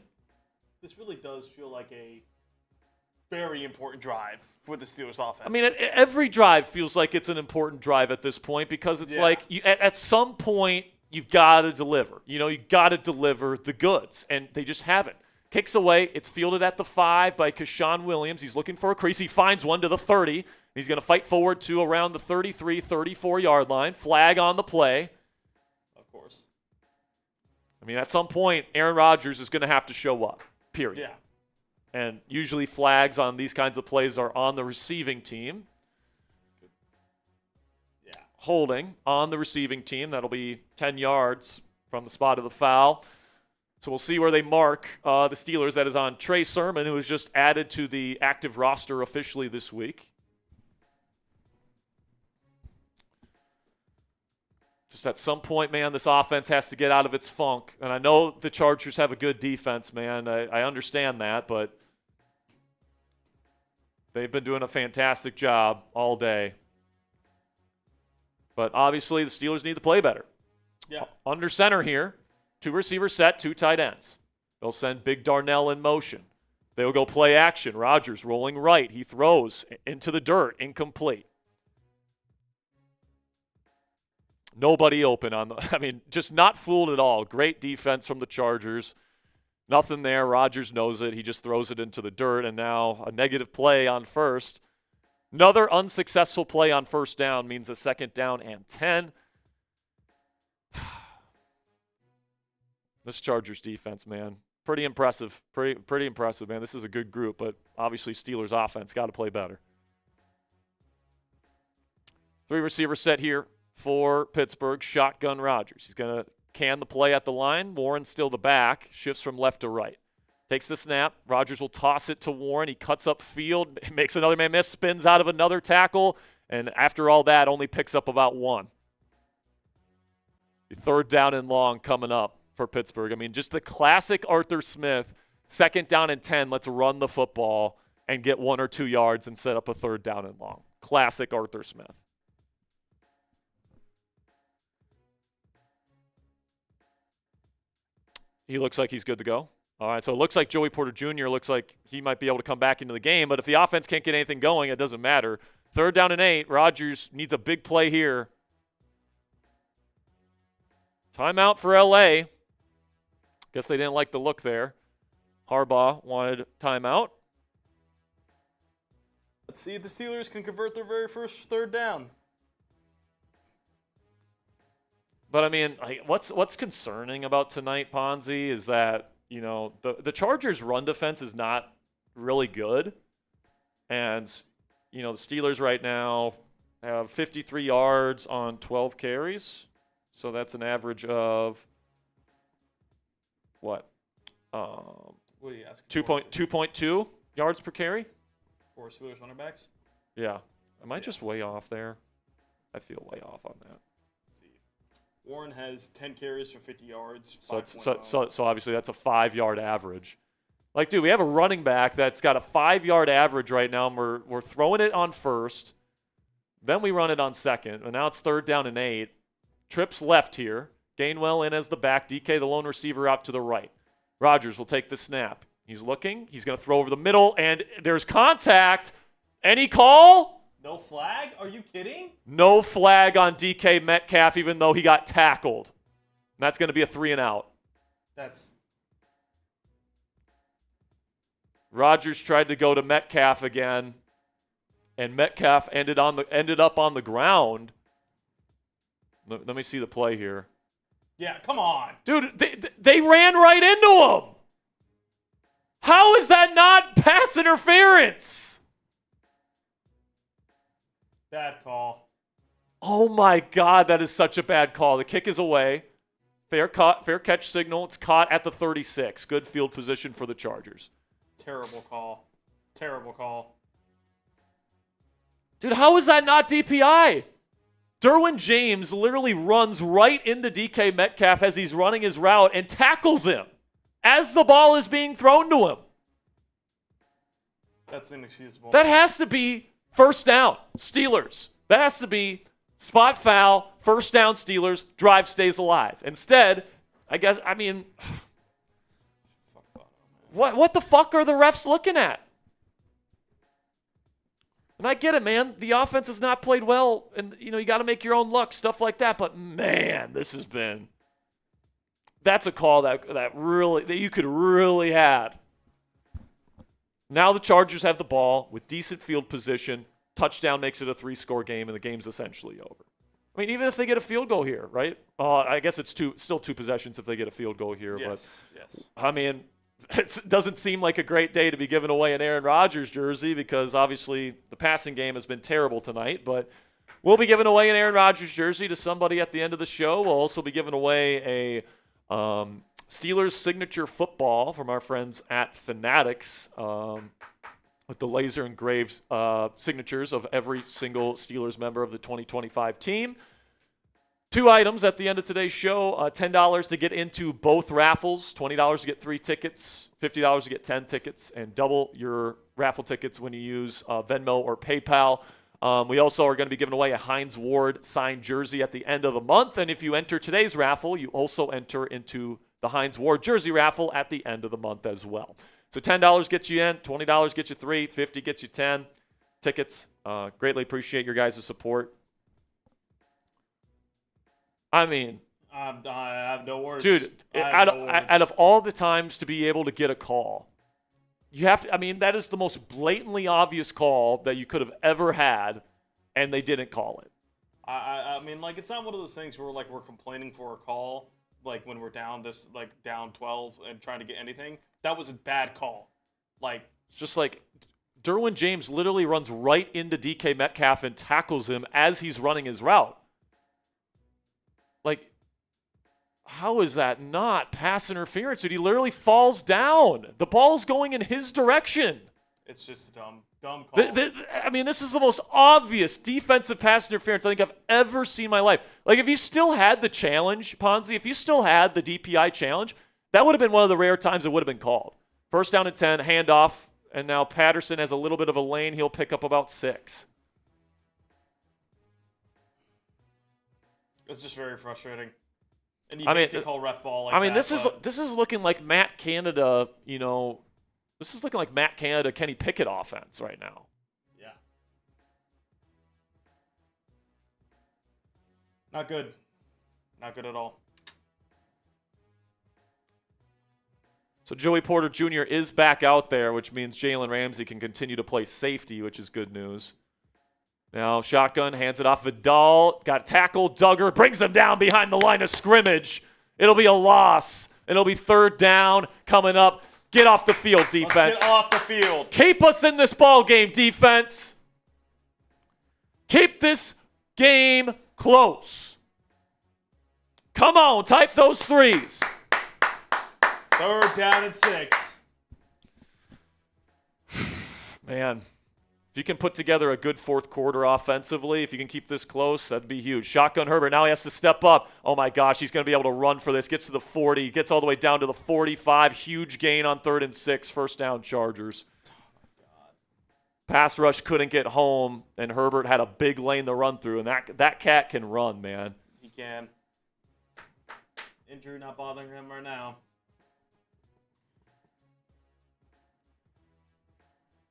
This really does feel like a very important drive for the Steelers offense. I mean, every drive feels like it's an important drive at this point because it's like at some point you've got to deliver. You got to deliver the goods, and they just haven't. Kicks away. It's fielded at the 5 by Keshawn Williams. He's looking for a crease. He finds one to the 30. He's going to fight forward to around the 33, 34-yard line. Flag on the play. Of course. I mean, at some point, Aaron Rodgers is going to have to show up, period. Yeah. And usually flags on these kinds of plays are on the receiving team. Yeah. Holding on the receiving team. That'll be 10 yards from the spot of the foul. So we'll see where they mark the Steelers. That is on Trey Sermon, who was just added to the active roster officially this week. Just at some point, man, this offense has to get out of its funk. And I know the Chargers have a good defense, man. I understand that, but they've been doing a fantastic job all day. But obviously, the Steelers need to play better. Yeah. Under center here, 2 receivers set, 2 tight ends. They'll send Big Darnell in motion. They'll go play action. Rodgers rolling right. He throws into the dirt, incomplete. Nobody open on the just not fooled at all. Great defense from the Chargers. Nothing there. Rodgers knows it. He just throws it into the dirt, and now a negative play on first. Another unsuccessful play on first down means a second down and 10. This Chargers defense, man, pretty impressive. Pretty impressive, man. This is a good group, but obviously Steelers offense got to play better. 3 receivers set here for Pittsburgh. Shotgun Rodgers. He's going to can the play at the line. Warren still the back. Shifts from left to right. Takes the snap. Rodgers will toss it to Warren. He cuts up field. Makes another man miss. Spins out of another tackle. And after all that, only picks up about 1. Third down and long coming up for Pittsburgh. I mean, just the classic Arthur Smith. Second down and 10. Let's run the football and get 1 or 2 yards and set up a third down and long. Classic Arthur Smith. He looks like he's good to go. All right, so it looks like Joey Porter Jr. looks like he might be able to come back into the game, but if the offense can't get anything going, it doesn't matter. 3rd down and 8. Rodgers needs a big play here. Timeout for LA. Guess they didn't like the look there. Harbaugh wanted timeout. Let's see if the Steelers can convert their very first 3rd down. But, I mean, what's concerning about tonight, Ponzi, is that, the Chargers' run defense is not really good. And, the Steelers right now have 53 yards on 12 carries. So that's an average of, what? What are you asking? 2.2 yards per carry? For Steelers running backs? Yeah. Am I just way off there? I feel way off on that. Warren has 10 carries for 50 yards. So obviously that's a 5-yard average. Like, dude, we have a running back that's got a 5-yard average right now, and we're throwing it on first. Then we run it on second, and now it's 3rd down and 8. Trips left here. Gainwell in as the back. DK, the lone receiver, out to the right. Rodgers will take the snap. He's looking. He's going to throw over the middle, and there's contact. Any call? No flag? Are you kidding? No flag on DK Metcalf, even though he got tackled. And that's going to be a 3 and out. Rodgers tried to go to Metcalf again, and Metcalf ended up on the ground. Let me see the play here. Yeah, come on. Dude, they ran right into him. How is that not pass interference? Bad call. Oh, my God, that is such a bad call. The kick is away. Fair catch signal. It's caught at the 36. Good field position for the Chargers. Terrible call. Terrible call. Dude, how is that not DPI? Derwin James literally runs right into DK Metcalf as he's running his route and tackles him as the ball is being thrown to him. That's inexcusable. That has to be first down, Steelers. That has to be spot foul, first down, Steelers, drive stays alive. Instead, what the fuck are the refs looking at? And I get it, man. The offense has not played well, and you got to make your own luck, stuff like that. But man, that's a call that you could really have. Now the Chargers have the ball with decent field position. Touchdown makes it a 3-score game, and the game's essentially over. I mean, even if they get a field goal here, right? I guess it's still 2 possessions if they get a field goal here. Yes. I mean, it doesn't seem like a great day to be giving away an Aaron Rodgers jersey because obviously the passing game has been terrible tonight. But we'll be giving away an Aaron Rodgers jersey to somebody at the end of the show. We'll also be giving away a Steelers signature football from our friends at Fanatics with the laser engraved signatures of every single Steelers member of the 2025 team. 2 items at the end of today's show, $10 to get into both raffles, $20 to get 3 tickets, $50 to get 10 tickets, and double your raffle tickets when you use Venmo or PayPal. We also are going to be giving away a Hines Ward signed jersey at the end of the month, and if you enter today's raffle, you also enter into the Hines Ward jersey raffle at the end of the month as well. So $10 gets you in, $20 gets you 3, $50 gets you 10 tickets. Greatly appreciate your guys' support. I mean, I have no words. Dude, out of all the times to be able to get a call, you have to, that is the most blatantly obvious call that you could have ever had, and they didn't call it. I mean, it's not one of those things where we're complaining for a call, when we're down down 12 and trying to get anything. That was a bad call. It's just Derwin James literally runs right into DK Metcalf and tackles him as he's running his route. How is that not pass interference? Dude, he literally falls down. The ball's going in his direction. It's just a dumb call. This is the most obvious defensive pass interference I think I've ever seen in my life. If you still had the challenge, Ponzi, if you still had the DPI challenge, that would have been one of the rare times it would have been called. First down and 10, handoff, and now Patterson has a little bit of a lane. He'll pick up about 6. It's just very frustrating. And you hate to call ref ball this is looking like Matt Canada, this is looking like Matt Canada, Kenny Pickett offense right now. Yeah. Not good. Not good at all. So Joey Porter Jr. is back out there, which means Jalen Ramsey can continue to play safety, which is good news. Now, shotgun, hands it off Vidal. Got tackled. Duggar brings him down behind the line of scrimmage. It'll be a loss. It'll be 3rd down coming up. Get off the field, defense. Let's get off the field. Keep us in this ball game, defense. Keep this game close. Come on, type those 3s. 3rd down and 6. Man. If you can put together a good 4th quarter offensively, if you can keep this close, that'd be huge. Shotgun Herbert, now he has to step up. Oh my gosh, he's going to be able to run for this. Gets to the 40, gets all the way down to the 45. Huge gain on 3rd and 6, first down Chargers. Pass rush couldn't get home, and Herbert had a big lane to run through, and that cat can run, man. He can. Injury not bothering him right now.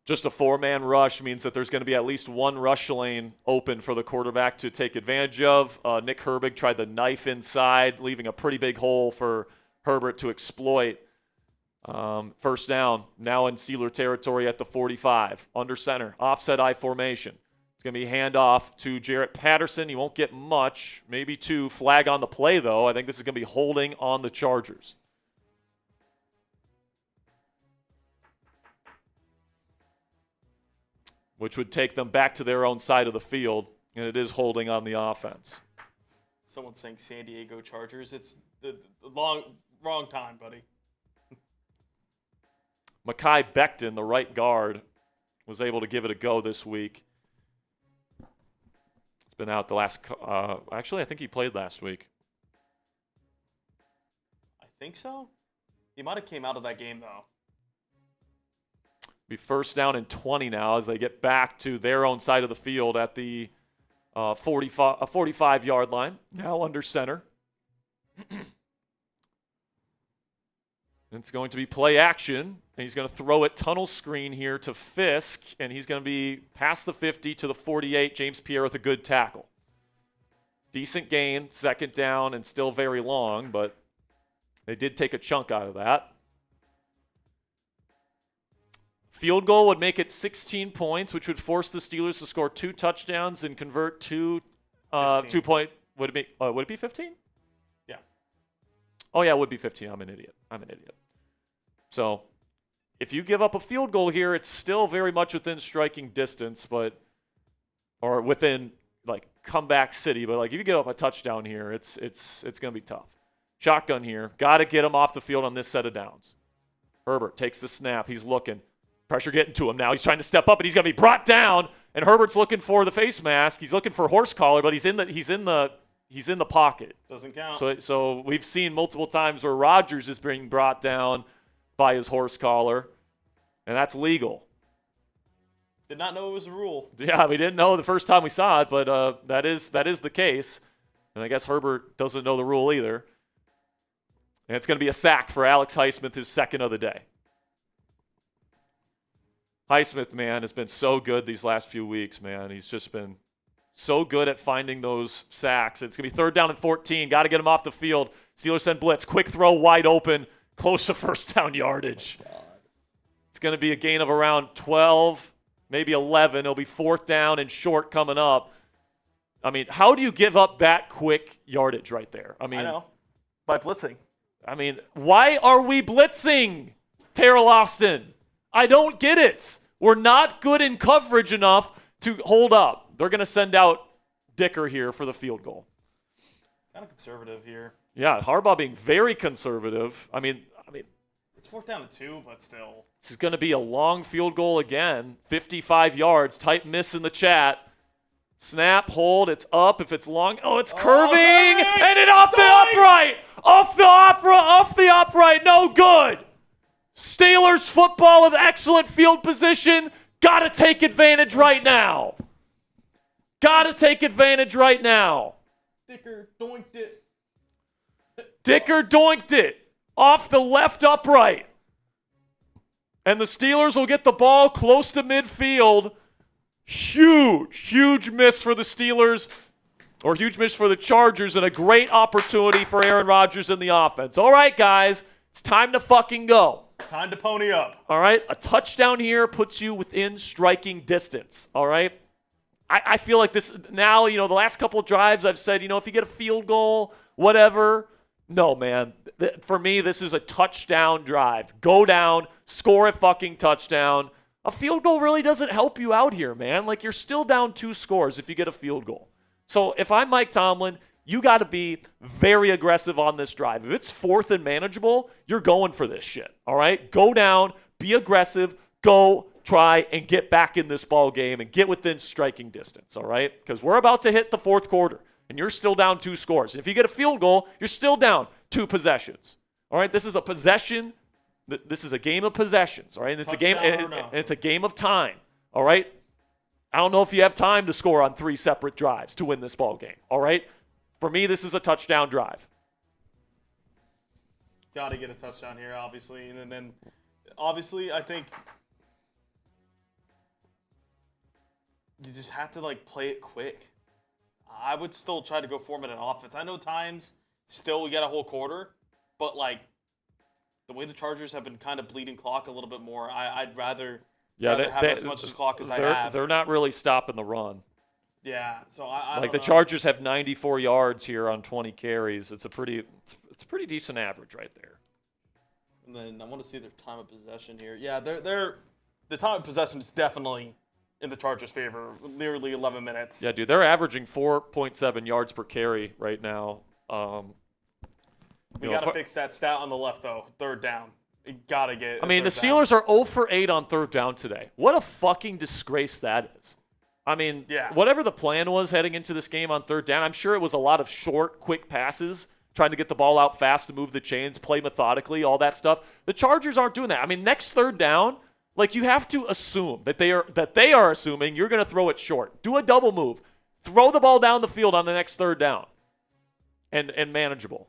Just a 4-man rush means that there's going to be at least one rush lane open for the quarterback to take advantage of. Nick Herbig tried the knife inside, leaving a pretty big hole for Herbert to exploit. First down, now in Steeler territory at the 45. Under center, offset I formation. It's going to be handoff to Jarrett Patterson. He won't get much, maybe 2. Flag on the play, though. I think this is going to be holding on the Chargers. Which would take them back to their own side of the field, and it is holding on the offense. Someone's saying San Diego Chargers. It's the wrong time, buddy. Mekhi Becton, the right guard, was able to give it a go this week. He's been out the last actually, I think he played last week. I think so. He might have came out of that game, though. Be first down and 20 now as they get back to their own side of the field at the 45-yard line, now under center. It's going to be play action, and he's going to throw it tunnel screen here to Fisk, and he's going to be past the 50 to the 48. James Pierre with a good tackle. Decent gain, second down, and still very long, but they did take a chunk out of that. Field goal would make it 16 points, which would force the Steelers to score 2 touchdowns and convert 2 2-point. Would it be 15? Yeah. Oh yeah, it would be 15. I'm an idiot. So, if you give up a field goal here, it's still very much within striking distance, or within like comeback city. But like if you give up a touchdown here, it's going to be tough. Shotgun here, got to get him off the field on this set of downs. Herbert takes the snap. He's looking. Pressure getting to him now. He's trying to step up, and he's going to be brought down. And Herbert's looking for the face mask. He's looking for horse collar, but he's in the pocket. Doesn't count. So we've seen multiple times where Rodgers is being brought down by his horse collar, and that's legal. Did not know it was a rule. Yeah, we didn't know the first time we saw it, but that is the case. And I guess Herbert doesn't know the rule either. And it's going to be a sack for Alex Highsmith, his second of the day. Highsmith, man, has been so good these last few weeks, man. He's just been so good at finding those sacks. It's going to be third down and 14. Got to get him off the field. Steelers send blitz. Quick throw, wide open, close to first down yardage. Oh, It's going to be a gain of around 12, maybe 11. It'll be fourth down and short coming up. I mean, how do you give up that quick yardage right there? I know. By blitzing. I mean, why are we blitzing, Terrell Austin? I don't get it. We're not good in coverage enough to hold up. They're going to send out Dicker here for the field goal. Kind of conservative here. Yeah, Harbaugh being very conservative. I mean, It's fourth down and 2, but still. this is going to be a long field goal again. 55 yards. Type miss in the chat. Snap, hold, it's up. If it's long, it's curving, and it off the upright. Off the upright, no good. Steelers football with excellent field position. Got to take advantage right now. Dicker doinked it. Dicker doinked it off the left upright. And the Steelers will get the ball close to midfield. Huge miss for the Steelers, or huge miss for the Chargers, and a great opportunity for Aaron Rodgers in the offense. All right, guys, it's time to fucking go. Time to pony up. All right, a touchdown here puts you within striking distance. All right, I feel like this now. The last couple of drives I've said, if you get a field goal, whatever. No, man. For me, this is a touchdown drive. Go down, score a fucking touchdown. A field goal really doesn't help you out here, man. Like, you're still down 2 scores if you get a field goal. So if I'm Mike Tomlin, you got to be very aggressive on this drive. If it's fourth and manageable, you're going for this shit, all right? Go down, be aggressive, go try and get back in this ball game and get within striking distance, all right? Because we're about to hit the fourth quarter, and you're still down 2 scores. And if you get a field goal, you're still down 2 possessions, all right? This is a possession. This is a game of possessions, all right? And it's a game. And it's a game of time, all right? I don't know if you have time to score on 3 separate drives to win this ball game, all right? For me, this is a touchdown drive. Got to get a touchdown here, obviously. And then, obviously, I think you just have to, play it quick. I would still try to go form it in offense. I know times still we got a whole quarter, but, the way the Chargers have been kind of bleeding clock a little bit more, I'd rather have as much clock as I have. They're not really stopping the run. Yeah, so I the Chargers have 94 yards here on 20 carries. It's a pretty decent average right there. And then I want to see their time of possession here. Yeah, the time of possession is definitely in the Chargers' favor. Nearly 11 minutes. Yeah, dude, they're averaging 4.7 yards per carry right now. We got to fix that stat on the left, though. Third down. You got to get the Steelers are 0 for 8 on third down today. What a fucking disgrace that is. I mean, Yeah. whatever the plan was heading into this game on third down, I'm sure it was a lot of short, quick passes, trying to get the ball out fast to move the chains, play methodically, all that stuff. The Chargers aren't doing that. I mean, next third down, like, you have to assume that they are assuming you're going to throw it short. Do a double move. Throw the ball down the field on the next third down and manageable.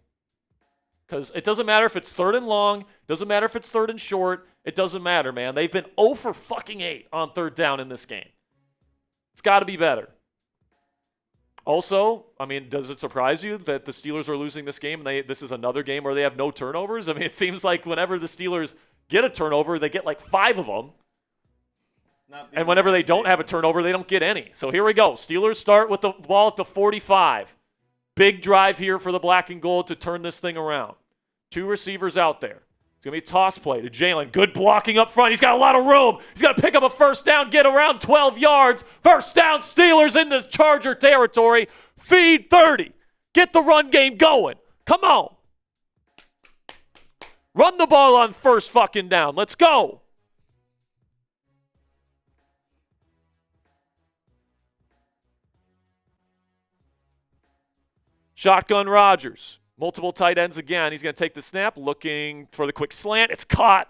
Because it doesn't matter if it's third and long, doesn't matter if it's third and short, it doesn't matter, man. They've been 0 for fucking 8 on third down in this game. It's got to be better. Also, I mean, does it surprise you that the Steelers are losing this game and this is another game where they have no turnovers? I mean, it seems like whenever the Steelers get a turnover, they get like 5 of them. And whenever they don't have a turnover, they don't get any. So here we go. Steelers start with the ball at the 45. Big drive here for the black and gold to turn this thing around. 2 receivers out there. It's going to be a toss play to Jalen. Good blocking up front. He's got a lot of room. He's going to pick up a first down, get around 12 yards. First down, Steelers in the Charger territory. Feed 30. Get the run game going. Come on. Run the ball on first fucking down. Let's go. Shotgun Rodgers. Multiple tight ends again. He's going to take the snap, looking for the quick slant. It's caught.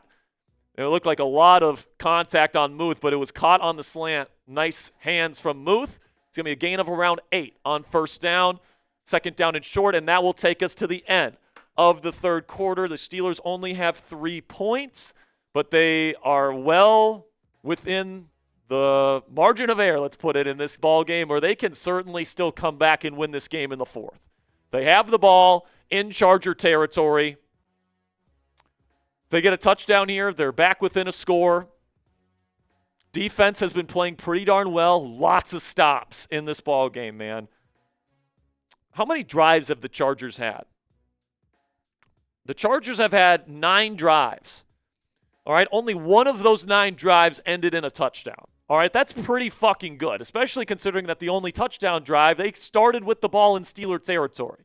It looked like a lot of contact on Muth, but it was caught on the slant. Nice hands from Muth. It's going to be a gain of around 8 on first down. Second down and short, and that will take us to the end of the third quarter. The Steelers only have 3 points, but they are well within the margin of error, let's put it, in this ball game, where they can certainly still come back and win this game in the fourth. They have the ball in Charger territory. If they get a touchdown here, they're back within a score. Defense has been playing pretty darn well. Lots of stops in this ball game, man. How many drives have the Chargers had? The Chargers have had 9 drives. All right, only one of those 9 drives ended in a touchdown. All right, that's pretty fucking good, especially considering that the only touchdown drive, they started with the ball in Steeler territory.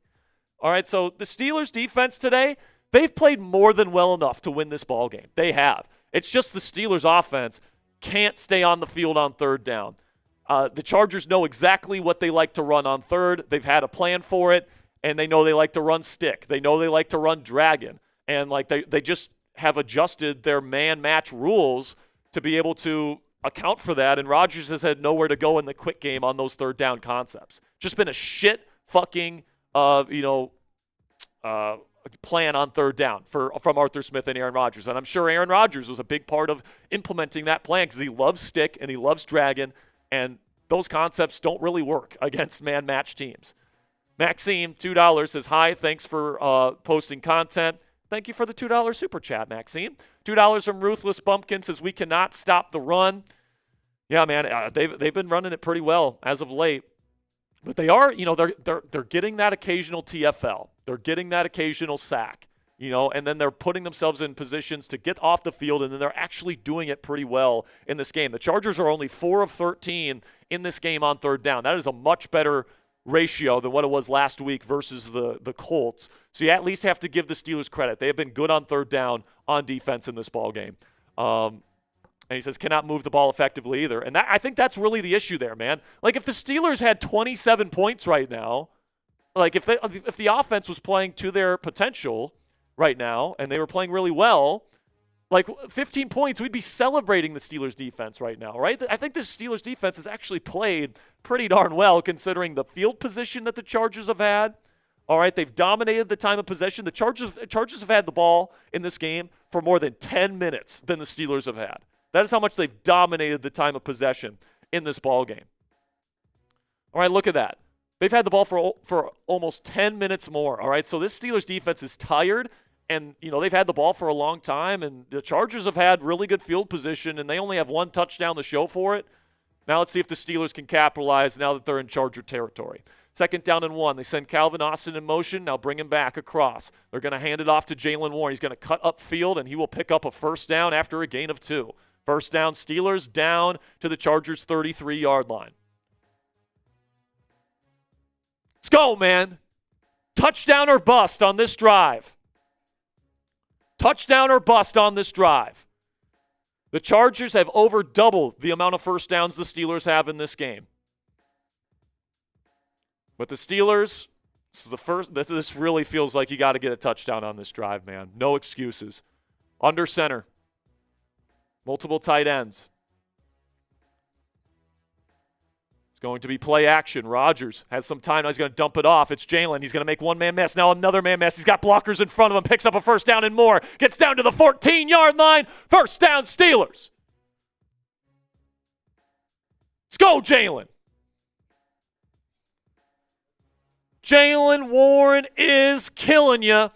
All right, so the Steelers defense today, they've played more than well enough to win this ball game. They have. It's just the Steelers offense can't stay on the field on third down. The Chargers know exactly what they like to run on third. They've had a plan for it, and they know they like to run stick. They know they like to run dragon. And like they just have adjusted their man-match rules to be able to account for that, and Rodgers has had nowhere to go in the quick game on those third down concepts. Just been a shit fucking plan on third down from Arthur Smith and Aaron Rodgers. And I'm sure Aaron Rodgers was a big part of implementing that plan because he loves stick and he loves dragon, and those concepts don't really work against man-match teams. Maxime, $2, says, hi, thanks for posting content. Thank you for the $2 super chat, Maxime. $2 from Ruthless Bumpkin says, we cannot stop the run. Yeah, man, they've been running it pretty well as of late. But they are, they're getting that occasional TFL. They're getting that occasional sack, and then they're putting themselves in positions to get off the field, and then they're actually doing it pretty well in this game. The Chargers are only 4 of 13 in this game on third down. That is a much better ratio than what it was last week versus the Colts. So you at least have to give the Steelers credit. They have been good on third down on defense in this ball game. And he says, cannot move the ball effectively either. And I think that's really the issue there, man. Like, if the Steelers had 27 points right now, like if the offense was playing to their potential right now and they were playing really well, like 15 points, we'd be celebrating the Steelers defense right now, right? I think the Steelers defense has actually played pretty darn well considering the field position that the Chargers have had. All right, they've dominated the time of possession. The Chargers have had the ball in this game for more than 10 minutes than the Steelers have had. That is how much they've dominated the time of possession in this ball game. All right, look at that. They've had the ball for almost 10 minutes more. All right, so this Steelers defense is tired, and they've had the ball for a long time, and the Chargers have had really good field position, and they only have 1 touchdown to show for it. Now let's see if the Steelers can capitalize now that they're in Charger territory. Second down and 1. They send Calvin Austin in motion. Now bring him back across. They're going to hand it off to Jalen Warren. He's going to cut upfield, and he will pick up a first down after a gain of 2. First down, Steelers down to the Chargers' 33-yard line. Let's go, man. Touchdown or bust on this drive. Touchdown or bust on this drive. The Chargers have over doubled the amount of first downs the Steelers have in this game. But the Steelers, this really feels like you got to get a touchdown on this drive, man. No excuses. Under center. Multiple tight ends. It's going to be play action. Rodgers has some time. Now he's going to dump it off. It's Jalen. He's going to make one man miss. Now another man miss. He's got blockers in front of him. Picks up a first down and more. Gets down to the 14-yard line. First down, Steelers. Let's go, Jalen. Jalen Warren is killing you.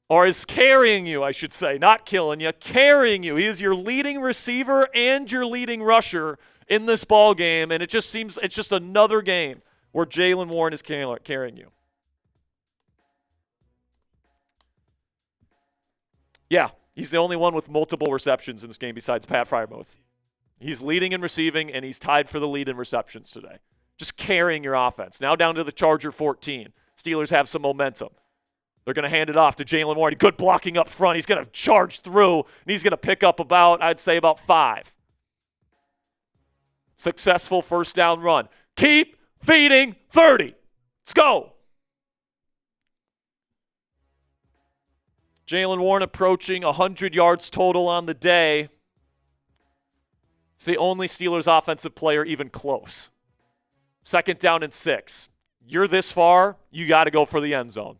Or is carrying you, I should say. Not killing you, carrying you. He is your leading receiver and your leading rusher in this ball game, and it just seems it's just another game where Jalen Warren is carrying you. Yeah, he's the only one with multiple receptions in this game besides Pat Freiermuth. He's leading in receiving, and he's tied for the lead in receptions today. Just carrying your offense. Now down to the Charger 14. Steelers have some momentum. They're going to hand it off to Jalen Warren. Good blocking up front. He's going to charge through, and he's going to pick up I'd say about 5. Successful first down run. Keep feeding 30. Let's go. Jalen Warren approaching 100 yards total on the day. It's the only Steelers offensive player even close. Second down and 6. You're this far, you got to go for the end zone.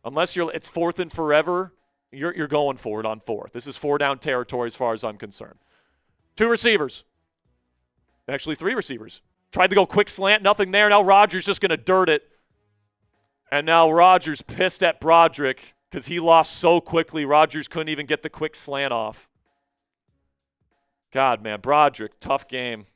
Unless it's 4th and forever, you're going for it on 4th. This is 4-down territory as far as I'm concerned. 2 receivers. Actually, 3 receivers. Tried to go quick slant, nothing there. Now Rodgers just going to dirt it. And now Rodgers pissed at Broderick because he lost so quickly. Rodgers couldn't even get the quick slant off. God, man, Broderick, tough game.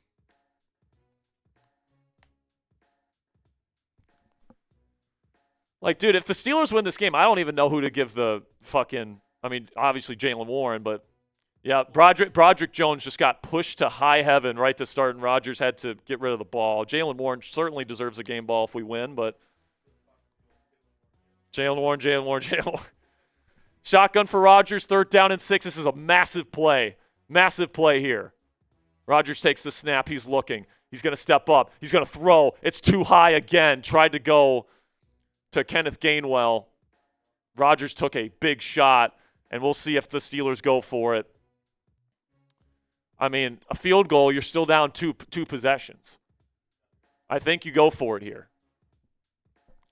Like, dude, if the Steelers win this game, I don't even know who to give the fucking – I mean, obviously Jalen Warren, but, yeah, Broderick Jones just got pushed to high heaven right to start, and Rodgers had to get rid of the ball. Jalen Warren certainly deserves a game ball if we win, but Jalen Warren. Shotgun for Rodgers, 3rd down and 6. This is a massive play. Massive play here. Rodgers takes the snap. He's looking. He's going to step up. He's going to throw. It's too high again. Tried to go to Kenneth Gainwell. Rodgers took a big shot, and we'll see if the Steelers go for it. I mean, a field goal, you're still down two possessions. I think you go for it here.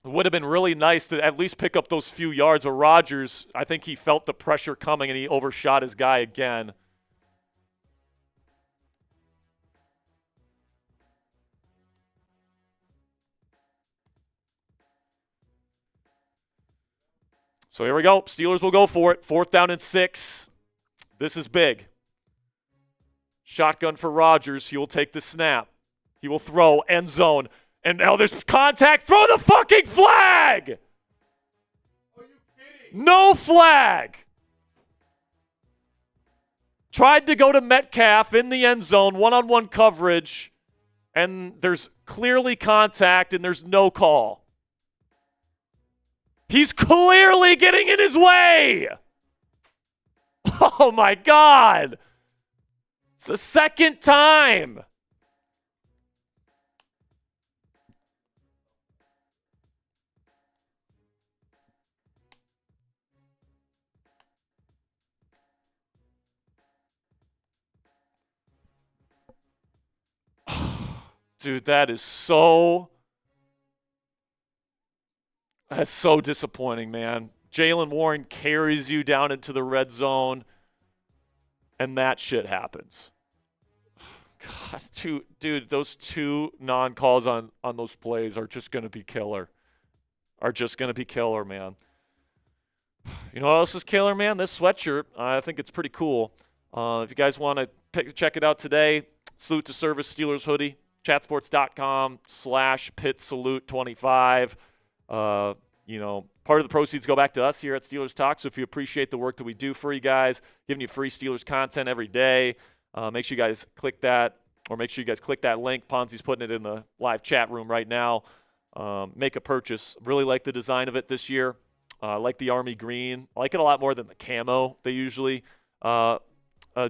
It would have been really nice to at least pick up those few yards, but Rodgers, I think he felt the pressure coming, and he overshot his guy again. So here we go. Steelers will go for it. 4th down and 6. This is big. Shotgun for Rodgers. He will take the snap. He will throw. End zone. And now there's contact. Throw the fucking flag! Are you kidding? No flag! Tried to go to Metcalf in the end zone. One-on-one coverage. And there's clearly contact and there's no call. He's clearly getting in his way. Oh, my God. It's the 2nd time. Dude, that's so disappointing, man. Jalen Warren carries you down into the red zone, and that shit happens. God, those 2 non-calls on those plays are just going to be killer. Man. You know what else is killer, man? This sweatshirt, I think it's pretty cool. If you guys want to check it out today, Salute to Service Steelers hoodie, chatsports.com/PitSalute25. Part of the proceeds go back to us here at Steelers Talk. So if you appreciate the work that we do for you guys, giving you free Steelers content every day, make sure you guys click that, or make sure you guys click that link. Ponzi's putting it in the live chat room right now. Make a purchase. Really like the design of it this year. I like the army green. I like it a lot more than the camo they usually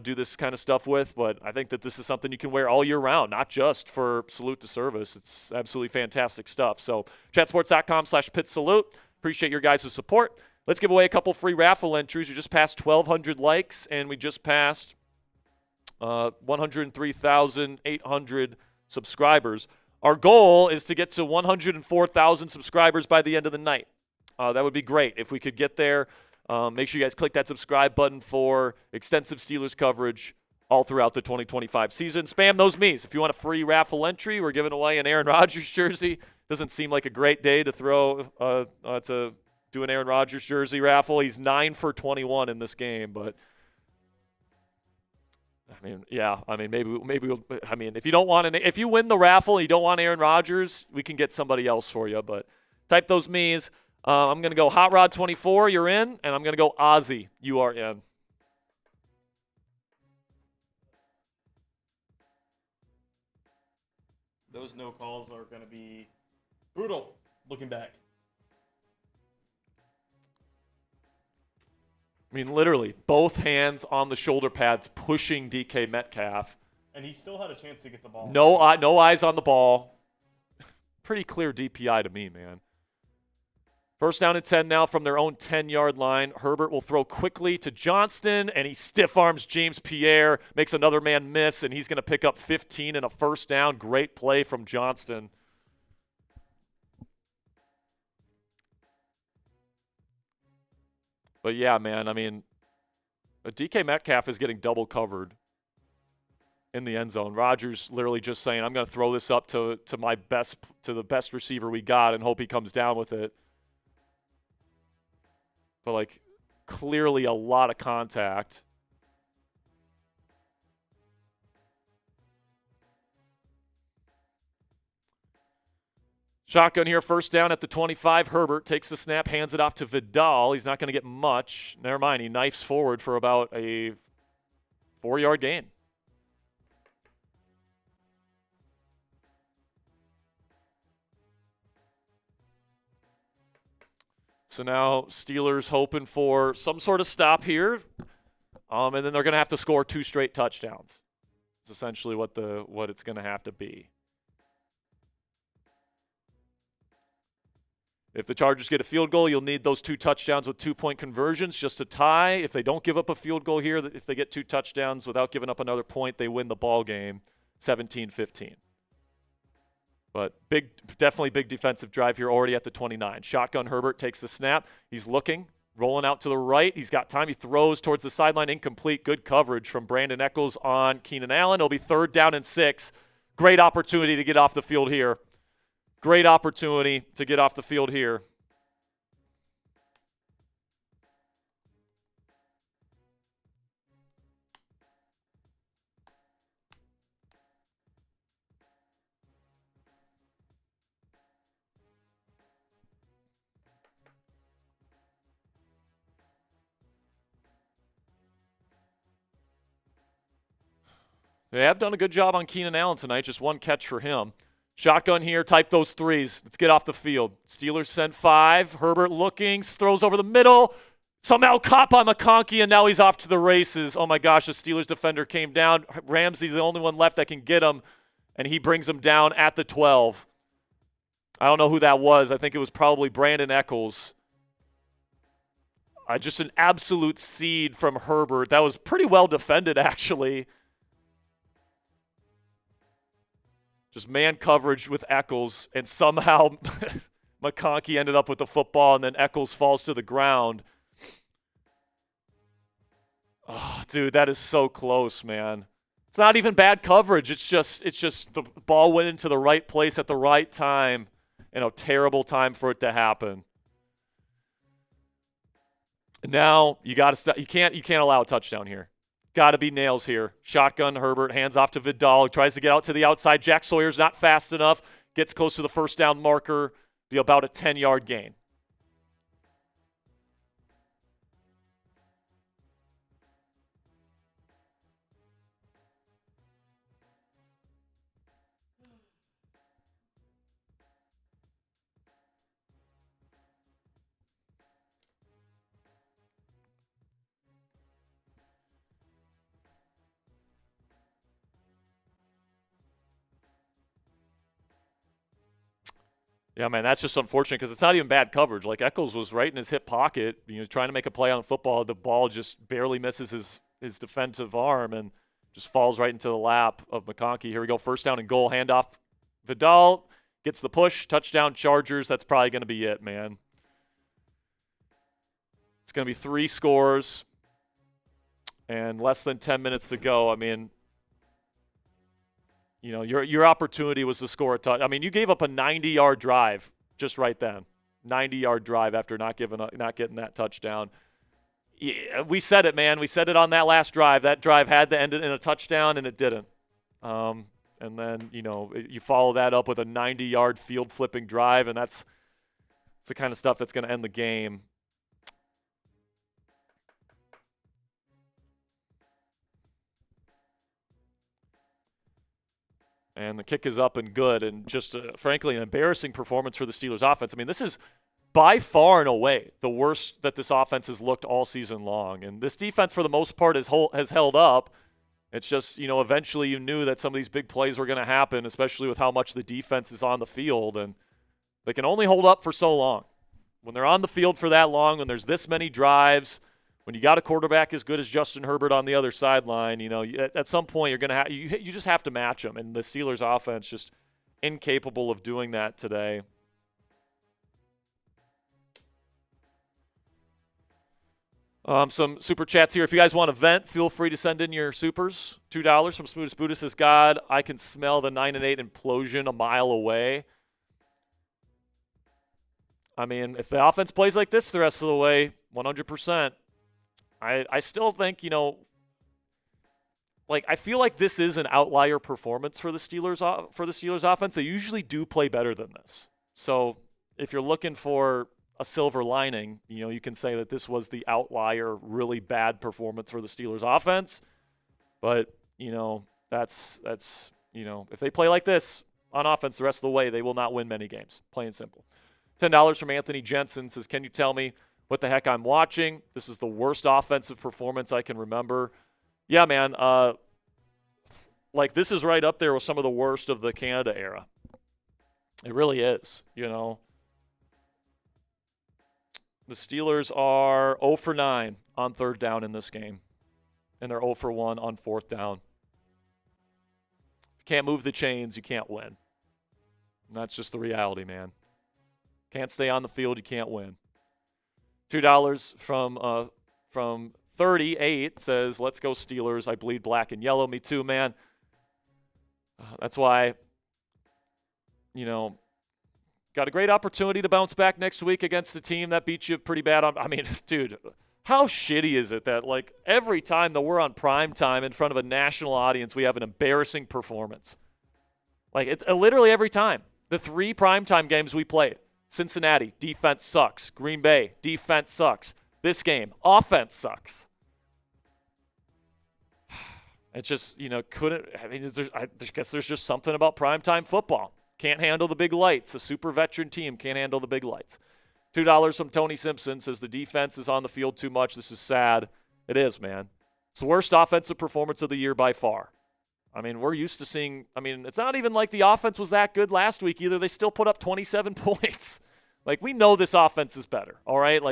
do this kind of stuff with, but I think that this is something you can wear all year round, not just for Salute to Service. It's absolutely fantastic stuff. So chatsports.com/PittSalute. Appreciate your guys' support. Let's give away a couple free raffle entries. We just passed 1,200 likes, and we just passed 103,800 subscribers. Our goal is to get to 104,000 subscribers by the end of the night. That would be great if we could get there. Make sure you guys click that subscribe button for extensive Steelers coverage all throughout the 2025 season. Spam those me's. If you want a free raffle entry, we're giving away an Aaron Rodgers jersey. Doesn't seem like a great day to throw to do an Aaron Rodgers jersey raffle. He's 9 for 21 in this game, but maybe we'll, if you don't want if you win the raffle and you don't want Aaron Rodgers, we can get somebody else for you. But type those me's. I'm going to go Hot Rod 24, you're in, and I'm going to go Ozzy, you are in. Those no calls are going to be brutal looking back. I mean, literally, both hands on the shoulder pads pushing DK Metcalf. And he still had a chance to get the ball. No eyes on the ball. Pretty clear DPI to me, man. First down and 10 now from their own 10-yard line. Herbert will throw quickly to Johnston, and he stiff-arms James Pierre, makes another man miss, and he's going to pick up 15 and a first down. Great play from Johnston. But, yeah, man, I mean, DK Metcalf is getting double covered in the end zone. Rodgers literally just saying, I'm going to throw this up to the best receiver we got and hope he comes down with it. But, like, clearly a lot of contact. Shotgun here, first down at the 25. Herbert takes the snap, hands it off to Vidal. He's not going to get much. Never mind, he knifes forward for about a 4-yard gain. So now Steelers hoping for some sort of stop here, and then they're going to have to score 2 straight touchdowns. It's essentially what it's going to have to be. If the Chargers get a field goal, you'll need those 2 touchdowns with 2-point conversions just to tie. If they don't give up a field goal here, if they get 2 touchdowns without giving up another point, they win the ball game 17-15. But definitely big defensive drive here already at the 29. Shotgun, Herbert takes the snap. He's looking, rolling out to the right. He's got time. He throws towards the sideline, incomplete. Good coverage from Brandon Echols on Keenan Allen. It'll be 3rd down and 6. Great opportunity to get off the field here. Great opportunity to get off the field here. They have done a good job on Keenan Allen tonight. Just 1 catch for him. Shotgun here, type those 3s. Let's get off the field. Steelers send 5. Herbert looking, throws over the middle. Somehow caught by McConkey, and now he's off to the races. Oh, my gosh, the Steelers defender came down. Ramsey's the only one left that can get him, and he brings him down at the 12. I don't know who that was. I think it was probably Brandon Echols. Just an absolute seed from Herbert. That was pretty well defended, actually. Just man coverage with Echols, and somehow McConkey ended up with the football, and then Echols falls to the ground. Oh, dude, that is so close, man. It's not even bad coverage. It's just the ball went into the right place at the right time, and a terrible time for it to happen. Now you got to stop. You can't allow a touchdown here. Got to be nails here. Shotgun, Herbert, hands off to Vidal. Tries to get out to the outside. Jack Sawyer's not fast enough. Gets close to the first down marker. Be about a 10-yard gain. Yeah, man, that's just unfortunate because it's not even bad coverage. Like, Echols was right in his hip pocket, trying to make a play on football. The ball just barely misses his defensive arm and just falls right into the lap of McConkey. Here we go, first down and goal, handoff. Vidal gets the push, touchdown Chargers. That's probably going to be it, man. It's going to be 3 scores and less than 10 minutes to go. I mean, your opportunity was to score a touchdown. I mean, you gave up a 90-yard drive just right then. 90-yard drive after not getting that touchdown. Yeah, we said it, man. We said it on that last drive. That drive had to end in a touchdown, and it didn't. And then, you follow that up with a 90-yard field-flipping drive, and that's the kind of stuff that's going to end the game. And the kick is up and good, and just, frankly, an embarrassing performance for the Steelers offense. I mean, this is by far and away the worst that this offense has looked all season long. And this defense, for the most part, has held up. It's just, eventually you knew that some of these big plays were going to happen, especially with how much the defense is on the field. And they can only hold up for so long. When they're on the field for that long, when there's this many drives, when you got a quarterback as good as Justin Herbert on the other sideline, at some point you're going to you just have to match them. And the Steelers offense just incapable of doing that today. Some super chats here. If you guys want to vent, feel free to send in your supers. $2 from Smoothest Buddhist says, God, I can smell the 9-8 implosion a mile away. I mean, if the offense plays like this the rest of the way, 100%. I still think, I feel like this is an outlier performance for the Steelers offense. They usually do play better than this. So if you're looking for a silver lining, you can say that this was the outlier, really bad performance for the Steelers offense. But, that's if they play like this on offense the rest of the way, they will not win many games, plain and simple. $10 from Anthony Jensen says, can you tell me what the heck I'm watching? This is the worst offensive performance I can remember. Yeah, man. This is right up there with some of the worst of the Canada era. It really is, The Steelers are 0 for 9 on 3rd down in this game. And they're 0 for 1 on 4th down. If you can't move the chains, you can't win. And that's just the reality, man. Can't stay on the field, you can't win. $2 from 38 says, let's go Steelers. I bleed black and yellow. Me too, man. That's why, got a great opportunity to bounce back next week against a team that beat you pretty bad. Dude, how shitty is it that, every time that we're on prime time in front of a national audience, we have an embarrassing performance? Literally every time. The 3 primetime games we played. Cincinnati, defense sucks. Green Bay, defense sucks. This game, offense sucks. It's just, I guess there's just something about primetime football. Can't handle the big lights. A super veteran team can't handle the big lights. $2 from Tony Simpson says the defense is on the field too much. This is sad. It is, man. It's the worst offensive performance of the year by far. We're used to seeing – it's not even like the offense was that good last week either. They still put up 27 points. We know this offense is better, all right?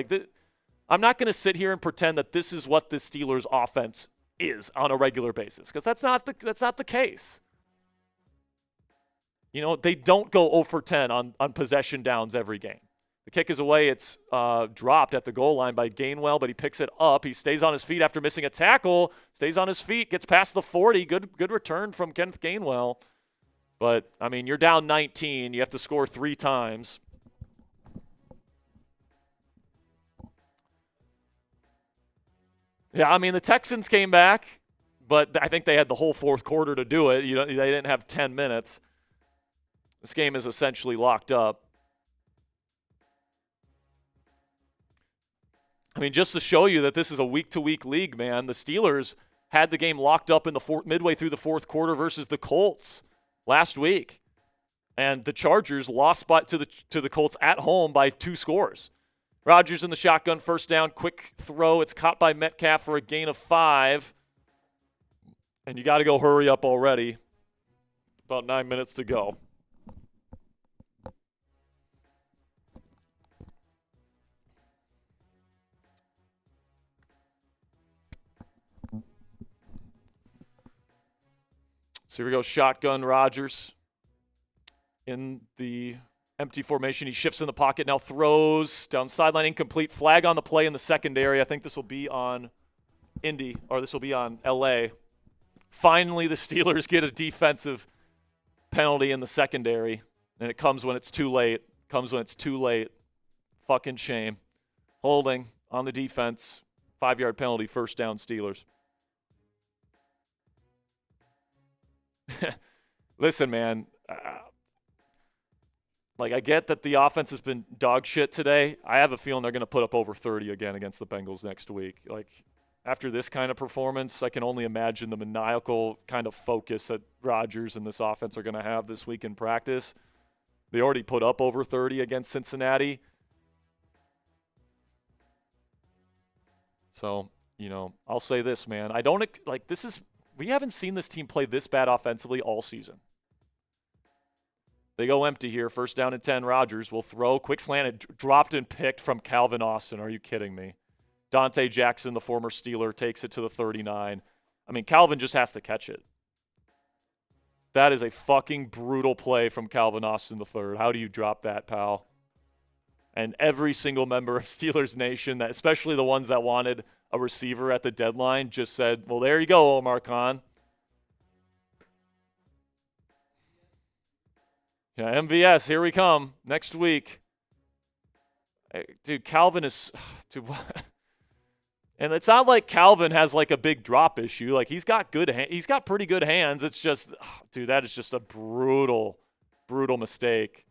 I'm not going to sit here and pretend that this is what the Steelers' offense is on a regular basis because that's not the case. They don't go 0 for 10 on possession downs every game. The kick is away. It's dropped at the goal line by Gainwell, but he picks it up. He stays on his feet after missing a tackle. Stays on his feet, gets past the 40. Good return from Kenneth Gainwell. But, you're down 19. You have to score 3 times. Yeah, the Texans came back, but I think they had the whole 4th quarter to do it. They didn't have 10 minutes. This game is essentially locked up. Just to show you that this is a week-to-week league, man, the Steelers had the game locked up in the midway through the 4th quarter versus the Colts last week. And the Chargers lost to the Colts at home by 2 scores. Rodgers in the shotgun, first down, quick throw. It's caught by Metcalf for a gain of 5. And you got to go hurry up already. About 9 minutes to go. So here we go, shotgun Rodgers in the empty formation. He shifts in the pocket, now throws down sideline, incomplete. Flag on the play in the secondary. I think this will be on Indy, or this will be on LA. Finally, the Steelers get a defensive penalty in the secondary, and it comes when it's too late. Fucking shame. Holding on the defense. 5-yard penalty, first down Steelers. Listen, man. I get that the offense has been dog shit today. I have a feeling they're going to put up over 30 again against the Bengals next week. After this kind of performance, I can only imagine the maniacal kind of focus that Rodgers and this offense are going to have this week in practice. They already put up over 30 against Cincinnati. So, I'll say this, man. We haven't seen this team play this bad offensively all season. They go empty here. First down and 10. Rodgers will throw. Quick slant. Dropped and picked from Calvin Austin. Are you kidding me? Dante Jackson, the former Steeler, takes it to the 39. I mean, Calvin just has to catch it. That is a fucking brutal play from Calvin Austin III. How do you drop that, pal? And every single member of Steelers Nation, especially the ones that wanted a receiver at the deadline, just said, well, there you go, Omar Khan. Yeah, MVS, here we come next week. Dude, Calvin is – dude, what? And it's not like Calvin has a big drop issue. He's got he's got pretty good hands. It's just, dude, that is just a brutal, brutal mistake.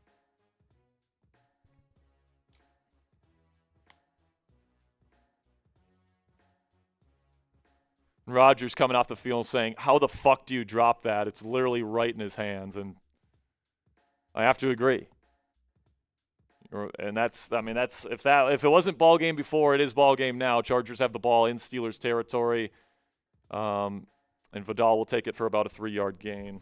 Rodgers coming off the field saying, "How the fuck do you drop that?" It's literally right in his hands, and I have to agree. And that's if it wasn't ball game before, it is ball game now. Chargers have the ball in Steelers territory, and Vidal will take it for about a 3-yard gain.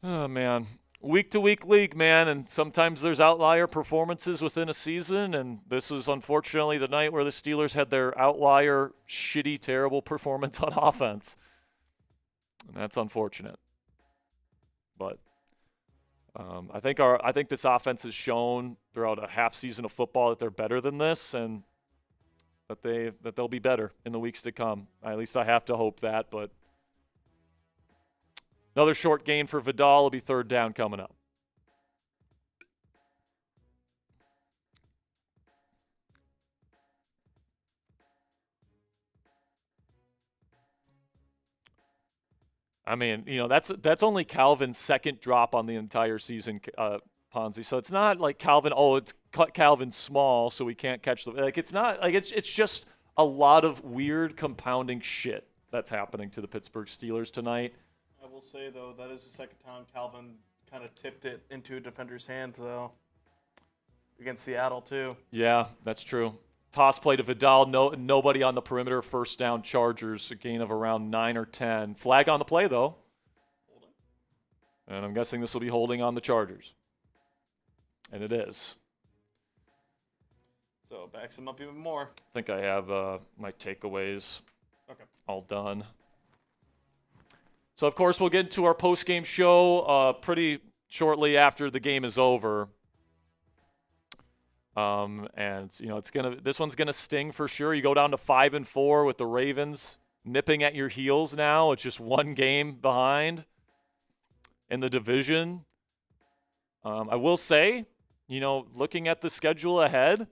Oh man. Week-to-week league, man, and sometimes there's outlier performances within a season, and this was unfortunately the night where the Steelers had their outlier, shitty, terrible performance on offense. And that's unfortunate. But I think this offense has shown throughout a half season of football that they're better than this, and that they'll be better in the weeks to come. At least I have to hope that, but another short gain for Vidal will be third down coming up. I mean, that's only Calvin's second drop on the entire season, Ponzi. So it's not like Calvin, it's Calvin small, so we can't catch the it's not it's just a lot of weird compounding shit that's happening to the Pittsburgh Steelers tonight. I will say, though, that is the second time Calvin kind of tipped it into a defender's hands, though, against Seattle, too. Yeah, that's true. Toss play to Vidal. Nobody on the perimeter. First down Chargers. A gain of around 9 or 10. Flag on the play, though. Holding. And I'm guessing this will be holding on the Chargers. And it is. So it backs him up even more. I think I have my takeaways all done. So, of course, we'll get into our post-game show pretty shortly after the game is over. And this one's gonna sting for sure. You go down to 5-4 with the Ravens nipping at your heels now. It's just one game behind in the division. I will say, looking at the schedule ahead,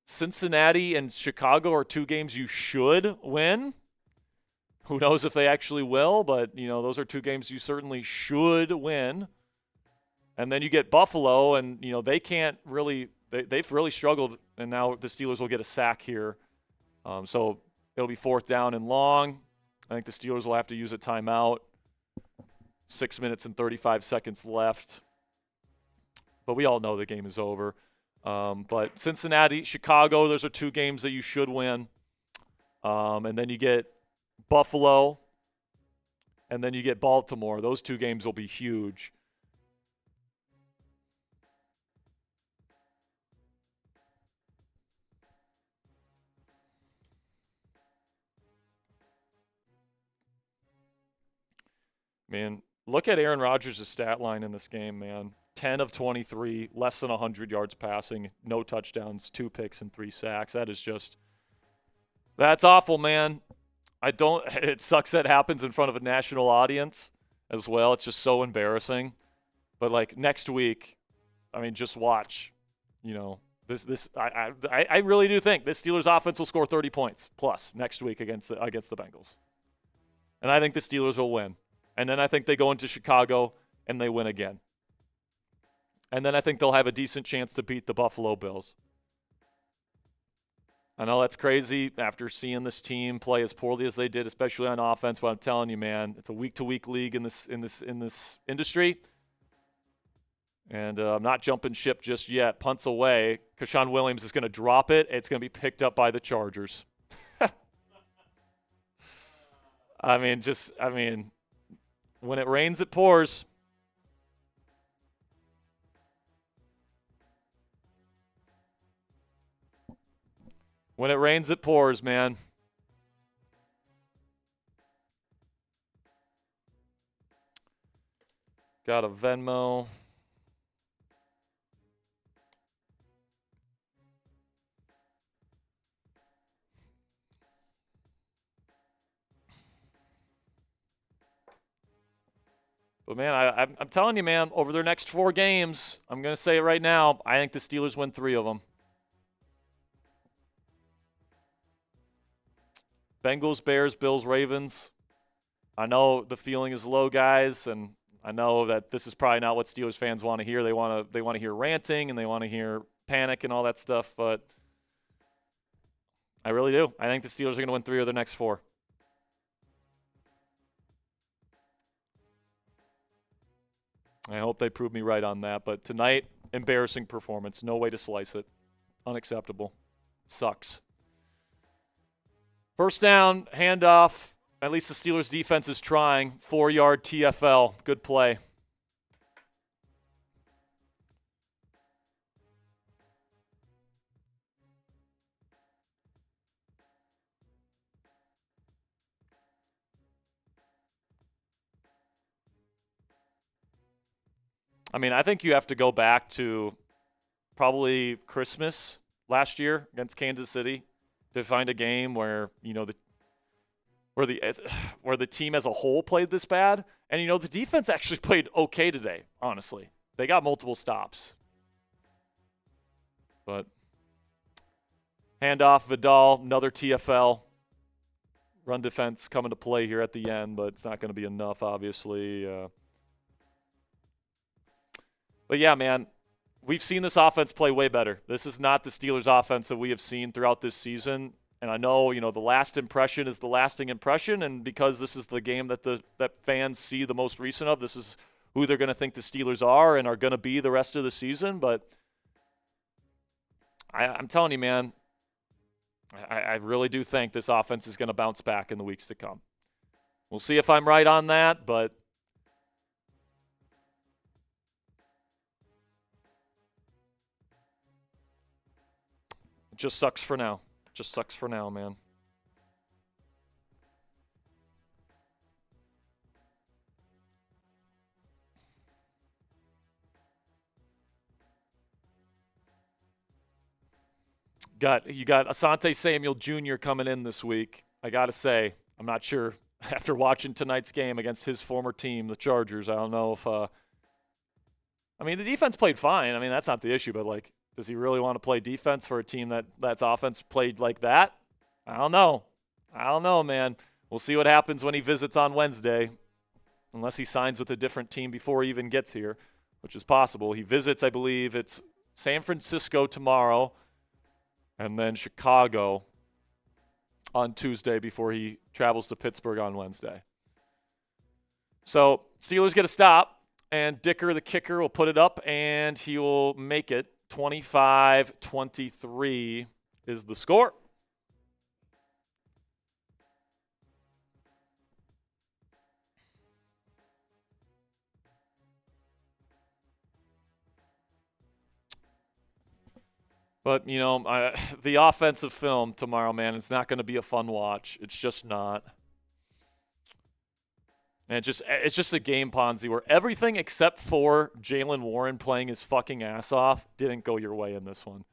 Cincinnati and Chicago are 2 games you should win. Who knows if they actually will, but, those are 2 games you certainly should win. And then you get Buffalo, and, they can't really – they've really struggled, and now the Steelers will get a sack here. So it'll be 4th down and long. I think the Steelers will have to use a timeout. 6 minutes and 35 seconds left. But we all know the game is over. But Cincinnati, Chicago, those are 2 games that you should win. And then you get Buffalo, and then you get Baltimore. Those 2 games will be huge. Man, look at Aaron Rodgers' stat line in this game, man. 10 of 23, less than 100 yards passing, no touchdowns, 2 picks, and 3 sacks. That's awful, man. It sucks that happens in front of a national audience as well. It's just so embarrassing. But, like, next week, I mean, just watch. I really do think this Steelers offense will score 30 points plus next week against the Bengals. And I think the Steelers will win. And then I think they go into Chicago and they win again. And then I think they'll have a decent chance to beat the Buffalo Bills. I know that's crazy after seeing this team play as poorly as they did, especially on offense, but I'm telling you, man, it's a week-to-week league in this industry. And I'm not jumping ship just yet. Punts away. Keshawn Williams is going to drop it. It's going to be picked up by the Chargers. I mean, when it rains, it pours. When it rains, it pours, man. Got a Venmo. But, man, I'm telling you, man, over their next 4 games, I'm going to say it right now, I think the Steelers win 3 of them. Bengals, Bears, Bills, Ravens. I know the feeling is low, guys, and I know that this is probably not what Steelers fans want to hear. They want to hear ranting and they want to hear panic and all that stuff, but I really do. I think the Steelers are going to win 3 of their next 4. I hope they prove me right on that. But tonight, embarrassing performance. No way to slice it. Unacceptable. Sucks. First down, handoff. At least the Steelers defense is trying. 4-yard TFL. Good play. I mean, I think you have to go back to probably Christmas last year against Kansas City to find a game where, where the team as a whole played this bad. And, the defense actually played okay today, honestly. They got multiple stops. But handoff, Vidal, another TFL. Run defense coming to play here at the end, but it's not going to be enough, obviously. But, yeah, man, we've seen this offense play way better. This is not the Steelers' offense that we have seen throughout this season. And I know, the last impression is the lasting impression, and because this is the game that fans see the most recent of, this is who they're going to think the Steelers are and are going to be the rest of the season. But I'm telling you, man, I really do think this offense is going to bounce back in the weeks to come. We'll see if I'm right on that, but it just sucks for now. Just sucks for now, man. You got Asante Samuel Jr. coming in this week. I got to say, I'm not sure after watching tonight's game against his former team, the Chargers, I don't know if the defense played fine. I mean, that's not the issue, but does he really want to play defense for a team that's offense played like that? I don't know, man. We'll see what happens when he visits on Wednesday, unless he signs with a different team before he even gets here, which is possible. He visits, I believe, it's San Francisco tomorrow, and then Chicago on Tuesday before he travels to Pittsburgh on Wednesday. So Steelers get a stop, and Dicker, the kicker, will put it up, and he will make it. 25-23 is the score. But, the offensive film tomorrow, man, it's not going to be a fun watch. It's just not. And it's just a game, Ponzi, where everything except for Jalen Warren playing his fucking ass off didn't go your way in this one.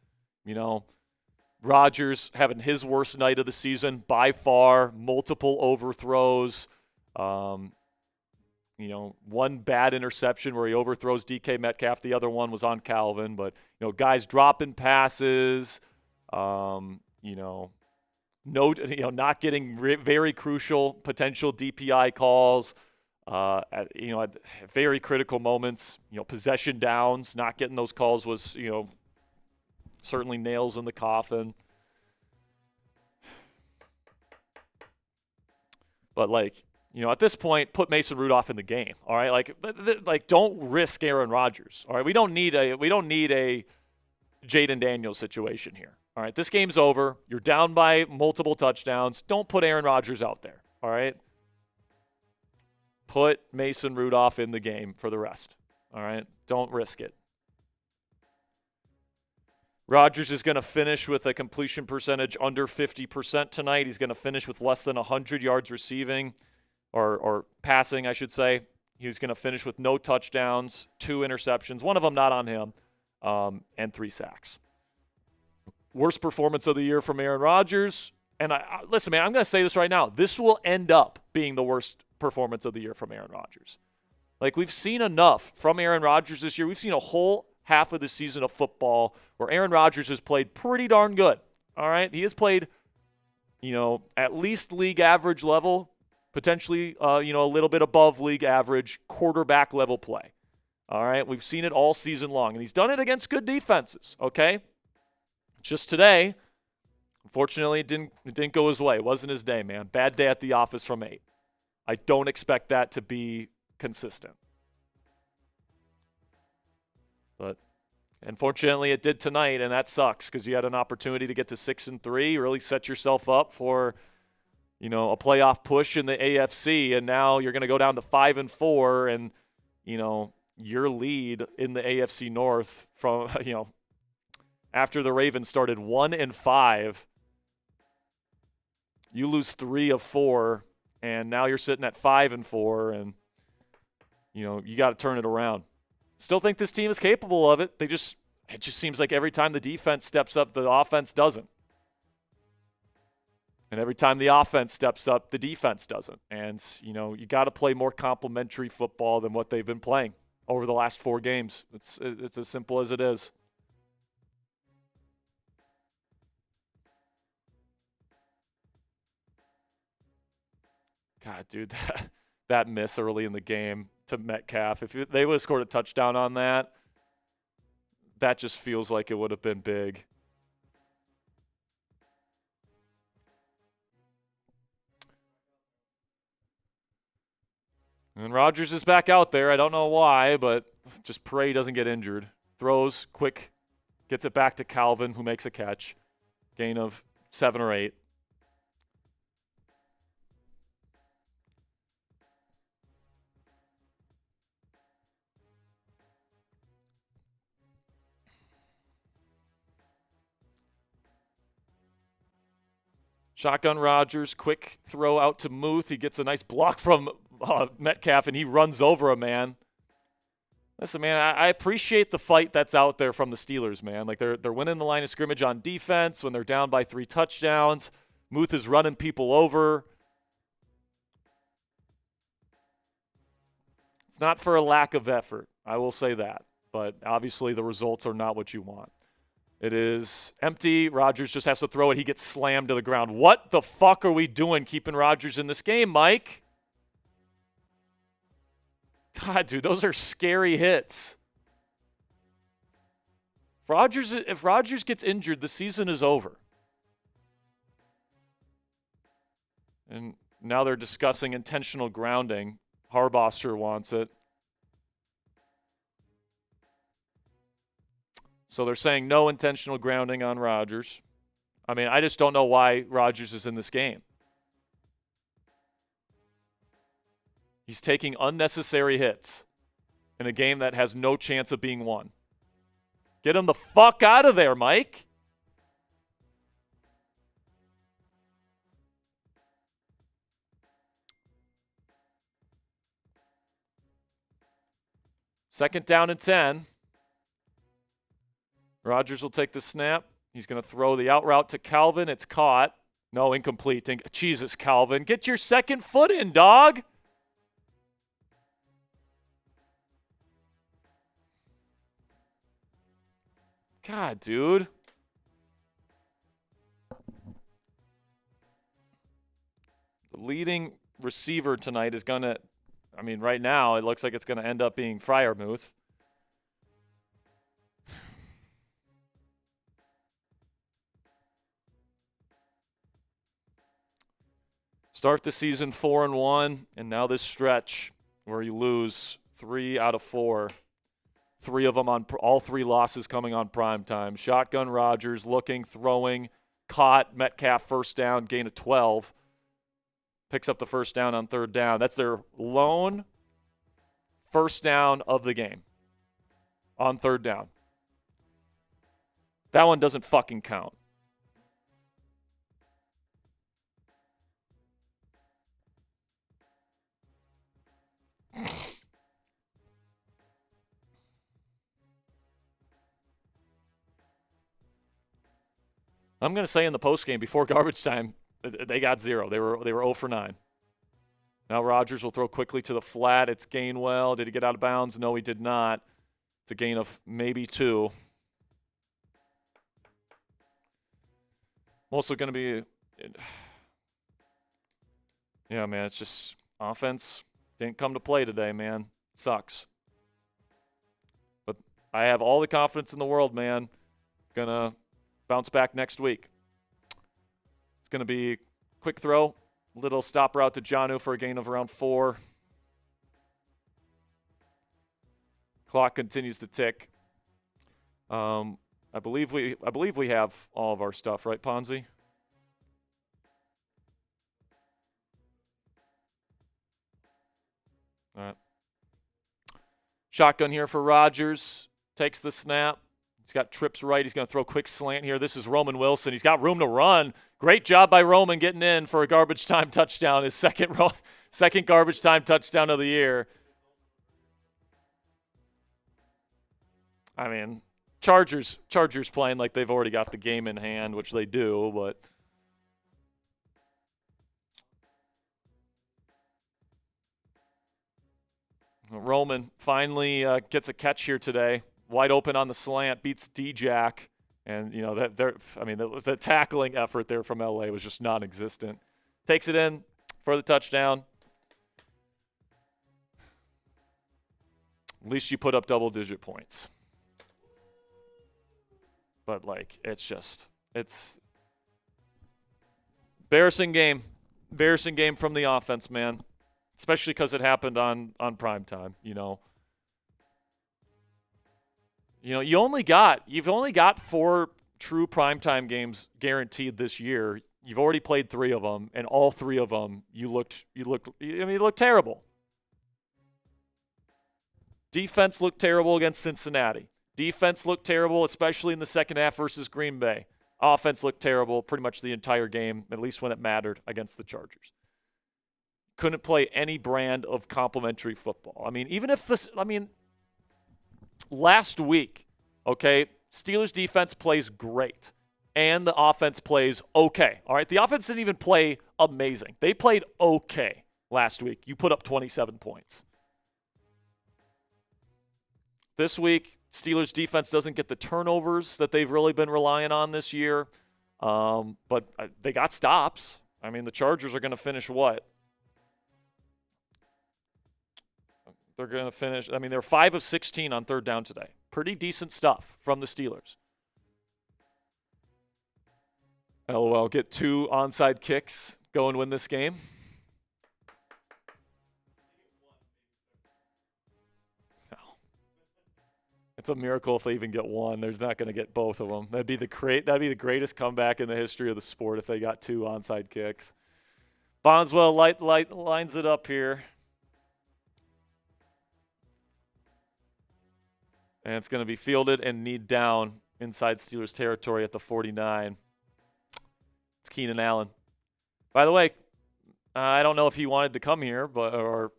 Rodgers having his worst night of the season by far, multiple overthrows. One bad interception where he overthrows DK Metcalf. The other one was on Calvin. But, guys dropping passes, not getting very crucial potential DPI calls, at very critical moments, possession downs, not getting those calls was, certainly nails in the coffin. But at this point, put Mason Rudolph in the game. All right, don't risk Aaron Rodgers. All right, we don't need a Jaden Daniels situation here. All right, this game's over. You're down by multiple touchdowns. Don't put Aaron Rodgers out there. All right, put Mason Rudolph in the game for the rest. All right, don't risk it. Rodgers is going to finish with a completion percentage under 50% tonight. He's going to finish with less than 100 yards receiving. Or passing, I should say. He was going to finish with no touchdowns, 2 interceptions, one of them not on him, and 3 sacks. Worst performance of the year from Aaron Rodgers. And listen, man, I'm going to say this right now. This will end up being the worst performance of the year from Aaron Rodgers. We've seen enough from Aaron Rodgers this year. We've seen a whole half of the season of football where Aaron Rodgers has played pretty darn good. All right? He has played, at least league average level. Potentially, a little bit above league average quarterback level play. All right, we've seen it all season long, and he's done it against good defenses. Okay, just today, unfortunately, it didn't go his way. It wasn't his day, man. Bad day at the office from 8. I don't expect that to be consistent, but unfortunately, it did tonight, and that sucks because you had an opportunity to get to 6-3, really set yourself up for a playoff push in the AFC, and now you're going to go down to 5-4, and, your lead in the AFC North from, after the Ravens started 1-5, you lose 3 of 4, and now you're sitting at 5-4, and, you got to turn it around. Still think this team is capable of it. It just seems like every time the defense steps up, the offense doesn't. And every time the offense steps up, the defense doesn't. And, you got to play more complementary football than what they've been playing over the last 4 games. It's as simple as it is. God, dude, that miss early in the game to Metcalf, if they would have scored a touchdown on that, that just feels like it would have been big. And Rodgers is back out there. I don't know why, but just pray he doesn't get injured. Throws, quick, gets it back to Calvin, who makes a catch. Gain of 7 or 8. Shotgun Rodgers, quick throw out to Muth. He gets a nice block from Metcalf, and he runs over a man. Listen, man, I appreciate the fight that's out there from the Steelers, man. They're winning the line of scrimmage on defense when they're down by 3 touchdowns. Muth is running people over. It's not for a lack of effort, I will say that. But obviously the results are not what you want. It is empty. Rodgers just has to throw it. He gets slammed to the ground. What the fuck are we doing keeping Rodgers in this game, Mike? God, dude, those are scary hits. If Rodgers gets injured, the season is over. And now they're discussing intentional grounding. Harbaugh sure wants it. So they're saying no intentional grounding on Rodgers. I mean, I just don't know why Rodgers is in this game. He's taking unnecessary hits in a game that has no chance of being won. Get him the fuck out of there, Mike. 2nd down and 10. Rodgers will take the snap. He's going to throw the out route to Calvin. It's caught. No, incomplete. Jesus, Calvin. Get your second foot in, dog. God, dude. The leading receiver tonight is going to, right now it looks like it's going to end up being Freiermuth. Start the season 4-1, and now this stretch where you lose 3 out of 4. 3 of them on all 3 losses coming on prime time. Shotgun Rodgers looking, throwing, caught. Metcalf first down, gain of 12. Picks up the first down on 3rd down. That's their lone first down of the game on 3rd down. That one doesn't fucking count. I'm going to say in the postgame before garbage time, they got 0. They were 0 for 9. Now Rodgers will throw quickly to the flat. It's Gainwell. Did he get out of bounds? No, he did not. It's a gain of maybe 2. Also going to be, yeah, man, it's just offense didn't come to play today, man. It sucks. But I have all the confidence in the world, man. Gonna bounce back next week. It's going to be quick throw, little stop route to Jonnu for a gain of around 4. Clock continues to tick. I believe we have all of our stuff, right, Ponzi? All right. Shotgun here for Rodgers. Takes the snap. He's got trips right. He's going to throw a quick slant here. This is Roman Wilson. He's got room to run. Great job by Roman getting in for a garbage time touchdown. His second garbage time touchdown of the year. Chargers playing like they've already got the game in hand, which they do, but Roman finally gets a catch here today. Wide open on the slant, beats D-Jack. And, the tackling effort there from LA was just non-existent. Takes it in for the touchdown. At least you put up double-digit points. But, it's embarrassing game. Embarrassing game from the offense, man. Especially because it happened on prime time, you've only got 4 true primetime games guaranteed this year. You've already played 3 of them, and all 3 of them you looked terrible. Defense looked terrible against Cincinnati. Defense looked terrible, especially in the second half versus Green Bay. Offense looked terrible pretty much the entire game, at least when it mattered, against the Chargers. Couldn't play any brand of complimentary football. Last week, okay, Steelers defense plays great, and the offense plays okay. All right, the offense didn't even play amazing. They played okay last week. You put up 27 points. This week, Steelers defense doesn't get the turnovers that they've really been relying on this year, but they got stops. The Chargers are going to finish what? They're going to finish, they're 5 of 16 on 3rd down today. Pretty decent stuff from the Steelers. LOL, get 2 onside kicks, go and win this game. No. It's a miracle if they even get 1. They're not going to get both of them. That'd be the greatest comeback in the history of the sport if they got 2 onside kicks. Bonswell lines it up here. And it's going to be fielded and kneed down inside Steelers territory at the 49. It's Keenan Allen. By the way, I don't know if he wanted to come here, but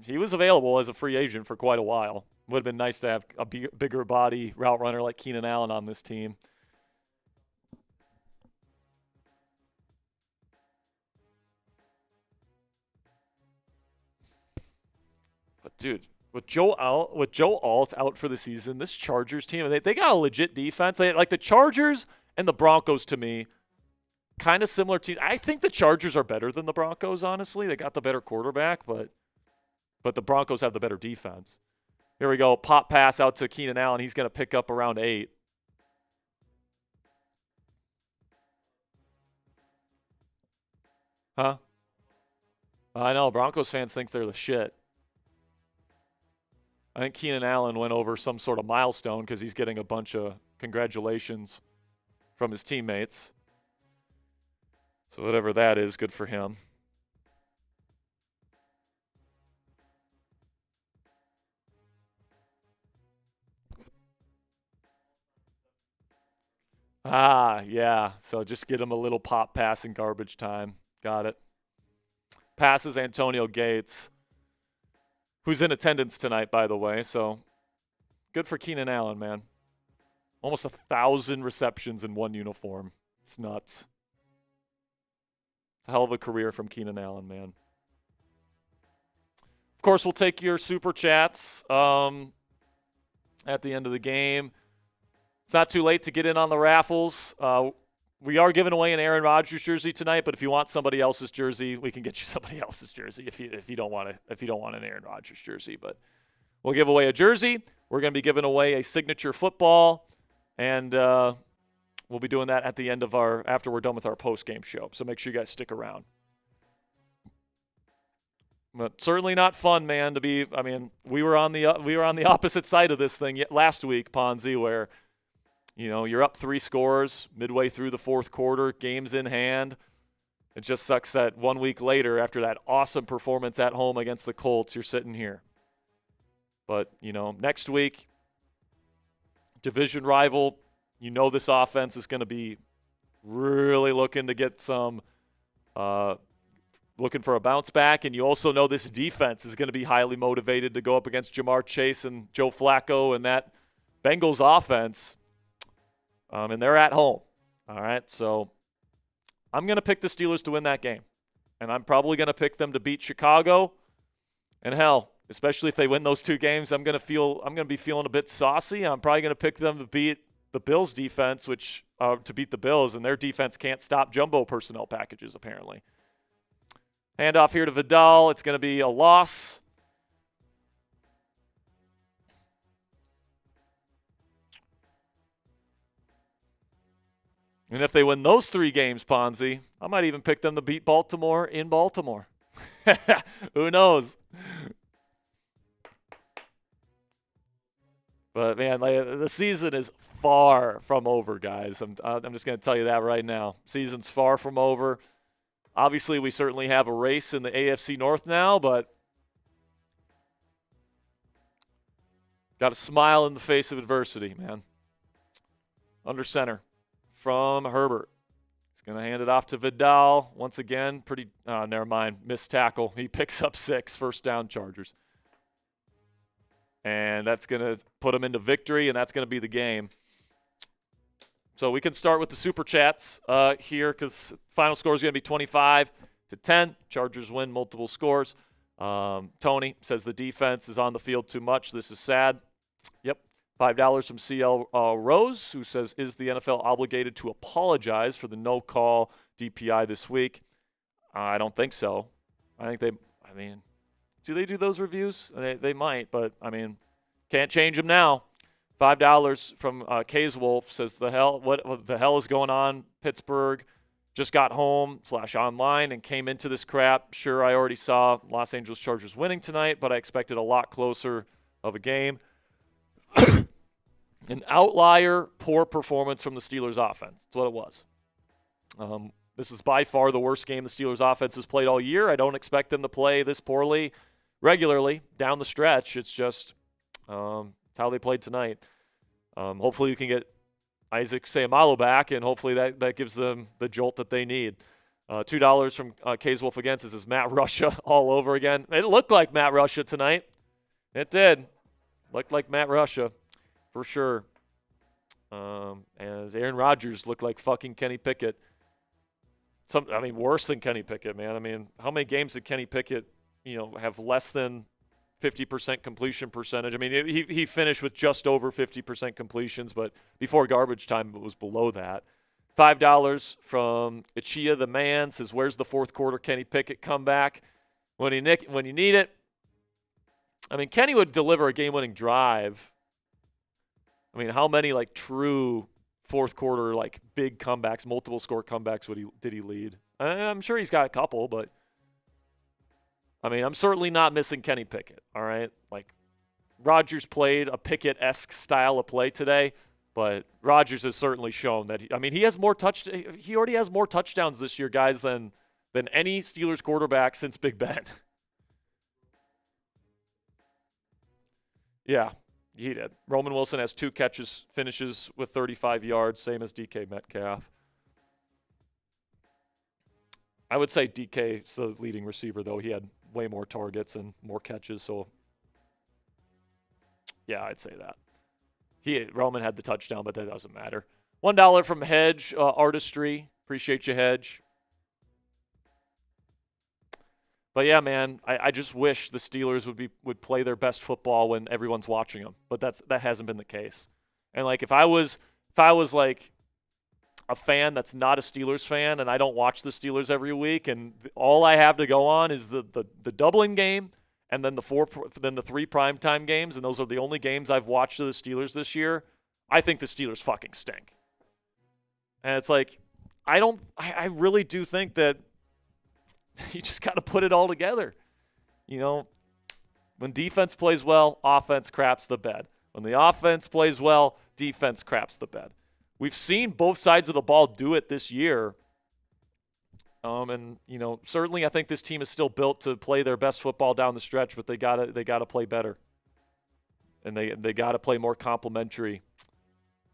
he was available as a free agent for quite a while. Would have been nice to have a bigger body route runner like Keenan Allen on this team. But dude, with Joe Alt out for the season, this Chargers team, they got a legit defense. Like the Chargers and the Broncos to me, kind of similar teams. I think the Chargers are better than the Broncos, honestly. They got the better quarterback, but the Broncos have the better defense. Here we go. Pop pass out to Keenan Allen. He's going to pick up around 8. Huh? I know. Broncos fans think they're the shit. I think Keenan Allen went over some sort of milestone because he's getting a bunch of congratulations from his teammates. So whatever that is, good for him. Yeah. So just get him a little pop pass in garbage time. Got it. Passes Antonio Gates, who's in attendance tonight, by the way. So good for Keenan Allen, man. Almost 1,000 receptions in one uniform. It's nuts. It's a hell of a career from Keenan Allen, man. Of course, we'll take your super chats at the end of the game. It's not too late to get in on the raffles. We are giving away an Aaron Rodgers jersey tonight, but if you want somebody else's jersey, we can get you somebody else's jersey if you don't want an Aaron Rodgers jersey. But we'll give away a jersey. We're going to be giving away a signature football, and we'll be doing that at the end of after we're done with our post-game show. So make sure you guys stick around. But certainly not fun, man. We were on the opposite side of this thing last week, Ponzi, where you're up 3 scores midway through the fourth quarter, game's in hand. It just sucks that 1 week later, after that awesome performance at home against the Colts, you're sitting here. But, next week, division rival, this offense is going to be really looking to get some, looking for a bounce back. And you also know this defense is going to be highly motivated to go up against Jamar Chase and Joe Flacco and that Bengals offense. And they're at home. All right, so I'm going to pick the Steelers to win that game. And I'm probably going to pick them to beat Chicago. And hell, especially if they win those 2 games, I'm going to be feeling a bit saucy. I'm probably going to pick them to beat the Bills defense, to beat the Bills, and their defense can't stop jumbo personnel packages apparently. Handoff here to Vidal. It's going to be a loss. And if they win those 3 games, Ponzi, I might even pick them to beat Baltimore in Baltimore. Who knows? But, man, the season is far from over, guys. I'm just going to tell you that right now. Season's far from over. Obviously, we certainly have a race in the AFC North now, but got a smile in the face of adversity, man. Under center. From Herbert. He's going to hand it off to Vidal. Once again, never mind, missed tackle. He picks up 6, first down Chargers. And that's going to put him into victory, and that's going to be the game. So we can start with the Super Chats here because final score is going to be 25-10. Chargers win multiple scores. Tony says the defense is on the field too much. This is sad. Yep. $5 from CL Rose, who says, is the NFL obligated to apologize for the no-call DPI this week? I don't think so. Do they do those reviews? They might, but, can't change them now. $5 from K's Wolf says, what the hell is going on? Pittsburgh just got home / online and came into this crap. Sure, I already saw Los Angeles Chargers winning tonight, but I expected a lot closer of a game. An outlier, poor performance from the Steelers offense. That's what it was. This is by far the worst game the Steelers offense has played all year. I don't expect them to play this poorly regularly down the stretch. It's just how they played tonight. Hopefully you can get Isaac Seumalo back, and hopefully that gives them the jolt that they need. $2 from K's Wolf again. This is Matt Russia all over again. It looked like Matt Russia tonight. It did. Looked like Matt Russia for sure. And Aaron Rodgers looked like fucking Kenny Pickett. Worse than Kenny Pickett, man. I mean, how many games did Kenny Pickett, have less than 50% completion percentage? I mean, he finished with just over 50% completions, but before garbage time, it was below that. $5 from Ichia the Man says, "Where's the fourth quarter Kenny Pickett comeback when you need it?" I mean, Kenny would deliver a game-winning drive. I mean, how many true fourth quarter big comebacks, multiple score comebacks did he lead? I'm sure he's got a couple, but I mean, I'm certainly not missing Kenny Pickett. All right, Rodgers played a Pickett-esque style of play today. But Rodgers has certainly shown that he already has more touchdowns this year, guys, than any Steelers quarterback since Big Ben. Yeah, he did. Roman Wilson has 2 catches, finishes with 35 yards, same as DK Metcalf. I would say DK's the leading receiver, though. He had way more targets and more catches, so yeah, I'd say that. Roman had the touchdown, but that doesn't matter. $1 from Hedge Artistry. Appreciate you, Hedge. But yeah, man, I just wish the Steelers would play their best football when everyone's watching them. But that hasn't been the case. And if I was a fan that's not a Steelers fan and I don't watch the Steelers every week and all I have to go on is the Dublin game and then the 3 primetime games, and those are the only games I've watched of the Steelers this year, I think the Steelers fucking stink. And it's I really do think that you just got to put it all together. When defense plays well, offense craps the bed. When the offense plays well, defense craps the bed. We've seen both sides of the ball do it this year. Certainly I think this team is still built to play their best football down the stretch, but they gotta play better. And they gotta play more complementary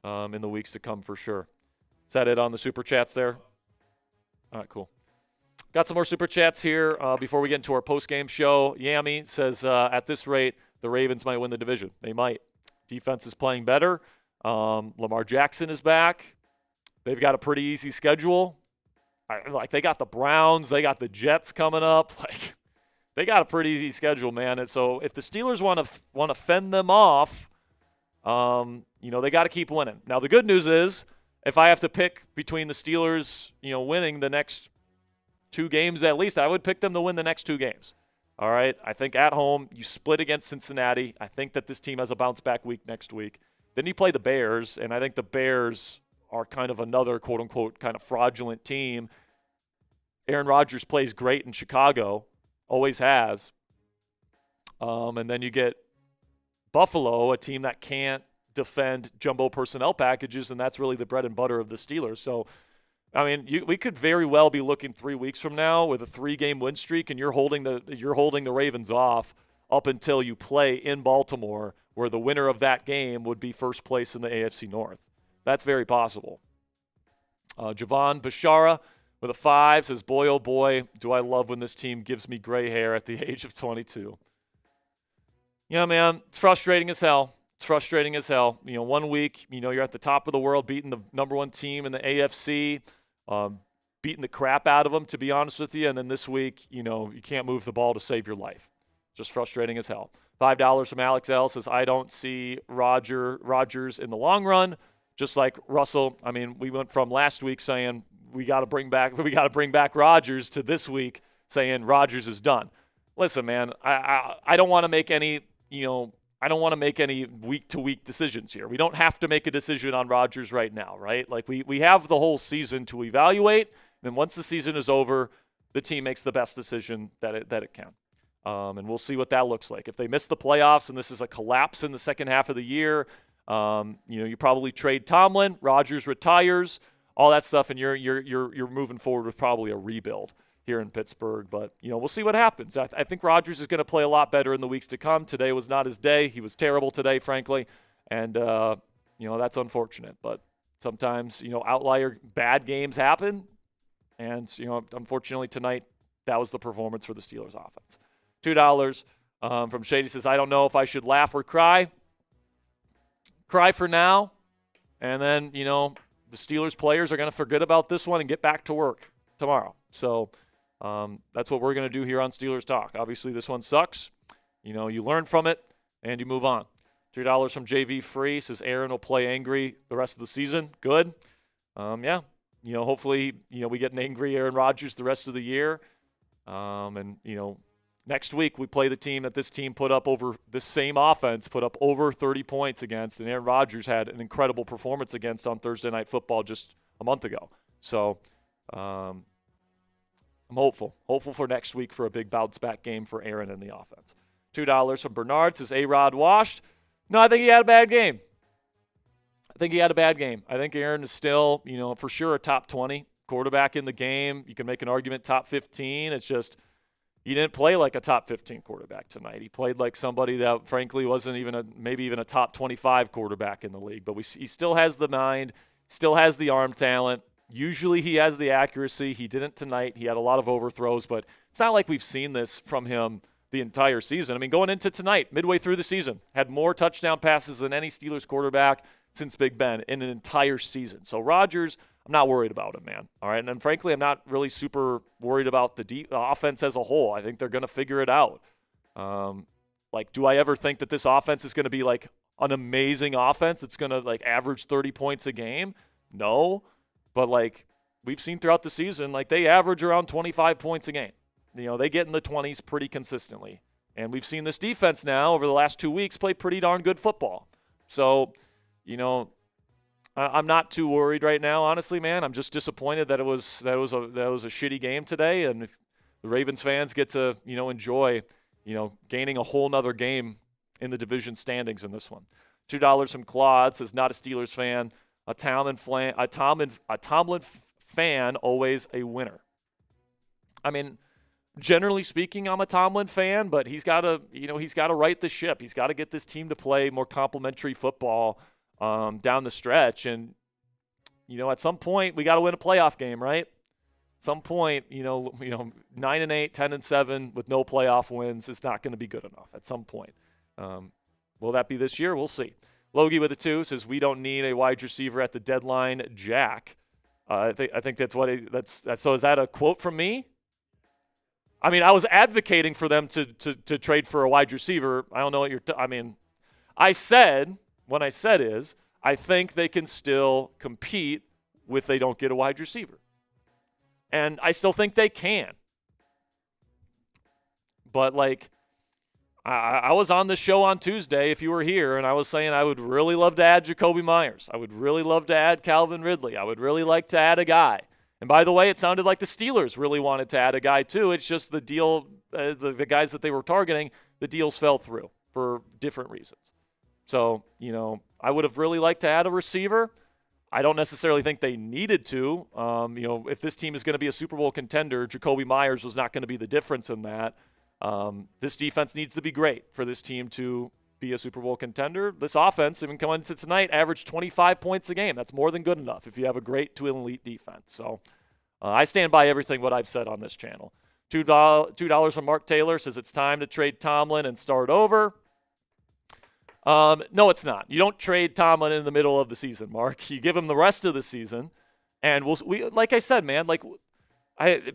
in the weeks to come for sure. Is that it on the Super Chats there? All right, cool. Got some more Super Chats here before we get into our post-game show. Yami says, at this rate, the Ravens might win the division. They might. Defense is playing better. Lamar Jackson is back. They've got a pretty easy schedule. They got the Browns, they got the Jets coming up. They got a pretty easy schedule, man. And so if the Steelers want to fend them off, they got to keep winning. Now the good news is, if I have to pick between the Steelers, winning the next 2 games at least, I would pick them to win the next 2 games. All right. I think at home you split against Cincinnati. I think that this team has a bounce back week next week. Then you play the Bears, and I think the Bears are kind of another quote-unquote kind of fraudulent team. Aaron Rodgers plays great in Chicago, always has. And then you get Buffalo, a team that can't defend jumbo personnel packages, and that's really the bread and butter of the Steelers. So, we could very well be looking 3 weeks from now with a 3-game win streak, and you're holding the Ravens off up until you play in Baltimore, where the winner of that game would be first place in the AFC North. That's very possible. Javon Bashara with a 5 says, "Boy, oh boy, do I love when this team gives me gray hair at the age of 22. Yeah, man, it's frustrating as hell. It's frustrating as hell. 1 week, you're at the top of the world beating the number 1 team in the AFC, beating the crap out of them, to be honest with you. And then this week, you can't move the ball to save your life. Just frustrating as hell. $5 from Alex L says, "I don't see Rodgers in the long run." Just like Russell, we went from last week saying we got to bring back Rodgers to this week saying Rodgers is done. Listen, man, I don't want to make any week-to-week decisions here. We don't have to make a decision on Rodgers right now, right? We have the whole season to evaluate, and once the season is over, the team makes the best decision that it can. And we'll see what that looks like. If they miss the playoffs and this is a collapse in the second half of the year, you probably trade Tomlin, Rodgers retires, all that stuff, and you're moving forward with probably a rebuild here in Pittsburgh. But we'll see what happens. I think Rodgers is going to play a lot better in the weeks to come. Today was not his day. He was terrible today, frankly, and that's unfortunate. But sometimes outlier bad games happen. And, unfortunately tonight, that was the performance for the Steelers offense. $2 from Shady says, I don't know if I should laugh or cry. Cry for now. And then, the Steelers players are going to forget about this one and get back to work tomorrow. So that's what we're going to do here on Steelers Talk. Obviously, this one sucks. You learn from it and you move on. $3 from JV Free says Aaron will play angry the rest of the season. Good. Yeah. Hopefully, we get an angry Aaron Rodgers the rest of the year. And next week we play the team that this team put up over this same offense, put up over 30 points against, and Aaron Rodgers had an incredible performance against on Thursday Night Football just a month ago. So I'm hopeful for next week for a big bounce back game for Aaron and the offense. $2 from Bernard says A-Rod washed. No, I think he had a bad game. I think Aaron is still, for sure a top 20 quarterback in the game. You can make an argument top 15. It's just he didn't play like a top 15 quarterback tonight. He played like somebody that, frankly, wasn't even maybe even a top 25 quarterback in the league. But he still has the mind, still has the arm talent. Usually he has the accuracy. He didn't tonight. He had a lot of overthrows, but it's not like we've seen this from him the entire season. I mean, going into tonight, midway through the season, had more touchdown passes than any Steelers quarterback since Big Ben in an entire season. So Rodgers, I'm not worried about him, man. All right, and then frankly, I'm not really super worried about the offense as a whole. I think they're going to figure it out. Do I ever think that this offense is going to be like an amazing offense? It's going to like average 30 points a game? No, but like we've seen throughout the season, like they average around 25 points a game. They get in the 20s pretty consistently. And we've seen this defense now over the last 2 weeks play pretty darn good football. So, I'm not too worried right now, honestly, man. I'm just disappointed that it was a shitty game today, and the Ravens fans get to, enjoy, gaining a whole nother game in the division standings in this one. $2 from Claude says, not a Steelers fan, a Tomlin fan, always a winner. I mean, generally speaking, I'm a Tomlin fan, but he's got to right the ship. He's got to get this team to play more complementary football down the stretch. And, at some point we got to win a playoff game, right? At some point, 9-8, 10-7 with no playoff wins is not going to be good enough at some point. Will that be this year? We'll see. Logie with a 2 says, we don't need a wide receiver at the deadline, Jack. I think that's what so is that a quote from me? I mean, I was advocating for them to trade for a wide receiver. I don't know what I think they can still compete if they don't get a wide receiver. And I still think they can. But, I was on the show on Tuesday, if you were here, and I was saying I would really love to add Jacoby Myers. I would really love to add Calvin Ridley. I would really like to add a guy. And by the way, it sounded like the Steelers really wanted to add a guy too. It's just the deal, the guys that they were targeting, the deals fell through for different reasons. So, I would have really liked to add a receiver. I don't necessarily think they needed to. If this team is going to be a Super Bowl contender, Jacoby Myers was not going to be the difference in that. This defense needs to be great for this team to be a Super Bowl contender. This offense, even coming into tonight, averaged 25 points a game. That's more than good enough if you have a great to elite defense. So I stand by everything what I've said on this channel. $2 from Mark Taylor says it's time to trade Tomlin and start over. No, it's not. You don't trade Tomlin in the middle of the season, Mark. You give him the rest of the season, and we like I said, man,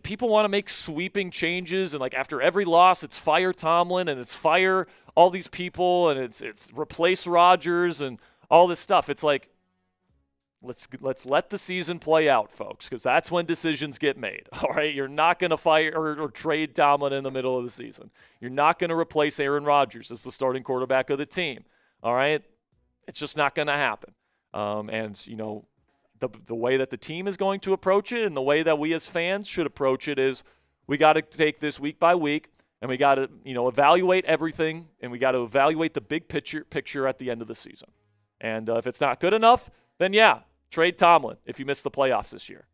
people want to make sweeping changes, and after every loss, it's fire Tomlin and it's fire all these people and it's replace Rodgers and all this stuff. It's let's let the season play out, folks, because that's when decisions get made. All right, you're not going to fire or trade Tomlin in the middle of the season. You're not going to replace Aaron Rodgers as the starting quarterback of the team. All right, it's just not going to happen. The way that the team is going to approach it and the way that we as fans should approach it is we got to take this week by week and we got to, evaluate everything, and we got to evaluate the big picture at the end of the season. And if it's not good enough, then trade Tomlin if you miss the playoffs this year.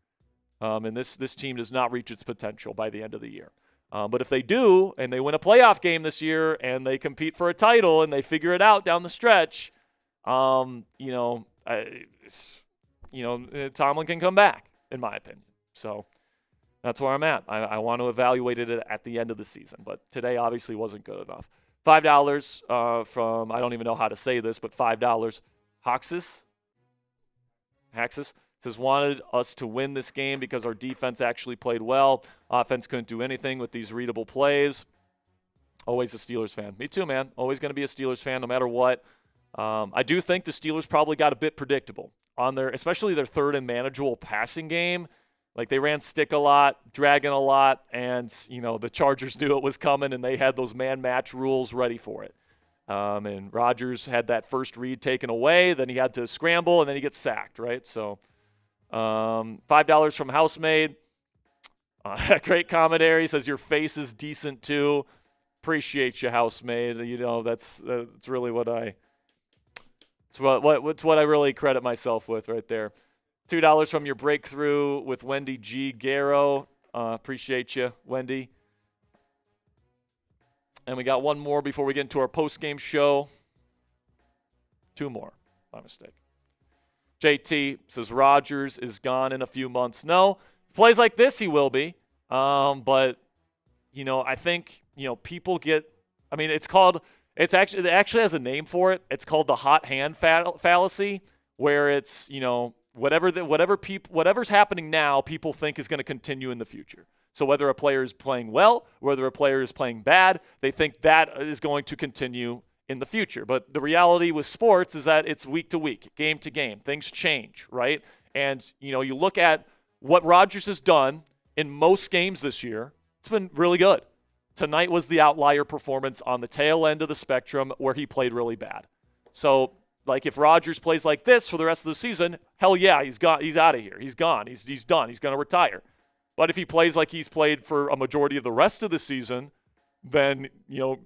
And this team does not reach its potential by the end of the year. But if they do and they win a playoff game this year and they compete for a title and they figure it out down the stretch, Tomlin can come back, in my opinion. So That's where I'm at. I want to evaluate it at the end of the season, but today obviously wasn't good enough. $5 from, I don't even know how to say this, but $5. Haxis says, wanted us to win this game because our defense actually played well. Offense couldn't do anything with these readable plays. Always a Steelers fan. Me too, man. Always going to be a Steelers fan no matter what. I do think the Steelers probably got a bit predictable on their, especially their third and manageable passing game. Like they ran stick a lot, dragging a lot, and, the Chargers knew it was coming, and they had those man-match rules ready for it. And Rodgers had that first read taken away, then he had to scramble, and then he gets sacked, right? So $5 from Housemaid. Great commentary. Says, your face is decent, too. Appreciate you, Housemaid. That's really what it's what I really credit myself with right there. $2 from your breakthrough with Wendy G. Garrow. Appreciate you, Wendy. And we got one more before we get into our post-game show. Two more. My mistake. JT says Rodgers is gone in a few months. No, plays like this, he will be. But, I think, people get – I mean, it actually has a name for it. It's called the hot hand fallacy, where it's, whatever's happening now, people think is going to continue in the future. So whether a player is playing well, whether a player is playing bad, they think that is going to continue in the future. But the reality with sports is that it's week to week, game to game. Things change, right? And, you look at what Rodgers has done in most games this year, it's been really good. Tonight was the outlier performance on the tail end of the spectrum where he played really bad. So, if Rodgers plays like this for the rest of the season, hell yeah, he's out of here. He's gone. He's done. He's going to retire. But if he plays like he's played for a majority of the rest of the season, then, the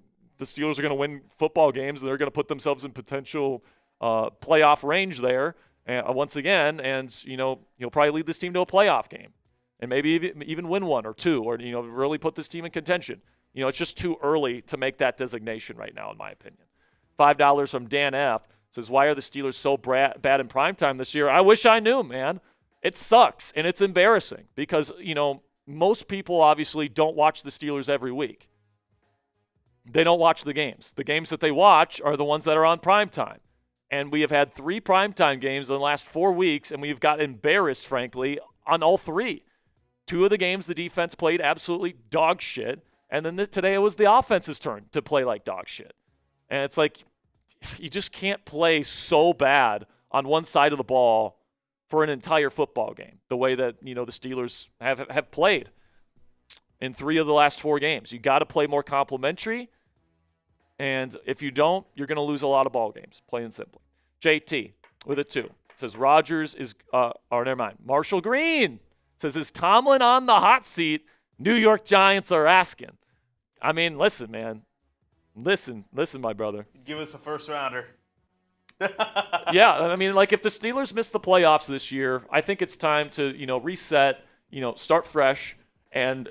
Steelers are going to win football games, and they're going to put themselves in potential playoff range there once again, and, he'll probably lead this team to a playoff game and maybe even win one or two or, really put this team in contention. It's just too early to make that designation right now, in my opinion. $5 from Dan F. says, why are the Steelers so bad in primetime this year? I wish I knew, man. It sucks, and it's embarrassing because, most people obviously don't watch the Steelers every week. They don't watch the games. The games that they watch are the ones that are on primetime. And we have had 3 primetime games in the last 4 weeks, and we've got embarrassed, frankly, on all 3. 2 of the games, the defense played absolutely dog shit, and then today it was the offense's turn to play like dog shit. And it's like, you just can't play so bad on one side of the ball for an entire football game, the way that, the Steelers have played in 3 of the last 4 games. You got to play more complimentary, and if you don't, you're going to lose a lot of ball games, plain and simply. JT with a 2 says Rodgers is never mind. Marshall Green says, is Tomlin on the hot seat? New York Giants are asking. I mean, listen, man. Listen, my brother. Give us a first rounder. Yeah, I mean, if the Steelers miss the playoffs this year, I think it's time to, reset, start fresh. And,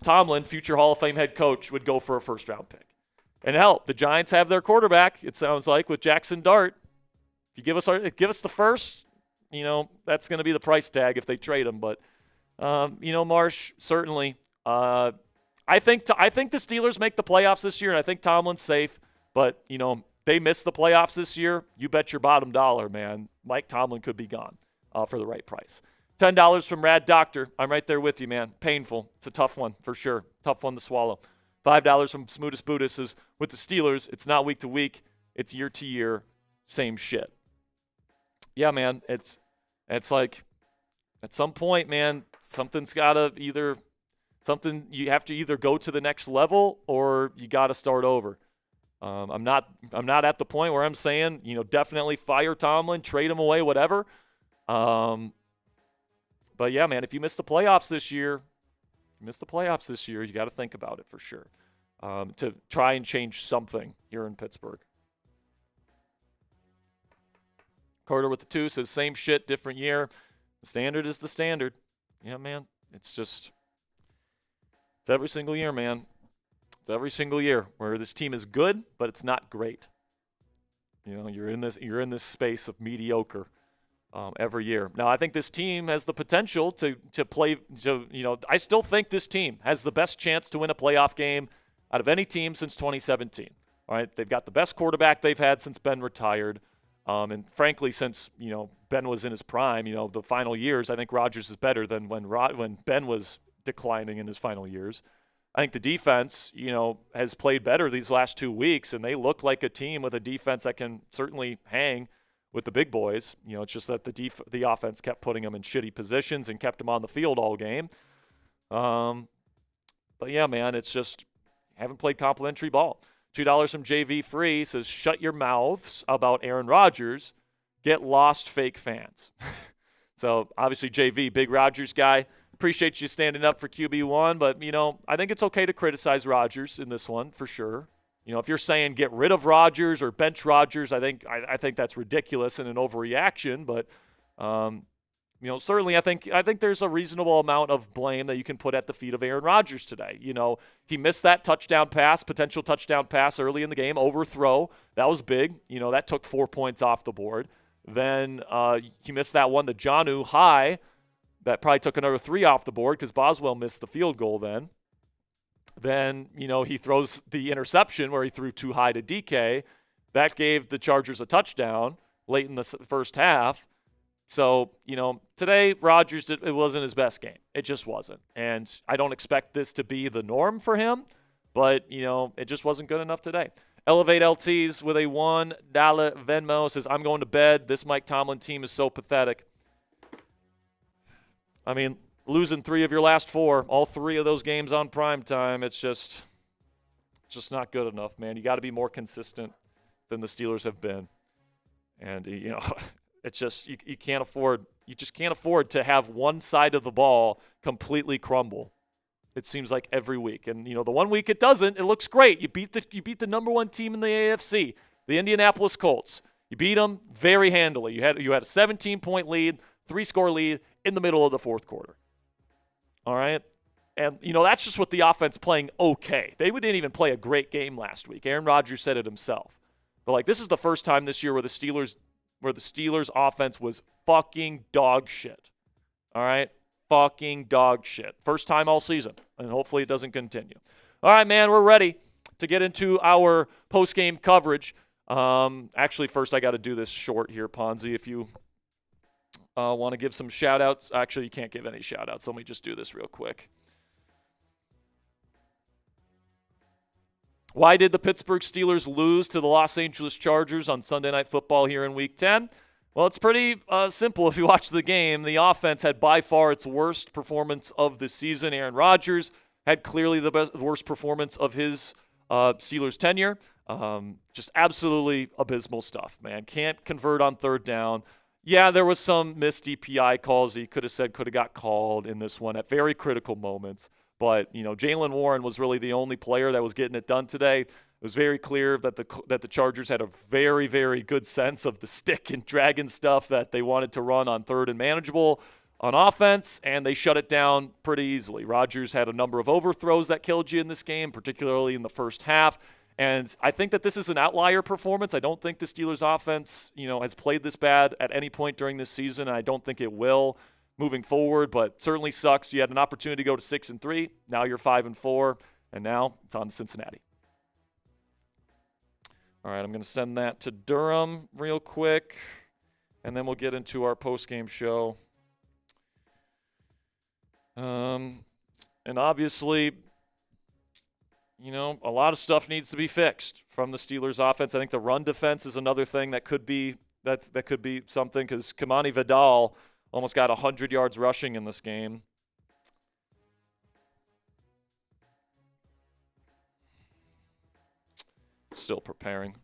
Tomlin, future Hall of Fame head coach, would go for a first-round pick. And hell, the Giants have their quarterback, it sounds like, with Jackson Dart. If you give us the first, that's going to be the price tag if they trade him. But, Marsh, certainly. I think the Steelers make the playoffs this year, and I think Tomlin's safe. But, they miss the playoffs this year, you bet your bottom dollar, man, Mike Tomlin could be gone for the right price. $10 from Rad Doctor. I'm right there with you, man. Painful. It's a tough one for sure. Tough one to swallow. $5 from Smootest Buddhist says, with the Steelers, it's not week to week. It's year to year. Same shit. Yeah, man. It's like at some point, man, something's got to you have to either go to the next level or you got to start over. I'm not at the point where I'm saying, definitely fire Tomlin, trade him away, whatever. But yeah, man, if you miss the playoffs this year, you got to think about it for sure. To try and change something here in Pittsburgh. Carter with the 2 says, same shit, different year. The standard is the standard. Yeah, man. It's every single year, man. It's every single year where this team is good, but it's not great. You're in this space of mediocre. every year. Now, I think this team has the potential to play. I still think this team has the best chance to win a playoff game out of any team since 2017. All right, they've got the best quarterback they've had since Ben retired, and frankly, since Ben was in his prime. The final years, I think Rodgers is better than when Ben was declining in his final years. I think the defense, has played better these last 2 weeks, and they look like a team with a defense that can certainly hang with the big boys. It's just that the offense kept putting them in shitty positions and kept them on the field all game. But yeah, man, it's just haven't played complimentary ball. $2 from JV Free says, shut your mouths about Aaron Rodgers. Get lost, fake fans. So obviously JV, big Rodgers guy. Appreciate you standing up for QB1, but, I think it's okay to criticize Rodgers in this one for sure. If you're saying get rid of Rodgers or bench Rodgers, I think that's ridiculous and an overreaction. But, certainly I think there's a reasonable amount of blame that you can put at the feet of Aaron Rodgers today. He missed that potential touchdown pass early in the game, overthrow. That was big. That took 4 points off the board. Then he missed that one, the Jonnu high. That probably took another 3 off the board because Boswell missed the field goal then. Then, he throws the interception where he threw too high to DK. That gave the Chargers a touchdown late in the first half. So, today Rodgers, it wasn't his best game. It just wasn't. And I don't expect this to be the norm for him, but, it just wasn't good enough today. Elevate LTs with a $1 Venmo says, I'm going to bed. This Mike Tomlin team is so pathetic. I mean, losing 3 of your last 4, all 3 of those games on prime time, it's just not good enough, man. You got to be more consistent than the Steelers have been. And, it's just you just can't afford to have one side of the ball completely crumble. It seems like every week. And, the one week it doesn't, it looks great. You beat the number 1 team in the AFC, the Indianapolis Colts. You beat them very handily. You had a 17-point lead, 3-score lead in the middle of the fourth quarter. All right? And, that's just with the offense playing okay. They didn't even play a great game last week. Aaron Rodgers said it himself. But, this is the first time this year where the Steelers offense was fucking dog shit. All right? Fucking dog shit. First time all season. And hopefully it doesn't continue. All right, man, we're ready to get into our post-game coverage. Actually, first I got to do this short here, Ponzi, if you want to give some shout-outs. Actually, you can't give any shout-outs. Let me just do this real quick. Why did the Pittsburgh Steelers lose to the Los Angeles Chargers on Sunday Night Football here in Week 10? Well, it's pretty simple if you watch the game. The offense had by far its worst performance of the season. Aaron Rodgers had clearly the worst performance of his Steelers tenure. Just absolutely abysmal stuff, man. Can't convert on third down. Yeah, there was some missed DPI calls he could have got called in this one at very critical moments. But, Jalen Warren was really the only player that was getting it done today. It was very clear that the Chargers had a very, very good sense of the stick and dragon stuff that they wanted to run on third and manageable on offense, and they shut it down pretty easily. Rodgers had a number of overthrows that killed you in this game, particularly in the first half. And I think that this is an outlier performance. I don't think the Steelers offense, has played this bad at any point during this season, and I don't think it will moving forward, but certainly sucks. You had an opportunity to go to 6-3. Now you're 5-4, and now it's on to Cincinnati. All right, I'm going to send that to Durham real quick, and then we'll get into our post-game show. And obviously, a lot of stuff needs to be fixed from the Steelers offense. I think the run defense is another thing that could be something, because Kamani Vidal almost got 100 yards rushing in this game. Still preparing.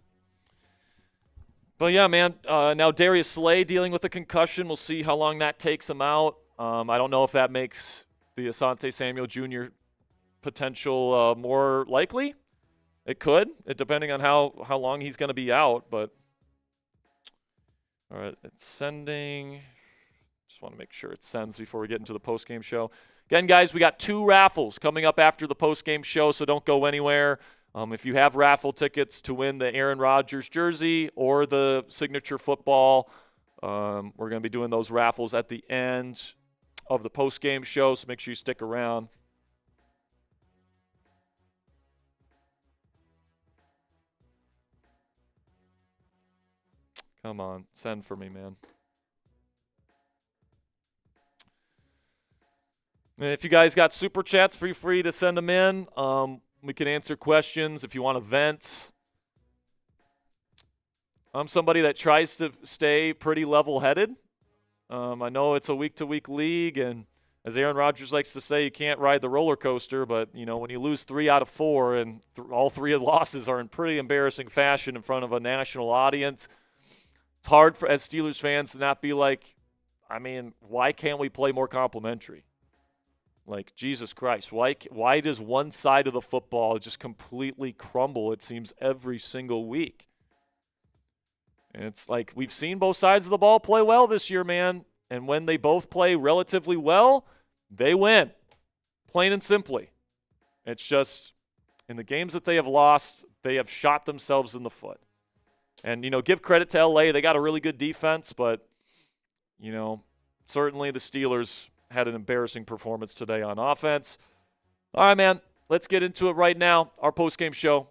But yeah, man, now Darius Slay dealing with a concussion. We'll see how long that takes him out. I don't know if that makes the Asante Samuel Jr. potential more likely. It could, depending on how long he's going to be out. But all right, it's sending. Just want to make sure it sends before we get into the post-game show. Again, guys, we got 2 raffles coming up after the post-game show, so don't go anywhere. If you have raffle tickets to win the Aaron Rodgers jersey or the signature football, We're going to be doing those raffles at the end of the post-game show, so make sure you stick around. Come on, send for me, man. And if you guys got super chats, feel free to send them in. We can answer questions if you want to vent. I'm somebody that tries to stay pretty level-headed. I know it's a week-to-week league, and as Aaron Rodgers likes to say, you can't ride the roller coaster, but, when you lose 3 out of 4 and all 3 of the losses are in pretty embarrassing fashion in front of a national audience, it's hard for as Steelers fans to not be like, why can't we play more complimentary? Like, Jesus Christ, why does one side of the football just completely crumble, it seems, every single week? And it's like we've seen both sides of the ball play well this year, man. And when they both play relatively well, they win. Plain and simply. It's just in the games that they have lost, they have shot themselves in the foot. And, give credit to LA. They got a really good defense, but, certainly the Steelers had an embarrassing performance today on offense. All right, man, let's get into it right now. Our postgame show.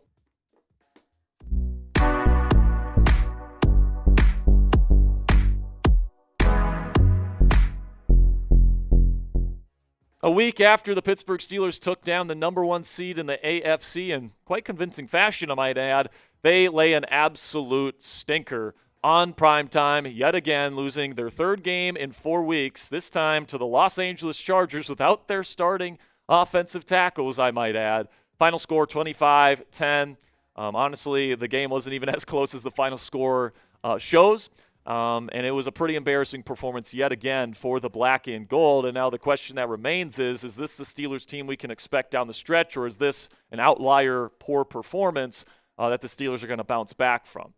A week after the Pittsburgh Steelers took down the number 1 seed in the AFC in quite convincing fashion, I might add, they lay an absolute stinker on primetime, yet again losing their 3rd game in 4 weeks, this time to the Los Angeles Chargers without their starting offensive tackles, I might add. Final score 25-10. Honestly, the game wasn't even as close as the final score shows. And it was a pretty embarrassing performance yet again for the black and gold. And now the question that remains is this the Steelers team we can expect down the stretch, or is this an outlier poor performance that the Steelers are going to bounce back from?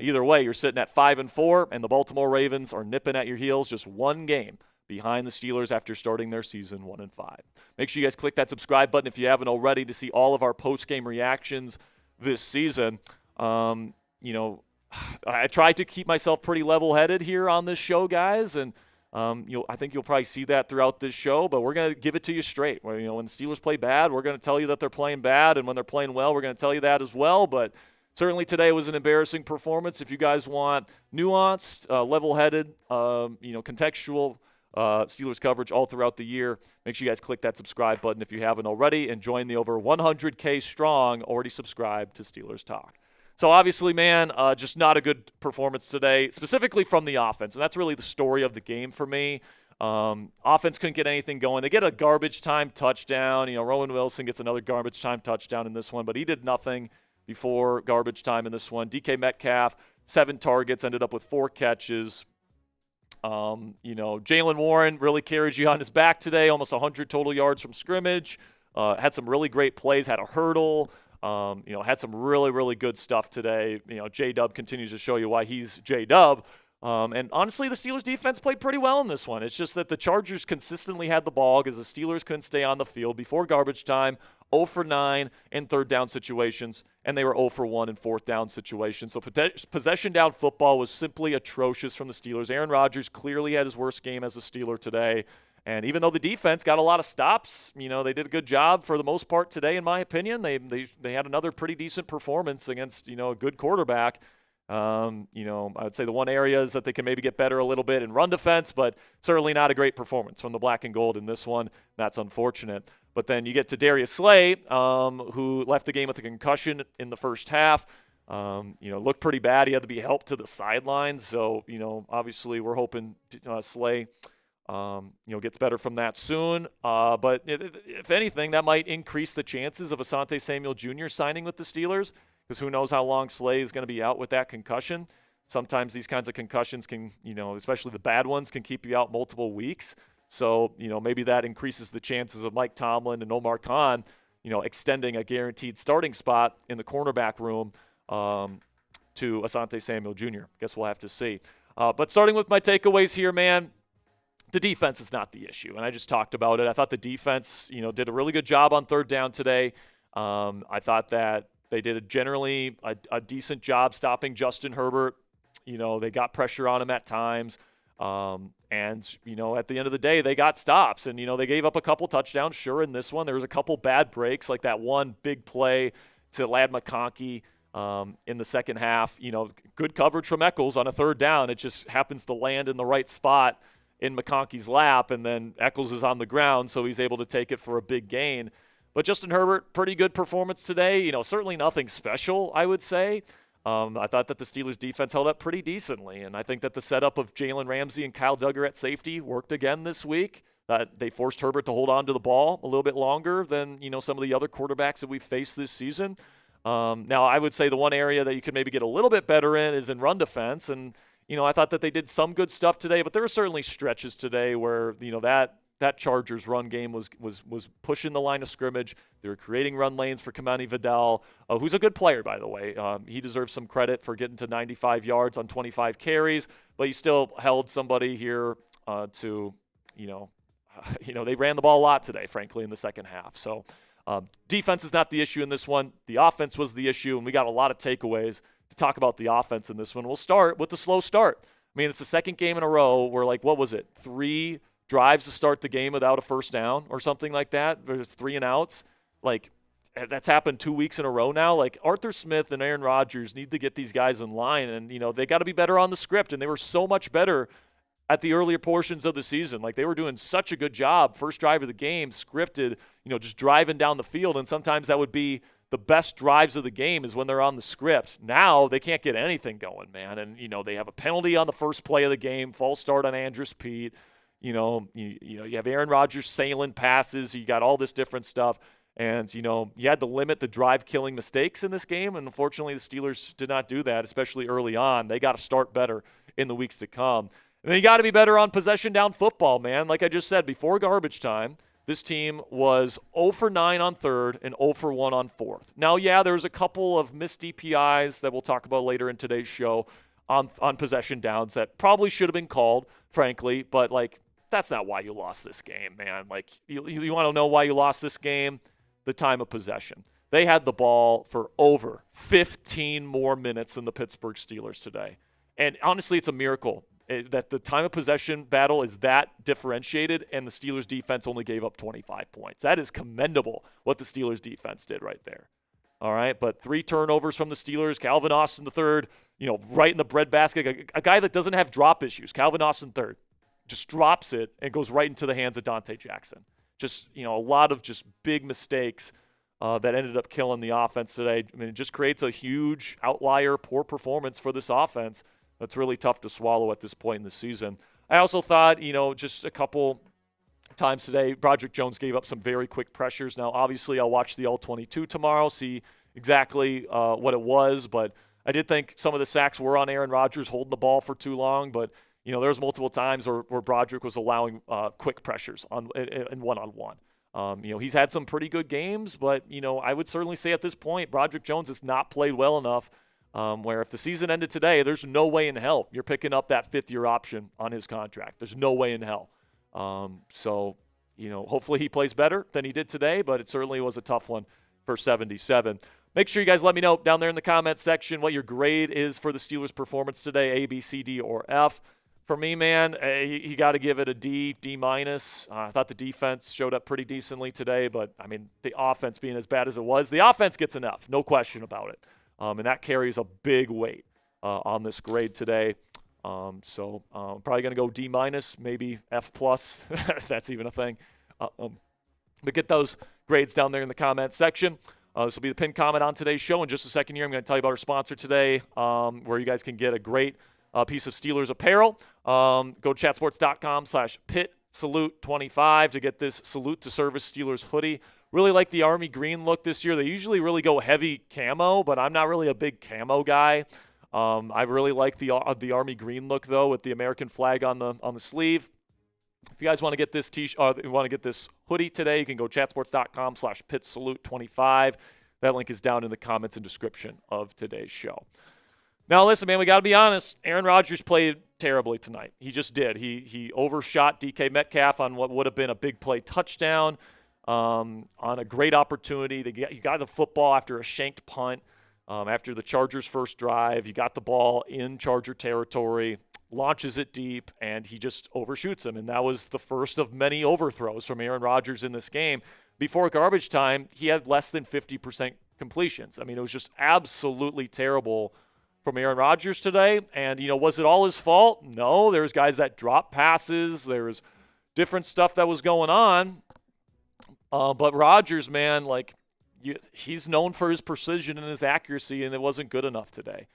Either way, you're sitting at 5-4, and the Baltimore Ravens are nipping at your heels, just 1 game behind the Steelers after starting their season 1-5. Make sure you guys click that subscribe button if you haven't already to see all of our post-game reactions this season. I try to keep myself pretty level-headed here on this show, guys, and I think you'll probably see that throughout this show, but we're going to give it to you straight. When the Steelers play bad, we're going to tell you that they're playing bad, and when they're playing well, we're going to tell you that as well, but certainly today was an embarrassing performance. If you guys want nuanced, level-headed, contextual Steelers coverage all throughout the year, make sure you guys click that subscribe button if you haven't already and join the over 100K strong already subscribed to Steelers Talk. So obviously, man, just not a good performance today, specifically from the offense, and that's really the story of the game for me. Offense couldn't get anything going. They get a garbage time touchdown. Rowan Wilson gets another garbage time touchdown in this one, but he did nothing before garbage time in this one. DK Metcalf, 7 targets, ended up with 4 catches. Jalen Warren really carried you on his back today, almost 100 total yards from scrimmage. Had some really great plays, had a hurdle. Had some really, really good stuff today. J-Dub continues to show you why he's J-Dub. And honestly, the Steelers defense played pretty well in this one. It's just that the Chargers consistently had the ball because the Steelers couldn't stay on the field before garbage time, 0 for 9 in 3rd down situations, and they were 0 for 1 in 4th down situations. So possession down football was simply atrocious from the Steelers. Aaron Rodgers clearly had his worst game as a Steeler today. And even though the defense got a lot of stops, they did a good job for the most part today, in my opinion. They had another pretty decent performance against, a good quarterback. I would say the one area is that they can maybe get better a little bit in run defense, but certainly not a great performance from the black and gold in this one. That's unfortunate. But then you get to Darius Slay, who left the game with a concussion in the first half. Looked pretty bad. He had to be helped to the sidelines. So, obviously we're hoping Slay, gets better from that soon. But if anything, that might increase the chances of Asante Samuel Jr. signing with the Steelers, because who knows how long Slay is going to be out with that concussion. Sometimes these kinds of concussions can, especially the bad ones, can keep you out multiple weeks. So, maybe that increases the chances of Mike Tomlin and Omar Khan, extending a guaranteed starting spot in the cornerback room to Asante Samuel Jr. Guess we'll have to see. But starting with my takeaways here, man, the defense is not the issue. And I just talked about it. I thought the defense, did a really good job on 3rd down today. I thought that they did a decent job stopping Justin Herbert, They got pressure on him at times. And, at the end of the day, they got stops. And, they gave up a couple touchdowns. Sure, in this one, there was a couple bad breaks, like that one big play to Ladd McConkey in the second half. Good coverage from Eccles on a third down. It just happens to land in the right spot in McConkey's lap, and then Eccles is on the ground, so he's able to take it for a big gain. But Justin Herbert, pretty good performance today. Certainly nothing special, I would say. I thought that the Steelers defense held up pretty decently, and I think that the setup of Jalen Ramsey and Kyle Duggar at safety worked again this week. That they forced Herbert to hold on to the ball a little bit longer than some of the other quarterbacks that we've faced this season. Now, I would say the one area that you could maybe get a little bit better in is in run defense, and I thought that they did some good stuff today, but there were certainly stretches today where that Chargers run game was pushing the line of scrimmage. They were creating run lanes for Kamani Vidal, who's a good player, by the way. He deserves some credit for getting to 95 yards on 25 carries, but he still held somebody here to, they ran the ball a lot today, frankly, in the second half. So defense is not the issue in this one. The offense was the issue, and we got a lot of takeaways to talk about the offense in this one. We'll start with the slow start. I mean, it's the second game in a row where, what was it, 3 drives to start the game without a first down or something like that. There's 3 and outs. That's happened 2 weeks in a row now. Arthur Smith and Aaron Rodgers need to get these guys in line, and, they got to be better on the script, and they were so much better at the earlier portions of the season. They were doing such a good job, first drive of the game, scripted, just driving down the field, and sometimes that would be the best drives of the game is when they're on the script. Now they can't get anything going, man, and, they have a penalty on the first play of the game, false start on Andrus Peat. You have Aaron Rodgers sailing passes. You got all this different stuff. And, you had to limit the drive-killing mistakes in this game. And unfortunately, the Steelers did not do that, especially early on. They got to start better in the weeks to come. And then you got to be better on possession down football, man. Like I just said, before garbage time, this team was 0 for 9 on third and 0 for 1 on fourth. Now, yeah, there was a couple of missed DPIs that we'll talk about later in today's show on possession downs that probably should have been called, frankly. But, that's not why you lost this game, man. You want to know why you lost this game? The time of possession. They had the ball for over 15 more minutes than the Pittsburgh Steelers today. And honestly, it's a miracle that the time of possession battle is that differentiated, and the Steelers defense only gave up 25 points. That is commendable what the Steelers defense did right there. All right, but 3 turnovers from the Steelers. Calvin Austin III, right in the breadbasket. A guy that doesn't have drop issues. Calvin Austin III just drops it and goes right into the hands of Dante Jackson. Just, a lot of just big mistakes that ended up killing the offense today. I mean, it just creates a huge outlier, poor performance for this offense that's really tough to swallow at this point in the season. I also thought, just a couple times today, Broderick Jones gave up some very quick pressures. Now, obviously, I'll watch the All-22 tomorrow, see exactly what it was, but I did think some of the sacks were on Aaron Rodgers holding the ball for too long, but there was multiple times where Broderick was allowing quick pressures in one-on-one. He's had some pretty good games, but, I would certainly say at this point, Broderick Jones has not played well enough where if the season ended today, there's no way in hell you're picking up that 5th-year option on his contract. There's no way in hell. So, hopefully he plays better than he did today, but it certainly was a tough one for 77. Make sure you guys let me know down there in the comments section what your grade is for the Steelers' performance today, A, B, C, D, or F. For me, man, you got to give it a D, D-. I thought the defense showed up pretty decently today, but, the offense being as bad as it was, the offense gets an F, no question about it. And that carries a big weight on this grade today. So I'm probably going to go D-, maybe F+, if that's even a thing. But get those grades down there in the comments section. This will be the pinned comment on today's show. In just a second here, I'm going to tell you about our sponsor today, where you guys can get a great piece of Steelers apparel. Go to chatsports.com/PitSalute25 to get this Salute to Service Steelers hoodie. Really like the Army green look this year. They usually really go heavy camo, but I'm not really a big camo guy. I really like the Army green look though, with the American flag on the sleeve. If you guys want to get this this hoodie today, you can go chatsports.com/PitSalute25. That link is down in the comments and description of today's show. Now, listen, man, we got to be honest. Aaron Rodgers played terribly tonight. He just did. He overshot DK Metcalf on what would have been a big play touchdown, on a great opportunity. He got the football after a shanked punt. After the Chargers' first drive, he got the ball in Charger territory, launches it deep, and he just overshoots him. And that was the first of many overthrows from Aaron Rodgers in this game. Before garbage time, he had less than 50% completions. I mean, it was just absolutely terrible from Aaron Rodgers today. And, was it all his fault? No, there's guys that dropped passes. There was different stuff that was going on. But Rodgers, man, he's known for his precision and his accuracy, and it wasn't good enough today.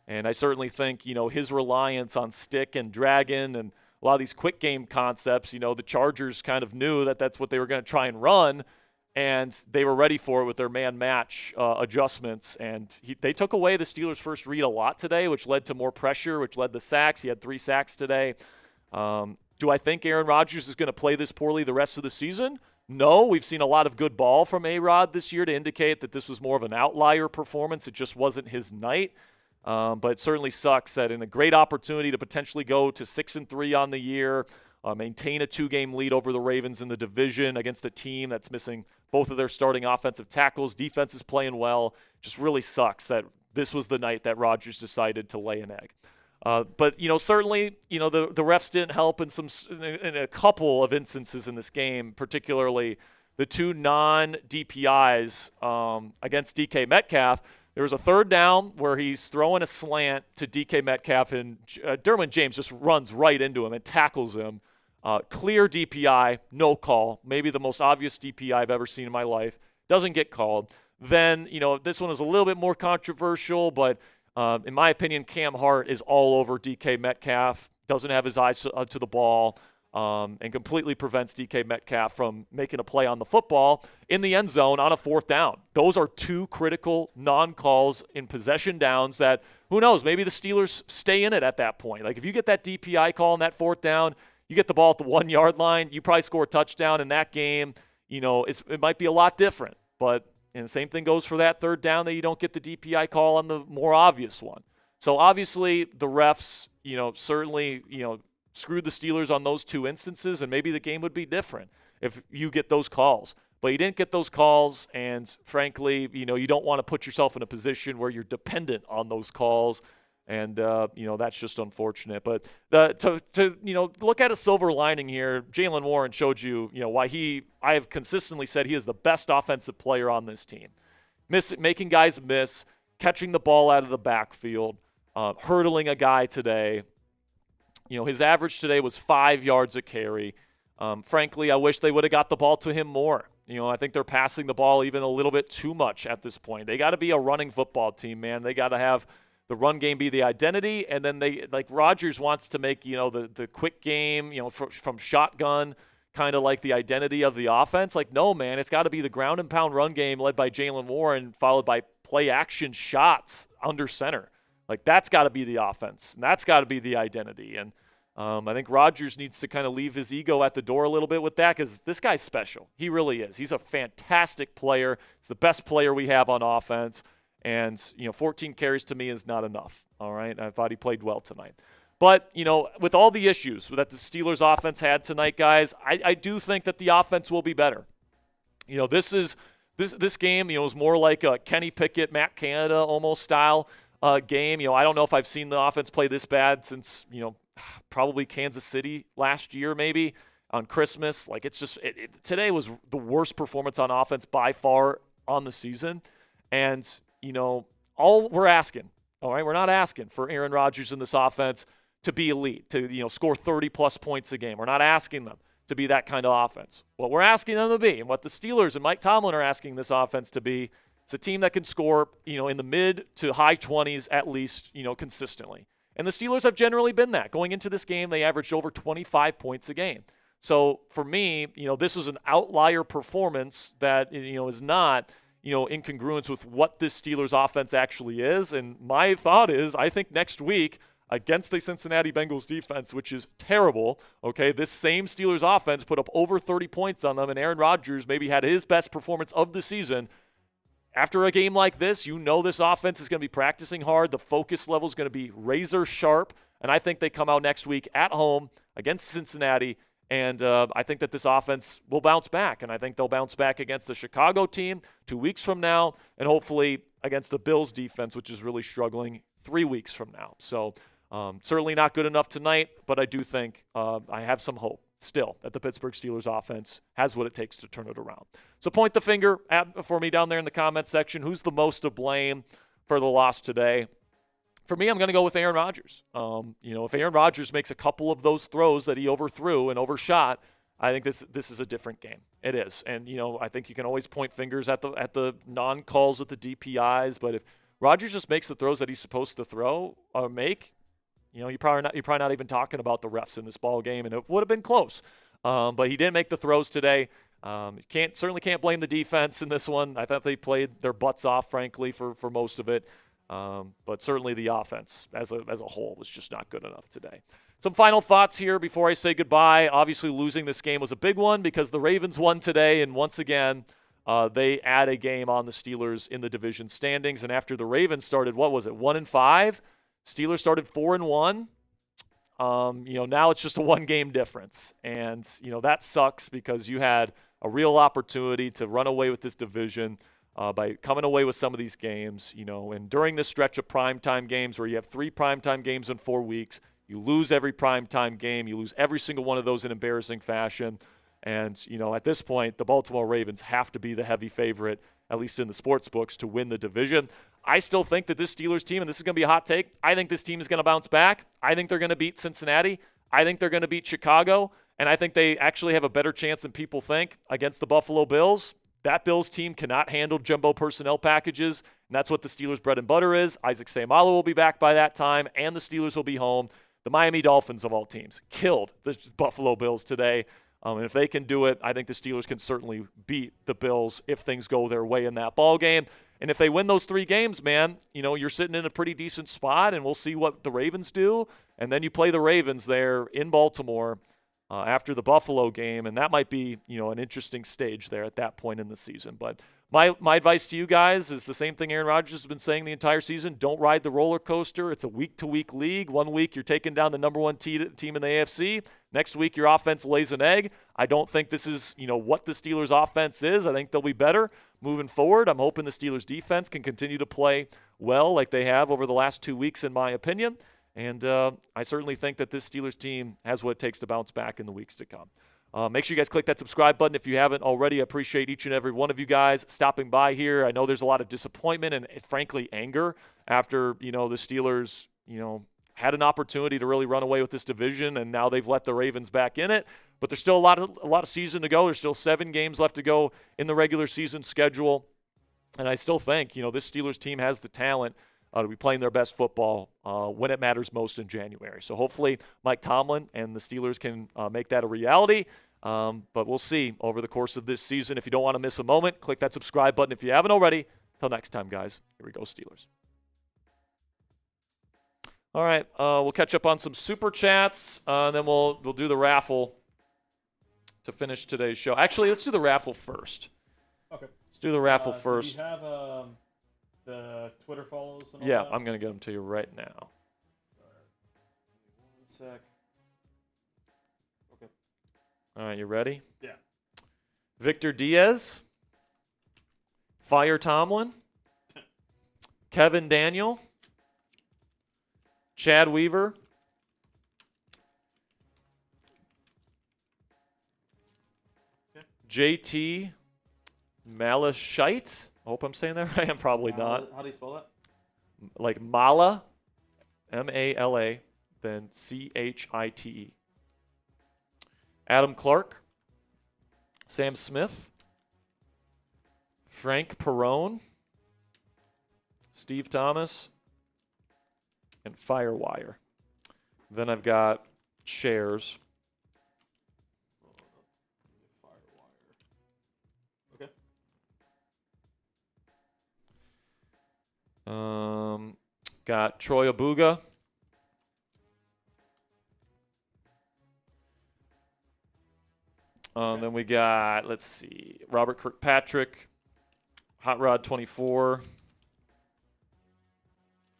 And I certainly think, his reliance on stick and dragon and a lot of these quick game concepts, the Chargers kind of knew that that's what they were going to try and run, and they were ready for it with their man match adjustments. And they took away the Steelers' first read a lot today, which led to more pressure, which led to sacks. He had 3 sacks today. Do I think Aaron Rodgers is going to play this poorly the rest of the season? No, we've seen a lot of good ball from A-Rod this year to indicate that this was more of an outlier performance. It just wasn't his night. But it certainly sucks that in a great opportunity to potentially go to 6-3 on the year, maintain a 2-game lead over the Ravens in the division against a team that's missing both of their starting offensive tackles. Defense is playing well. Just really sucks that this was the night that Rodgers decided to lay an egg. But certainly, the refs didn't help in a couple of instances in this game, particularly the 2 non-DPIs against DK Metcalf. There was a 3rd down where he's throwing a slant to DK Metcalf, and Derwin James just runs right into him and tackles him. Clear DPI, no call. Maybe the most obvious DPI I've ever seen in my life. Doesn't get called. Then, this one is a little bit more controversial, but in my opinion, Cam Hart is all over DK Metcalf, doesn't have his eyes to the ball, and completely prevents DK Metcalf from making a play on the football in the end zone on a 4th down. Those are 2 critical non-calls in possession downs that, who knows, maybe the Steelers stay in it at that point. Like if you get that DPI call on that 4th down, you get the ball at the 1-yard line, you probably score a touchdown in that game. It might be a lot different, but and the same thing goes for that 3rd down that you don't get the DPI call on the more obvious one. So obviously the refs, certainly, screwed the Steelers on those 2 instances, and maybe the game would be different if you get those calls. But you didn't get those calls, and frankly, you don't want to put yourself in a position where you're dependent on those calls, and that's just unfortunate. But to look at a silver lining here, Jalen Warren showed you, why I have consistently said he is the best offensive player on this team. Making guys miss, catching the ball out of the backfield, hurdling a guy today. His average today was 5 yards a carry. Frankly, I wish they would have got the ball to him more. I think they're passing the ball even a little bit too much at this point. They got to be a running football team, man. They got to have the run game be the identity, and then Rodgers wants to make, the quick game, from shotgun kind of like the identity of the offense. No, man, it's got to be the ground and pound run game led by Jalen Warren, followed by play action shots under center. That's got to be the offense, and that's got to be the identity. And I think Rodgers needs to kind of leave his ego at the door a little bit with that, because this guy's special. He really is. He's a fantastic player. He's the best player we have on offense. And, 14 carries to me is not enough, all right? I thought he played well tonight. But, with all the issues that the Steelers offense had tonight, guys, I do think that the offense will be better. This game, was more like a Kenny Pickett, Matt Canada almost style game. I don't know if I've seen the offense play this bad since, probably Kansas City last year maybe on Christmas. Today was the worst performance on offense by far on the season. And, all we're asking, all right, we're not asking for Aaron Rodgers in this offense to be elite, to, score 30-plus points a game. We're not asking them to be that kind of offense. What we're asking them to be, and what the Steelers and Mike Tomlin are asking this offense to be, it's a team that can score, in the mid to high 20s at least, consistently. And the Steelers have generally been that. Going into this game, they averaged over 25 points a game. So for me, this is an outlier performance that, is not, in congruence with what this Steelers offense actually is. And my thought is, I think next week against the Cincinnati Bengals defense, which is terrible, okay, this same Steelers offense put up over 30 points on them, and Aaron Rodgers maybe had his best performance of the season. After a game like this, this offense is going to be practicing hard. The focus level is going to be razor sharp, and I think they come out next week at home against Cincinnati. And I think that this offense will bounce back, and I think they'll bounce back against the Chicago team 2 weeks from now, and hopefully against the Bills defense, which is really struggling 3 weeks from now. So certainly not good enough tonight, but I do think I have some hope still that the Pittsburgh Steelers offense has what it takes to turn it around. So point the finger for me down there in the comments section. Who's the most to blame for the loss today? For me, I'm going to go with Aaron Rodgers. If Aaron Rodgers makes a couple of those throws that he overthrew and overshot, I think this is a different game. It is. And, I think you can always point fingers at the non-calls at the DPIs, but if Rodgers just makes the throws that he's supposed to throw or make, you're probably not even talking about the refs in this ball game, and it would have been close. But he didn't make the throws today. Certainly can't blame the defense in this one. I thought they played their butts off, frankly, for most of it. But certainly the offense as a whole was just not good enough today. Some final thoughts here before I say goodbye. Obviously, losing this game was a big one because the Ravens won today, and once again, they add a game on the Steelers in the division standings. And after the Ravens started, 1-5? Steelers started 4-1. Now it's just a one-game difference. And, that sucks because you had a real opportunity to run away with this division by coming away with some of these games, and during this stretch of primetime games where you have 3 primetime games in 4 weeks, you lose every primetime game. You lose every single one of those in embarrassing fashion. And, at this point, the Baltimore Ravens have to be the heavy favorite, at least in the sports books, to win the division. I still think that this Steelers team, and this is going to be a hot take, I think this team is going to bounce back. I think they're going to beat Cincinnati. I think they're going to beat Chicago. And I think they actually have a better chance than people think against the Buffalo Bills. That Bills team cannot handle jumbo personnel packages, and that's what the Steelers' bread and butter is. Isaac Seumalo will be back by that time, and the Steelers will be home. The Miami Dolphins, of all teams, killed the Buffalo Bills today. And if they can do it, I think the Steelers can certainly beat the Bills if things go their way in that ball game. And if they win those 3 games, man, you're sitting in a pretty decent spot, and we'll see what the Ravens do. And then you play the Ravens there in Baltimore after the Buffalo game, and that might be, an interesting stage there at that point in the season. But my advice to you guys is the same thing Aaron Rodgers has been saying the entire season. Don't ride the roller coaster. It's a week-to-week league. 1 week you're taking down the number 1 team in the AFC. Next week your offense lays an egg. I don't think this is, what the Steelers' offense is. I think they'll be better moving forward. I'm hoping the Steelers' defense can continue to play well like they have over the last 2 weeks, in my opinion. And I certainly think that this Steelers team has what it takes to bounce back in the weeks to come. Make sure you guys click that subscribe button if you haven't already. I appreciate each and every one of you guys stopping by here. I know there's a lot of disappointment and, frankly, anger after, the Steelers, had an opportunity to really run away with this division, and now they've let the Ravens back in it. But there's still a lot of season to go. There's still 7 games left to go in the regular season schedule. And I still think, this Steelers team has the talent to be playing their best football when it matters most in January. So hopefully Mike Tomlin and the Steelers can make that a reality. But we'll see over the course of this season. If you don't want to miss a moment, click that subscribe button if you haven't already. Till next time, guys. Here we go, Steelers. All right, we'll catch up on some super chats, and then we'll do the raffle to finish today's show. Actually, let's do the raffle first. Okay. Let's do the raffle first. Do you have the Twitter follows and all Yeah, that? I'm going to get them to you right now. All right. 1 sec. Okay. All right, you ready? Yeah. Victor Diaz, Fire Tomlin, Kevin Daniel, Chad Weaver, JT Malashite. I hope I'm saying that right. I'm probably not. How do you spell that? Like Mala, M-A-L-A, then C-H-I-T-E. Adam Clark, Sam Smith, Frank Perrone, Steve Thomas, and Firewire. Then I've got shares. Okay. Got Troy Abuga. Then we got, let's see, Robert Kirkpatrick, Hot Rod 24.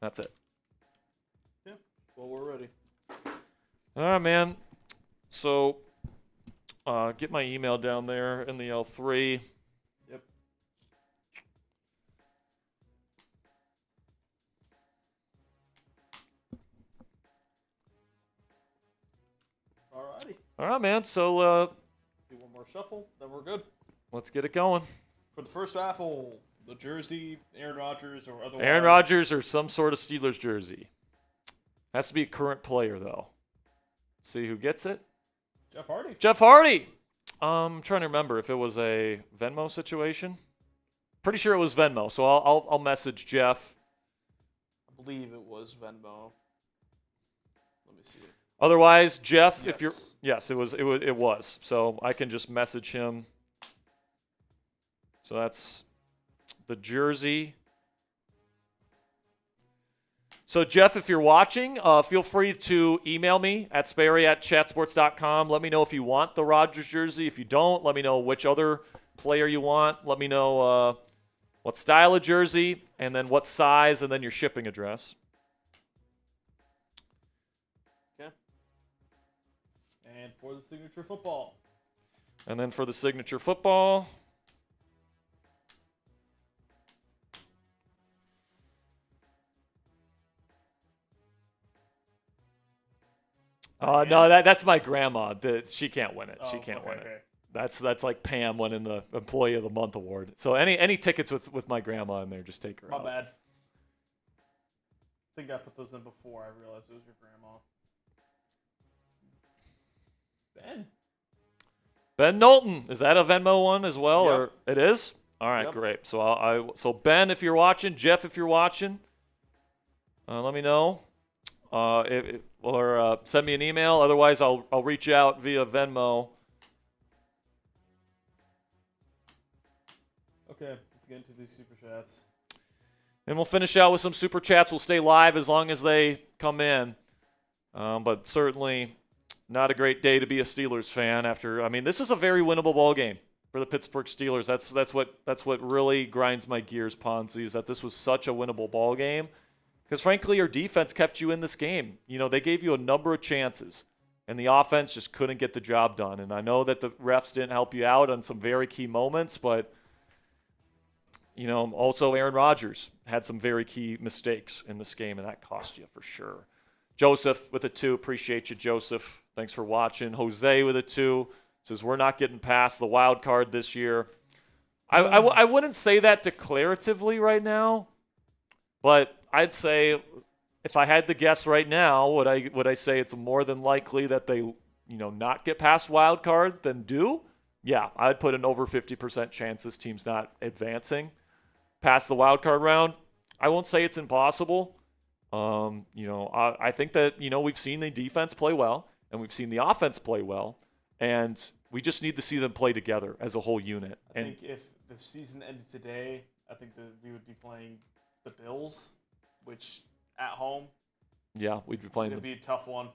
That's it. Yeah. Well, we're ready. All right, man. So get my email down there in the L3. Yep. Alrighty. All right, man. So Do one more shuffle, then we're good. let's get it going. For the first raffle, the jersey, Aaron Rodgers, or otherwise. Aaron Rodgers or some sort of Steelers jersey. Has to be a current player, though. Let's see who gets it. Jeff Hardy. Jeff Hardy. I'm trying to remember if it was a Venmo situation. Pretty sure it was Venmo, so I'll message Jeff. I believe it was Venmo. Let me see. Otherwise, Jeff, Yes. if you're it was. So I can just message him. So that's the jersey. So Jeff, if you're watching, feel free to email me at sperry@chatsports.com. Let me know if you want the Rodgers jersey. If you don't, let me know which other player you want. Let me know what style of jersey, and then what size, and then your shipping address. Okay. And for the signature football. And then for the signature football. No, that's my grandma. She can't win it. She can't win it. That's like Pam winning the Employee of the Month award. So any tickets with my grandma in there, just take her My out. bad. I think I put those in before I realized it was your grandma. Ben Knowlton, is that a Venmo one as well, Yep. or it is? All right, Yep. great. So so Ben, if you're watching, Jeff, if you're watching, let me know, or send me an email. Otherwise, I'll reach out via Venmo. Okay, let's get into these super chats. And we'll finish out with some super chats. We'll stay live as long as they come in. But certainly not a great day to be a Steelers fan after. I mean, this is a very winnable ball game for the Pittsburgh Steelers. That's what really grinds my gears, Ponzi, is that this was such a winnable ball game. Because frankly, your defense kept you in this game. You know, they gave you a number of chances, and the offense just couldn't get the job done. And I know that the refs didn't help you out on some very key moments, but you know, also Aaron Rodgers had some very key mistakes in this game, and that cost you for sure. Joseph with a 2. Appreciate you, Joseph. Thanks for watching. Jose with a 2. Says, we're not getting past the wild card this year. I wouldn't say that declaratively right now, but I'd say if I had to guess right now, would I say it's more than likely that they, not get past wild card than do? Yeah, I'd put an over 50% chance this team's not advancing past the wild card round. I won't say it's impossible. I think that, we've seen the defense play well and we've seen the offense play well, and we just need to see them play together as a whole unit. I think if the season ended today, I think that we would be playing the Bills, which at home, yeah, we'd be playing it'd be a tough one.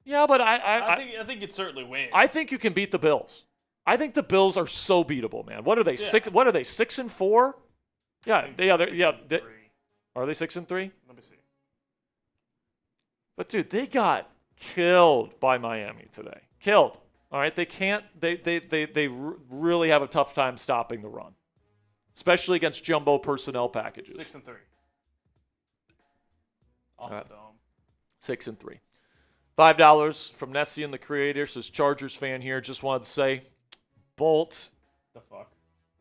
Yeah, but I think you'd certainly win. I think you can beat the Bills. I think the Bills are so beatable, man. What are they? Yeah. 6? What are they? 6-4? Yeah, I think they're 6-3. Are they 6-3? Let me see. But dude, they got killed by Miami today. Killed. All right, they can't. They really have a tough time stopping the run, especially against jumbo personnel packages. 6-3. Off the dome. 6-3. $5 from Nessie and the Creator. Says Chargers fan here. Just wanted to say, bolt The fuck.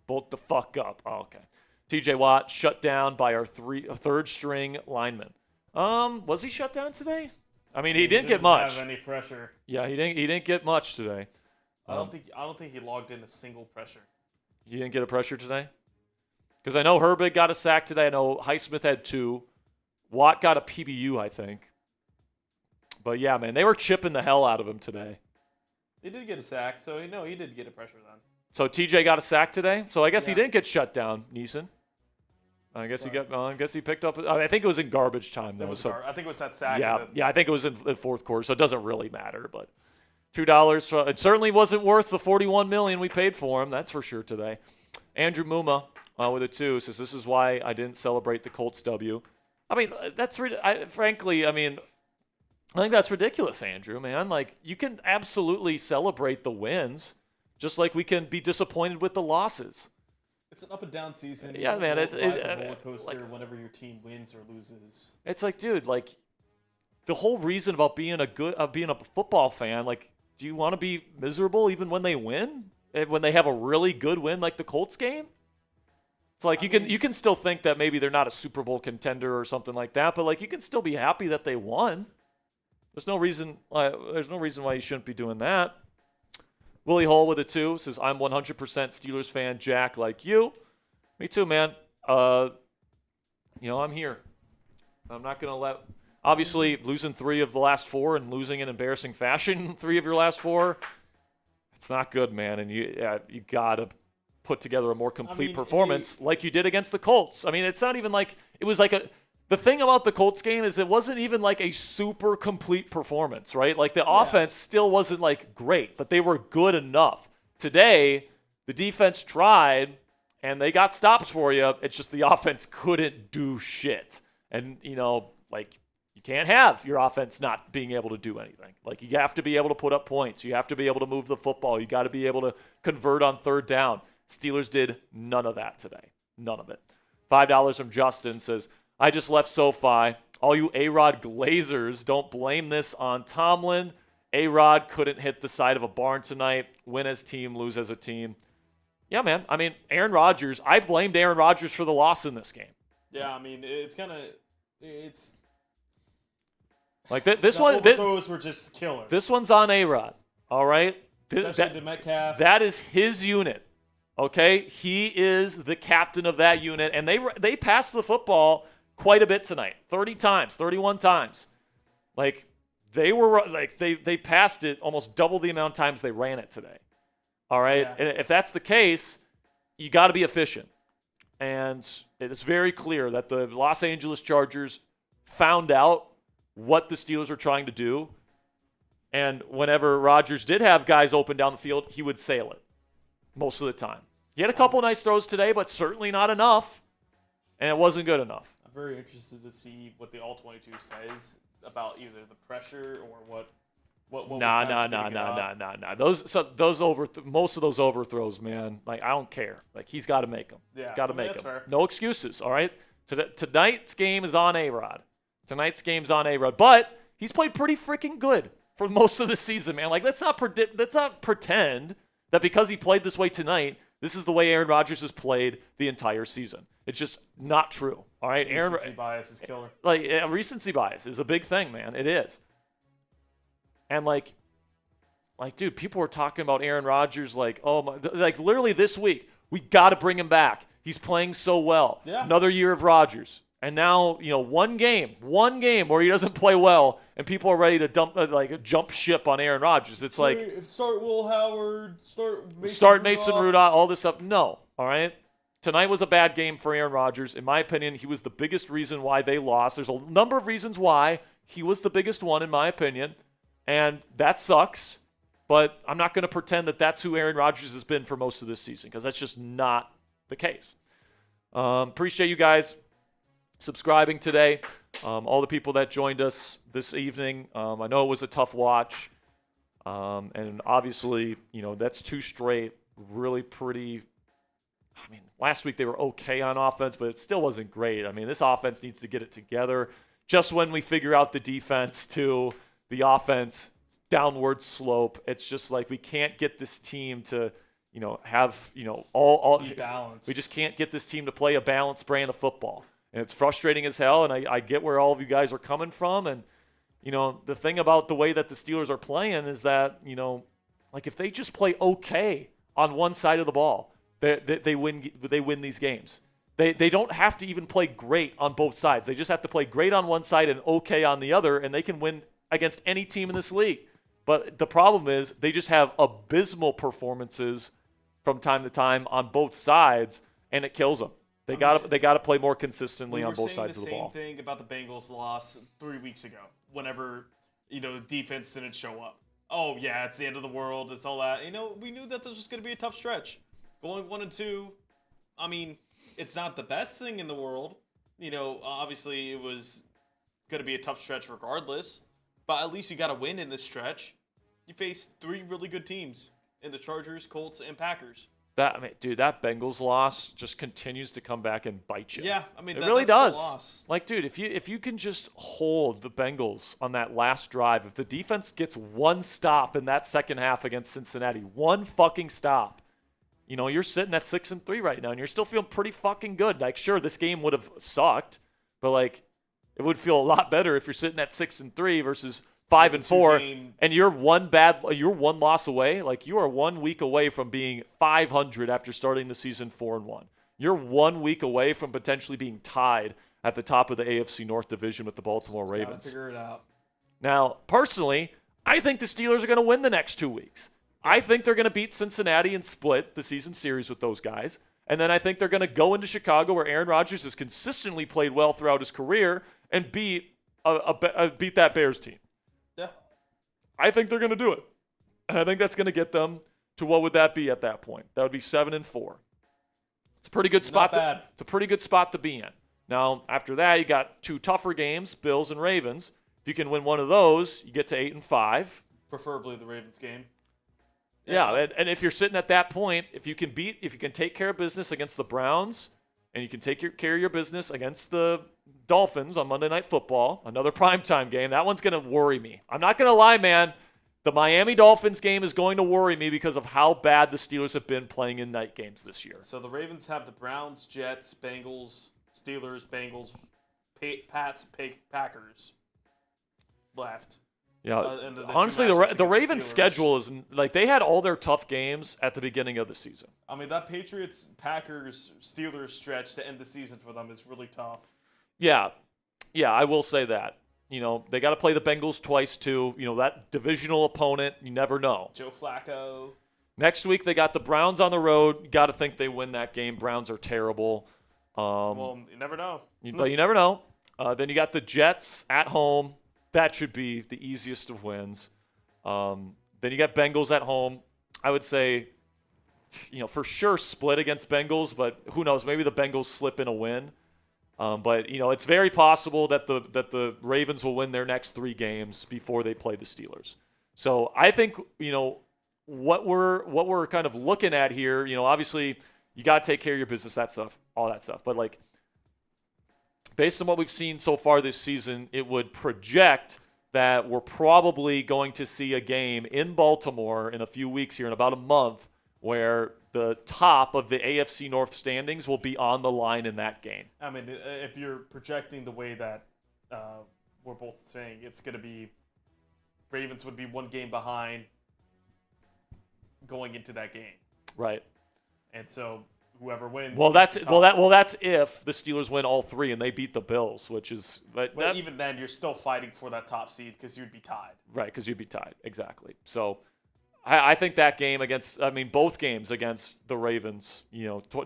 Bolt the fuck up. Oh, okay. TJ Watt shut down by our third string lineman. Was he shut down today? I mean, he didn't get much. Have any pressure? Yeah, he didn't get much today. I don't think he logged in a single pressure. He didn't get a pressure today? Because I know Herbig got a sack today. I know Highsmith had 2. Watt got a PBU, I think. But yeah, man, they were chipping the hell out of him today. He did get a sack, so he did get a pressure then. So TJ got a sack today. So I guess he Yeah. didn't get shut down, Neeson. I guess he picked up. I think it was in garbage time though. I think it was that sack. Yeah, I think it was in the fourth quarter, so it doesn't really matter. But $2, it certainly wasn't worth the $41 million we paid for him. That's for sure today. Andrew Muma with a 2 says, "This is why I didn't celebrate the Colts W." I mean, frankly, I think that's ridiculous, Andrew. Man, like you can absolutely celebrate the wins, just like we can be disappointed with the losses. It's an up and down season. Yeah, man. It's a roller coaster whenever your team wins or loses. It's like, dude, like the whole reason about being a football fan, like do you want to be miserable even when they win? And when they have a really good win like the Colts game? It's like you can still think that maybe they're not a Super Bowl contender or something like that, but like you can still be happy that they won. There's no reason why you shouldn't be doing that. Willie Hull with a 2 says, I'm 100% Steelers fan, Jack, like you. Me too, man. I'm here. I'm not going to let – obviously, losing 3 of the last 4 and losing in embarrassing fashion 3 of your last 4, it's not good, man. And you got to put together a more complete performance like you did against the Colts. I mean, it's not even like – it was like a – the thing about the Colts game is it wasn't even like a super complete performance, right? Like the offense still wasn't like great, but they were good enough. Today, the defense tried and they got stops for you. It's just the offense couldn't do shit. And, like you can't have your offense not being able to do anything. Like you have to be able to put up points. You have to be able to move the football. You got to be able to convert on 3rd down. Steelers did none of that today. None of it. $5 from Justin says, I just left SoFi. All you A-Rod Glazers, don't blame this on Tomlin. A-Rod couldn't hit the side of a barn tonight. Win as team, lose as a team. Yeah, man. I mean, Aaron Rodgers, I blamed Aaron Rodgers for the loss in this game. Yeah, I mean, it's like this one. Those were just killer. This one's on A-Rod. All right, Especially to Metcalf. That is his unit. Okay, he is the captain of that unit, and they passed the football quite a bit tonight. 30 times, 31 times. Like they passed it almost double the amount of times they ran it today. All right, Yeah. And if that's the case, you got to be efficient. And it is very clear that the Los Angeles Chargers found out what the Steelers were trying to do. And whenever Rodgers did have guys open down the field, he would sail it most of the time. He had a couple nice throws today, but certainly not enough. And it wasn't good enough. I'm very interested to see what the All-22 says about either the pressure or what Nah. Most of those overthrows, man. Like I don't care. Like he's got to make them. Yeah, he's got to make them. fair. No excuses. All right. Tonight's game is on A-Rod. But he's played pretty freaking good for most of the season, man. Like let's not pretend that because he played this way tonight, this is the way Aaron Rodgers has played the entire season. It's just not true. All right. Recency bias is killer. Like recency bias is a big thing, man. It is. And like, dude, people were talking about Aaron Rodgers like, oh my, like literally this week, we got to bring him back. He's playing so well. Yeah. Another year of Rodgers. And now, one game where he doesn't play well, and people are ready to jump ship on Aaron Rodgers. It's like start Will Howard, start Mason Rudolph, all this stuff. No, all right. Tonight was a bad game for Aaron Rodgers. In my opinion, he was the biggest reason why they lost. There's a number of reasons why. He was the biggest one, in my opinion. And that sucks, but I'm not going to pretend that that's who Aaron Rodgers has been for most of this season because that's just not the case. Appreciate you guys subscribing today. All the people that joined us this evening. I know it was a tough watch. And obviously, that's 2 straight, really pretty. I mean, last week they were okay on offense, but it still wasn't great. I mean, this offense needs to get it together. Just when we figure out the defense too, the offense downward slope. It's just like we can't get this team to, have, all be balanced. We just can't get this team to play a balanced brand of football. And it's frustrating as hell, and I get where all of you guys are coming from. And, the thing about the way that the Steelers are playing is that, like if they just play okay on one side of the ball, they win these games. They don't have to even play great on both sides. They just have to play great on one side and okay on the other, and they can win against any team in this league. But the problem is they just have abysmal performances from time to time on both sides, and it kills them. They got to play more consistently on both sides of the ball. We were saying the same thing about the Bengals loss 3 weeks ago whenever, the defense didn't show up. Oh, yeah, it's the end of the world. It's all that. We knew that this was going to be a tough stretch. Going 1-2, I mean, it's not the best thing in the world. Obviously it was going to be a tough stretch regardless. But at least you got to win in this stretch. You face 3 really good teams in the Chargers, Colts, and Packers. Dude, that Bengals loss just continues to come back and bite you. Yeah, I mean, it really that's does. the loss. Like, dude, if you can just hold the Bengals on that last drive, if the defense gets one stop in that second half against Cincinnati, one fucking stop, you're sitting at 6-3 right now, and you're still feeling pretty fucking good. Like, sure, this game would have sucked, but like, it would feel a lot better if you're sitting at 6-3 versus 5-4, and you're one loss away. Like, you are 1 week away from being 500 after starting the season 4-1. You're 1 week away from potentially being tied at the top of the AFC North division with the Baltimore Ravens. Gotta figure it out. Now, personally, I think the Steelers are going to win the next 2 weeks. I think they're going to beat Cincinnati and split the season series with those guys. And then I think they're going to go into Chicago, where Aaron Rodgers has consistently played well throughout his career, and beat that Bears team. Yeah. I think they're going to do it. And I think that's going to get them to, what would that be at that point? That would be 7-4. It's a pretty good spot. It's a pretty good spot to be in. Now, after that, you got 2 tougher games, Bills and Ravens. If you can win one of those, you get to 8-5. Preferably the Ravens game. Yeah, and if you're sitting at that point, if you can take care of business against the Browns, and you can take care of your business against the Dolphins on Monday Night Football, another primetime game, that one's going to worry me. I'm not going to lie, man. The Miami Dolphins game is going to worry me because of how bad the Steelers have been playing in night games this year. So the Ravens have the Browns, Jets, Bengals, Steelers, Bengals, Pats, Packers left. Yeah, honestly, the Ravens' schedule is like, they had all their tough games at the beginning of the season. I mean, that Patriots, Packers, Steelers stretch to end the season for them is really tough. Yeah, I will say that. They got to play the Bengals twice too. That divisional opponent, you never know. Joe Flacco. Next week they got the Browns on the road. You got to think they win that game. Browns are terrible. Well, you never know. But you never know. Then you got the Jets at home. That should be the easiest of wins. Then you got Bengals at home. I would say, for sure split against Bengals, but who knows? Maybe the Bengals slip in a win. But it's very possible that the Ravens will win their next 3 games before they play the Steelers. So I think what we're kind of looking at here. Obviously you got to take care of your business, that stuff, all that stuff. But like, based on what we've seen so far this season, it would project that we're probably going to see a game in Baltimore in a few weeks here, in about a month, where the top of the AFC North standings will be on the line in that game. I mean, if you're projecting the way that we're both saying, it's going to be Ravens would be 1 game behind going into that game. Right. And so whoever wins. That's if the Steelers win all 3 and they beat the Bills, which is. But even then, you're still fighting for that top seed because you'd be tied. Right, because you'd be tied. Exactly. So I think that game both games against the Ravens,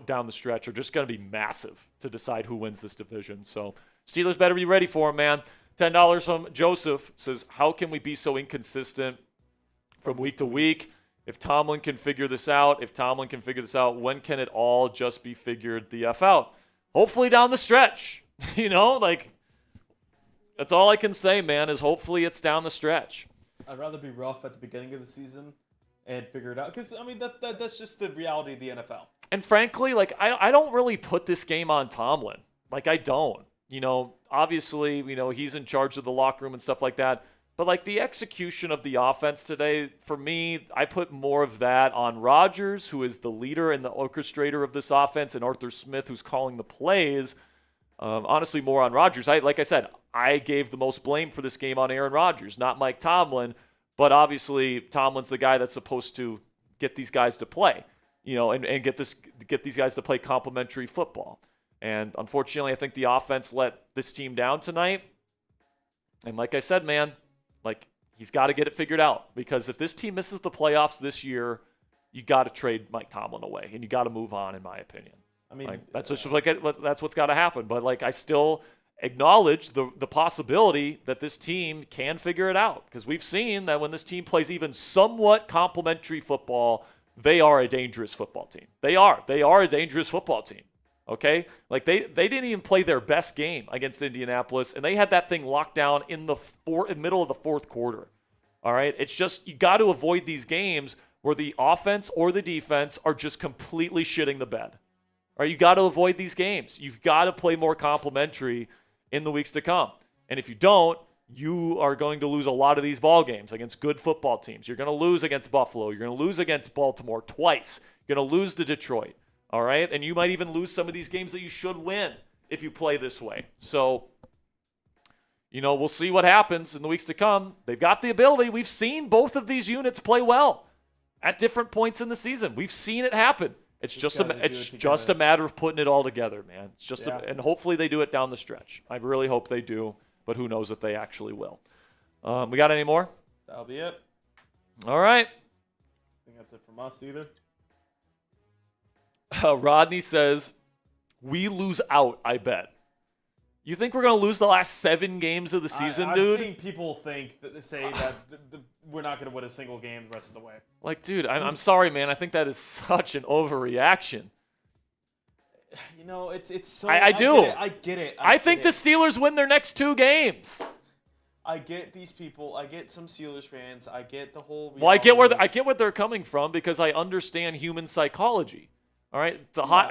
down the stretch are just going to be massive to decide who wins this division. So Steelers better be ready for them, man. $10 from Joseph says, how can we be so inconsistent from week to week? If Tomlin can figure this out, when can it all just be figured the F out? Hopefully down the stretch. That's all I can say, man, is hopefully it's down the stretch. I'd rather be rough at the beginning of the season and figure it out. Because, that's just the reality of the NFL. And frankly, I don't really put this game on Tomlin. I don't. Obviously, he's in charge of the locker room and stuff like that. But, the execution of the offense today, for me, I put more of that on Rodgers, who is the leader and the orchestrator of this offense, and Arthur Smith, who's calling the plays. Honestly, more on Rodgers. Like I said, I gave the most blame for this game on Aaron Rodgers, not Mike Tomlin. But obviously, Tomlin's the guy that's supposed to get these guys to play, and get these guys to play complementary football. And unfortunately, I think the offense let this team down tonight. And like I said, man, he's got to get it figured out, because if this team misses the playoffs this year, you got to trade Mike Tomlin away, and you got to move on, in my opinion. That's what's got to happen. But I still acknowledge the possibility that this team can figure it out, because we've seen that when this team plays even somewhat complementary football, they are a dangerous football team. They are a dangerous football team. Okay? They didn't even play their best game against Indianapolis, and they had that thing locked down in the middle of the fourth quarter. All right? It's just, you got to avoid these games where the offense or the defense are just completely shitting the bed. All right, you got to avoid these games. You've got to play more complementary in the weeks to come. And if you don't, you are going to lose a lot of these ball games against good football teams. You're going to lose against Buffalo. You're going to lose against Baltimore twice. You're going to lose to Detroit. All right? And you might even lose some of these games that you should win if you play this way. So, we'll see what happens in the weeks to come. They've got the ability. We've seen both of these units play well at different points in the season. We've seen it happen. It's just a matter of putting it all together, man. It's just and hopefully they do it down the stretch. I really hope they do, but who knows if they actually will. We got any more? That'll be it. All right. I think that's it from us either. Rodney says, we lose out, I bet. You think we're going to lose the last 7 games of the season, dude? I've seen people say that we're not going to win a single game the rest of the way. Like, dude, I'm sorry, man. I think that is such an overreaction. It's so... I do. I get it. I think the Steelers win their next 2 games. I get these people. I get some Steelers fans. I get the whole... Well, I get where they're coming from because I understand human psychology. All right,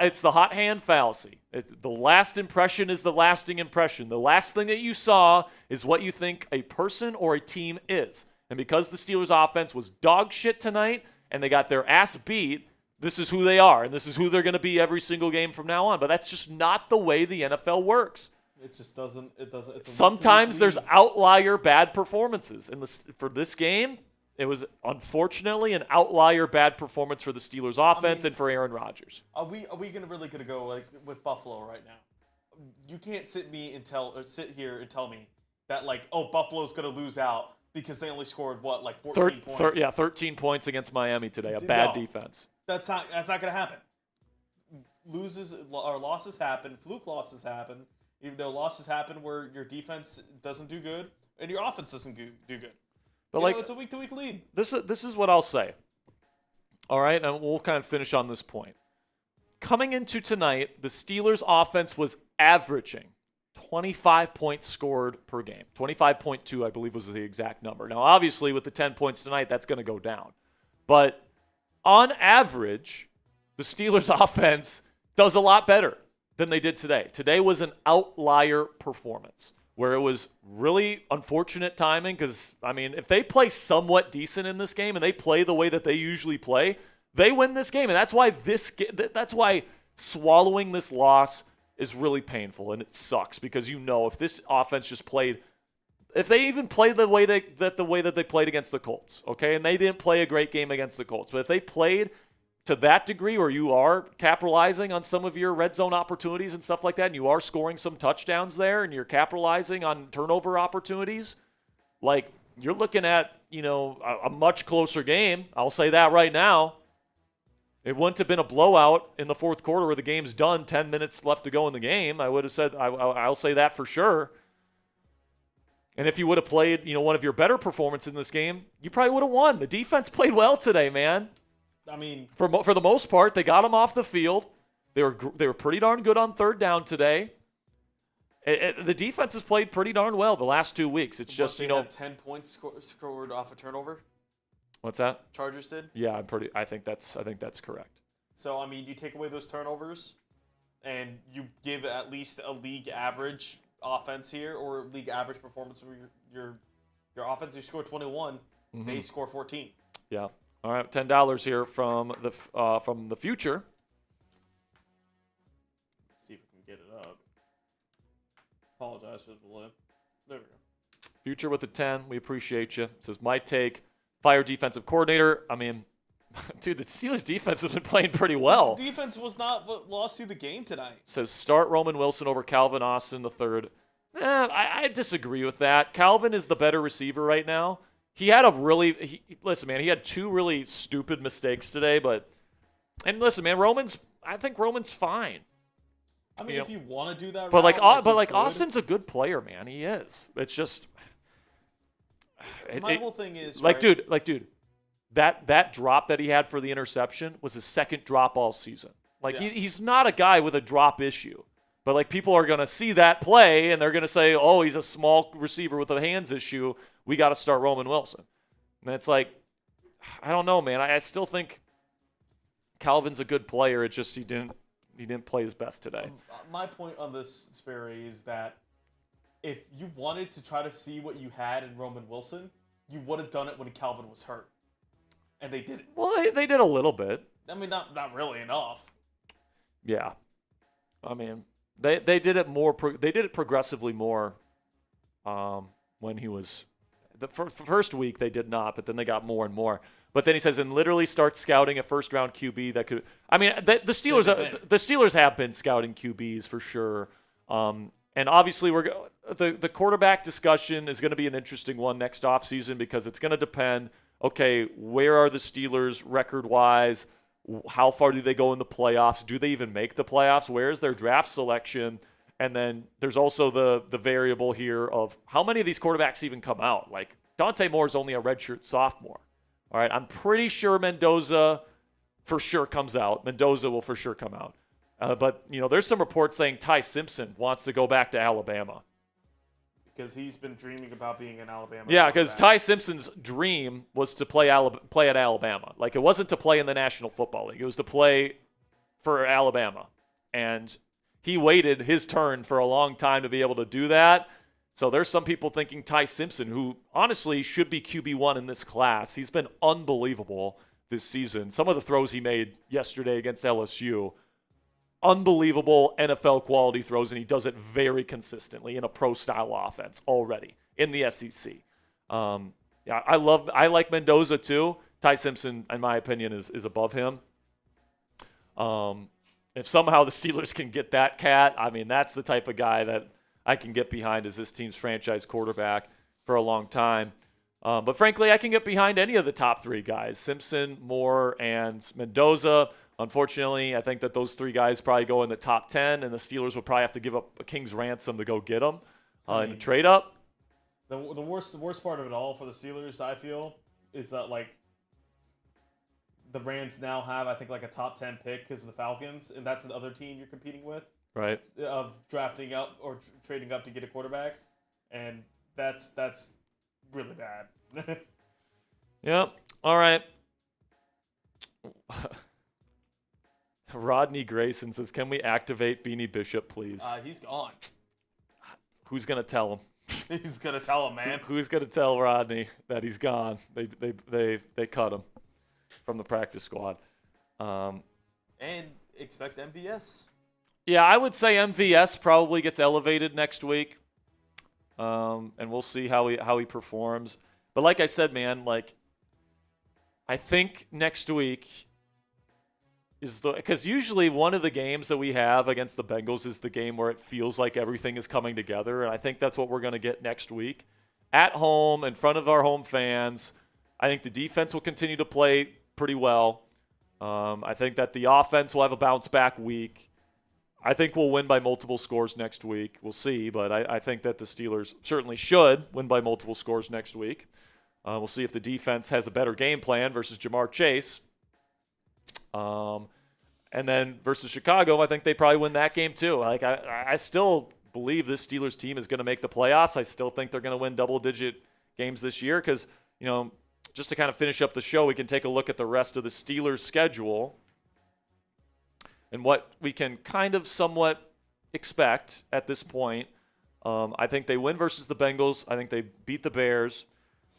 it's the hot hand fallacy. The last impression is the lasting impression. The last thing that you saw is what you think a person or a team is. And because the Steelers offense was dog shit tonight and they got their ass beat, this is who they are, and this is who they're going to be every single game from now on. But that's just not the way the NFL works. It just doesn't. It doesn't. It's Sometimes there's outlier bad performances. For this game, it was unfortunately an outlier bad performance for the Steelers offense and for Aaron Rodgers. Are we really gonna go like with Buffalo right now? You can't sit here and tell me that Buffalo's gonna lose out because they only scored 14 points. 13 points against Miami today. A bad defense. That's not gonna happen. Losses happen. Fluke losses happen. Even though losses happen where your defense doesn't do good and your offense doesn't do good. But it's a week-to-week lead. This is what I'll say. All right, and we'll kind of finish on this point. Coming into tonight, the Steelers' offense was averaging 25 points scored per game. 25.2, I believe, was the exact number. Now, obviously, with the 10 points tonight, that's going to go down. But on average, the Steelers' offense does a lot better than they did today. Today was an outlier performance, where it was really unfortunate timing because, if they play somewhat decent in this game and they play the way that they usually play, they win this game. And that's why swallowing this loss is really painful and it sucks because if this offense just played, if they even played the way that they played against the Colts, okay, and they didn't play a great game against the Colts, but if they played to that degree where you are capitalizing on some of your red zone opportunities and stuff like that, and you are scoring some touchdowns there, and you're capitalizing on turnover opportunities, you're looking at, a much closer game. I'll say that right now. It wouldn't have been a blowout in the fourth quarter where the game's done, 10 minutes left to go in the game. I would have said, I'll say that for sure. And if you would have played, one of your better performances in this game, you probably would have won. The defense played well today, man. For the most part, they got them off the field. They were pretty darn good on third down today. The defense has played pretty darn well the last 2 weeks. It's just, had 10 points scored off a turnover. What's that? Chargers did. Yeah, I think that's correct. So you take away those turnovers, and you give at least a league average offense here, or league average performance for your offense. You score 21, they score 14. Yeah. All right, $10 here from the future. See if we can get it up. Apologize for the delay. There we go. Future with the 10. We appreciate you. It says my take. Fire defensive coordinator. Dude, the Steelers defense has been playing pretty well. The defense was not what lost you the game tonight. It says start Roman Wilson over Calvin Austin III. I disagree with that. Calvin is the better receiver right now. He had he had 2 really stupid mistakes today, I think Roman's fine. If you want to do that, but Austin's a good player, man. He is. It's just my whole thing is dude, that drop that he had for the interception was his second drop all season. He's not a guy with a drop issue. But people are going to see that play and they're going to say, "Oh, he's a small receiver with a hands issue. We got to start Roman Wilson." And it's I don't know, man. I still think Calvin's a good player. It just he didn't play his best today. My point on this, Sperry, is that if you wanted to try to see what you had in Roman Wilson, you would have done it when Calvin was hurt. And they didn't. Well, they did a little bit. I mean, not really enough. Yeah. I mean, they did it more. They did it progressively more when he was the first week. They did not, but then they got more and more. But then he says, and literally start scouting a first-round QB that could. I mean, the Steelers have been scouting QBs for sure. And obviously, the quarterback discussion is going to be an interesting one next offseason because it's going to depend. Okay, where are the Steelers record-wise? How far do they go in the playoffs? Do they even make the playoffs? Where is their draft selection? And then there's also the variable here of how many of these quarterbacks even come out. Like Dante Moore is only a redshirt sophomore. All right, I'm pretty sure Mendoza for sure comes out. Mendoza will for sure come out. But, there's some reports saying Ty Simpson wants to go back to Alabama. Because he's been dreaming about being in Alabama. Yeah, because Ty Simpson's dream was to play at Alabama. Like, it wasn't to play in the National Football League. It was to play for Alabama. And he waited his turn for a long time to be able to do that. So there's some people thinking Ty Simpson, who honestly should be QB1 in this class. He's been unbelievable this season. Some of the throws he made yesterday against LSU, unbelievable NFL quality throws, and he does it very consistently in a pro-style offense already in the SEC. I like Mendoza too. Ty Simpson, in my opinion, is above him. If somehow the Steelers can get that cat, I mean, that's the type of guy that I can get behind as this team's franchise quarterback for a long time. But frankly, I can get behind any of the top three guys, Simpson, Moore, and Mendoza. Unfortunately, I think that those three guys probably go in the top 10, and the Steelers will probably have to give up a king's ransom to go get them in a trade up. The worst part of it all for the Steelers, I feel, is that the Rams now have, I think, a top 10 pick because of the Falcons, and that's the other team you're competing with. Right. Of drafting up or trading up to get a quarterback, and that's really bad. Yep. All right. Rodney Grayson says, "Can we activate Beanie Bishop, please?" He's gone. Who's gonna tell him? He's gonna tell him, man. Who's gonna tell Rodney that he's gone? They cut him from the practice squad. And expect MVS. Yeah, I would say MVS probably gets elevated next week, and we'll see how he performs. But like I said, man, I think next week is because usually one of the games that we have against the Bengals is the game where it feels like everything is coming together, and I think that's what we're going to get next week at home in front of our home fans. I think the defense will continue to play pretty well. I think that the offense will have a bounce back week. I think we'll win by multiple scores next week. We'll see, but I think that the Steelers certainly should win by multiple scores next week. We'll see if the defense has a better game plan versus Jamar Chase. And then versus Chicago, I think they probably win that game too. I still believe this Steelers team is going to make the playoffs. I still think they're going to win double-digit games this year because, just to kind of finish up the show, we can take a look at the rest of the Steelers' schedule and what we can kind of somewhat expect at this point. I think they win versus the Bengals. I think they beat the Bears.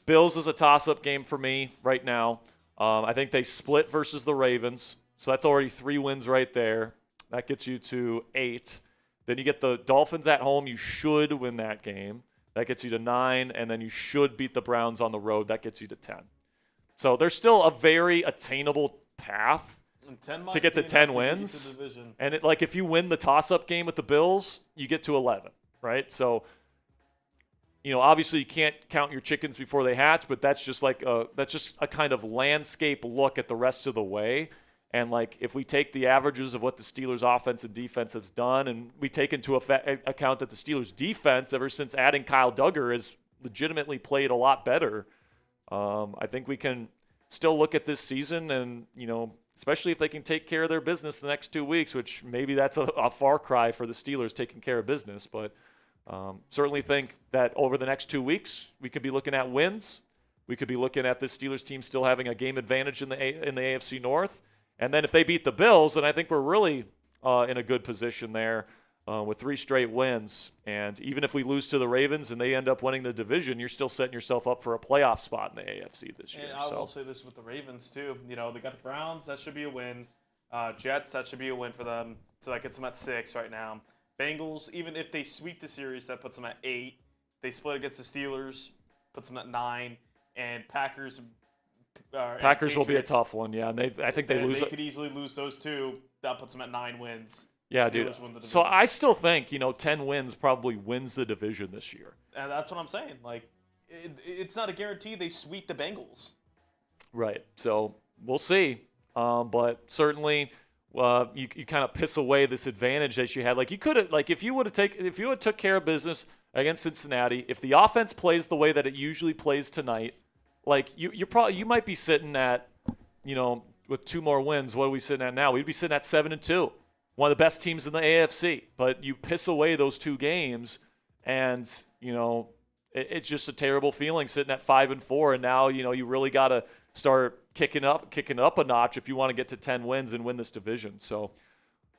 Bills is a toss-up game for me right now. I think they split versus the Ravens. So that's already 3 wins right there. That gets you to 8. Then you get the Dolphins at home. You should win that game. That gets you to 9. And then you should beat the Browns on the road. That gets you to 10. So there's still a very attainable path to get to 10 wins. And if you win the toss-up game with the Bills, you get to 11, right? So, obviously you can't count your chickens before they hatch, but that's just a kind of landscape look at the rest of the way. And if we take the averages of what the Steelers offense and defense has done, and we take into account that the Steelers defense, ever since adding Kyle Duggar, has legitimately played a lot better, I think we can still look at this season and, especially if they can take care of their business the next 2 weeks, which maybe that's a far cry for the Steelers taking care of business. But certainly think that over the next 2 weeks, we could be looking at wins. we could be looking at this Steelers team still having a game advantage in the AFC North. And then if they beat the Bills, then I think we're really in a good position there with 3 straight wins. And even if we lose to the Ravens and they end up winning the division, you're still setting yourself up for a playoff spot in the AFC this year. And I will say this with the Ravens, too. They got the Browns. That should be a win. Jets, that should be a win for them. So that gets them at 6 right now. Bengals, even if they sweep the series, that puts them at 8. They split against the Steelers, puts them at 9. And Packers will be a tough one, yeah. And I think they lose. They could easily lose those 2. That puts them at 9 wins. Yeah, dude. So I still think 10 wins probably wins the division this year. And that's what I'm saying. Like, it's not a guarantee they sweep the Bengals. Right. So we'll see. But certainly, you kind of piss away this advantage that you had. Like you could have, if you would have took care of business against Cincinnati, if the offense plays the way that it usually plays tonight, you might be sitting at, with 2 more wins. What are we sitting at now? We'd be sitting at 7-2. One of the best teams in the AFC, but you piss away those 2 games, and it's just a terrible feeling sitting at 5-4, and now you really got to start kicking up a notch if you want to get to 10 wins and win this division. So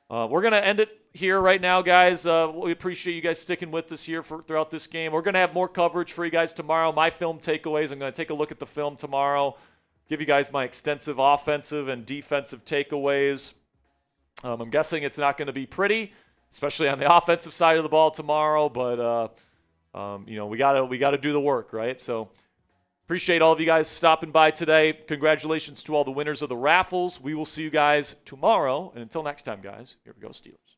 we're gonna end it here right now, guys. We appreciate you guys sticking with us here throughout this game. We're gonna have more coverage for you guys tomorrow. My film takeaways. I'm gonna take a look at the film tomorrow, give you guys my extensive offensive and defensive takeaways. I'm guessing it's not going to be pretty, especially on the offensive side of the ball tomorrow. But we gotta do the work, right? So appreciate all of you guys stopping by today. Congratulations to all the winners of the raffles. We will see you guys tomorrow. And until next time, guys, here we go, Steelers.